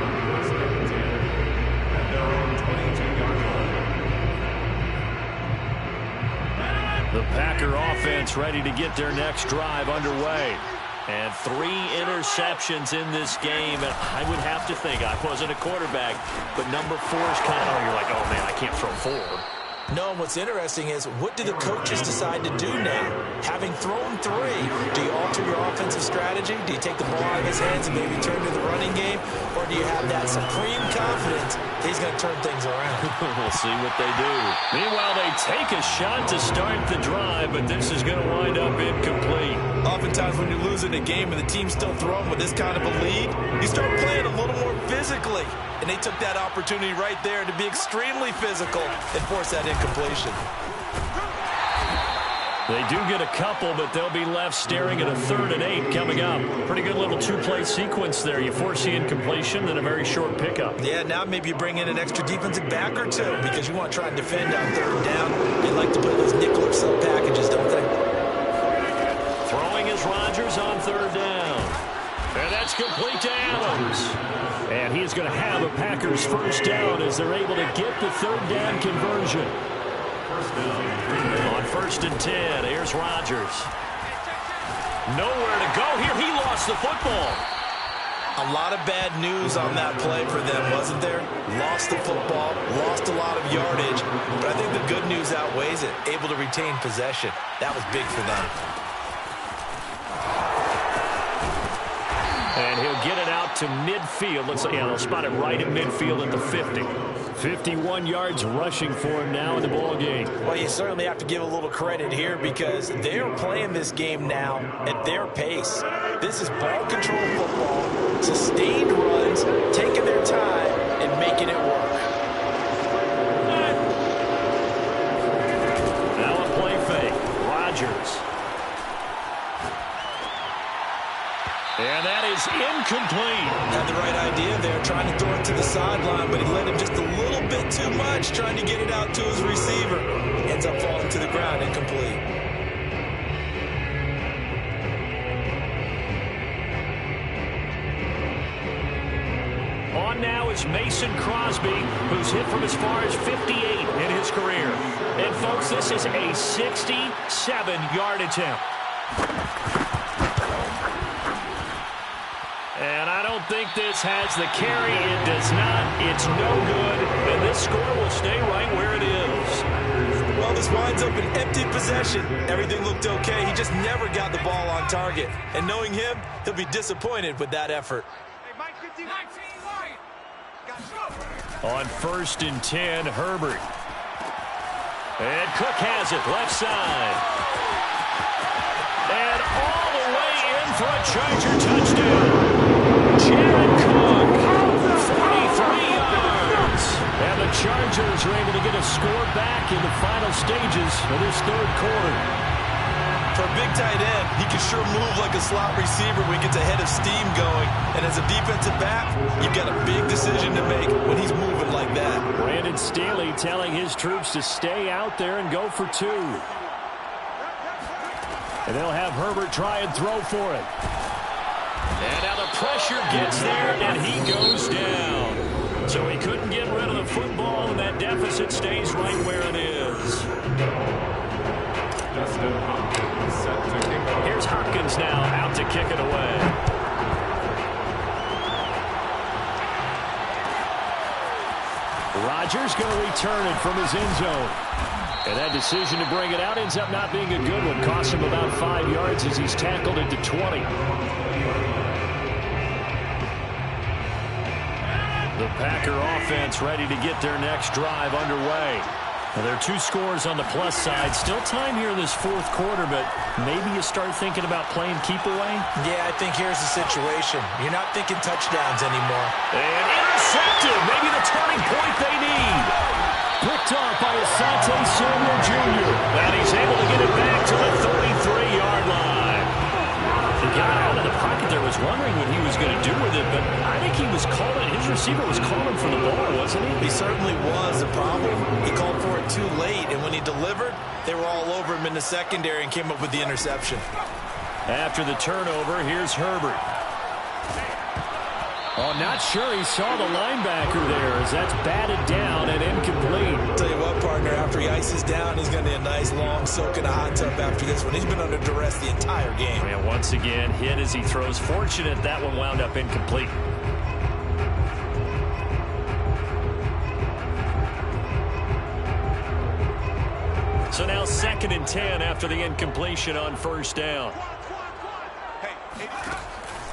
The Packer offense ready to get their next drive underway. And 3 interceptions in this game. And I would have to think, I wasn't a quarterback, but number 4 is kind of, you're like, oh, man, I can't throw 4. No, and what's interesting is, what do the coaches decide to do now? Having thrown 3, do you alter your offensive strategy? Do you take the ball out of his hands and maybe turn to the running game? Or do you have that supreme confidence he's going to turn things around? We'll see what they do. Meanwhile, they take a shot to start the drive, but this is going to wind up incomplete. Oftentimes when you're losing a game and the team's still throwing with this kind of a lead, you start playing a little more physically. And they took that opportunity right there to be extremely physical and force that incompletion. They do get a couple, but they'll be left staring at a 3rd and 8 coming up. Pretty good little 2-play sequence there. You force the incompletion, then a very short pickup. Yeah, now maybe you bring in an extra defensive back or 2 because you want to try and defend on 3rd down. They like to play those nickel or sub packages, don't they? Throwing is Rodgers on 3rd down. And that's complete to Adams. And he's going to have a Packers 1st down as they're able to get the 3rd down conversion. On 1st and 10, here's Rodgers. Nowhere to go here. He lost the football. A lot of bad news on that play for them, wasn't there? Lost the football, lost a lot of yardage, but I think the good news outweighs it. Able to retain possession. That was big for them. And he'll get it out to midfield. Looks like, yeah, they'll spot it right at midfield at the 50. 51 yards rushing for him now in the ball game. Well, you certainly have to give a little credit here because they're playing this game now at their pace. This is ball control football, sustained runs, taking their time and making it work. Now a play fake. Rodgers. And that is incomplete. Had the right idea there, trying to throw it to the sideline, but he led him just a little bit too much, trying to get it out to his receiver. Ends up falling to the ground, incomplete. On now is Mason Crosby, who's hit from as far as 58 in his career. And, folks, this is a 67-yard attempt. And I don't think this has the carry. It does not. It's no good. And this score will stay right where it is. Well, this winds up an empty possession. Everything looked okay. He just never got the ball on target. And knowing him, he'll be disappointed with that effort. On 1st and 10, Herbert. And Cook has it, left side. And all the way in for a Charger touchdown. Jared Cook, 43 yards. And the Chargers are able to get a score back in the final stages of this third quarter. For a big tight end, he can sure move like a slot receiver when he gets a head of steam going. And as a defensive back, you've got a big decision to make when he's moving like that. Brandon Staley telling his troops to stay out there and go for two. And they'll have Herbert try and throw for it. And now the pressure gets there, and he goes down. So he couldn't get rid of the football, and that deficit stays right where it is. Here's Hopkins now out to kick it away. Rodgers going to return it from his end zone. And that decision to bring it out ends up not being a good one. Costs him about 5 yards as he's tackled into 20. The Packer offense ready to get their next drive underway. Well, there are two scores on the plus side. Still time here in this fourth quarter, but maybe you start thinking about playing keep away? Yeah, I think here's the situation. You're not thinking touchdowns anymore. And intercepted. Maybe the turning point they need. Picked off by Asante Samuel Jr. And he's able to get it back to the 33-yard line. The guy out of the pocket there was wondering what he was going to do with it, but I think he was calling, his receiver was calling for the ball, wasn't he? He certainly was. The problem, he called for it too late, and when he delivered, they were all over him in the secondary and came up with the interception. After the turnover, here's Herbert. Oh, not sure he saw the linebacker there as that's batted down and incomplete. I'll tell you what, partner, after he ices down, he's going to need a nice long soak in a hot tub after this one. He's been under duress the entire game. And once again, hit as he throws. Fortunate that one wound up incomplete. So now 2nd and 10 after the incompletion on first down.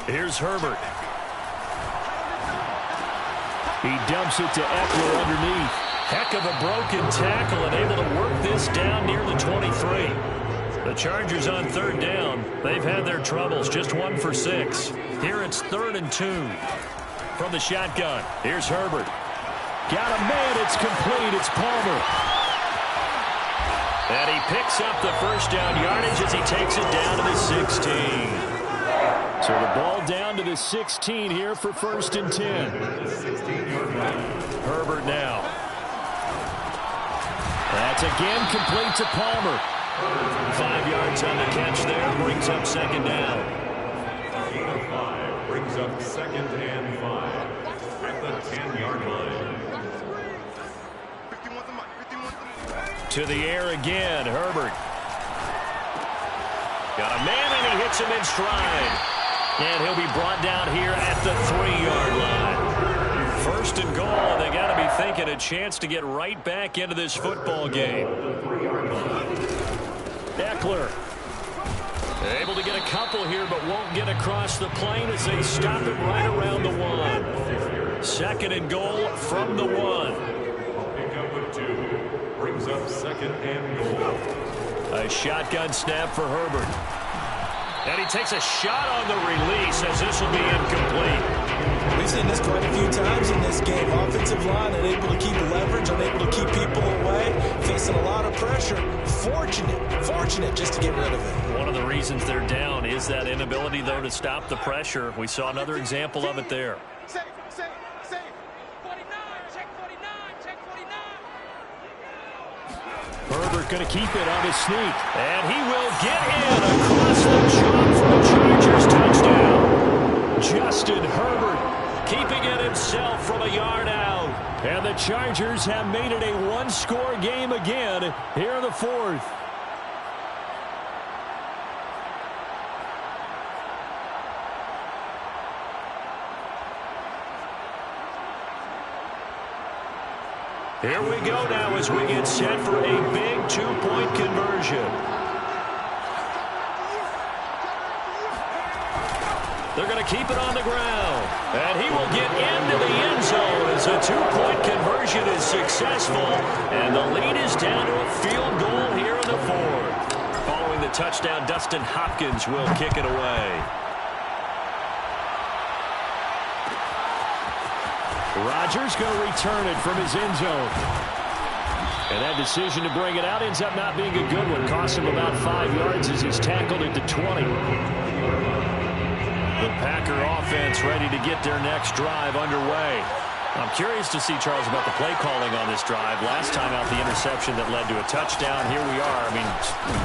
Here's Herbert. He dumps it to Eckler underneath. Heck of a broken tackle and able to work this down near the 23. The Chargers on 3rd down. They've had their troubles, just 1 for 6. Here it's 3rd and 2. From the shotgun, here's Herbert. Got a man, it's complete, it's Palmer. And he picks up the first down yardage as he takes it down to the 16. So the ball down to the 16 here for 1st and 10. Herbert now. That's again complete to Palmer. 5 yards on the catch there, brings up 2nd down. Brings up 2nd and 5 at the 10-yard line. To the air again, Herbert. Got a man and he hits him in stride. And he'll be brought down here at the 3-yard line. 1st and goal, and they got to be thinking a chance to get right back into this football game. Eckler. Able to get a couple here, but won't get across the plane as they stop it right around the 1. 2nd and goal from the 1. Pick up a 2. Brings up 2nd and goal. A shotgun snap for Herbert. And he takes a shot on the release as this will be incomplete. We've seen this quite a few times in this game. Offensive line unable to keep leverage, unable to keep people away, facing a lot of pressure. Fortunate just to get rid of it. One of the reasons they're down is that inability, though, to stop the pressure. We saw another example of it there. Safe. 49, check 49, check 49. Herbert going to keep it on his sneak. And he will get in across the chalk for a Chargers touchdown. Justin Herbert keeping it himself from a yard out. And the Chargers have made it a one-score game again here in the 4th. Here we go now as we get set for a big 2-point conversion. They're going to keep it on the ground. And he will get into the end zone as a 2-point conversion is successful. And the lead is down to a field goal here in the 4th. Following the touchdown. Dustin Hopkins will kick it away. Rodgers going to return it from his end zone. And that decision to bring it out ends up not being a good one. Costs him about 5 yards as he's tackled at the 20. The Packer offense ready to get their next drive underway. I'm curious to see, Charles, about the play calling on this drive. Last time out, the interception that led to a touchdown. Here we are. I mean,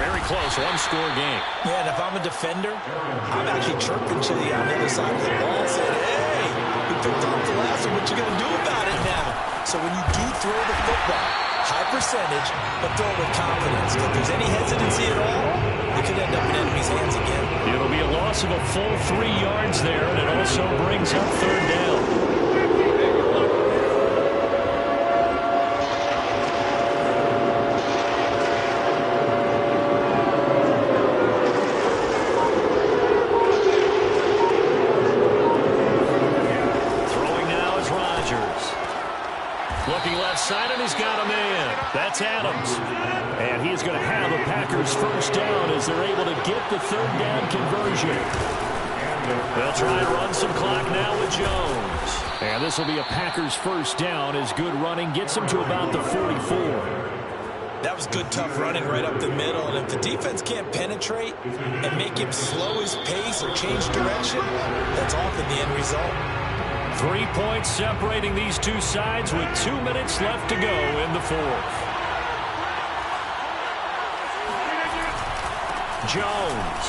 very close, one-score game. Yeah, and if I'm a defender, I'm actually chirping to the on the other side of the ball and saying, hey, we picked off the last one. What you going to do about it now? So when you do throw the football, high percentage, but throw it with confidence. If there's any hesitancy at all, it could end up in enemy's hands again. It'll be a loss of a full 3 yards there, and it also brings up third down. Side, and he's got a man. That's Adams. And he's going to have a Packers first down as they're able to get the third down conversion. They'll try and run some clock now with Jones. And this will be a Packers first down as good running gets him to about the 44. That was good, tough running right up the middle. And if the defense can't penetrate and make him slow his pace or change direction, that's often the end result. 3 points separating these two sides with 2 minutes left to go in the fourth. Jones.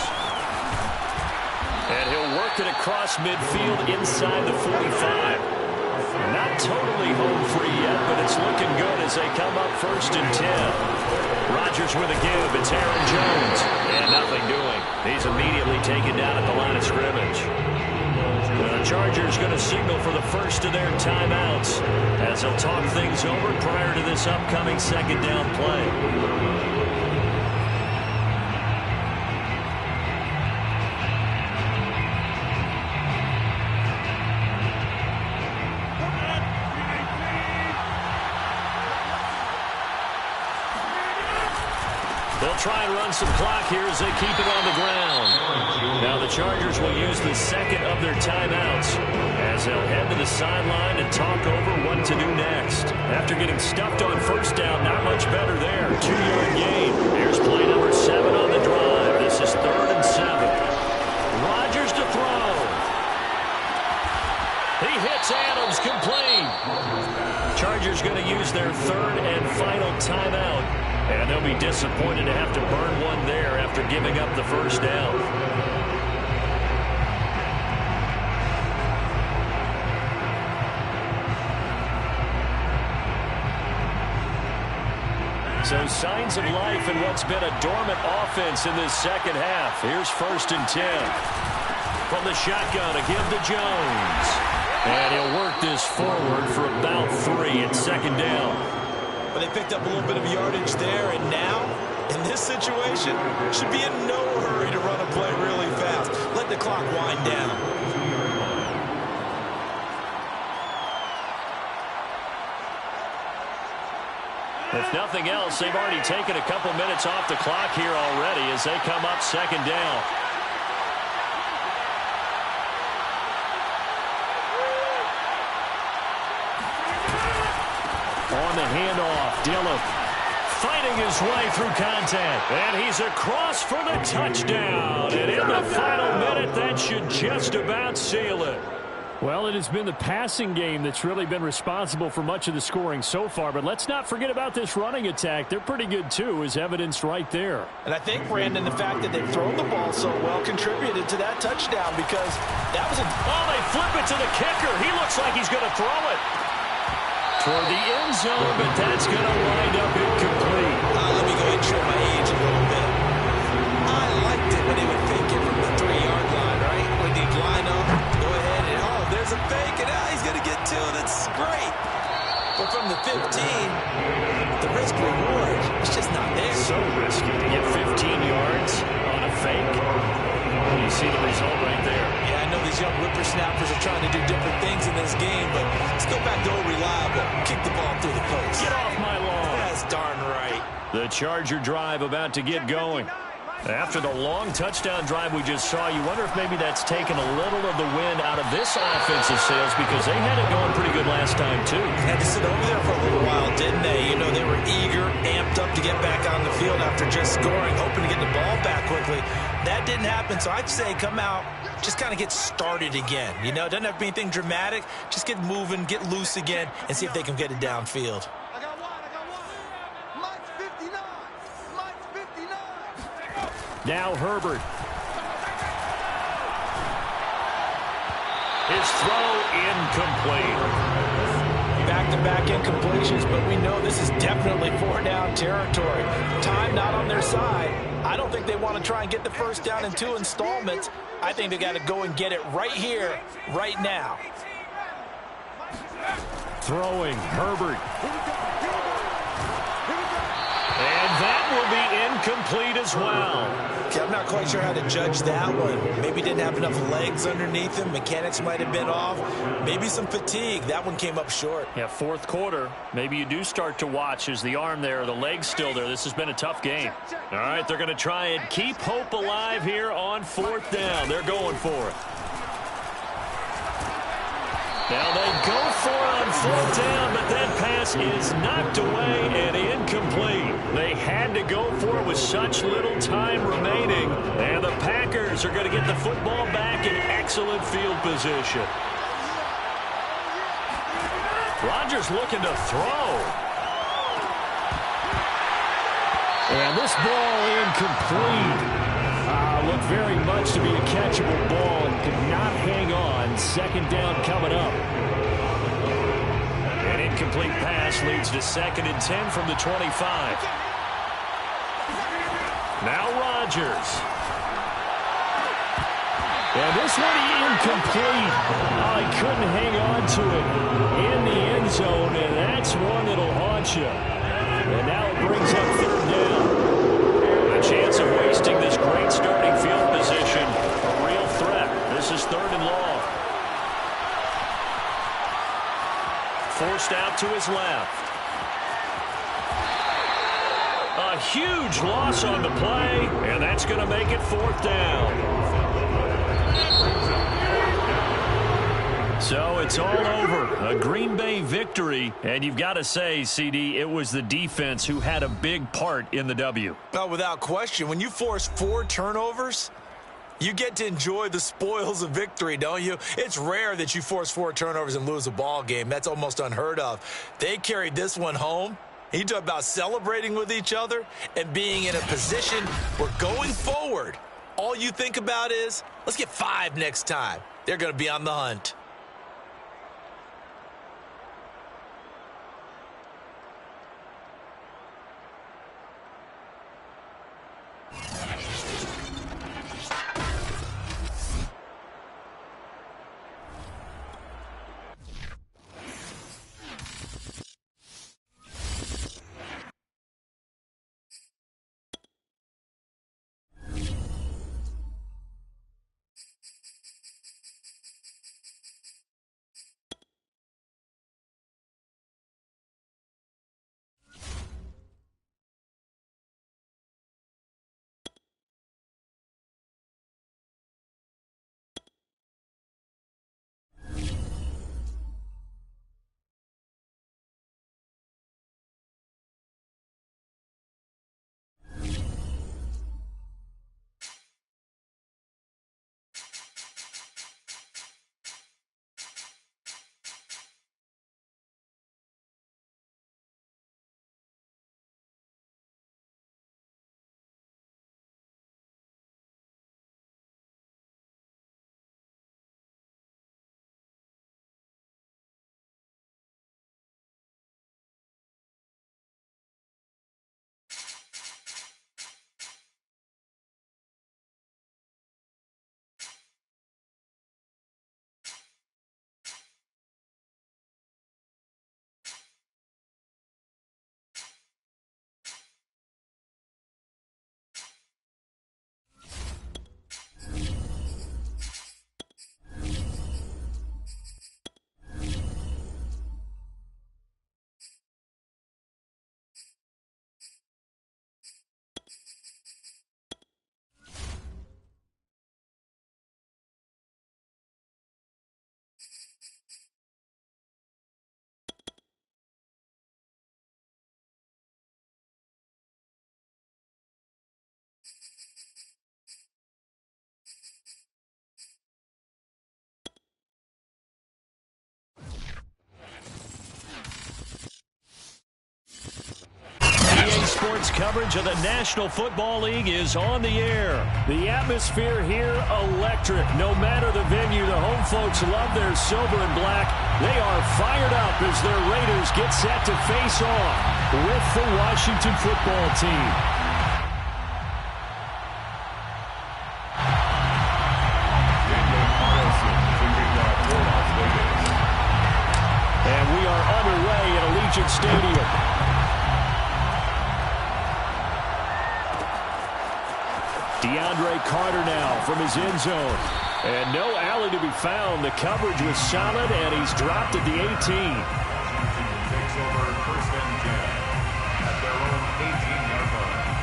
And he'll work it across midfield inside the 45. Not totally home free yet, but it's looking good as they come up 1st and 10. Rodgers with a give. It's Aaron Jones. And nothing doing. He's immediately taken down at the line of scrimmage. The Chargers going to signal for the first of their timeouts as they'll talk things over prior to this upcoming second down play. They'll try and run some clock here as they keep it on the ground. Now the Chargers will use the second of their timeouts as they'll head to the sideline and talk over what to do next. After getting stuffed on first down, not much better there. 2-yard gain. Here's play number 7 on the drive. This is 3rd and 7. Rodgers to throw. He hits Adams, complete. Chargers going to use their 3rd and final timeout. And they'll be disappointed to have to burn one there after giving up the first down. So signs of life in what's been a dormant offense in this second half. Here's 1st and 10. From the shotgun, a give to Jones. And he'll work this forward for about 3 at 2nd down. But they picked up a little bit of yardage there, and now, in this situation, should be in no hurry to run a play really fast. Let the clock wind down. If nothing else, they've already taken a couple minutes off the clock here already as they come up 2nd down. On the handoff, Dillon fighting his way through contact. And he's across for the touchdown. And in the final minute, that should just about seal it. Well, it has been the passing game that's really been responsible for much of the scoring so far. But let's not forget about this running attack. They're pretty good, too, as evidenced right there. And I think, Brandon, the fact that they've thrown the ball so well contributed to that touchdown because that was a... Oh, they flip it to the kicker. He looks like he's going to throw it toward the end zone, but that's going to wind up incomplete. Let me go ahead and show my age a little bit. I liked it when they would fake it from the 3-yard line, right? When they'd line up, go ahead and, oh, there's a fake, and he's going to get 2. That's great. But from the 15, the risk-reward is just not there. So risky to get 15 yards on a fake. You see the result right there. Yeah, I know these young whippersnappers are trying to do different things in this game, but let's go back to old reliable. Kick the ball through the post. Get off my lawn. That's darn right. The Charger drive about to get going. After the long touchdown drive we just saw, you wonder if maybe that's taken a little of the wind out of this offensive sails because they had it going pretty good last time, too. Had to sit over there for a little while, didn't they? You know, they were eager, amped up to get back on the field after just scoring, hoping to get the ball back quickly. That didn't happen, so I'd say come out, just kind of get started again. You know, it doesn't have to be anything dramatic. Just get moving, get loose again, and see if they can get it downfield. I got one. Mike's 59. Mike's 59. Now Herbert. His throw incomplete. Back-to-back incompletions, but we know this is definitely four-down territory. Time not on their side. I don't think they want to try and get the first down in 2 installments. I think they got to go and get it right here, right now. Throwing, Herbert. And that will be incomplete as well. Okay, I'm not quite sure how to judge that one. Maybe didn't have enough legs underneath him. Mechanics might have been off. Maybe some fatigue. That one came up short. Yeah, fourth quarter. Maybe you do start to watch as the arm there, the leg's still there. This has been a tough game. All right, they're going to try and keep hope alive here on fourth down. They're going for it. Now they go for it on fourth down, but that pass is knocked away and incomplete. They had to go for it with such little time remaining. And the Packers are going to get the football back in excellent field position. Rodgers looking to throw. And this ball incomplete. Looked very much to be a catchable ball and could not hang on. Second down coming up. An incomplete pass leads to 2nd and 10 from the 25. Now Rodgers. And this one incomplete. Oh, he couldn't hang on to it in the end zone, and that's one that'll haunt you. And now it brings up 3rd down. A chance of wasting this great starting field position. A real threat. This is 3rd and long. Forced out to his left. A huge loss on the play, and that's going to make it 4th down. So it's all over. A Green Bay victory. And you've got to say, CD, it was the defense who had a big part in the W. Oh, without question. When you force 4 turnovers, you get to enjoy the spoils of victory, don't you? It's rare that you force 4 turnovers and lose a ball game. That's almost unheard of. They carried this one home. You talk about celebrating with each other and being in a position where going forward, all you think about is, let's get 5 next time. They're going to be on the hunt. Madden's coverage of the National Football League is on the air. The atmosphere here, electric. No matter the venue, the home folks love their silver and black. They are fired up as their Raiders get set to face off with the Washington football team. And we are underway at Allegiant Stadium. DeAndre Carter now from his end zone. And no alley to be found. The coverage was solid, and he's dropped at the 18. Takes over first and 10 at their own 18-yard line.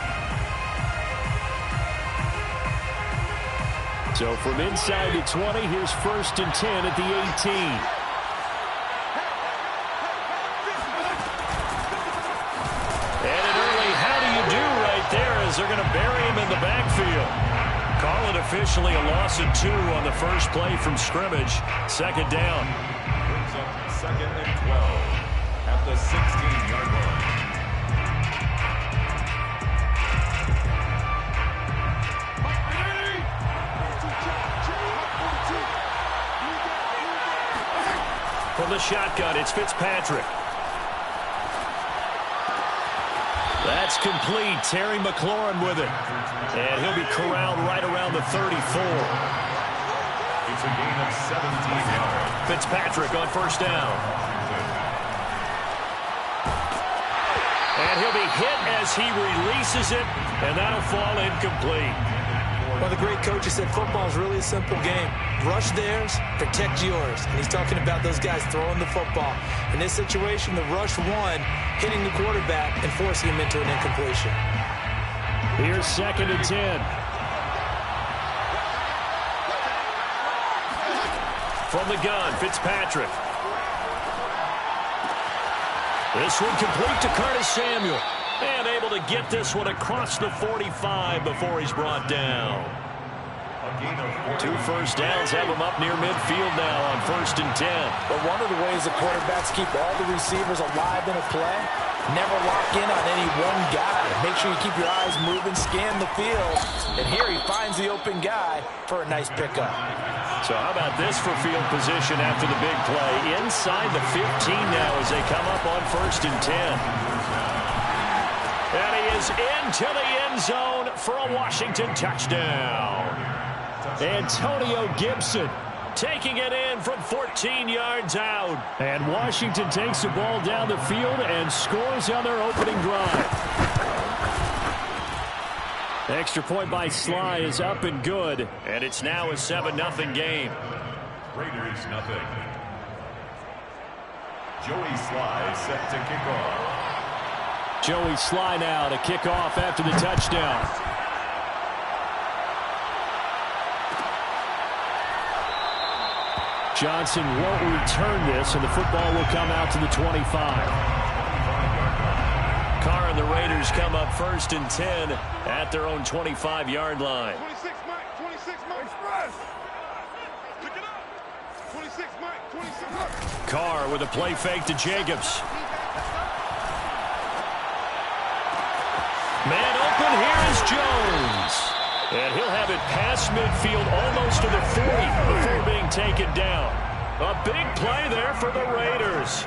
So from inside the 20, here's first and 10 at the 18. They're going to bury him in the backfield. Call it officially a loss of 2 on the first play from scrimmage. Second down. Brings up second and 12 at the 16-yard line. From the shotgun, it's Fitzpatrick. That's complete. Terry McLaurin with it. And he'll be corralled right around the 34. It's a gain of 17 yards. Fitzpatrick on first down. And he'll be hit as he releases it, and that'll fall incomplete. Well, the great coach has said football is really a simple game. Rush theirs, protect yours. And he's talking about those guys throwing the football. In this situation, the rush won, hitting the quarterback and forcing him into an incompletion. Here's second and 10. From the gun, Fitzpatrick. This one complete to Curtis Samuel. And able to get this one across the 45 before he's brought down. 2 first downs have him up near midfield now on first and 10. But one of the ways the quarterbacks keep all the receivers alive in a play, never lock in on any one guy. Make sure you keep your eyes moving, scan the field. And here he finds the open guy for a nice pickup. So how about this for field position after the big play? Inside the 15 now as they come up on first and 10. And he is into the end zone for a Washington touchdown. Antonio Gibson taking it in from 14 yards out. And Washington takes the ball down the field and scores on their opening drive. The extra point by Sly is up and good. And it's now a 7-0 game. Raiders nothing. Joey Sly set to kick off. Joey Sly now to kick off after the touchdown. Johnson won't return this, and the football will come out to the 25. Carr and the Raiders come up first and 10 at their own 25-yard line. 26 Mike, 26 Mike. Express. Pick it up. 26 Mike, 26 Mike. Carr with a play fake to Jacobs. Man open, here is Jones. And he'll have it past midfield almost to the 40 before being taken down. A big play there for the Raiders.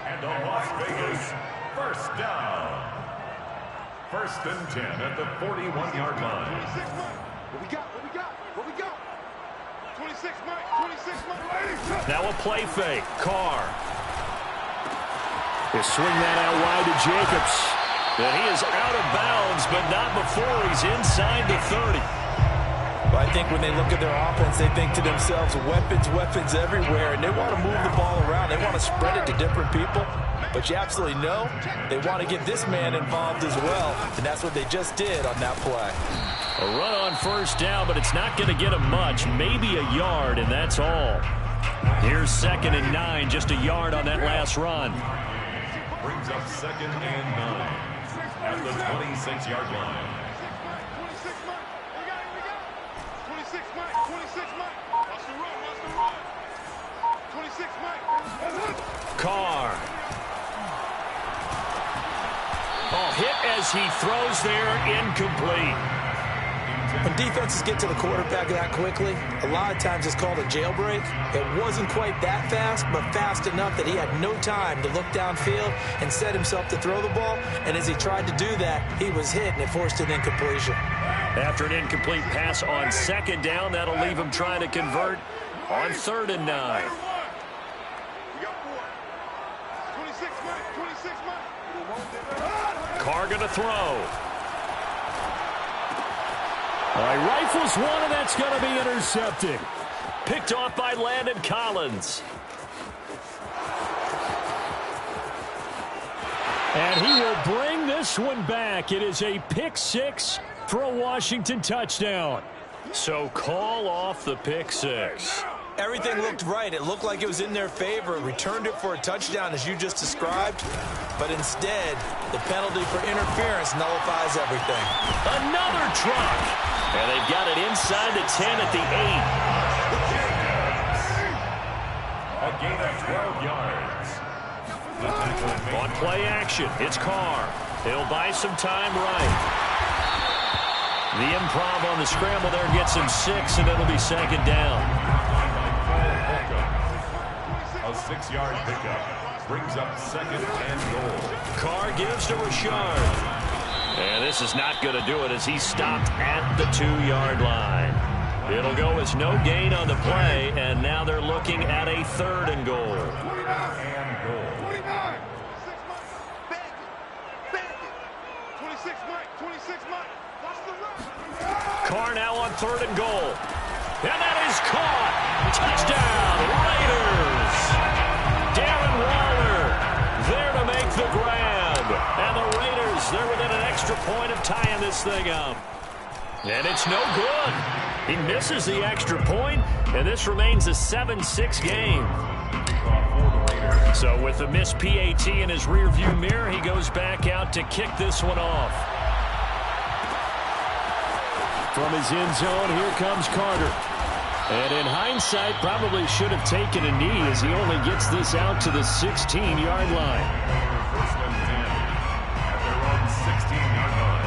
And a Las Vegas first down. First and 10 at the 41-yard line. 26 Mike. What we got? What we got? What we got? 26 Mike, 26 Mike. Now a play fake. Carr. He'll swing that out wide to Jacobs. And he is out of bounds, but not before he's inside the 30. Well, I think when they look at their offense, they think to themselves, weapons, weapons everywhere, and they want to move the ball around. They want to spread it to different people. But you absolutely know they want to get this man involved as well, and that's what they just did on that play. A run on first down, but it's not going to get him much, maybe a yard, and that's all. Here's second and 9, just a yard on that last run. Brings up second and 9. At the 26-yard line. 26 Mike. We got it, we got it. 26 Mike, 26 Mike. Watch the run, watch the run. 26 Mike. Carr. Oh, hit as he throws there, incomplete. When defenses get to the quarterback that quickly, a lot of times it's called a jailbreak. It wasn't quite that fast, but fast enough that he had no time to look downfield and set himself to throw the ball. And as he tried to do that, he was hit, and it forced an incompletion. After an incomplete pass on second down, that'll leave him trying to convert on 3rd and 9. Carr going to throw. He rifles one, and that's going to be intercepted. Picked off by Landon Collins. And he will bring this one back. It is a pick 6 for a Washington touchdown. So call off the pick 6. Everything looked right. It looked like it was in their favor. Returned it for a touchdown, as you just described. But instead, the penalty for interference nullifies everything. Another truck. And they've got it inside the 10 at the 8. A gain of 12 yards. On play action, it's Carr. He'll buy some time right. The improv on the scramble there gets him 6, and it'll be 2nd down. A 6-yard pickup brings up 2nd and goal. Carr gives to Richard. And this is not going to do it as he's stopped at the 2-yard line. It'll go as no gain on the play, and now they're looking at a 3rd and goal. Carr now on 3rd and goal. And that is caught. Touchdown, Raiders. Darren Waller there to make the grab. And the Raiders, they're within an extra point of tying this thing up. And it's no good. He misses the extra point, and this remains a 7-6 game. So with the missed PAT in his rearview mirror, he goes back out to kick this one off. From his end zone, here comes Carter. And in hindsight, probably should have taken a knee as he only gets this out to the 16-yard line. First and 10 at their own 16-yard line.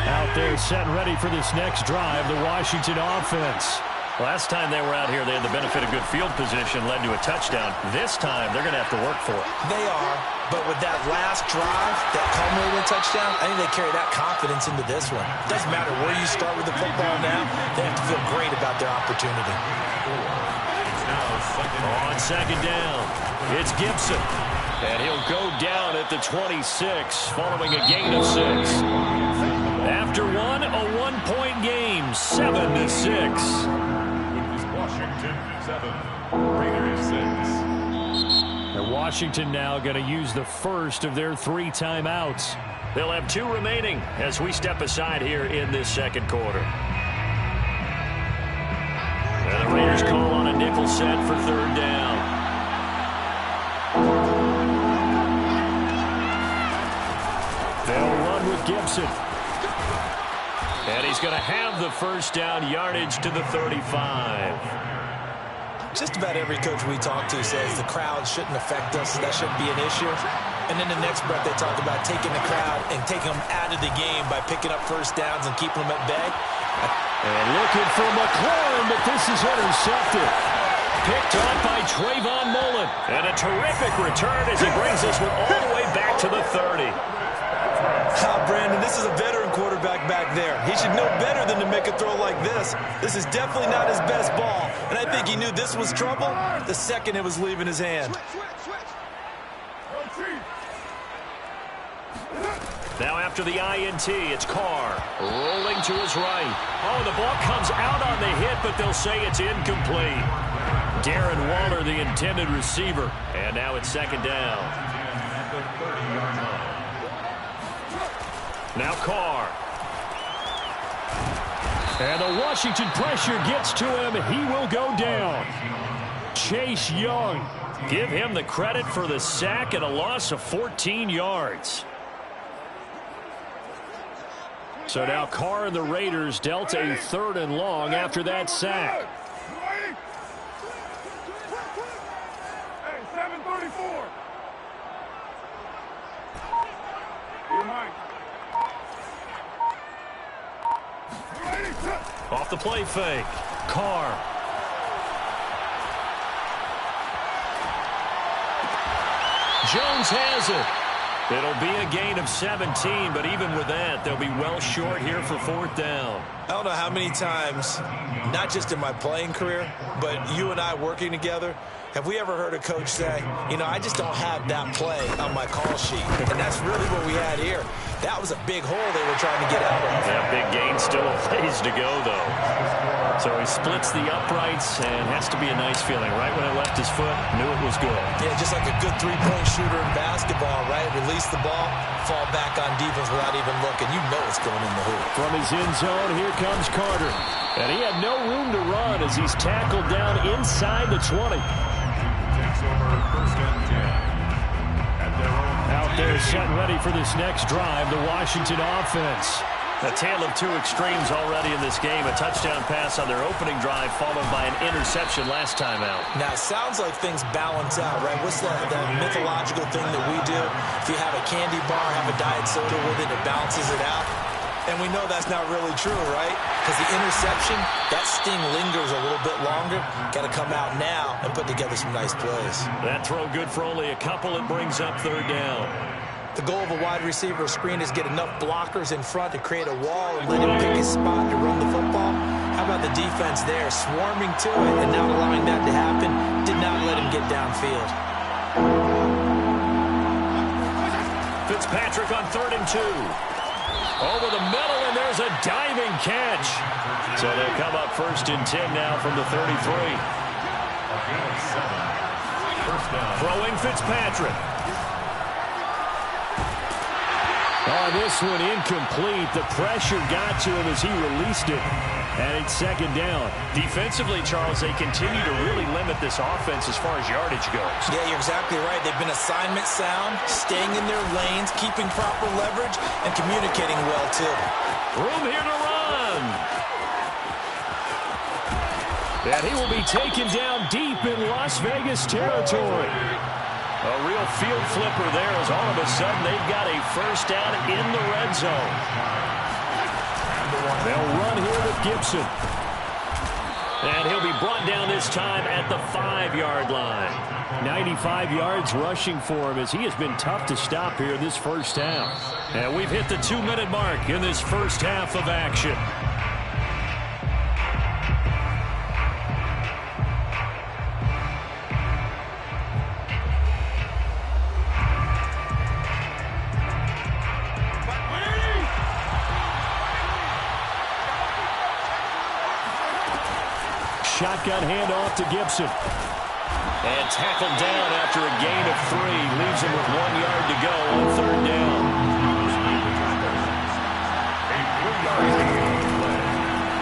Out there set and ready for this next drive, the Washington offense. Last time they were out here, they had the benefit of good field position, led to a touchdown. This time, they're going to have to work for it. They are, but with that last drive, that culminated in a touchdown, I think they carry that confidence into this one. Doesn't matter where you start with the football now, they have to feel great about their opportunity. On 2nd down, it's Gibson. And he'll go down at the 26, following a gain of 6. After one, a one-point game, 7-6. Washington 7, Raiders 6. And Washington now going to use the first of their 3 timeouts. They'll have 2 remaining as we step aside here in this 2nd quarter. And the Raiders call on a nickel set for 3rd down. They'll run with Gibson. And he's going to have the first down, yardage to the 35. Just about every coach we talk to says the crowd shouldn't affect us. That shouldn't be an issue. And then the next breath they talk about taking the crowd and taking them out of the game by picking up first downs and keeping them at bay. And looking for McLaurin, but this is intercepted. Picked off by Trayvon Mullen. And a terrific return as he brings this one all the way back to the 30. Brandon, this is a veteran quarterback back there. He should know better than to make a throw like this. This is definitely not his best ball, and I think he knew this was trouble the second it was leaving his hand. Now after the INT, it's Carr rolling to his right. Oh, the ball comes out on the hit, but they'll say it's incomplete. Darren Waller, the intended receiver, and now it's 2nd down. Now Carr. And the Washington pressure gets to him. He will go down. Chase Young. Give him the credit for the sack and a loss of 14 yards. So now Carr and the Raiders dealt a 3rd and long after that sack. Hey, 7:34. You're mine. Off the play fake. Carr. Jones has it. It'll be a gain of 17, but even with that, they'll be well short here for fourth down. I don't know how many times, not just in my playing career, but you and I working together, have we ever heard a coach say, you know, I just don't have that play on my call sheet. And that's really what we had here. That was a big hole they were trying to get out of. That big gain, still a ways to go, though. So he splits the uprights, and has to be a nice feeling. Right when it left his foot, knew it was good. Yeah, just like a good three-point shooter in basketball, right? Release the ball, fall back on defense without even looking. You know it's going in the hoop. From his end zone, here comes Carter. And he had no room to run as he's tackled down inside the 20. Takes over first and 10. At their own Out there setting ready for this next drive, the Washington offense. A tale of two extremes already in this game. A touchdown pass on their opening drive, followed by an interception last time out. Now, it sounds like things balance out, right? What's that mythological thing that we do? If you have a candy bar, have a diet soda with it, it balances it out. And we know that's not really true, right? Because the interception, that sting lingers a little bit longer. Got to come out now and put together some nice plays. That throw good for only a couple. It brings up third down. The goal of a wide receiver screen is get enough blockers in front to create a wall and let him pick his spot to run the football. How about the defense there, swarming to it and not allowing that to happen? Did not let him get downfield. Fitzpatrick on 3rd and 2. Over the middle, and there's a diving catch. So they come up 1st and 10 now from the 33. A gain of 7. First down. Throwing Fitzpatrick. Oh, this one incomplete. The pressure got to him as he released it. And it's 2nd down. Defensively, Charles, they continue to really limit this offense as far as yardage goes. Yeah, you're exactly right. They've been assignment sound, staying in their lanes, keeping proper leverage, and communicating well, too. Room here to run. And he will be taken down deep in Las Vegas territory. A real field flipper there as all of a sudden they've got a first down in the red zone. They'll run here with Gibson. And he'll be brought down this time at the 5-yard line. 95 yards rushing for him as he has been tough to stop here in this first half. And we've hit the 2-minute mark in this first half of action. Shotgun handoff to Gibson. And tackled down after a gain of 3. Leaves him with 1 yard to go on 3rd down. A 3-yard gain play.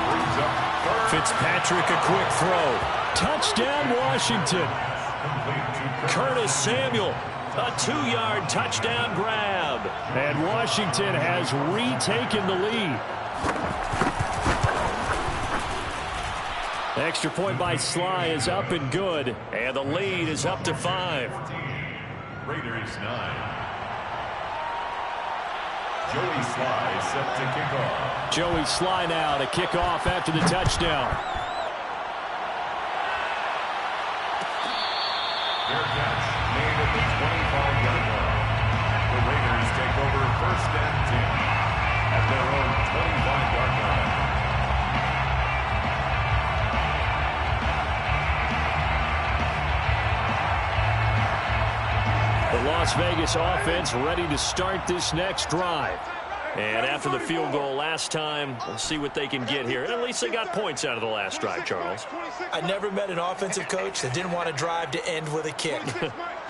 Brings up third. Fitzpatrick, a quick throw. Touchdown, Washington. Curtis Samuel, a 2-yard touchdown grab. And Washington has retaken the lead. Extra point by Sly is up and good. And the lead is up to 5. Raiders 9. Joey Sly set to kick off. Joey Sly now to kick off after the touchdown. Their catch made at the 25-yard line. The Raiders take over 1st and 10 at their own 25-yard line. The Las Vegas offense ready to start this next drive. And after the field goal last time, we'll see what they can get here. And at least they got points out of the last drive, Charles. I never met an offensive coach that didn't want to drive to end with a kick.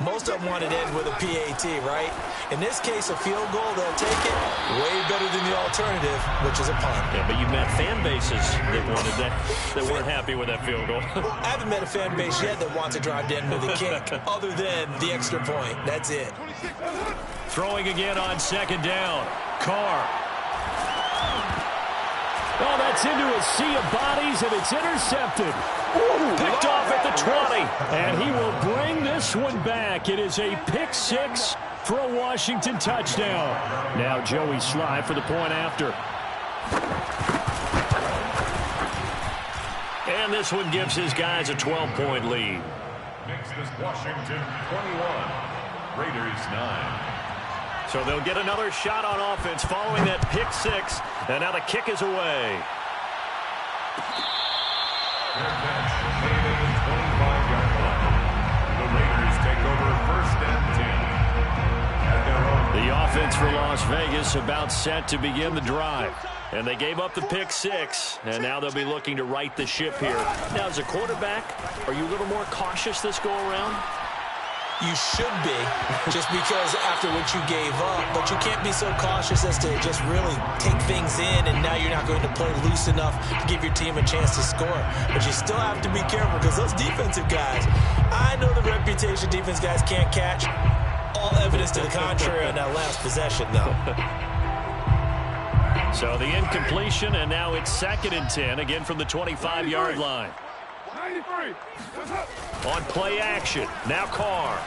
Most of them wanted to end with a PAT, right? In this case, a field goal, they'll take it way better than the alternative, which is a punt. Yeah, but you've met fan bases that wanted that, that weren't happy with that field goal. I haven't met a fan base yet that wants to drive to end with a kick, other than the extra point. That's it. Throwing again on 2nd down. Carr. Oh, that's into a sea of bodies, and it's intercepted. Picked off at the 20. And he will bring this one back. It is a pick six for a Washington touchdown. Now Joey Sly for the point after. And this one gives his guys a 12-point lead. Makes this Washington 21, Raiders 9. So they'll get another shot on offense following that pick six. And now the kick is away. Their bench made it the 25-yard line. The Raiders take over 1st and 10. At their own. The offense for Las Vegas about set to begin the drive. And they gave up the pick six, and now they'll be looking to right the ship here. Now, as a quarterback, are you a little more cautious this go-around? You should be, just because after what you gave up, but you can't be so cautious as to just really take things in, and now you're not going to play loose enough to give your team a chance to score. But you still have to be careful, because those defensive guys, I know the reputation defense guys can't catch. All evidence to the contrary on that last possession, though. So the incompletion, and now it's 2nd and 10, again from the 25-yard line. 93. On play action, now Carr.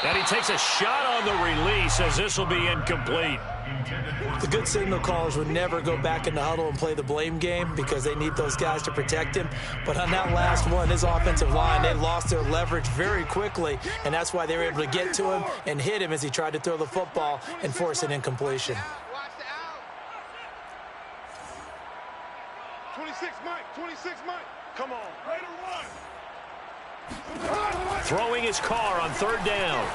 And he takes a shot on the release as this will be incomplete. The good signal callers would never go back in the huddle and play the blame game because they need those guys to protect him. But on that last one, his offensive line, they lost their leverage very quickly, and that's why they were able to get to him and hit him as he tried to throw the football and force an incompletion. 26 Mike, 26 Mike. Come on. Raider 1. Throwing his car on 3rd down.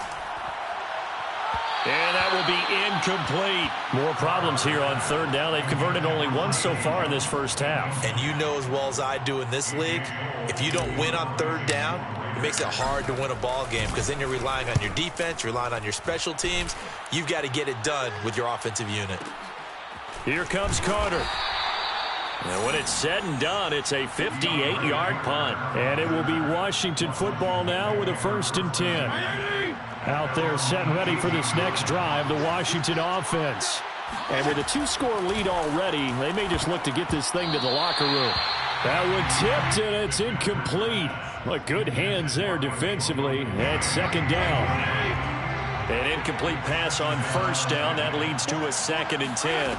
And that will be incomplete. More problems here on 3rd down. They've converted only once so far in this first half. And you know as well as I do in this league, if you don't win on 3rd down, it makes it hard to win a ball game because then you're relying on your defense, you're relying on your special teams. You've got to get it done with your offensive unit. Here comes Carter. And when it's said and done, it's a 58-yard punt. And it will be Washington football now with a 1st and 10. Out there set and ready for this next drive, the Washington offense. And with a 2-score lead already, they may just look to get this thing to the locker room. That one tipped, and it's incomplete. But good hands there defensively at 2nd down. An incomplete pass on 1st down. That leads to a 2nd and 10.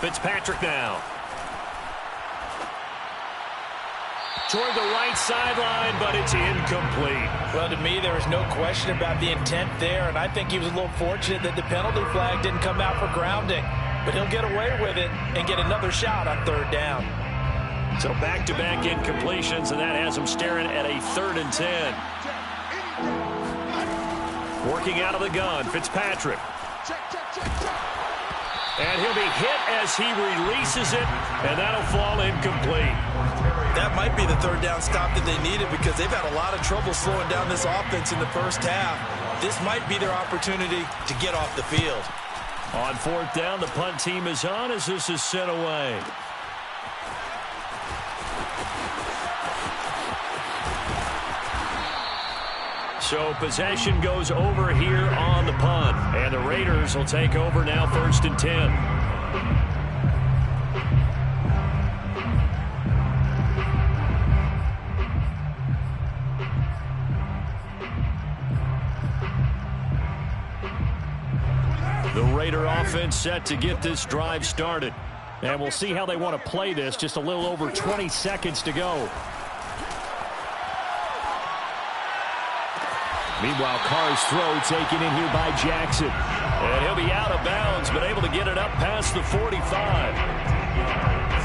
Fitzpatrick now. Toward the right sideline, but it's incomplete. Well, to me, there was no question about the intent there, and I think he was a little fortunate that the penalty flag didn't come out for grounding. But he'll get away with it and get another shot on 3rd down. So back-to-back incompletions, and that has him staring at a 3rd and 10. Working out of the gun, Fitzpatrick. And he'll be hit as he releases it, and that'll fall incomplete. That might be the 3rd down stop that they needed because they've had a lot of trouble slowing down this offense in the first half. This might be their opportunity to get off the field. On 4th down, the punt team is on as this is sent away. So possession goes over here on the punt, and the Raiders will take over now 1st and 10. The Raider offense set to get this drive started. And we'll see how they want to play this. Just a little over 20 seconds to go. Meanwhile, Carr's throw taken in here by Jackson. And he'll be out of bounds, but able to get it up past the 45.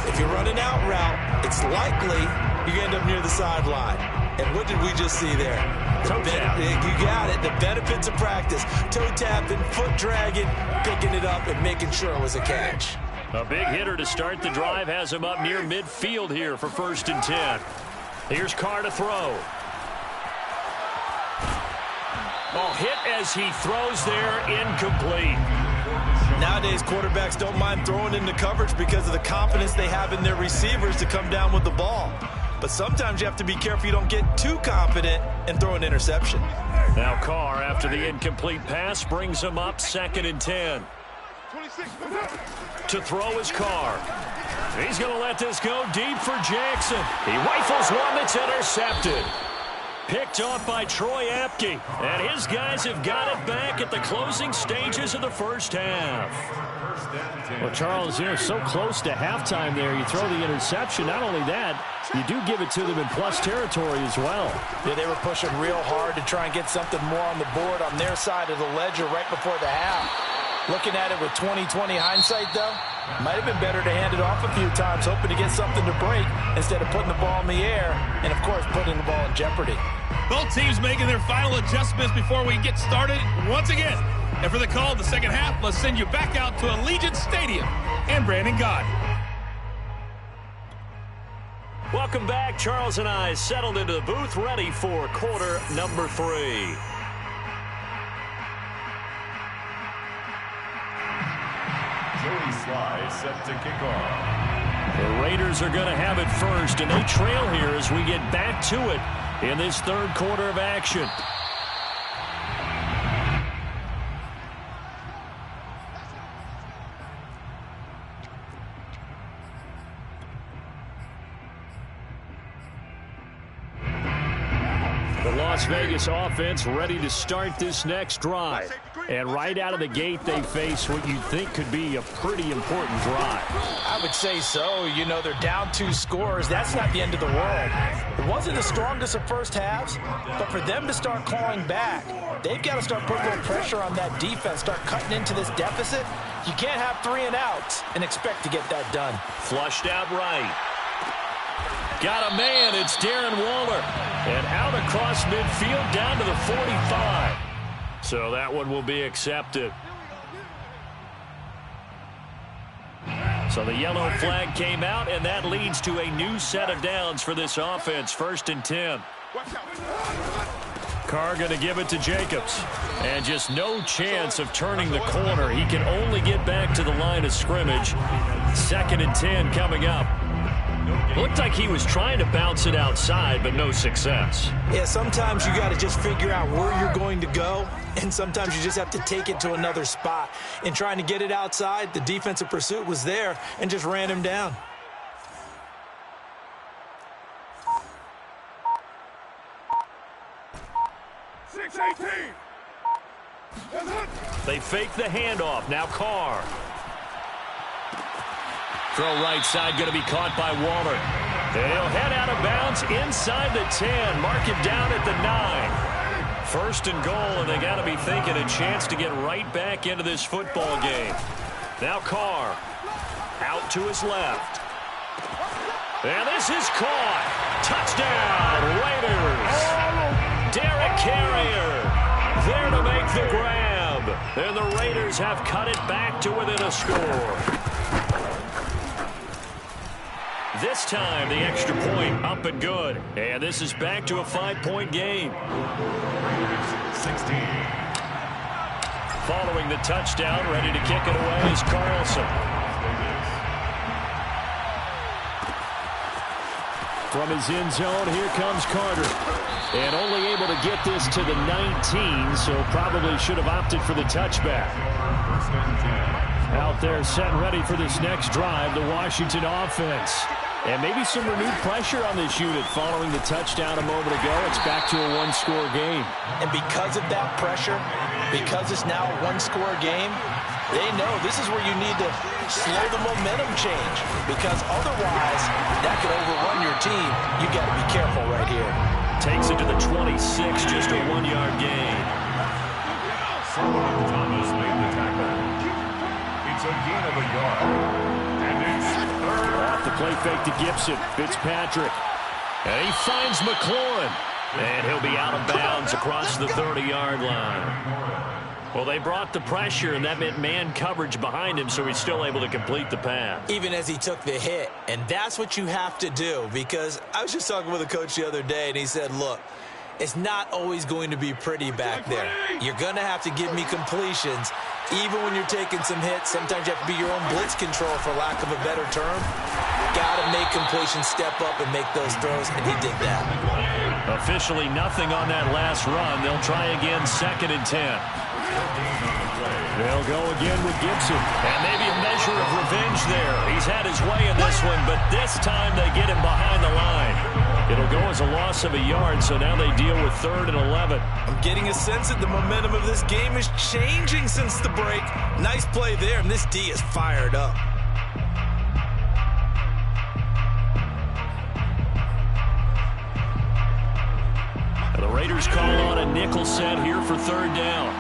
If you're running out route, it's likely you're going to end up near the sideline. And what did we just see there? Toe tap. You got it. The benefits of practice. Toe tapping, foot dragging, picking it up, and making sure it was a catch. A big hitter to start the drive has him up near midfield here for 1st and 10. Here's Carr to throw. Oh, hit as he throws there, incomplete. Nowadays, quarterbacks don't mind throwing into coverage because of the confidence they have in their receivers to come down with the ball. But sometimes you have to be careful you don't get too confident and throw an interception. Now Carr, after the incomplete pass, brings him up 2nd and 10. 26 To throw his car. He's going to let this go deep for Jackson. He rifles one that's intercepted. Picked off by Troy Apke. And his guys have got it back at the closing stages of the first half. Well, Charles, so close to halftime there. You throw the interception. Not only that, you do give it to them in plus territory as well. Yeah, they were pushing real hard to try and get something more on the board on their side of the ledger right before the half. Looking at it with 20/20 hindsight, though, might have been better to hand it off a few times, hoping to get something to break instead of putting the ball in the air and, of course, putting the ball in jeopardy. Both teams making their final adjustments before we get started once again. And for the call of the second half, let's send you back out to Allegiant Stadium and Brandon Gott. Welcome back. Charles and I settled into the booth, ready for quarter number 3. Joey Sly set to kick off. The Raiders are going to have it first, and they trail here as we get back to it in this third quarter of action. The Las Vegas offense ready to start this next drive. And right out of the gate, they face what you'd think could be a pretty important drive. I would say so. They're down 2 scores. That's not the end of the world. It wasn't the strongest of first halves, but for them to start clawing back, they've got to start putting a little pressure on that defense, start cutting into this deficit. You can't have 3 and outs and expect to get that done. Flushed out right. Got a man. It's Darren Waller. And out across midfield down to the 45. So that one will be accepted. So the yellow flag came out, and that leads to a new set of downs for this offense. 1st and 10. Carr going to give it to Jacobs. And just no chance of turning the corner. He can only get back to the line of scrimmage. 2nd and 10 coming up. Looked like he was trying to bounce it outside, but no success. Yeah, sometimes you got to just figure out where you're going to go, and sometimes you just have to take it to another spot. In trying to get it outside, the defensive pursuit was there and just ran him down. They fake the handoff. Now Carr. Throw right side, going to be caught by Waller. And he'll head out of bounds inside the 10. Mark it down at the 9. 1st and goal, and they got to be thinking a chance to get right back into this football game. Now Carr. Out to his left. And this is caught. Touchdown, Raiders. Derek Carrier there to make the grab. And the Raiders have cut it back to within a score. This time, the extra point up and good. And this is back to a 5-point game. 16. Following the touchdown, ready to kick it away is Carlson. From his end zone, here comes Carter. And only able to get this to the 19, so probably should have opted for the touchback. 1st and 10. Out there set and ready for this next drive, the Washington offense. And maybe some renewed pressure on this unit following the touchdown a moment ago. It's back to a 1-score game. And because of that pressure, because it's now a 1-score game, they know this is where you need to slow the momentum change. Because otherwise, that could overrun your team. You've got to be careful right here. Takes it to the 26, just a 1-yard gain. Solomon Thomas made the tackle. It's a gain of a yard. And it's 3rd. Off the play fake to Gibson. Fitzpatrick. And he finds McLaurin. And he'll be out of bounds across the 30-yard line. Well, they brought the pressure, and that meant man coverage behind him, so he's still able to complete the pass. Even as he took the hit. And that's what you have to do, because I was just talking with a coach the other day, and he said, look, it's not always going to be pretty back there. You're going to have to give me completions. Even when you're taking some hits, sometimes you have to be your own blitz control, for lack of a better term. Got to make completions, step up, and make those throws, and he did that. Officially nothing on that last run. They'll try again, 2nd and 10. They'll go again with Gibson. And maybe a measure of revenge there. He's had his way in this one, but this time they get him behind the line. It'll go as a loss of a yard, so now they deal with 3rd and 11. I'm getting a sense that the momentum of this game is changing since the break. Nice play there, and this D is fired up. The Raiders call on a nickel set here for 3rd down.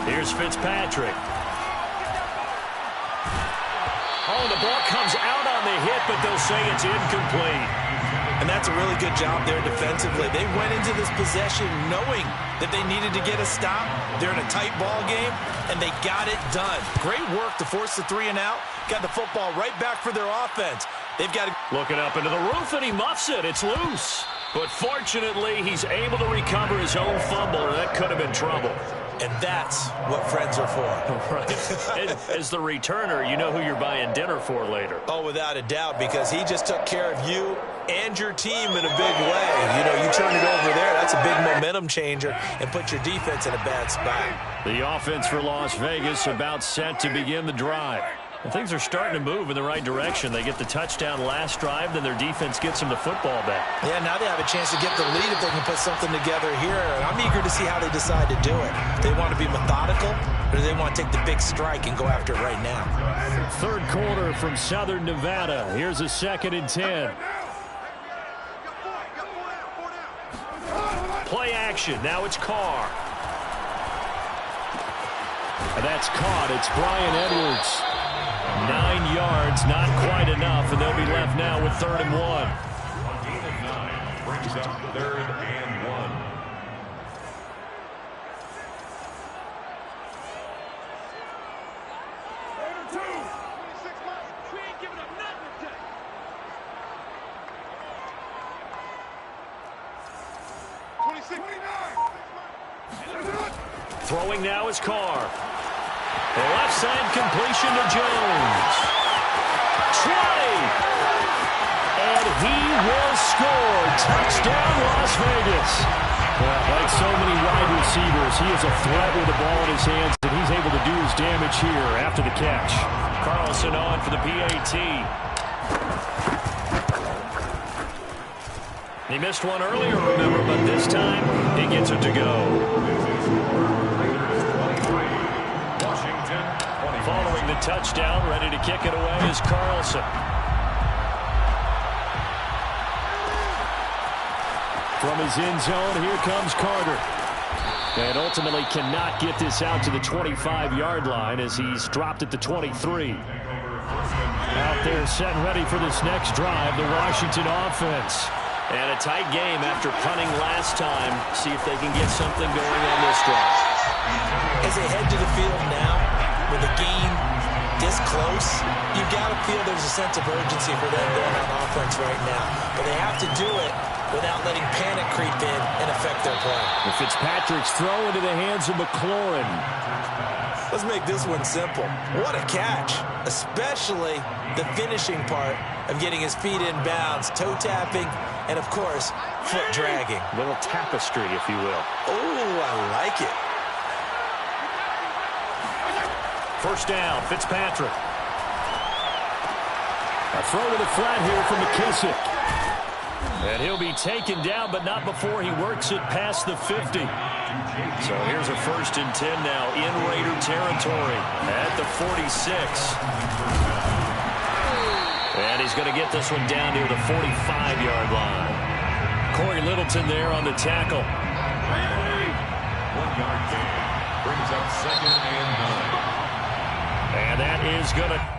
Here's Fitzpatrick. Oh, the ball comes out on the hit, but they'll say it's incomplete. And that's a really good job there defensively. They went into this possession knowing that they needed to get a stop. They're in a tight ball game, and they got it done. Great work to force the 3 and out. Got the football right back for their offense. They've got to... Looking up into the roof, and he muffs it. It's loose. But fortunately, he's able to recover his own fumble, or that could have been trouble. And that's what friends are for. Right. As the returner, you know who you're buying dinner for later. Oh, without a doubt, because he just took care of you and your team in a big way. You know, you turn it over there, that's a big momentum changer, and put your defense in a bad spot. The offense for Las Vegas about set to begin the drive. And things are starting to move in the right direction. They get the touchdown last drive, then their defense gets them the football back. Yeah, now they have a chance to get the lead if they can put something together here. And I'm eager to see how they decide to do it. They want to be methodical, or do they want to take the big strike and go after it right now? 3rd quarter from Southern Nevada. Here's a 2nd and 10. Play action. Now it's Carr. And that's caught. It's Brian Edwards. 9 yards, not quite enough, and they'll be left now with 3rd and 1. A gain of 9 brings up 3rd and 1. Throwing now is Carr. The left side completion to Jones. 20. And he will score. Touchdown, Las Vegas. Well, like so many wide receivers, he is a threat with the ball in his hands, and he's able to do his damage here after the catch. Carlson on for the PAT. He missed one earlier, remember, but this time he gets it to go. Following the touchdown, ready to kick it away is Carlson. From his end zone, here comes Carter. And ultimately cannot get this out to the 25-yard line as he's dropped at the 23. Out there set and ready for this next drive, the Washington offense. And a tight game after punting last time. See if they can get something going on this drive. As they head to the field now, with a game this close, you've got to feel there's a sense of urgency for them going on offense right now. But they have to do it without letting panic creep in and affect their play. And Fitzpatrick's throw into the hands of McLaurin. Let's make this one simple. What a catch, especially the finishing part of getting his feet in bounds, toe tapping, and of course, foot dragging. A little tapestry, if you will. Oh, I like it. First down, Fitzpatrick. A throw to the flat here from McKissick. And he'll be taken down, but not before he works it past the 50. So here's a 1st and 10 now in Raider territory at the 46. And he's going to get this one down near the 45-yard line. Corey Littleton there on the tackle. 1-yard gain brings up 2nd and 9. And that is going to...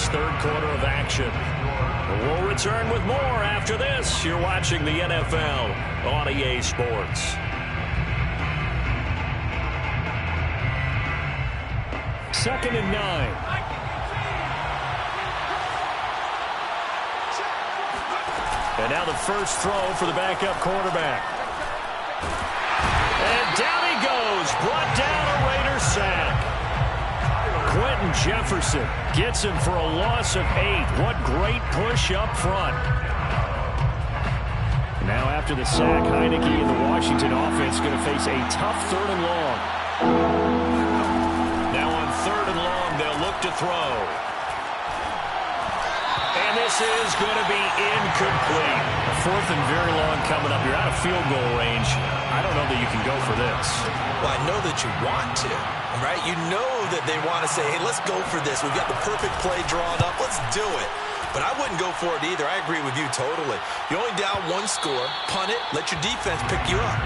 third quarter of action. We'll return with more after this. You're watching the NFL on EA Sports. Second and 9. And now the first throw for the backup quarterback. And down he goes. Brought down a Raider sack. Quentin Jefferson gets him for a loss of 8. What great push up front. Now after the sack, Heineke and the Washington offense going to face a tough third and long. Now on third and long, they'll look to throw. And this is going to be incomplete. A fourth and very long coming up. You're out of field goal range. I don't know that you can go for this. Well, I know that you want to, right? You know that they want to say, hey, let's go for this. We've got the perfect play drawn up. Let's do it. But I wouldn't go for it either. I agree with you totally. You're only down one score. Punt it. Let your defense pick you up.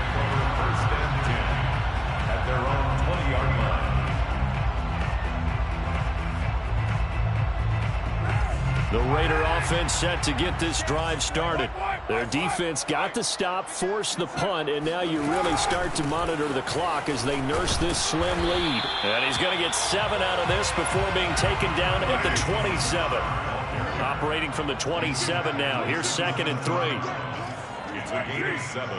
First and 10 at their own 20-yard line. The Raider offense set to get this drive started. Their defense got the stop, forced the punt, and now you really start to monitor the clock as they nurse this slim lead. And he's going to get 7 out of this before being taken down at the 27. Operating from the 27 now. Here's second and 3. It's a gain of 7.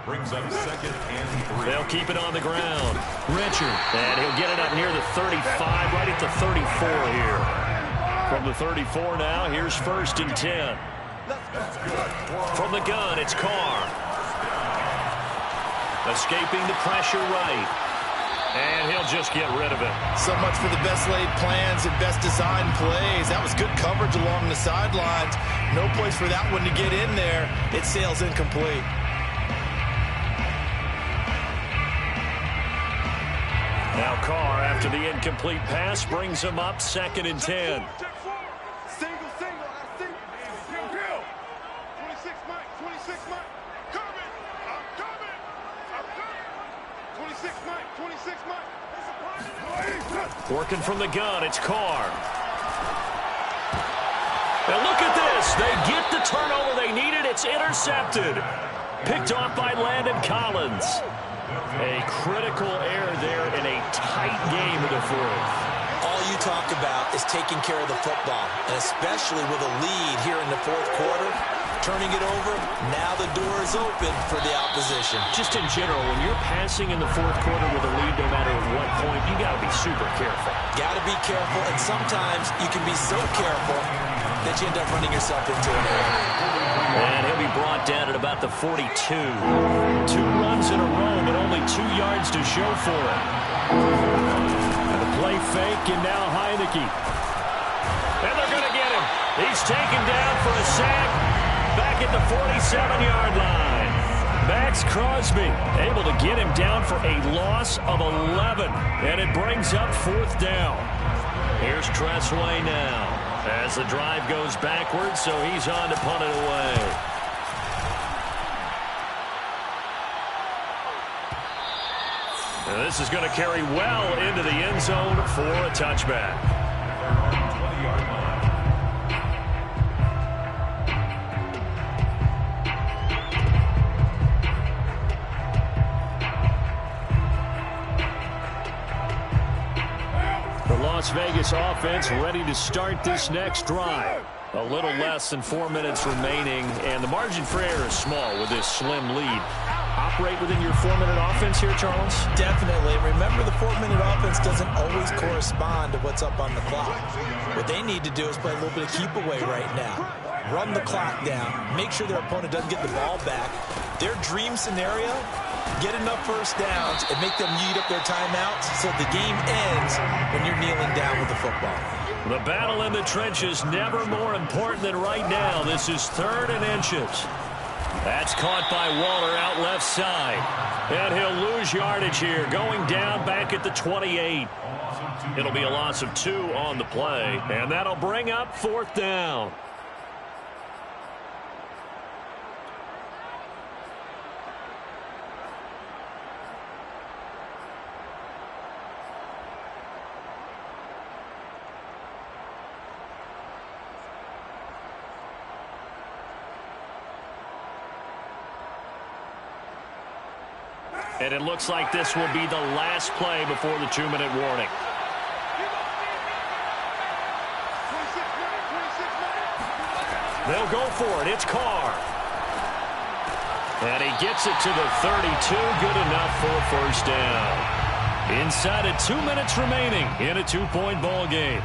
Brings up second and 3. They'll keep it on the ground. Richard, and he'll get it up near the 35, right at the 34 here. From the 34 now, here's first and 10. From the gun, it's Carr. Escaping the pressure right. And he'll just get rid of it. So much for the best laid plans and best designed plays. That was good coverage along the sidelines. No place for that one to get in there. It sails incomplete. Now Carr, after the incomplete pass, brings him up second and 10. Single, single. 26 Mike, 26 Mike. Coming. I'm coming. 26 Mike, 26 Mike. Working from the gun, it's Carr. Now look at this. They get the turnover they needed. It's intercepted. Picked off by Landon Collins. A critical error there in a tight game in the fourth. All you talk about is taking care of the football, and especially with a lead here in the fourth quarter. Turning it over, now the door is open for the opposition. Just in general, when you're passing in the fourth quarter with a lead, no matter at what point, you got to be super careful. Got to be careful, and sometimes you can be so careful that you end up running yourself into an error. And he'll be brought down at about the 42. 2 runs in a row, but only 2 yards to show for it. And the play fake, and now Heineke. And they're going to get him. He's taken down for a sack. Back at the 47-yard line. Max Crosby able to get him down for a loss of 11. And it brings up fourth down. Here's Tressway now as the drive goes backwards, so he's on to punt it away. And this is going to carry well into the end zone for a touchback. 20-yard line. Las Vegas offense ready to start this next drive. A little less than 4 minutes remaining, and the margin for error is small with this slim lead. Operate within your 4-minute offense here, Charles? Definitely. Remember, the 4-minute offense doesn't always correspond to what's up on the clock. What they need to do is play a little bit of keep away right now. Run the clock down. Make sure their opponent doesn't get the ball back. Their dream scenario, get enough first downs and make them eat up their timeouts so the game ends when you're kneeling down with the football. The battle in the trenches never more important than right now. This is 3rd and inches. That's caught by Waller out left side. And he'll lose yardage here, going down back at the 28. It'll be a loss of 2 on the play, and that'll bring up 4th down. And it looks like this will be the last play before the 2-minute warning. They'll go for it. It's Carr. And he gets it to the 32. Good enough for a first down. Inside of 2 minutes remaining in a 2-point ball game.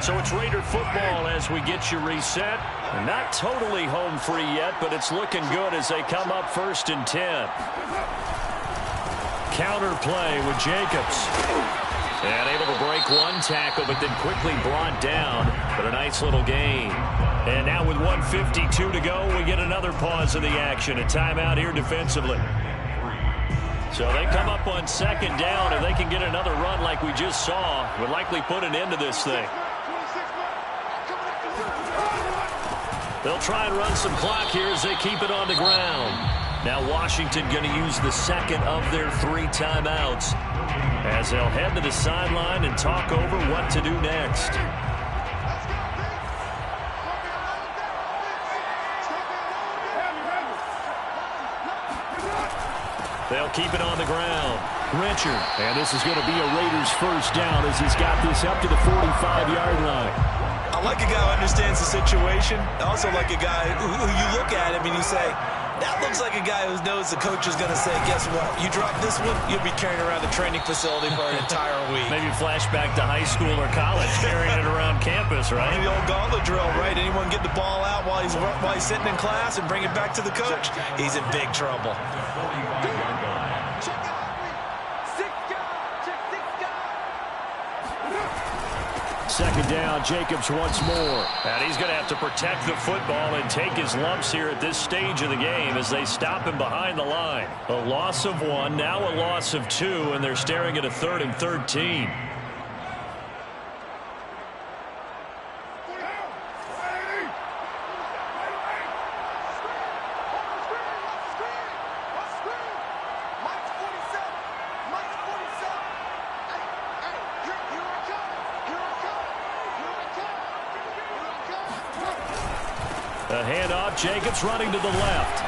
So it's Raider football as we get you reset. Not totally home free yet, but it's looking good as they come up 1st and 10. Counter play with Jacobs. And able to break one tackle, but then quickly brought down. But a nice little gain. And now with 1:52 to go, we get another pause of the action. A timeout here defensively. So they come up on 2nd down. If they can get another run like we just saw, would likely put an end to this thing. They'll try and run some clock here as they keep it on the ground. Now Washington going to use the 2nd of their 3 timeouts as they'll head to the sideline and talk over what to do next. They'll keep it on the ground. Richard. And this is going to be a Raiders first down as he's got this up to the 45-yard line. I like a guy who understands the situation. I also like a guy who you look at him and you say, that looks like a guy who knows the coach is going to say, guess what? You drop this one, you'll be carrying around the training facility for an entire week. Maybe flashback to high school or college, carrying it around campus, right? The old gauntlet drill, right? Anyone get the ball out while he's sitting in class and bring it back to the coach? He's in big trouble. Second down, Jacobs once more. And he's going to have to protect the football and take his lumps here at this stage of the game as they stop him behind the line. A loss of 1, now a loss of 2, and they're staring at a 3rd and 13. A handoff, Jacobs running to the left.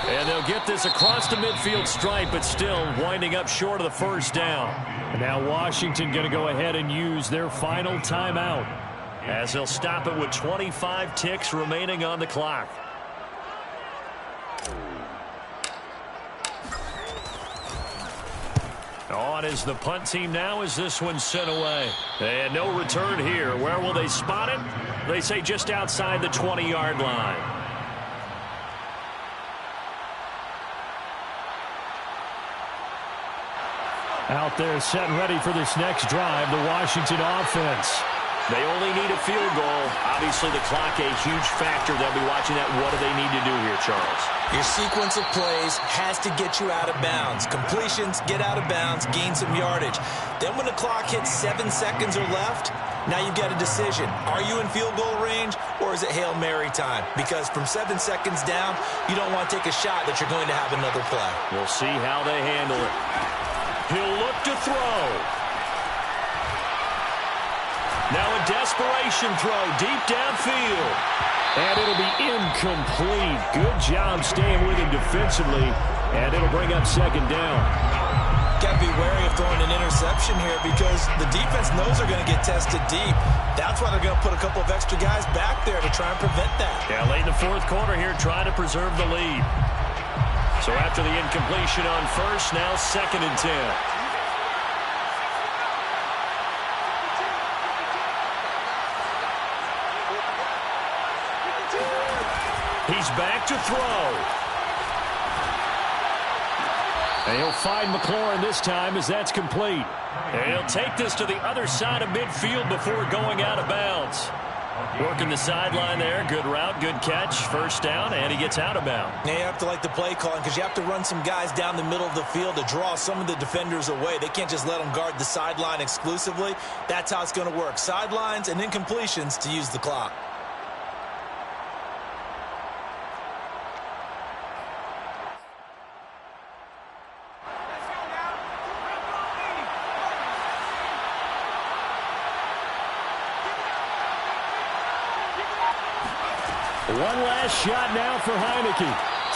And they'll get this across the midfield stripe, but still winding up short of the first down. And now Washington going to go ahead and use their final timeout as they'll stop it with 25 ticks remaining on the clock. On is the punt team now as this one's sent away. And no return here. Where will they spot it? They say just outside the 20-yard line. Out there set and ready for this next drive, the Washington offense. They only need a field goal. Obviously, the clock a huge factor. They'll be watching that. What do they need to do here, Charles? Your sequence of plays has to get you out of bounds. Completions, get out of bounds, gain some yardage. Then when the clock hits 7 seconds or left, now you've got a decision. Are you in field goal range or is it Hail Mary time? Because from 7 seconds down, you don't want to take a shot that you're going to have another play. We'll see how they handle it. He'll look to throw. Now a desperation throw deep downfield. And it'll be incomplete. Good job staying with him defensively. And it'll bring up 2nd down. Got to be wary of throwing an interception here because the defense knows they're going to get tested deep. That's why they're going to put a couple of extra guys back there to try and prevent that. Yeah, late in the 4th quarter here, trying to preserve the lead. So after the incompletion on first, now 2nd and 10. He's back to throw. And he'll find McLaurin this time as that's complete. And he'll take this to the other side of midfield before going out of bounds. Working the sideline there. Good route, good catch. First down, and he gets out of bounds. Now you have to like the play calling because you have to run some guys down the middle of the field to draw some of the defenders away. They can't just let them guard the sideline exclusively. That's how it's going to work. Sidelines and incompletions to use the clock. One last shot now for Heineke.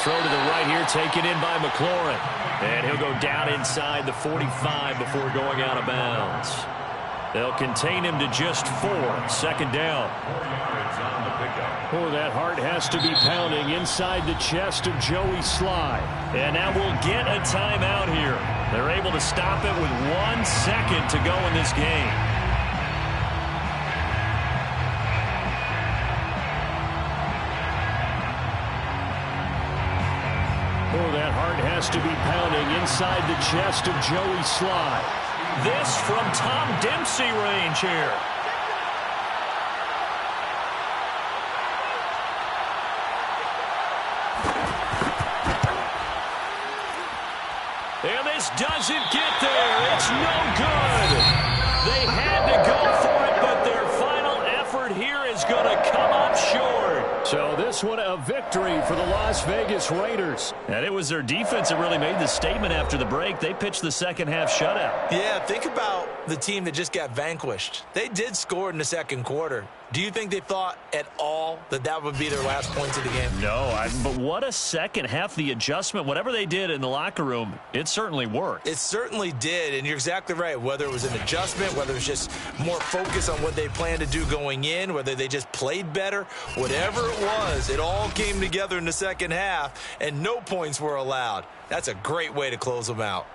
Throw to the right here, taken in by McLaurin. And he'll go down inside the 45 before going out of bounds. They'll contain him to just 4. Second down. 4 yards on the pickup. Oh, that heart has to be pounding inside the chest of Joey Sly. And now we'll get a timeout here. They're able to stop it with 1 second to go in this game. Oh, that heart has to be pounding inside the chest of Joey Sly. This from Tom Dempsey range here. And this doesn't get there. It's no good. They had to go for it, but their final effort here is going to come up short. So this one a victory for the Las Vegas Raiders. And it was their defense that really made the statement after the break. They pitched the second half shutout. Yeah, think about the team that just got vanquished. They did score in the second quarter. Do you think they thought at all that that would be their last points of the game? No, but what a second half. The adjustment, whatever they did in the locker room, it certainly worked. It certainly did, and you're exactly right. Whether it was an adjustment, whether it was just more focus on what they planned to do going in, whether they just played better, whatever it was, it all came together in the second half, and no points were allowed. That's a great way to close them out.